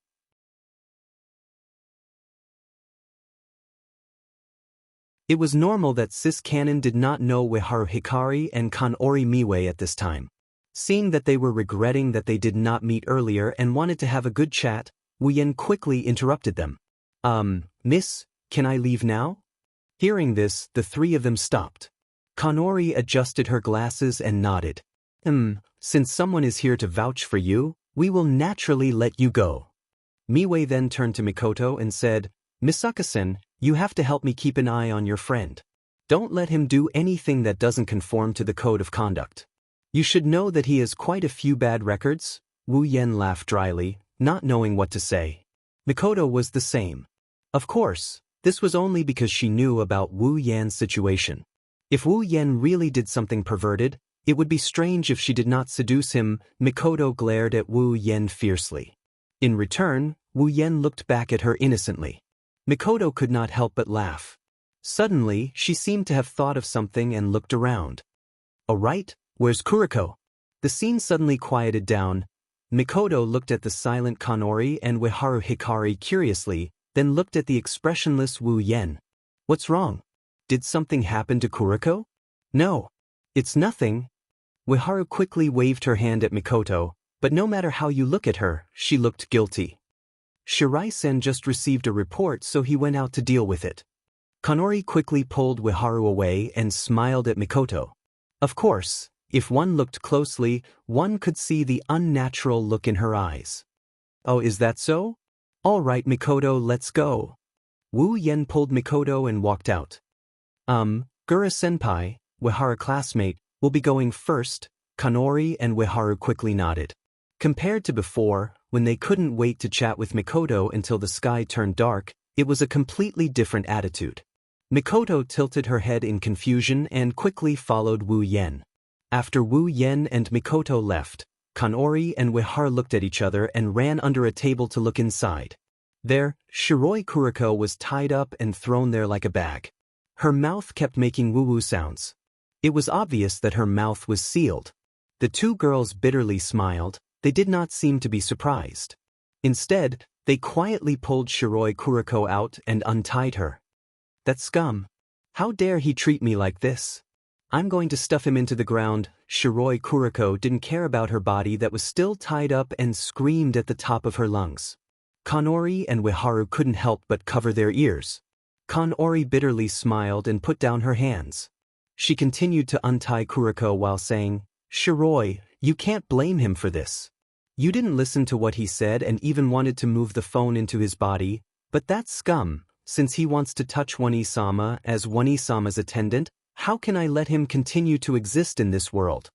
A: It was normal that Sis Cannon did not know Wiharu Hikari and Kanori Miwei at this time. Seeing that they were regretting that they did not meet earlier and wanted to have a good chat, Wu Yan quickly interrupted them. Miss, can I leave now?" Hearing this, the 3 of them stopped. Kanori adjusted her glasses and nodded. Since someone is here to vouch for you, we will naturally let you go." Miwei then turned to Mikoto and said, "Misaka-sen, you have to help me keep an eye on your friend. Don't let him do anything that doesn't conform to the code of conduct. You should know that he has quite a few bad records." Wu Yan laughed dryly, not knowing what to say. Mikoto was the same. Of course, this was only because she knew about Wu Yan's situation. If Wu Yan really did something perverted, it would be strange if she did not seduce him. Mikoto glared at Wu Yan fiercely. In return, Wu Yan looked back at her innocently. Mikoto could not help but laugh. Suddenly, she seemed to have thought of something and looked around. "Oh right, where's Kuriko?" The scene suddenly quieted down. Mikoto looked at the silent Kanori and Ueharu Hikari curiously, then looked at the expressionless Wu Yen. "What's wrong? Did something happen to Kuriko?" "No. It's nothing." Ueharu quickly waved her hand at Mikoto, but no matter how you look at her, she looked guilty. Shirai-sen just received a report, so he went out to deal with it. Kanori quickly pulled Ueharu away and smiled at Mikoto. Of course, if one looked closely, one could see the unnatural look in her eyes. "Oh, is that so? All right, Mikoto, let's go." Wu Yen pulled Mikoto and walked out. Gura-senpai, Ueharu classmate, will be going first." Kanori and Ueharu quickly nodded. Compared to before, when they couldn't wait to chat with Mikoto until the sky turned dark, it was a completely different attitude. Mikoto tilted her head in confusion and quickly followed Wu Yen. After Wu Yen and Mikoto left, Kanori and Ueharu looked at each other and ran under a table to look inside. There, Shiroi Kuriko was tied up and thrown there like a bag. Her mouth kept making woo-woo sounds. It was obvious that her mouth was sealed. The two girls bitterly smiled. They did not seem to be surprised. Instead, they quietly pulled Shiroi Kuriko out and untied her. "That scum. How dare he treat me like this? I'm going to stuff him into the ground." Shiroi Kuriko didn't care about her body that was still tied up and screamed at the top of her lungs. Kanori and Ueharu couldn't help but cover their ears. Kanori bitterly smiled and put down her hands. She continued to untie Kuriko while saying, "Shiroi, you can't blame him for this. You didn't listen to what he said and even wanted to move the phone into his body, but that's scum. Since he wants to touch Wani-sama as Wani-sama's attendant, how can I let him continue to exist in this world?"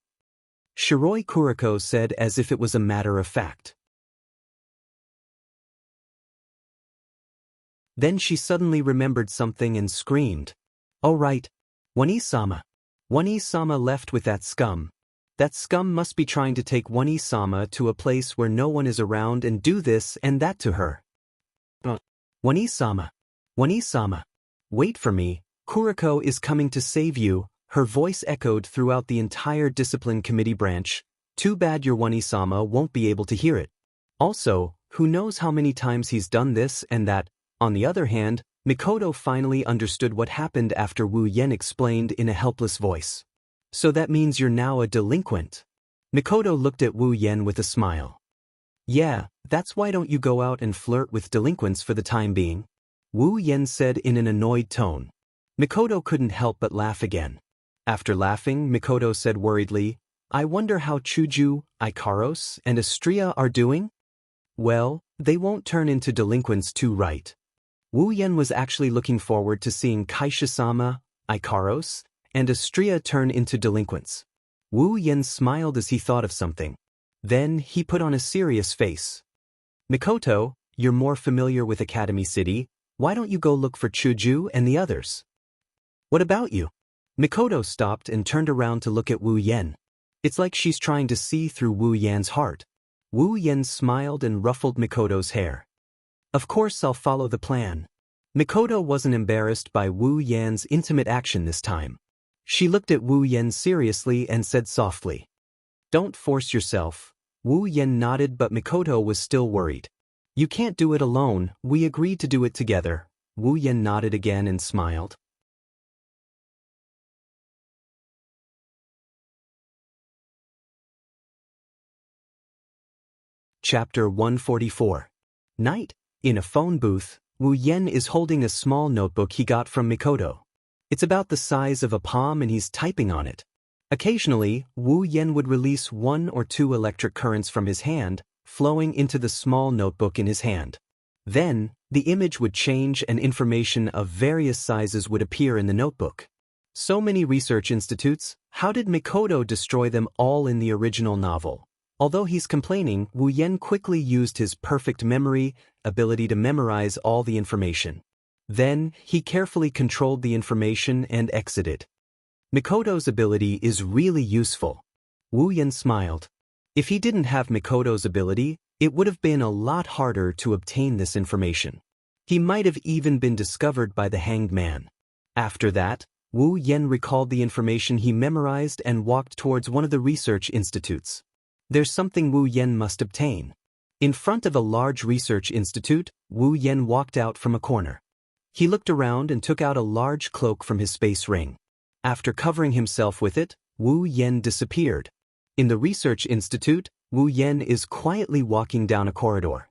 A: Shiroi Kuriko said as if it was a matter of fact. Then she suddenly remembered something and screamed, "Oh right, Wani-sama. Wani-sama left with that scum. That scum must be trying to take Wani-sama to a place where no one is around and do this and that to her. Wani-sama. Wani-sama. Wait for me, Kuriko is coming to save you." Her voice echoed throughout the entire discipline committee branch. Too bad your Wani-sama won't be able to hear it. Also, who knows how many times he's done this and that. On the other hand, Mikoto finally understood what happened after Wu Yen explained in a helpless voice. "So that means you're now a delinquent?" Mikoto looked at Wu Yen with a smile. "Yeah, that's why don't you go out and flirt with delinquents for the time being?" Wu Yen said in an annoyed tone. Mikoto couldn't help but laugh again. After laughing, Mikoto said worriedly, "I wonder how Chuju, Ikaros, and Astria are doing?" "Well, they won't turn into delinquents too, right?" Wu Yen was actually looking forward to seeing Kaisha-sama, Ikaros, and Astria turn into delinquents. Wu Yen smiled as he thought of something. Then he put on a serious face. "Mikoto, you're more familiar with Academy City. Why don't you go look for Chuju and the others?" "What about you?" Mikoto stopped and turned around to look at Wu Yen. It's like she's trying to see through Wu Yen's heart. Wu Yen smiled and ruffled Mikoto's hair. "Of course I'll follow the plan." Mikoto wasn't embarrassed by Wu Yen's intimate action this time. She looked at Wu Yen seriously and said softly, "Don't force yourself." Wu Yen nodded, but Mikoto was still worried. "You can't do it alone, we agreed to do it together." Wu Yen nodded again and smiled. Chapter 144. Night. In a phone booth, Wu Yen is holding a small notebook he got from Mikoto. It's about the size of a palm and he's typing on it. Occasionally, Wu Yen would release 1 or 2 electric currents from his hand, flowing into the small notebook in his hand. Then, the image would change and information of various sizes would appear in the notebook. So many research institutes, how did Mikoto destroy them all in the original novel? Although he's complaining, Wu Yen quickly used his perfect memory ability to memorize all the information. Then, he carefully controlled the information and exited. Mikoto's ability is really useful. Wu Yen smiled. If he didn't have Mikoto's ability, it would have been a lot harder to obtain this information. He might have even been discovered by the hanged man. After that, Wu Yan recalled the information he memorized and walked towards one of the research institutes. There's something Wu Yan must obtain. In front of a large research institute, Wu Yan walked out from a corner. He looked around and took out a large cloak from his space ring. After covering himself with it, Wu Yan disappeared. In the research institute, Wu Yan is quietly walking down a corridor.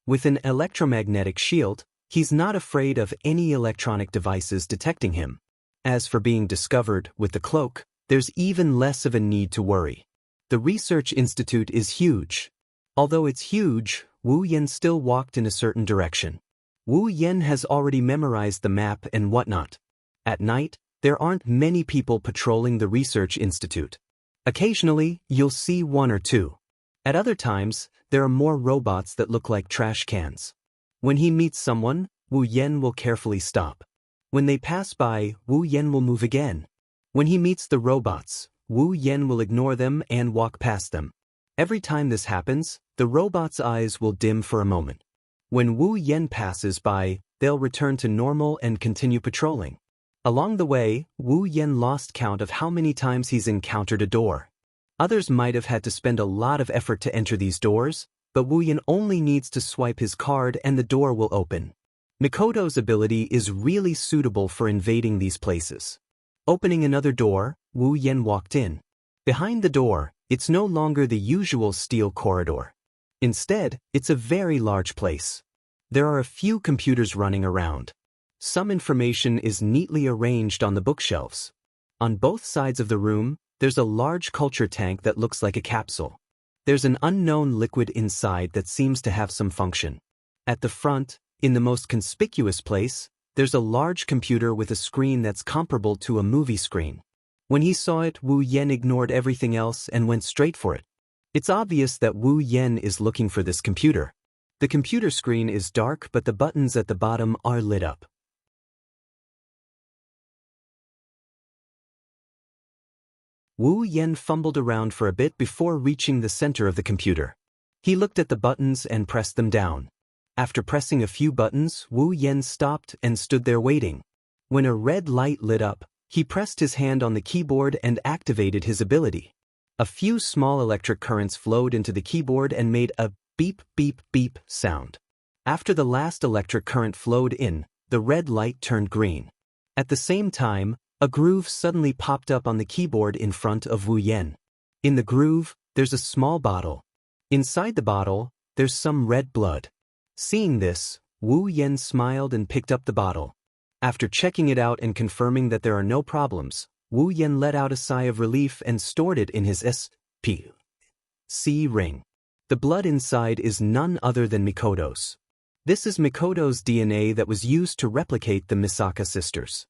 A: With an electromagnetic shield, he's not afraid of any electronic devices detecting him. As for being discovered with the cloak, there's even less of a need to worry. The research institute is huge. Although it's huge, Wu Yan still walked in a certain direction. Wu Yan has already memorized the map and whatnot. At night, there aren't many people patrolling the research institute. Occasionally, you'll see one or two. At other times, there are more robots that look like trash cans. When he meets someone, Wu Yan will carefully stop. When they pass by, Wu Yan will move again. When he meets the robots, Wu Yan will ignore them and walk past them. Every time this happens, the robots' eyes will dim for a moment. When Wu Yan passes by, they'll return to normal and continue patrolling. Along the way, Wu Yan lost count of how many times he's encountered a door. Others might have had to spend a lot of effort to enter these doors, but Wu Yan only needs to swipe his card and the door will open. Mikoto's ability is really suitable for invading these places. Opening another door, Wu Yan walked in. Behind the door, it's no longer the usual steel corridor. Instead, it's a very large place. There are a few computers running around. Some information is neatly arranged on the bookshelves. On both sides of the room, there's a large culture tank that looks like a capsule. There's an unknown liquid inside that seems to have some function. At the front, in the most conspicuous place, there's a large computer with a screen that's comparable to a movie screen. When he saw it, Wu Yan ignored everything else and went straight for it. It's obvious that Wu Yan is looking for this computer. The computer screen is dark, but the buttons at the bottom are lit up. Wu Yan fumbled around for a bit before reaching the center of the computer. He looked at the buttons and pressed them down. After pressing a few buttons, Wu Yan stopped and stood there waiting. When a red light lit up, he pressed his hand on the keyboard and activated his ability. A few small electric currents flowed into the keyboard and made a beep beep beep sound. After the last electric current flowed in, the red light turned green. At the same time, a groove suddenly popped up on the keyboard in front of Wu Yan. In the groove, there's a small bottle. Inside the bottle, there's some red blood. Seeing this, Wu Yan smiled and picked up the bottle. After checking it out and confirming that there are no problems, Wu Yan let out a sigh of relief and stored it in his SPC ring. The blood inside is none other than Mikoto's. This is Mikoto's DNA that was used to replicate the Misaka sisters.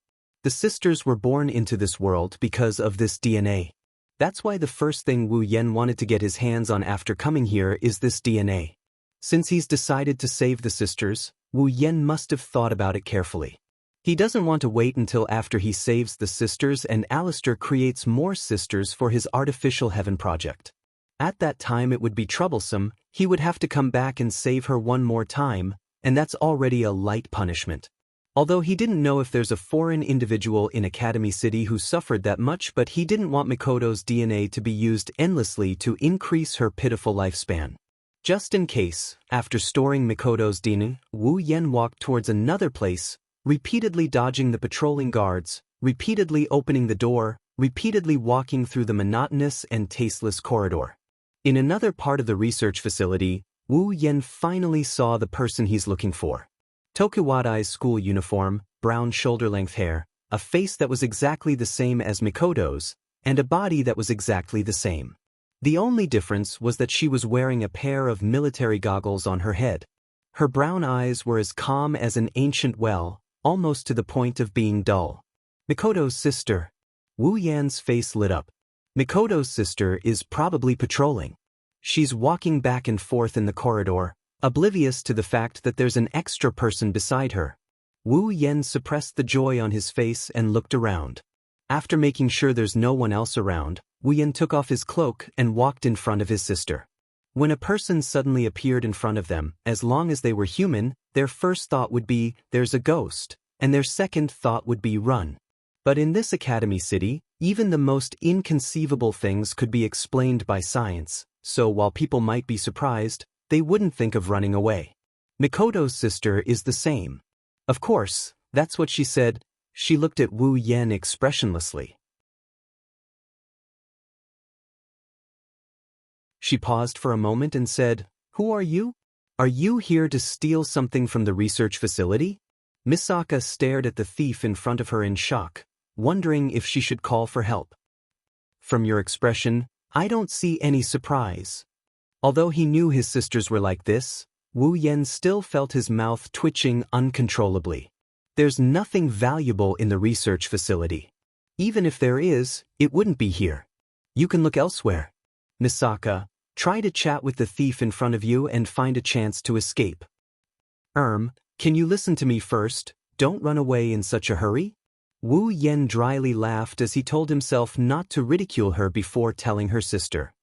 A: The sisters were born into this world because of this DNA. That's why the first thing Wu Yan wanted to get his hands on after coming here is this DNA. Since he's decided to save the sisters, Wu Yan must have thought about it carefully. He doesn't want to wait until after he saves the sisters and Alistair creates more sisters for his artificial heaven project. At that time it would be troublesome, he would have to come back and save her one more time, and that's already a light punishment. Although he didn't know if there's a foreign individual in Academy City who suffered that much, but he didn't want Mikoto's DNA to be used endlessly to increase her pitiful lifespan. Just in case, after storing Mikoto's DNA, Wu Yan walked towards another place, repeatedly dodging the patrolling guards, repeatedly opening the door, repeatedly walking through the monotonous and tasteless corridor. In another part of the research facility, Wu Yan finally saw the person he's looking for. Tokuwadai's school uniform, brown shoulder-length hair, a face that was exactly the same as Mikoto's, and a body that was exactly the same. The only difference was that she was wearing a pair of military goggles on her head. Her brown eyes were as calm as an ancient well, almost to the point of being dull. Mikoto's sister. Wu Yan's face lit up. Mikoto's sister is probably patrolling. She's walking back and forth in the corridor, oblivious to the fact that there's an extra person beside her. Wu Yan suppressed the joy on his face and looked around. After making sure there's no one else around, Wu Yan took off his cloak and walked in front of his sister. When a person suddenly appeared in front of them, as long as they were human, their first thought would be, there's a ghost, and their second thought would be run. But in this academy city, even the most inconceivable things could be explained by science, so while people might be surprised, they wouldn't think of running away. Mikoto's sister is the same. Of course, that's what she said. She looked at Wu Yan expressionlessly. She paused for a moment and said, "Who are you? Are you here to steal something from the research facility?" Misaka stared at the thief in front of her in shock, wondering if she should call for help. "From your expression, I don't see any surprise." Although he knew his sisters were like this, Wu Yan still felt his mouth twitching uncontrollably. There's nothing valuable in the research facility. Even if there is, it wouldn't be here. You can look elsewhere. Misaka, try to chat with the thief in front of you and find a chance to escape. Can you listen to me first? Don't run away in such a hurry. Wu Yan dryly laughed as he told himself not to ridicule her before telling her sister.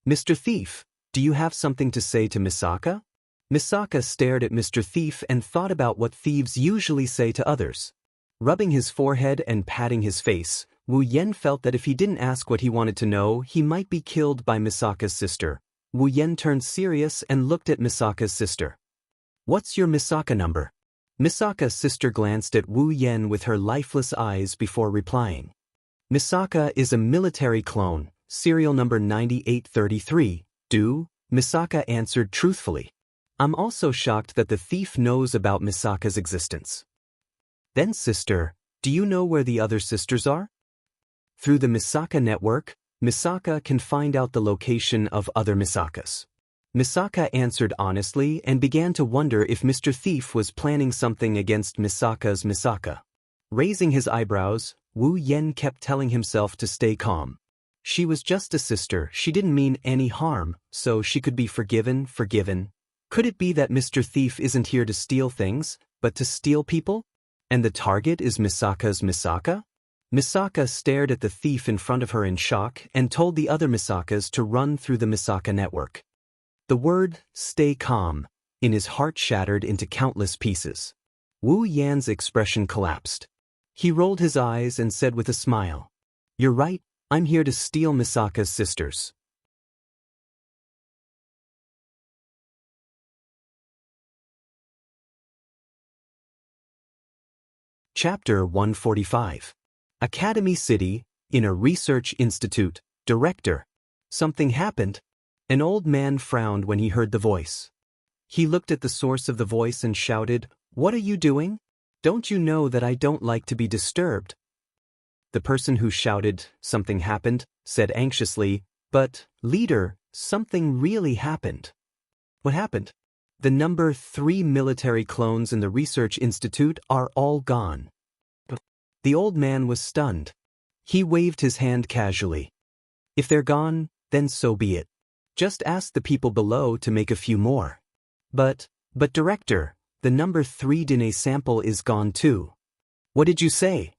A: "Mr. Thief, do you have something to say to Misaka?" Misaka stared at Mr. Thief and thought about what thieves usually say to others. Rubbing his forehead and patting his face, Wu Yan felt that if he didn't ask what he wanted to know, he might be killed by Misaka's sister. Wu Yan turned serious and looked at Misaka's sister. "What's your Misaka number?" Misaka's sister glanced at Wu Yan with her lifeless eyes before replying. "Misaka is a military clone, serial number 9833, Misaka answered truthfully. "I'm also shocked that the thief knows about Misaka's existence." "Then sister, do you know where the other sisters are?" "Through the Misaka network, Misaka can find out the location of other Misakas." Misaka answered honestly and began to wonder if Mr. Thief was planning something against Misaka's Misaka. Raising his eyebrows, Wu Yan kept telling himself to stay calm. She was just a sister, she didn't mean any harm, so she could be forgiven. Could it be that Mr. Thief isn't here to steal things, but to steal people? And the target is Misaka's Misaka? Misaka stared at the thief in front of her in shock and told the other Misakas to run through the Misaka network. The word, "stay calm," in his heart shattered into countless pieces. Wu Yan's expression collapsed. He rolled his eyes and said with a smile, "You're right, I'm here to steal Misaka's sisters." Chapter 145. Academy City, in a research institute, director. Something happened. An old man frowned when he heard the voice. He looked at the source of the voice and shouted, "What are you doing? Don't you know that I don't like to be disturbed?" The person who shouted, "Something happened," said anxiously, "But, leader, something really happened." "What happened?" "The number 3 military clones in the research institute are all gone." The old man was stunned. He waved his hand casually. "If they're gone, then so be it. Just ask the people below to make a few more." But director, the number 3 DNA sample is gone too." "What did you say?"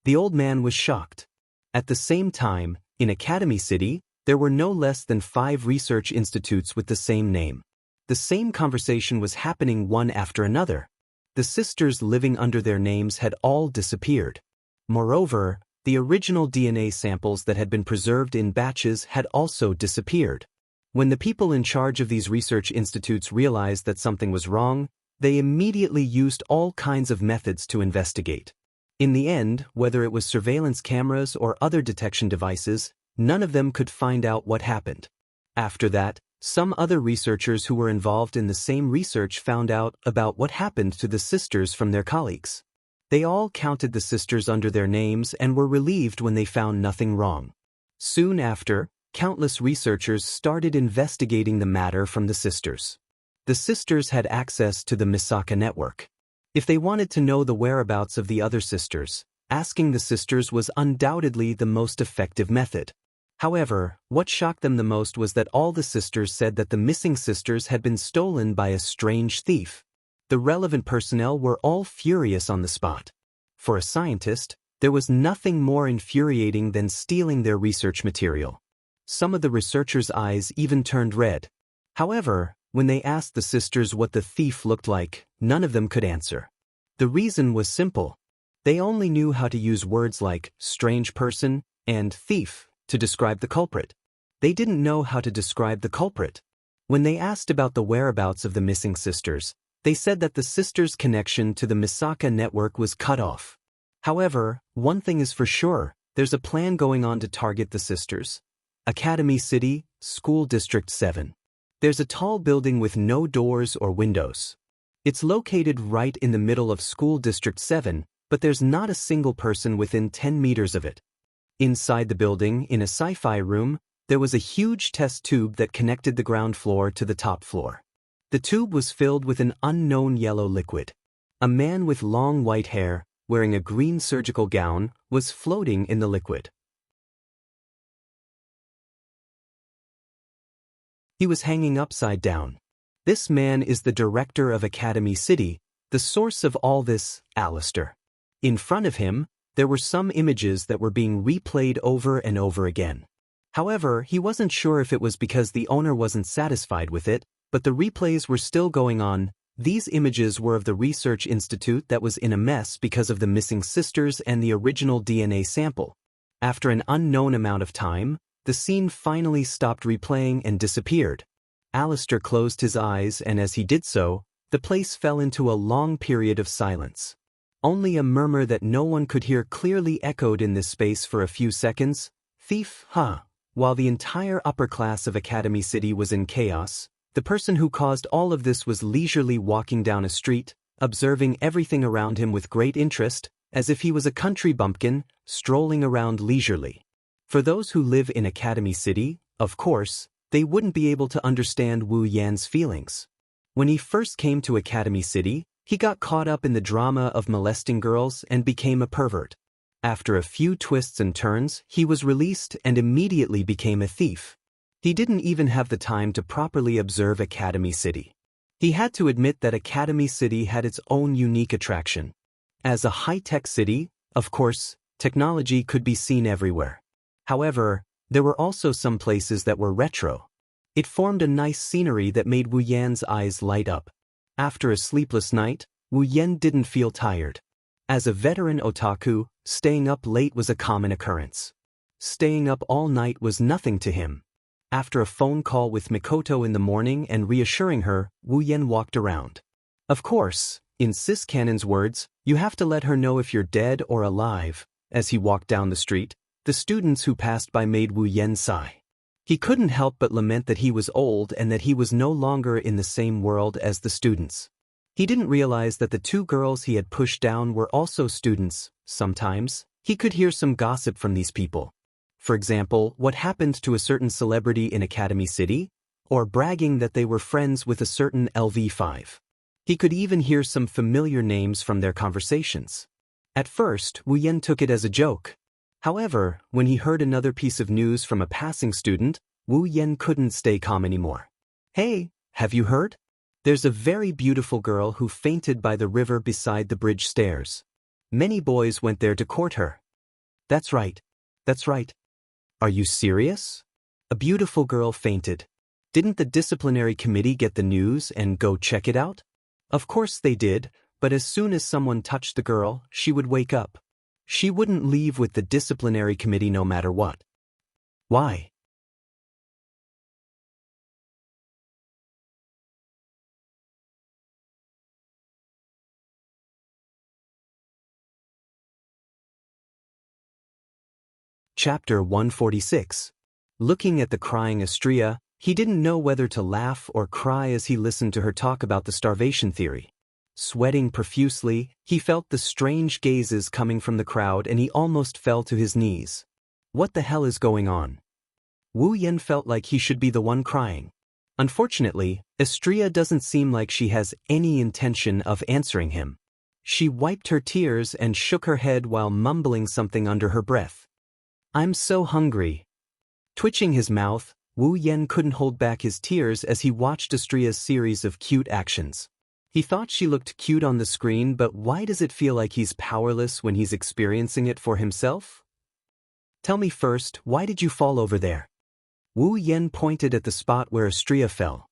A: The old man was shocked. At the same time, in Academy City, there were no less than 5 research institutes with the same name. The same conversation was happening one after another. The sisters living under their names had all disappeared. Moreover, the original DNA samples that had been preserved in batches had also disappeared. When the people in charge of these research institutes realized that something was wrong, they immediately used all kinds of methods to investigate. In the end, whether it was surveillance cameras or other detection devices, none of them could find out what happened. After that, some other researchers who were involved in the same research found out about what happened to the sisters from their colleagues. They all counted the sisters under their names and were relieved when they found nothing wrong. Soon after, countless researchers started investigating the matter from the sisters. The sisters had access to the Misaka network. If they wanted to know the whereabouts of the other sisters, asking the sisters was undoubtedly the most effective method. However, what shocked them the most was that all the sisters said that the missing sisters had been stolen by a strange thief. The relevant personnel were all furious on the spot. For a scientist, there was nothing more infuriating than stealing their research material. Some of the researchers' eyes even turned red. However, when they asked the sisters what the thief looked like, none of them could answer. The reason was simple. They only knew how to use words like strange person and thief to describe the culprit. They didn't know how to describe the culprit. When they asked about the whereabouts of the missing sisters, they said that the sisters' connection to the Misaka network was cut off. However, one thing is for sure, there's a plan going on to target the sisters. Academy City, School District 7. There's a tall building with no doors or windows. It's located right in the middle of School District 7, but there's not a single person within 10 meters of it. Inside the building, in a sci-fi room, there was a huge test tube that connected the ground floor to the top floor. The tube was filled with an unknown yellow liquid. A man with long white hair, wearing a green surgical gown, was floating in the liquid. He was hanging upside down. This man is the director of Academy City, the source of all this, Alistair. In front of him, there were some images that were being replayed over and over again. However, he wasn't sure if it was because the owner wasn't satisfied with it, but the replays were still going on. These images were of the research institute that was in a mess because of the missing sisters and the original DNA sample. After an unknown amount of time, the scene finally stopped replaying and disappeared. Alistair closed his eyes, and as he did so, the place fell into a long period of silence. Only a murmur that no one could hear clearly echoed in this space for a few seconds. Thief, huh? While the entire upper class of Academy City was in chaos, the person who caused all of this was leisurely walking down a street, observing everything around him with great interest, as if he was a country bumpkin, strolling around leisurely. For those who live in Academy City, of course, they wouldn't be able to understand Wu Yan's feelings. When he first came to Academy City, he got caught up in the drama of molesting girls and became a pervert. After a few twists and turns, he was released and immediately became a thief. He didn't even have the time to properly observe Academy City. He had to admit that Academy City had its own unique attraction. As a high-tech city, of course, technology could be seen everywhere. However, there were also some places that were retro. It formed a nice scenery that made Wu Yan's eyes light up. After a sleepless night, Wu Yan didn't feel tired. As a veteran otaku, staying up late was a common occurrence. Staying up all night was nothing to him. After a phone call with Mikoto in the morning and reassuring her, Wu Yan walked around. Of course, in Sis Cannon's words, you have to let her know if you're dead or alive. As he walked down the street, the students who passed by made Wu Yan sigh. He couldn't help but lament that he was old and that he was no longer in the same world as the students. He didn't realize that the two girls he had pushed down were also students. Sometimes, he could hear some gossip from these people. For example, what happened to a certain celebrity in Academy City, or bragging that they were friends with a certain LV5. He could even hear some familiar names from their conversations. At first, Wu Yan took it as a joke. However, when he heard another piece of news from a passing student, Wu Yan couldn't stay calm anymore. Hey, have you heard? There's a very beautiful girl who fainted by the river beside the bridge stairs. Many boys went there to court her. That's right. That's right. Are you serious? A beautiful girl fainted. Didn't the disciplinary committee get the news and go check it out? Of course they did, but as soon as someone touched the girl, she would wake up. She wouldn't leave with the disciplinary committee no matter what. Why? Chapter 146. Looking at the crying Astrea, he didn't know whether to laugh or cry as he listened to her talk about the starvation theory. Sweating profusely, he felt the strange gazes coming from the crowd and he almost fell to his knees. What the hell is going on? Wu Yan felt like he should be the one crying. Unfortunately, Astrea doesn't seem like she has any intention of answering him. She wiped her tears and shook her head while mumbling something under her breath. I'm so hungry. Twitching his mouth, Wu Yan couldn't hold back his tears as he watched Astrea's series of cute actions. He thought she looked cute on the screen, but why does it feel like he's powerless when he's experiencing it for himself? Tell me first, why did you fall over there? Wu Yan pointed at the spot where Astrea fell.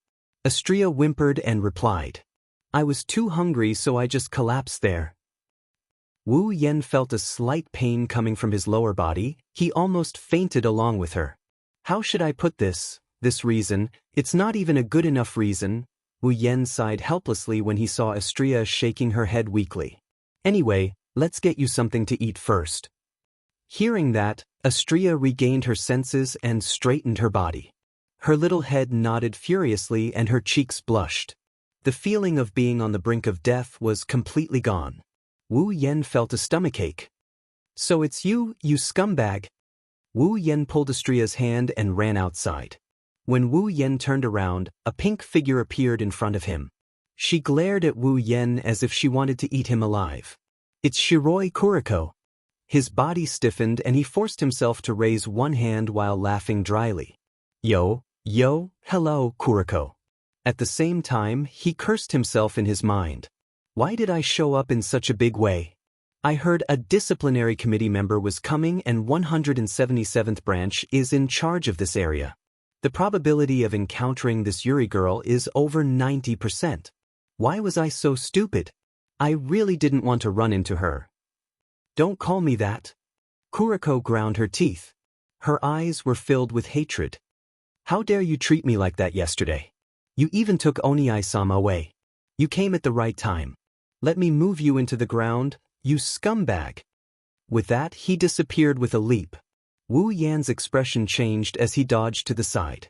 A: Astrea whimpered and replied, I was too hungry so I just collapsed there. Wu Yen felt a slight pain coming from his lower body. He almost fainted along with her. How should I put this? This reason, it's not even a good enough reason. Wu Yen sighed helplessly when he saw Astria shaking her head weakly. Anyway, let's get you something to eat first. Hearing that, Astria regained her senses and straightened her body. Her little head nodded furiously and her cheeks blushed. The feeling of being on the brink of death was completely gone. Wu Yen felt a stomachache. So it's you scumbag. Wu Yen pulled Astria's hand and ran outside. When Wu Yen turned around, a pink figure appeared in front of him. She glared at Wu Yen as if she wanted to eat him alive. It's Shiroi Kuriko. His body stiffened and he forced himself to raise one hand while laughing dryly. Yo, hello, Kuriko. At the same time, he cursed himself in his mind. Why did I show up in such a big way? I heard a disciplinary committee member was coming and 177th branch is in charge of this area. The probability of encountering this Yuri girl is over 90%. Why was I so stupid? I really didn't want to run into her. Don't call me that. Kuriko ground her teeth. Her eyes were filled with hatred. How dare you treat me like that yesterday? You even took Oniai-sama away. You came at the right time. Let me move you into the ground, you scumbag. With that, he disappeared with a leap. Wu Yan's expression changed as he dodged to the side.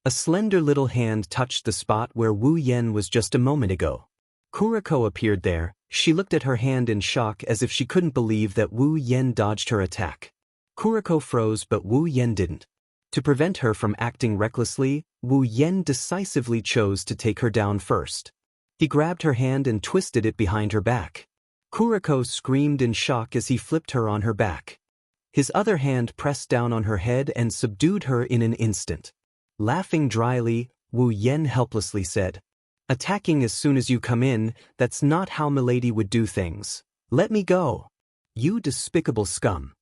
A: A slender little hand touched the spot where Wu Yan was just a moment ago. Kuriko appeared there. She looked at her hand in shock as if she couldn't believe that Wu Yan dodged her attack. Kuriko froze but Wu Yan didn't. To prevent her from acting recklessly, Wu Yan decisively chose to take her down first. He grabbed her hand and twisted it behind her back. Kuriko screamed in shock as he flipped her on her back. His other hand pressed down on her head and subdued her in an instant. Laughing dryly, Wu Yan helplessly said, "Attacking as soon as you come in, that's not how milady would do things. Let me go. You despicable scum."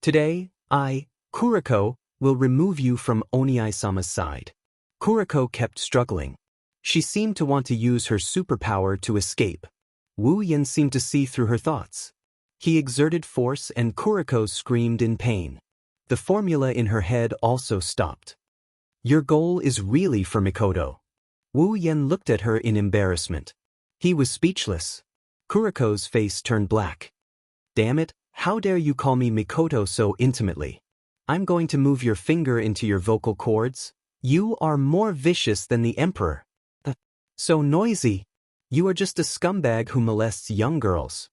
A: Today, I, Kuriko, will remove you from Oniai-sama's side. Kuriko kept struggling. She seemed to want to use her superpower to escape. Wu Yan seemed to see through her thoughts. He exerted force and Kuriko screamed in pain. The formula in her head also stopped. Your goal is really for Mikoto. Wu Yan looked at her in embarrassment. He was speechless. Kuriko's face turned black. Damn it, how dare you call me Mikoto so intimately? I'm going to move your finger into your vocal cords. You are more vicious than the emperor. So noisy. You are just a scumbag who molests young girls.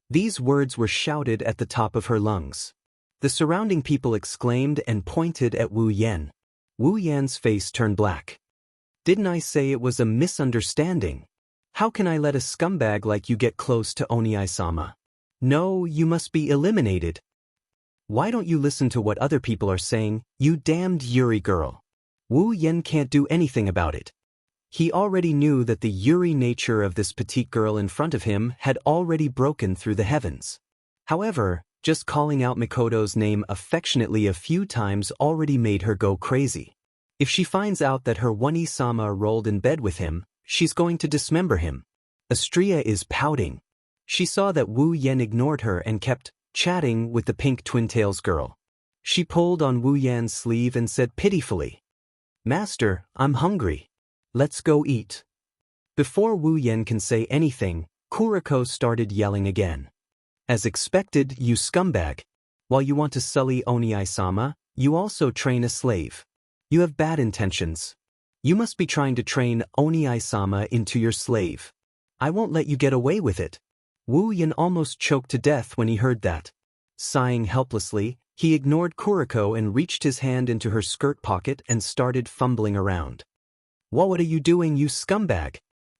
A: These words were shouted at the top of her lungs. The surrounding people exclaimed and pointed at Wu Yan. Wu Yan's face turned black. Didn't I say it was a misunderstanding? How can I let a scumbag like you get close to Oniai-sama? No, you must be eliminated. Why don't you listen to what other people are saying, you damned Yuri girl? Wu Yan can't do anything about it. He already knew that the Yuri nature of this petite girl in front of him had already broken through the heavens. However, just calling out Mikoto's name affectionately a few times already made her go crazy. If she finds out that her Oni-sama rolled in bed with him, she's going to dismember him. Astria is pouting. She saw that Wu Yan ignored her and kept chatting with the pink twin-tails girl. She pulled on Wu Yan's sleeve and said pitifully, "Master, I'm hungry. Let's go eat." Before Wu Yan can say anything, Kuriko started yelling again. As expected, you scumbag. While you want to sully Oniai-sama, you also train a slave. You have bad intentions. You must be trying to train Oniai-sama into your slave. I won't let you get away with it. Wu Yan almost choked to death when he heard that. Sighing helplessly, he ignored Kuriko and reached his hand into her skirt pocket and started fumbling around. What are you doing, you scumbag?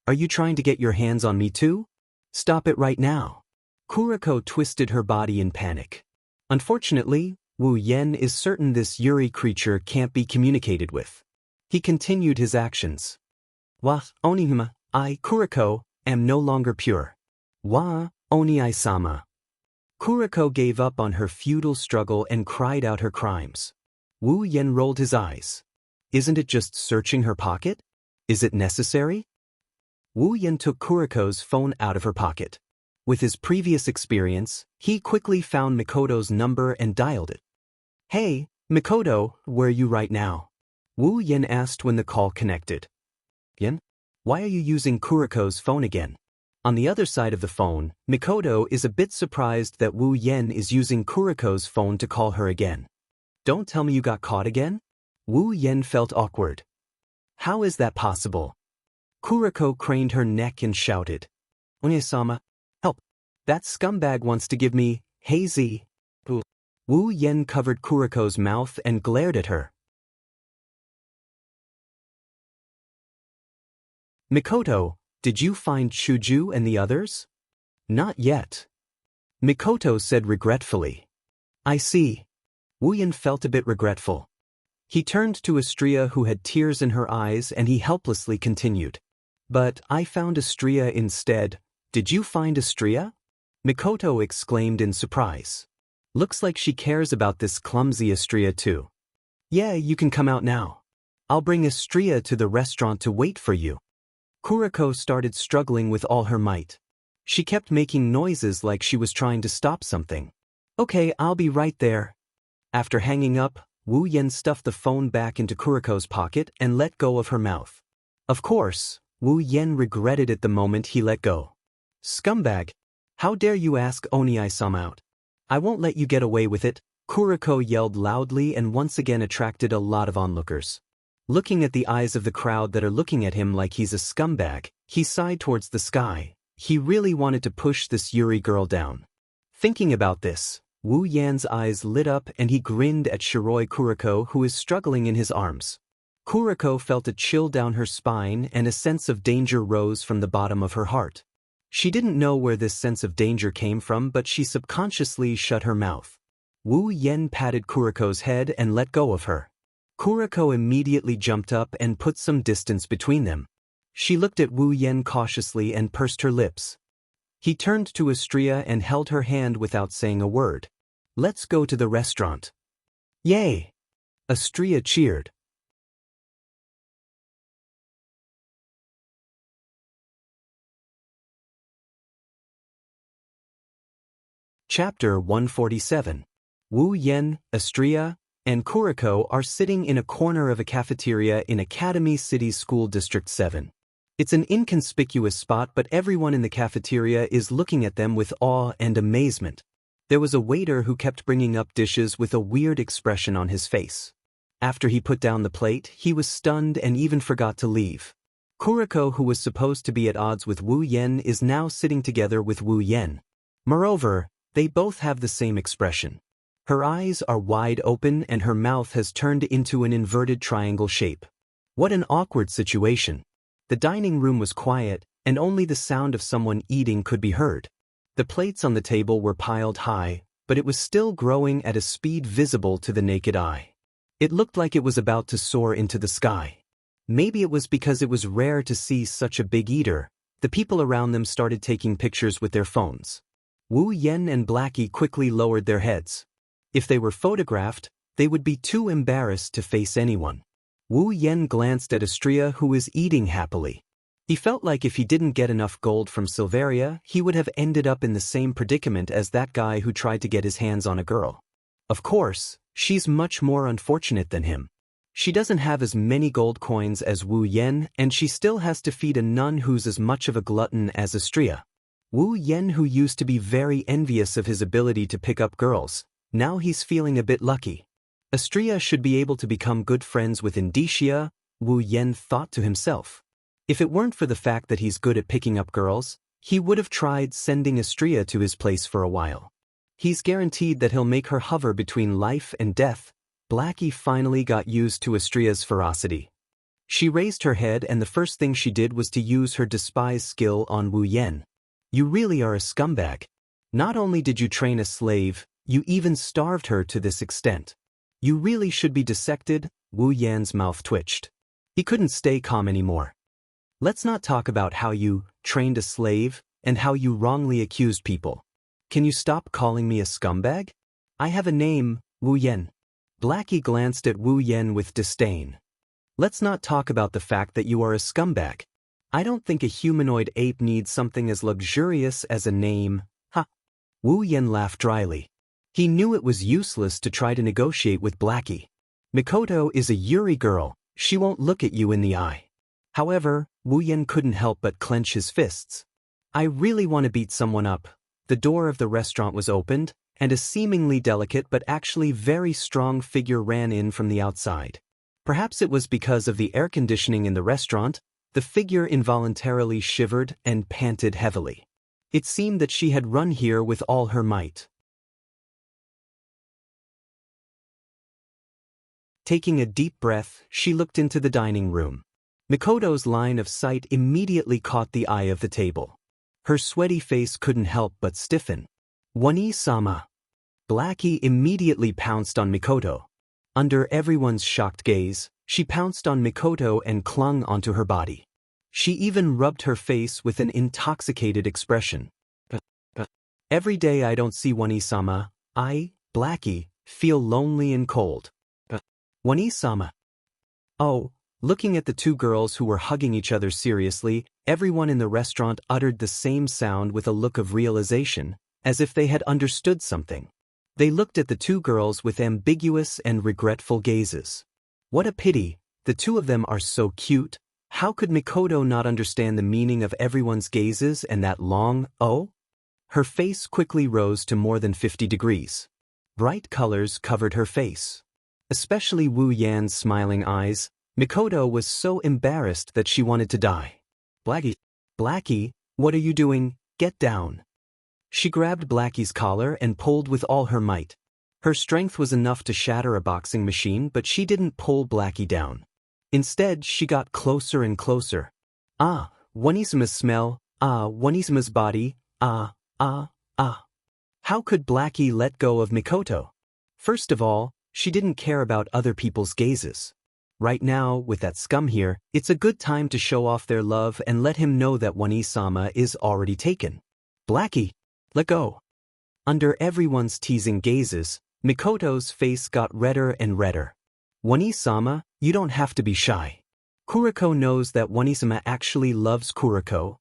A: Are you trying to get your hands on me too? Stop it right now. Kuriko twisted her body in panic. Unfortunately, Wu Yan is certain this Yuri creature can't be communicated with. He continued his actions. Wa, Onihima, I, Kuriko, am no longer pure. Wa, Oniai-sama. Kuriko gave up on her futile struggle and cried out her crimes. Wu Yan rolled his eyes. Isn't it just searching her pocket? Is it necessary? Wu Yan took Kuriko's phone out of her pocket. With his previous experience, he quickly found Mikoto's number and dialed it. "Hey, Mikoto, where are you right now?" Wu Yan asked when the call connected. "Yan? Why are you using Kuriko's phone again?" On the other side of the phone, Mikoto is a bit surprised that Wu Yan is using Kuriko's phone to call her again. "Don't tell me you got caught again?" Wu Yan felt awkward. "How is that possible?" Kuriko craned her neck and shouted. "Onie-sama, help. That scumbag wants to give me hazy." Wu Yan covered Kuriko's mouth and glared at her. "Mikoto, did you find Shuju and the others?" "Not yet." Mikoto said regretfully. "I see." Wu Yan felt a bit regretful. He turned to Astria, who had tears in her eyes, and he helplessly continued. "But I found Astria instead. Did you find Astria?" Mikoto exclaimed in surprise. "Looks like she cares about this clumsy Astria too." "Yeah, you can come out now. I'll bring Astria to the restaurant to wait for you." Kuriko started struggling with all her might. She kept making noises like she was trying to stop something. "Okay, I'll be right there." After hanging up, Wu Yan stuffed the phone back into Kuriko's pocket and let go of her mouth. Of course, Wu Yan regretted it the moment he let go. "Scumbag! How dare you ask Onie-sama out? I won't let you get away with it," Kuriko yelled loudly and once again attracted a lot of onlookers. Looking at the eyes of the crowd that are looking at him like he's a scumbag, he sighed towards the sky. He really wanted to push this Yuri girl down. Thinking about this, Wu Yan's eyes lit up and he grinned at Shiroi Kuriko, who is struggling in his arms. Kuriko felt a chill down her spine and a sense of danger rose from the bottom of her heart. She didn't know where this sense of danger came from, but she subconsciously shut her mouth. Wu Yan patted Kuriko's head and let go of her. Kuriko immediately jumped up and put some distance between them. She looked at Wu Yan cautiously and pursed her lips. He turned to Astria and held her hand without saying a word. "Let's go to the restaurant." "Yay!" Astria cheered. Chapter 147. Wu Yan, Astria, and Kuriko are sitting in a corner of a cafeteria in Academy City School District 7. It's an inconspicuous spot, but everyone in the cafeteria is looking at them with awe and amazement. There was a waiter who kept bringing up dishes with a weird expression on his face. After he put down the plate, he was stunned and even forgot to leave. Kuriko, who was supposed to be at odds with Wu Yan, is now sitting together with Wu Yan. Moreover, they both have the same expression. Her eyes are wide open and her mouth has turned into an inverted triangle shape. What an awkward situation. The dining room was quiet, and only the sound of someone eating could be heard. The plates on the table were piled high, but it was still growing at a speed visible to the naked eye. It looked like it was about to soar into the sky. Maybe it was because it was rare to see such a big eater. The people around them started taking pictures with their phones. Wu Yan and Blackie quickly lowered their heads. If they were photographed, they would be too embarrassed to face anyone. Wu Yan glanced at Astria, who was eating happily. He felt like if he didn't get enough gold from Silveria, he would have ended up in the same predicament as that guy who tried to get his hands on a girl. Of course, she's much more unfortunate than him. She doesn't have as many gold coins as Wu Yan, and she still has to feed a nun who's as much of a glutton as Astria. Wu Yan, who used to be very envious of his ability to pick up girls, now he's feeling a bit lucky. Astria should be able to become good friends with Indicia, Wu Yan thought to himself. If it weren't for the fact that he's good at picking up girls, he would have tried sending Astria to his place for a while. He's guaranteed that he'll make her hover between life and death. Blackie finally got used to Astria's ferocity. She raised her head and the first thing she did was to use her despised skill on Wu Yan. "You really are a scumbag. Not only did you train a slave, you even starved her to this extent. You really should be dissected." Wu Yan's mouth twitched. He couldn't stay calm anymore. "Let's not talk about how you trained a slave and how you wrongly accused people. Can you stop calling me a scumbag? I have a name, Wu Yan." Blackie glanced at Wu Yan with disdain. "Let's not talk about the fact that you are a scumbag. I don't think a humanoid ape needs something as luxurious as a name. Ha! Wu Yan laughed dryly. He knew it was useless to try to negotiate with Blackie. Mikoto is a Yuri girl, she won't look at you in the eye. However, Wu Yan couldn't help but clench his fists. I really want to beat someone up. The door of the restaurant was opened, and a seemingly delicate but actually very strong figure ran in from the outside. Perhaps it was because of the air conditioning in the restaurant, the figure involuntarily shivered and panted heavily. It seemed that she had run here with all her might. Taking a deep breath, she looked into the dining room. Mikoto's line of sight immediately caught the eye of the table. Her sweaty face couldn't help but stiffen. Wani-sama. Blackie immediately pounced on Mikoto. Under everyone's shocked gaze, she pounced on Mikoto and clung onto her body. She even rubbed her face with an intoxicated expression. Every day I don't see Wani-sama, I, Blackie, feel lonely and cold. Wani-sama. Oh, looking at the two girls who were hugging each other seriously, everyone in the restaurant uttered the same sound with a look of realization, as if they had understood something. They looked at the two girls with ambiguous and regretful gazes. What a pity, the two of them are so cute. How could Mikoto not understand the meaning of everyone's gazes and that long "oh"? Her face quickly rose to more than 50 degrees. Bright colors covered her face. Especially Wu Yan's smiling eyes. Mikoto was so embarrassed that she wanted to die. Blackie, what are you doing? Get down. She grabbed Blackie's collar and pulled with all her might. Her strength was enough to shatter a boxing machine, but she didn't pull Blackie down. Instead, she got closer and closer. Ah, Wanisama's smell, ah, Wanisama's body, ah. How could Blackie let go of Mikoto? First of all, she didn't care about other people's gazes. Right now, with that scum here, it's a good time to show off their love and let him know that Wani-sama is already taken. Blackie, let go. Under everyone's teasing gazes, Mikoto's face got redder and redder. Wani-sama, you don't have to be shy. Kuriko knows that Wani-sama actually loves Kuriko.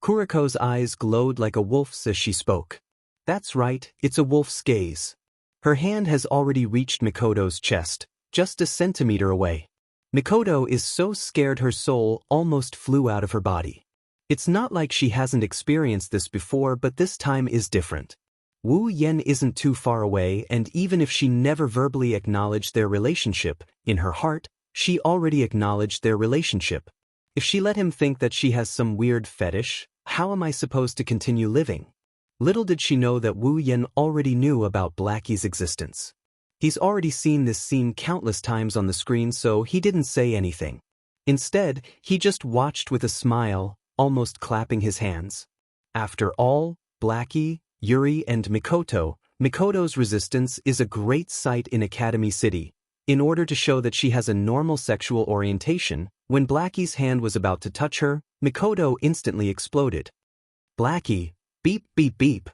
A: Kuriko's eyes glowed like a wolf's as she spoke. That's right, it's a wolf's gaze. Her hand has already reached Mikoto's chest, just a centimeter away. Mikoto is so scared her soul almost flew out of her body. It's not like she hasn't experienced this before, but this time is different. Wu Yan isn't too far away, and even if she never verbally acknowledged their relationship, in her heart, she already acknowledged their relationship. If she let him think that she has some weird fetish, how am I supposed to continue living? Little did she know that Wu Yan already knew about Blackie's existence. He's already seen this scene countless times on the screen, so he didn't say anything. Instead, he just watched with a smile, almost clapping his hands. After all, Blackie, Yuri, and Mikoto's resistance is a great sight in Academy City. In order to show that she has a normal sexual orientation, when Blackie's hand was about to touch her, Mikoto instantly exploded. Blackie, beep beep beep.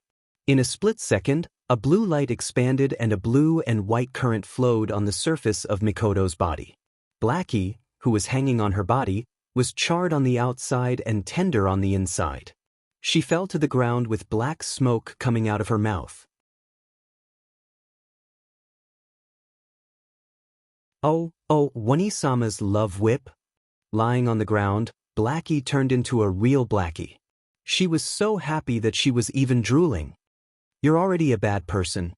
A: In a split second, a blue light expanded and a blue and white current flowed on the surface of Mikoto's body. Blackie, who was hanging on her body, was charred on the outside and tender on the inside. She fell to the ground with black smoke coming out of her mouth. Oh, Wani-sama's love whip? Lying on the ground, Blackie turned into a real Blackie. She was so happy that she was even drooling. You're already a bad person.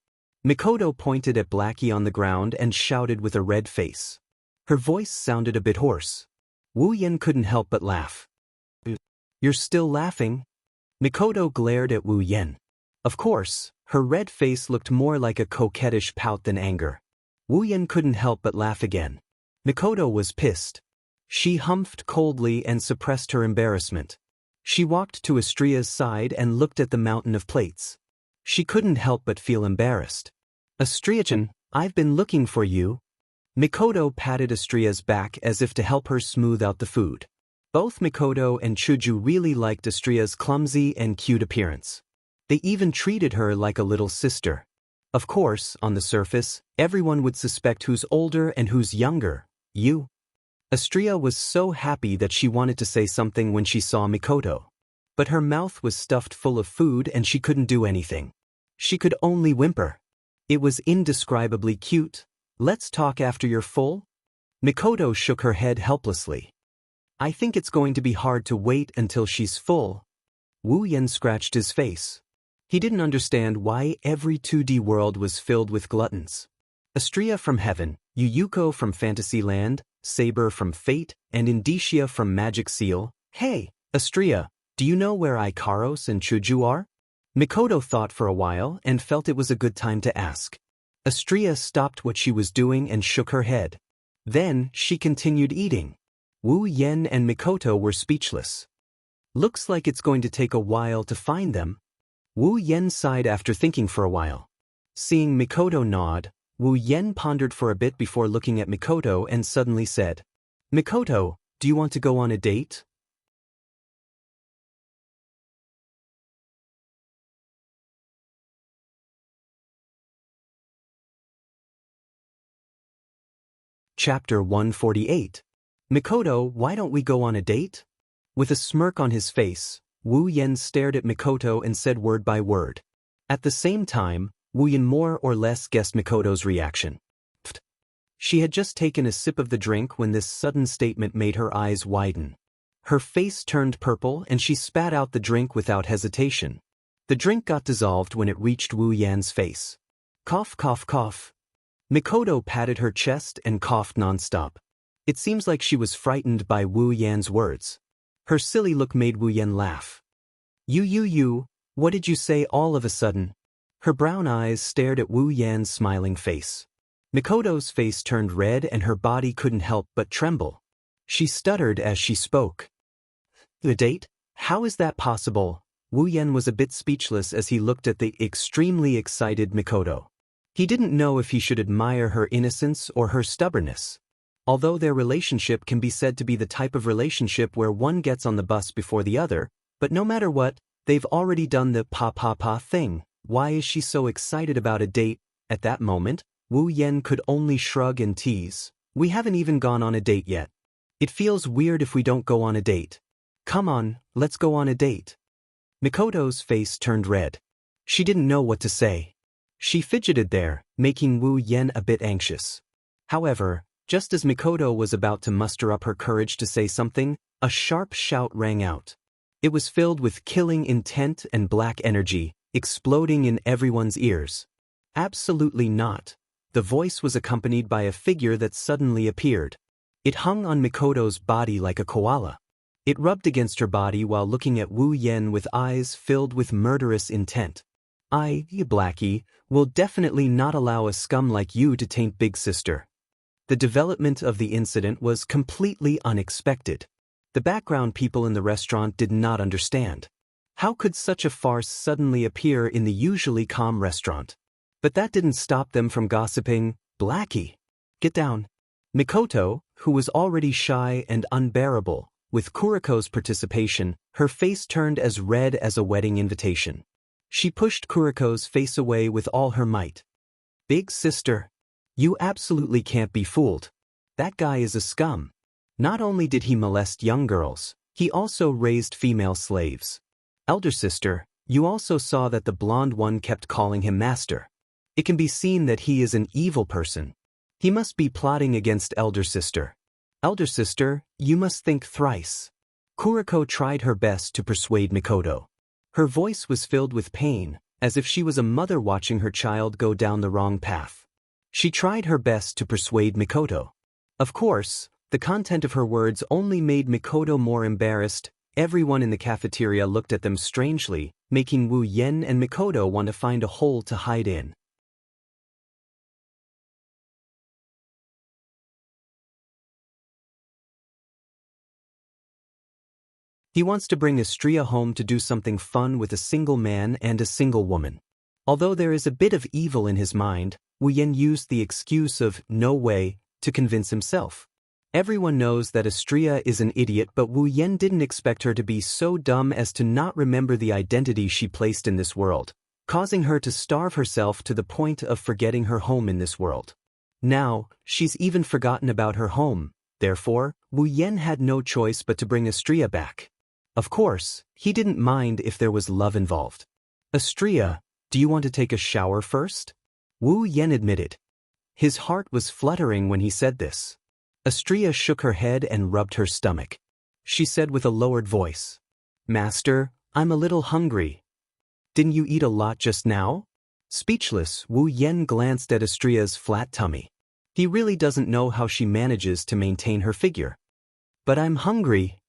A: Mikoto pointed at Blackie on the ground and shouted with a red face. Her voice sounded a bit hoarse. Wu Yan couldn't help but laugh. You're still laughing? Mikoto glared at Wu Yan. Of course, her red face looked more like a coquettish pout than anger. Wu Yan couldn't help but laugh again. Mikoto was pissed. She humphed coldly and suppressed her embarrassment. She walked to Astria's side and looked at the mountain of plates. She couldn't help but feel embarrassed. Astria-chan, I've been looking for you. Mikoto patted Astria's back as if to help her smooth out the food. Both Mikoto and Chuju really liked Astria's clumsy and cute appearance. They even treated her like a little sister. Of course, on the surface, everyone would suspect who's older and who's younger. You. Astria was so happy that she wanted to say something when she saw Mikoto. But her mouth was stuffed full of food and she couldn't do anything. She could only whimper. It was indescribably cute. "Let's talk after you're full?" Mikoto shook her head helplessly. "I think it's going to be hard to wait until she's full." Wu Yan scratched his face. He didn't understand why every 2D world was filled with gluttons. Astria from Heaven, Yuyuko from Fantasyland, Saber from Fate, and Indicia from Magic Seal. "Hey, Astria, do you know where Ikaros and Chuju are?" Mikoto thought for a while and felt it was a good time to ask. Astria stopped what she was doing and shook her head. Then she continued eating. Wu Yan and Mikoto were speechless. "Looks like it's going to take a while to find them." Wu Yan sighed after thinking for a while. Seeing Mikoto nod, Wu Yan pondered for a bit before looking at Mikoto and suddenly said, "Mikoto, do you want to go on a date?" Chapter 148. "Mikoto, why don't we go on a date?" With a smirk on his face, Wu Yan stared at Mikoto and said word by word. At the same time, Wu Yan more or less guessed Mikoto's reaction. Pfft. She had just taken a sip of the drink when this sudden statement made her eyes widen. Her face turned purple and she spat out the drink without hesitation. The drink got dissolved when it reached Wu Yan's face. Cough, cough, cough. Mikoto patted her chest and coughed nonstop. It seems like she was frightened by Wu Yan's words. Her silly look made Wu Yan laugh. You, what did you say all of a sudden?" Her brown eyes stared at Wu Yan's smiling face. Mikoto's face turned red and her body couldn't help but tremble. She stuttered as she spoke. "The date? How is that possible?" Wu Yan was a bit speechless as he looked at the extremely excited Mikoto. He didn't know if he should admire her innocence or her stubbornness. Although their relationship can be said to be the type of relationship where one gets on the bus before the other, but no matter what, they've already done the pa thing. Why is she so excited about a date? At that moment, Wu Yan could only shrug and tease. "We haven't even gone on a date yet. It feels weird if we don't go on a date. Come on, let's go on a date." Mikoto's face turned red. She didn't know what to say. She fidgeted there, making Wu Yan a bit anxious. However, just as Mikoto was about to muster up her courage to say something, a sharp shout rang out. It was filled with killing intent and black energy, exploding in everyone's ears. Absolutely not. The voice was accompanied by a figure that suddenly appeared. It hung on Mikoto's body like a koala. It rubbed against her body while looking at Wu Yan with eyes filled with murderous intent. "I, Blackie, will definitely not allow a scum like you to taint Big Sister." The development of the incident was completely unexpected. The background people in the restaurant did not understand. How could such a farce suddenly appear in the usually calm restaurant? But that didn't stop them from gossiping. "Blackie, get down." Mikoto, who was already shy and unbearable, with Kuriko's participation, her face turned as red as a wedding invitation. She pushed Kuriko's face away with all her might. "Big Sister, you absolutely can't be fooled. That guy is a scum. Not only did he molest young girls, he also raised female slaves. Elder Sister, you also saw that the blonde one kept calling him master. It can be seen that he is an evil person. He must be plotting against Elder Sister. Elder Sister, you must think thrice." Kuriko tried her best to persuade Mikoto. Her voice was filled with pain, as if she was a mother watching her child go down the wrong path. She tried her best to persuade Mikoto. Of course, the content of her words only made Mikoto more embarrassed. Everyone in the cafeteria looked at them strangely, making Wu Yan and Mikoto want to find a hole to hide in. He wants to bring Astria home to do something fun with a single man and a single woman. Although there is a bit of evil in his mind, Wu Yan used the excuse of "no way" to convince himself. Everyone knows that Astria is an idiot, but Wu Yan didn't expect her to be so dumb as to not remember the identity she placed in this world, causing her to starve herself to the point of forgetting her home in this world. Now, she's even forgotten about her home. Therefore, Wu Yen had no choice but to bring Xianxia back. Of course, he didn't mind if there was love involved. Xianxia, do you want to take a shower first? Wu Yen admitted. His heart was fluttering when he said this. Xianxia shook her head and rubbed her stomach. She said with a lowered voice, Master, I'm a little hungry. Didn't you eat a lot just now? Speechless, Wu Yen glanced at Xianxia's flat tummy. He really doesn't know how she manages to maintain her figure. But I'm hungry.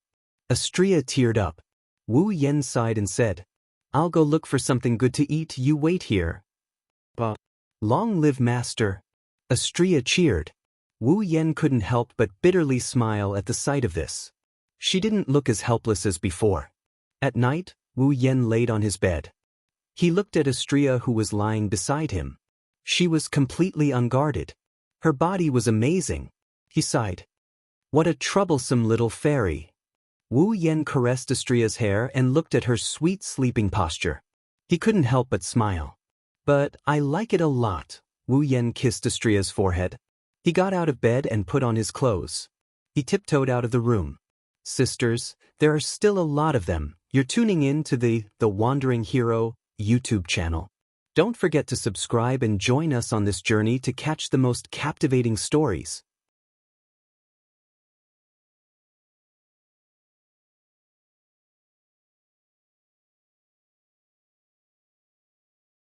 A: Xianxia teared up. Wu Yen sighed and said, I'll go look for something good to eat, you wait here. Long live Master. Xianxia cheered. Wu Yen couldn't help but bitterly smile at the sight of this. She didn't look as helpless as before. At night, Wu Yen laid on his bed. He looked at Xianxia who was lying beside him. She was completely unguarded. Her body was amazing. He sighed. What a troublesome little fairy. Wu Yen caressed Xianxia's hair and looked at her sweet sleeping posture. He couldn't help but smile. But I like it a lot. Wu Yen kissed Xianxia's forehead. He got out of bed and put on his clothes. He tiptoed out of the room. Sisters, there are still a lot of them. You're tuning in to the Wandering Hero YouTube channel. Don't forget to subscribe and join us on this journey to catch the most captivating stories.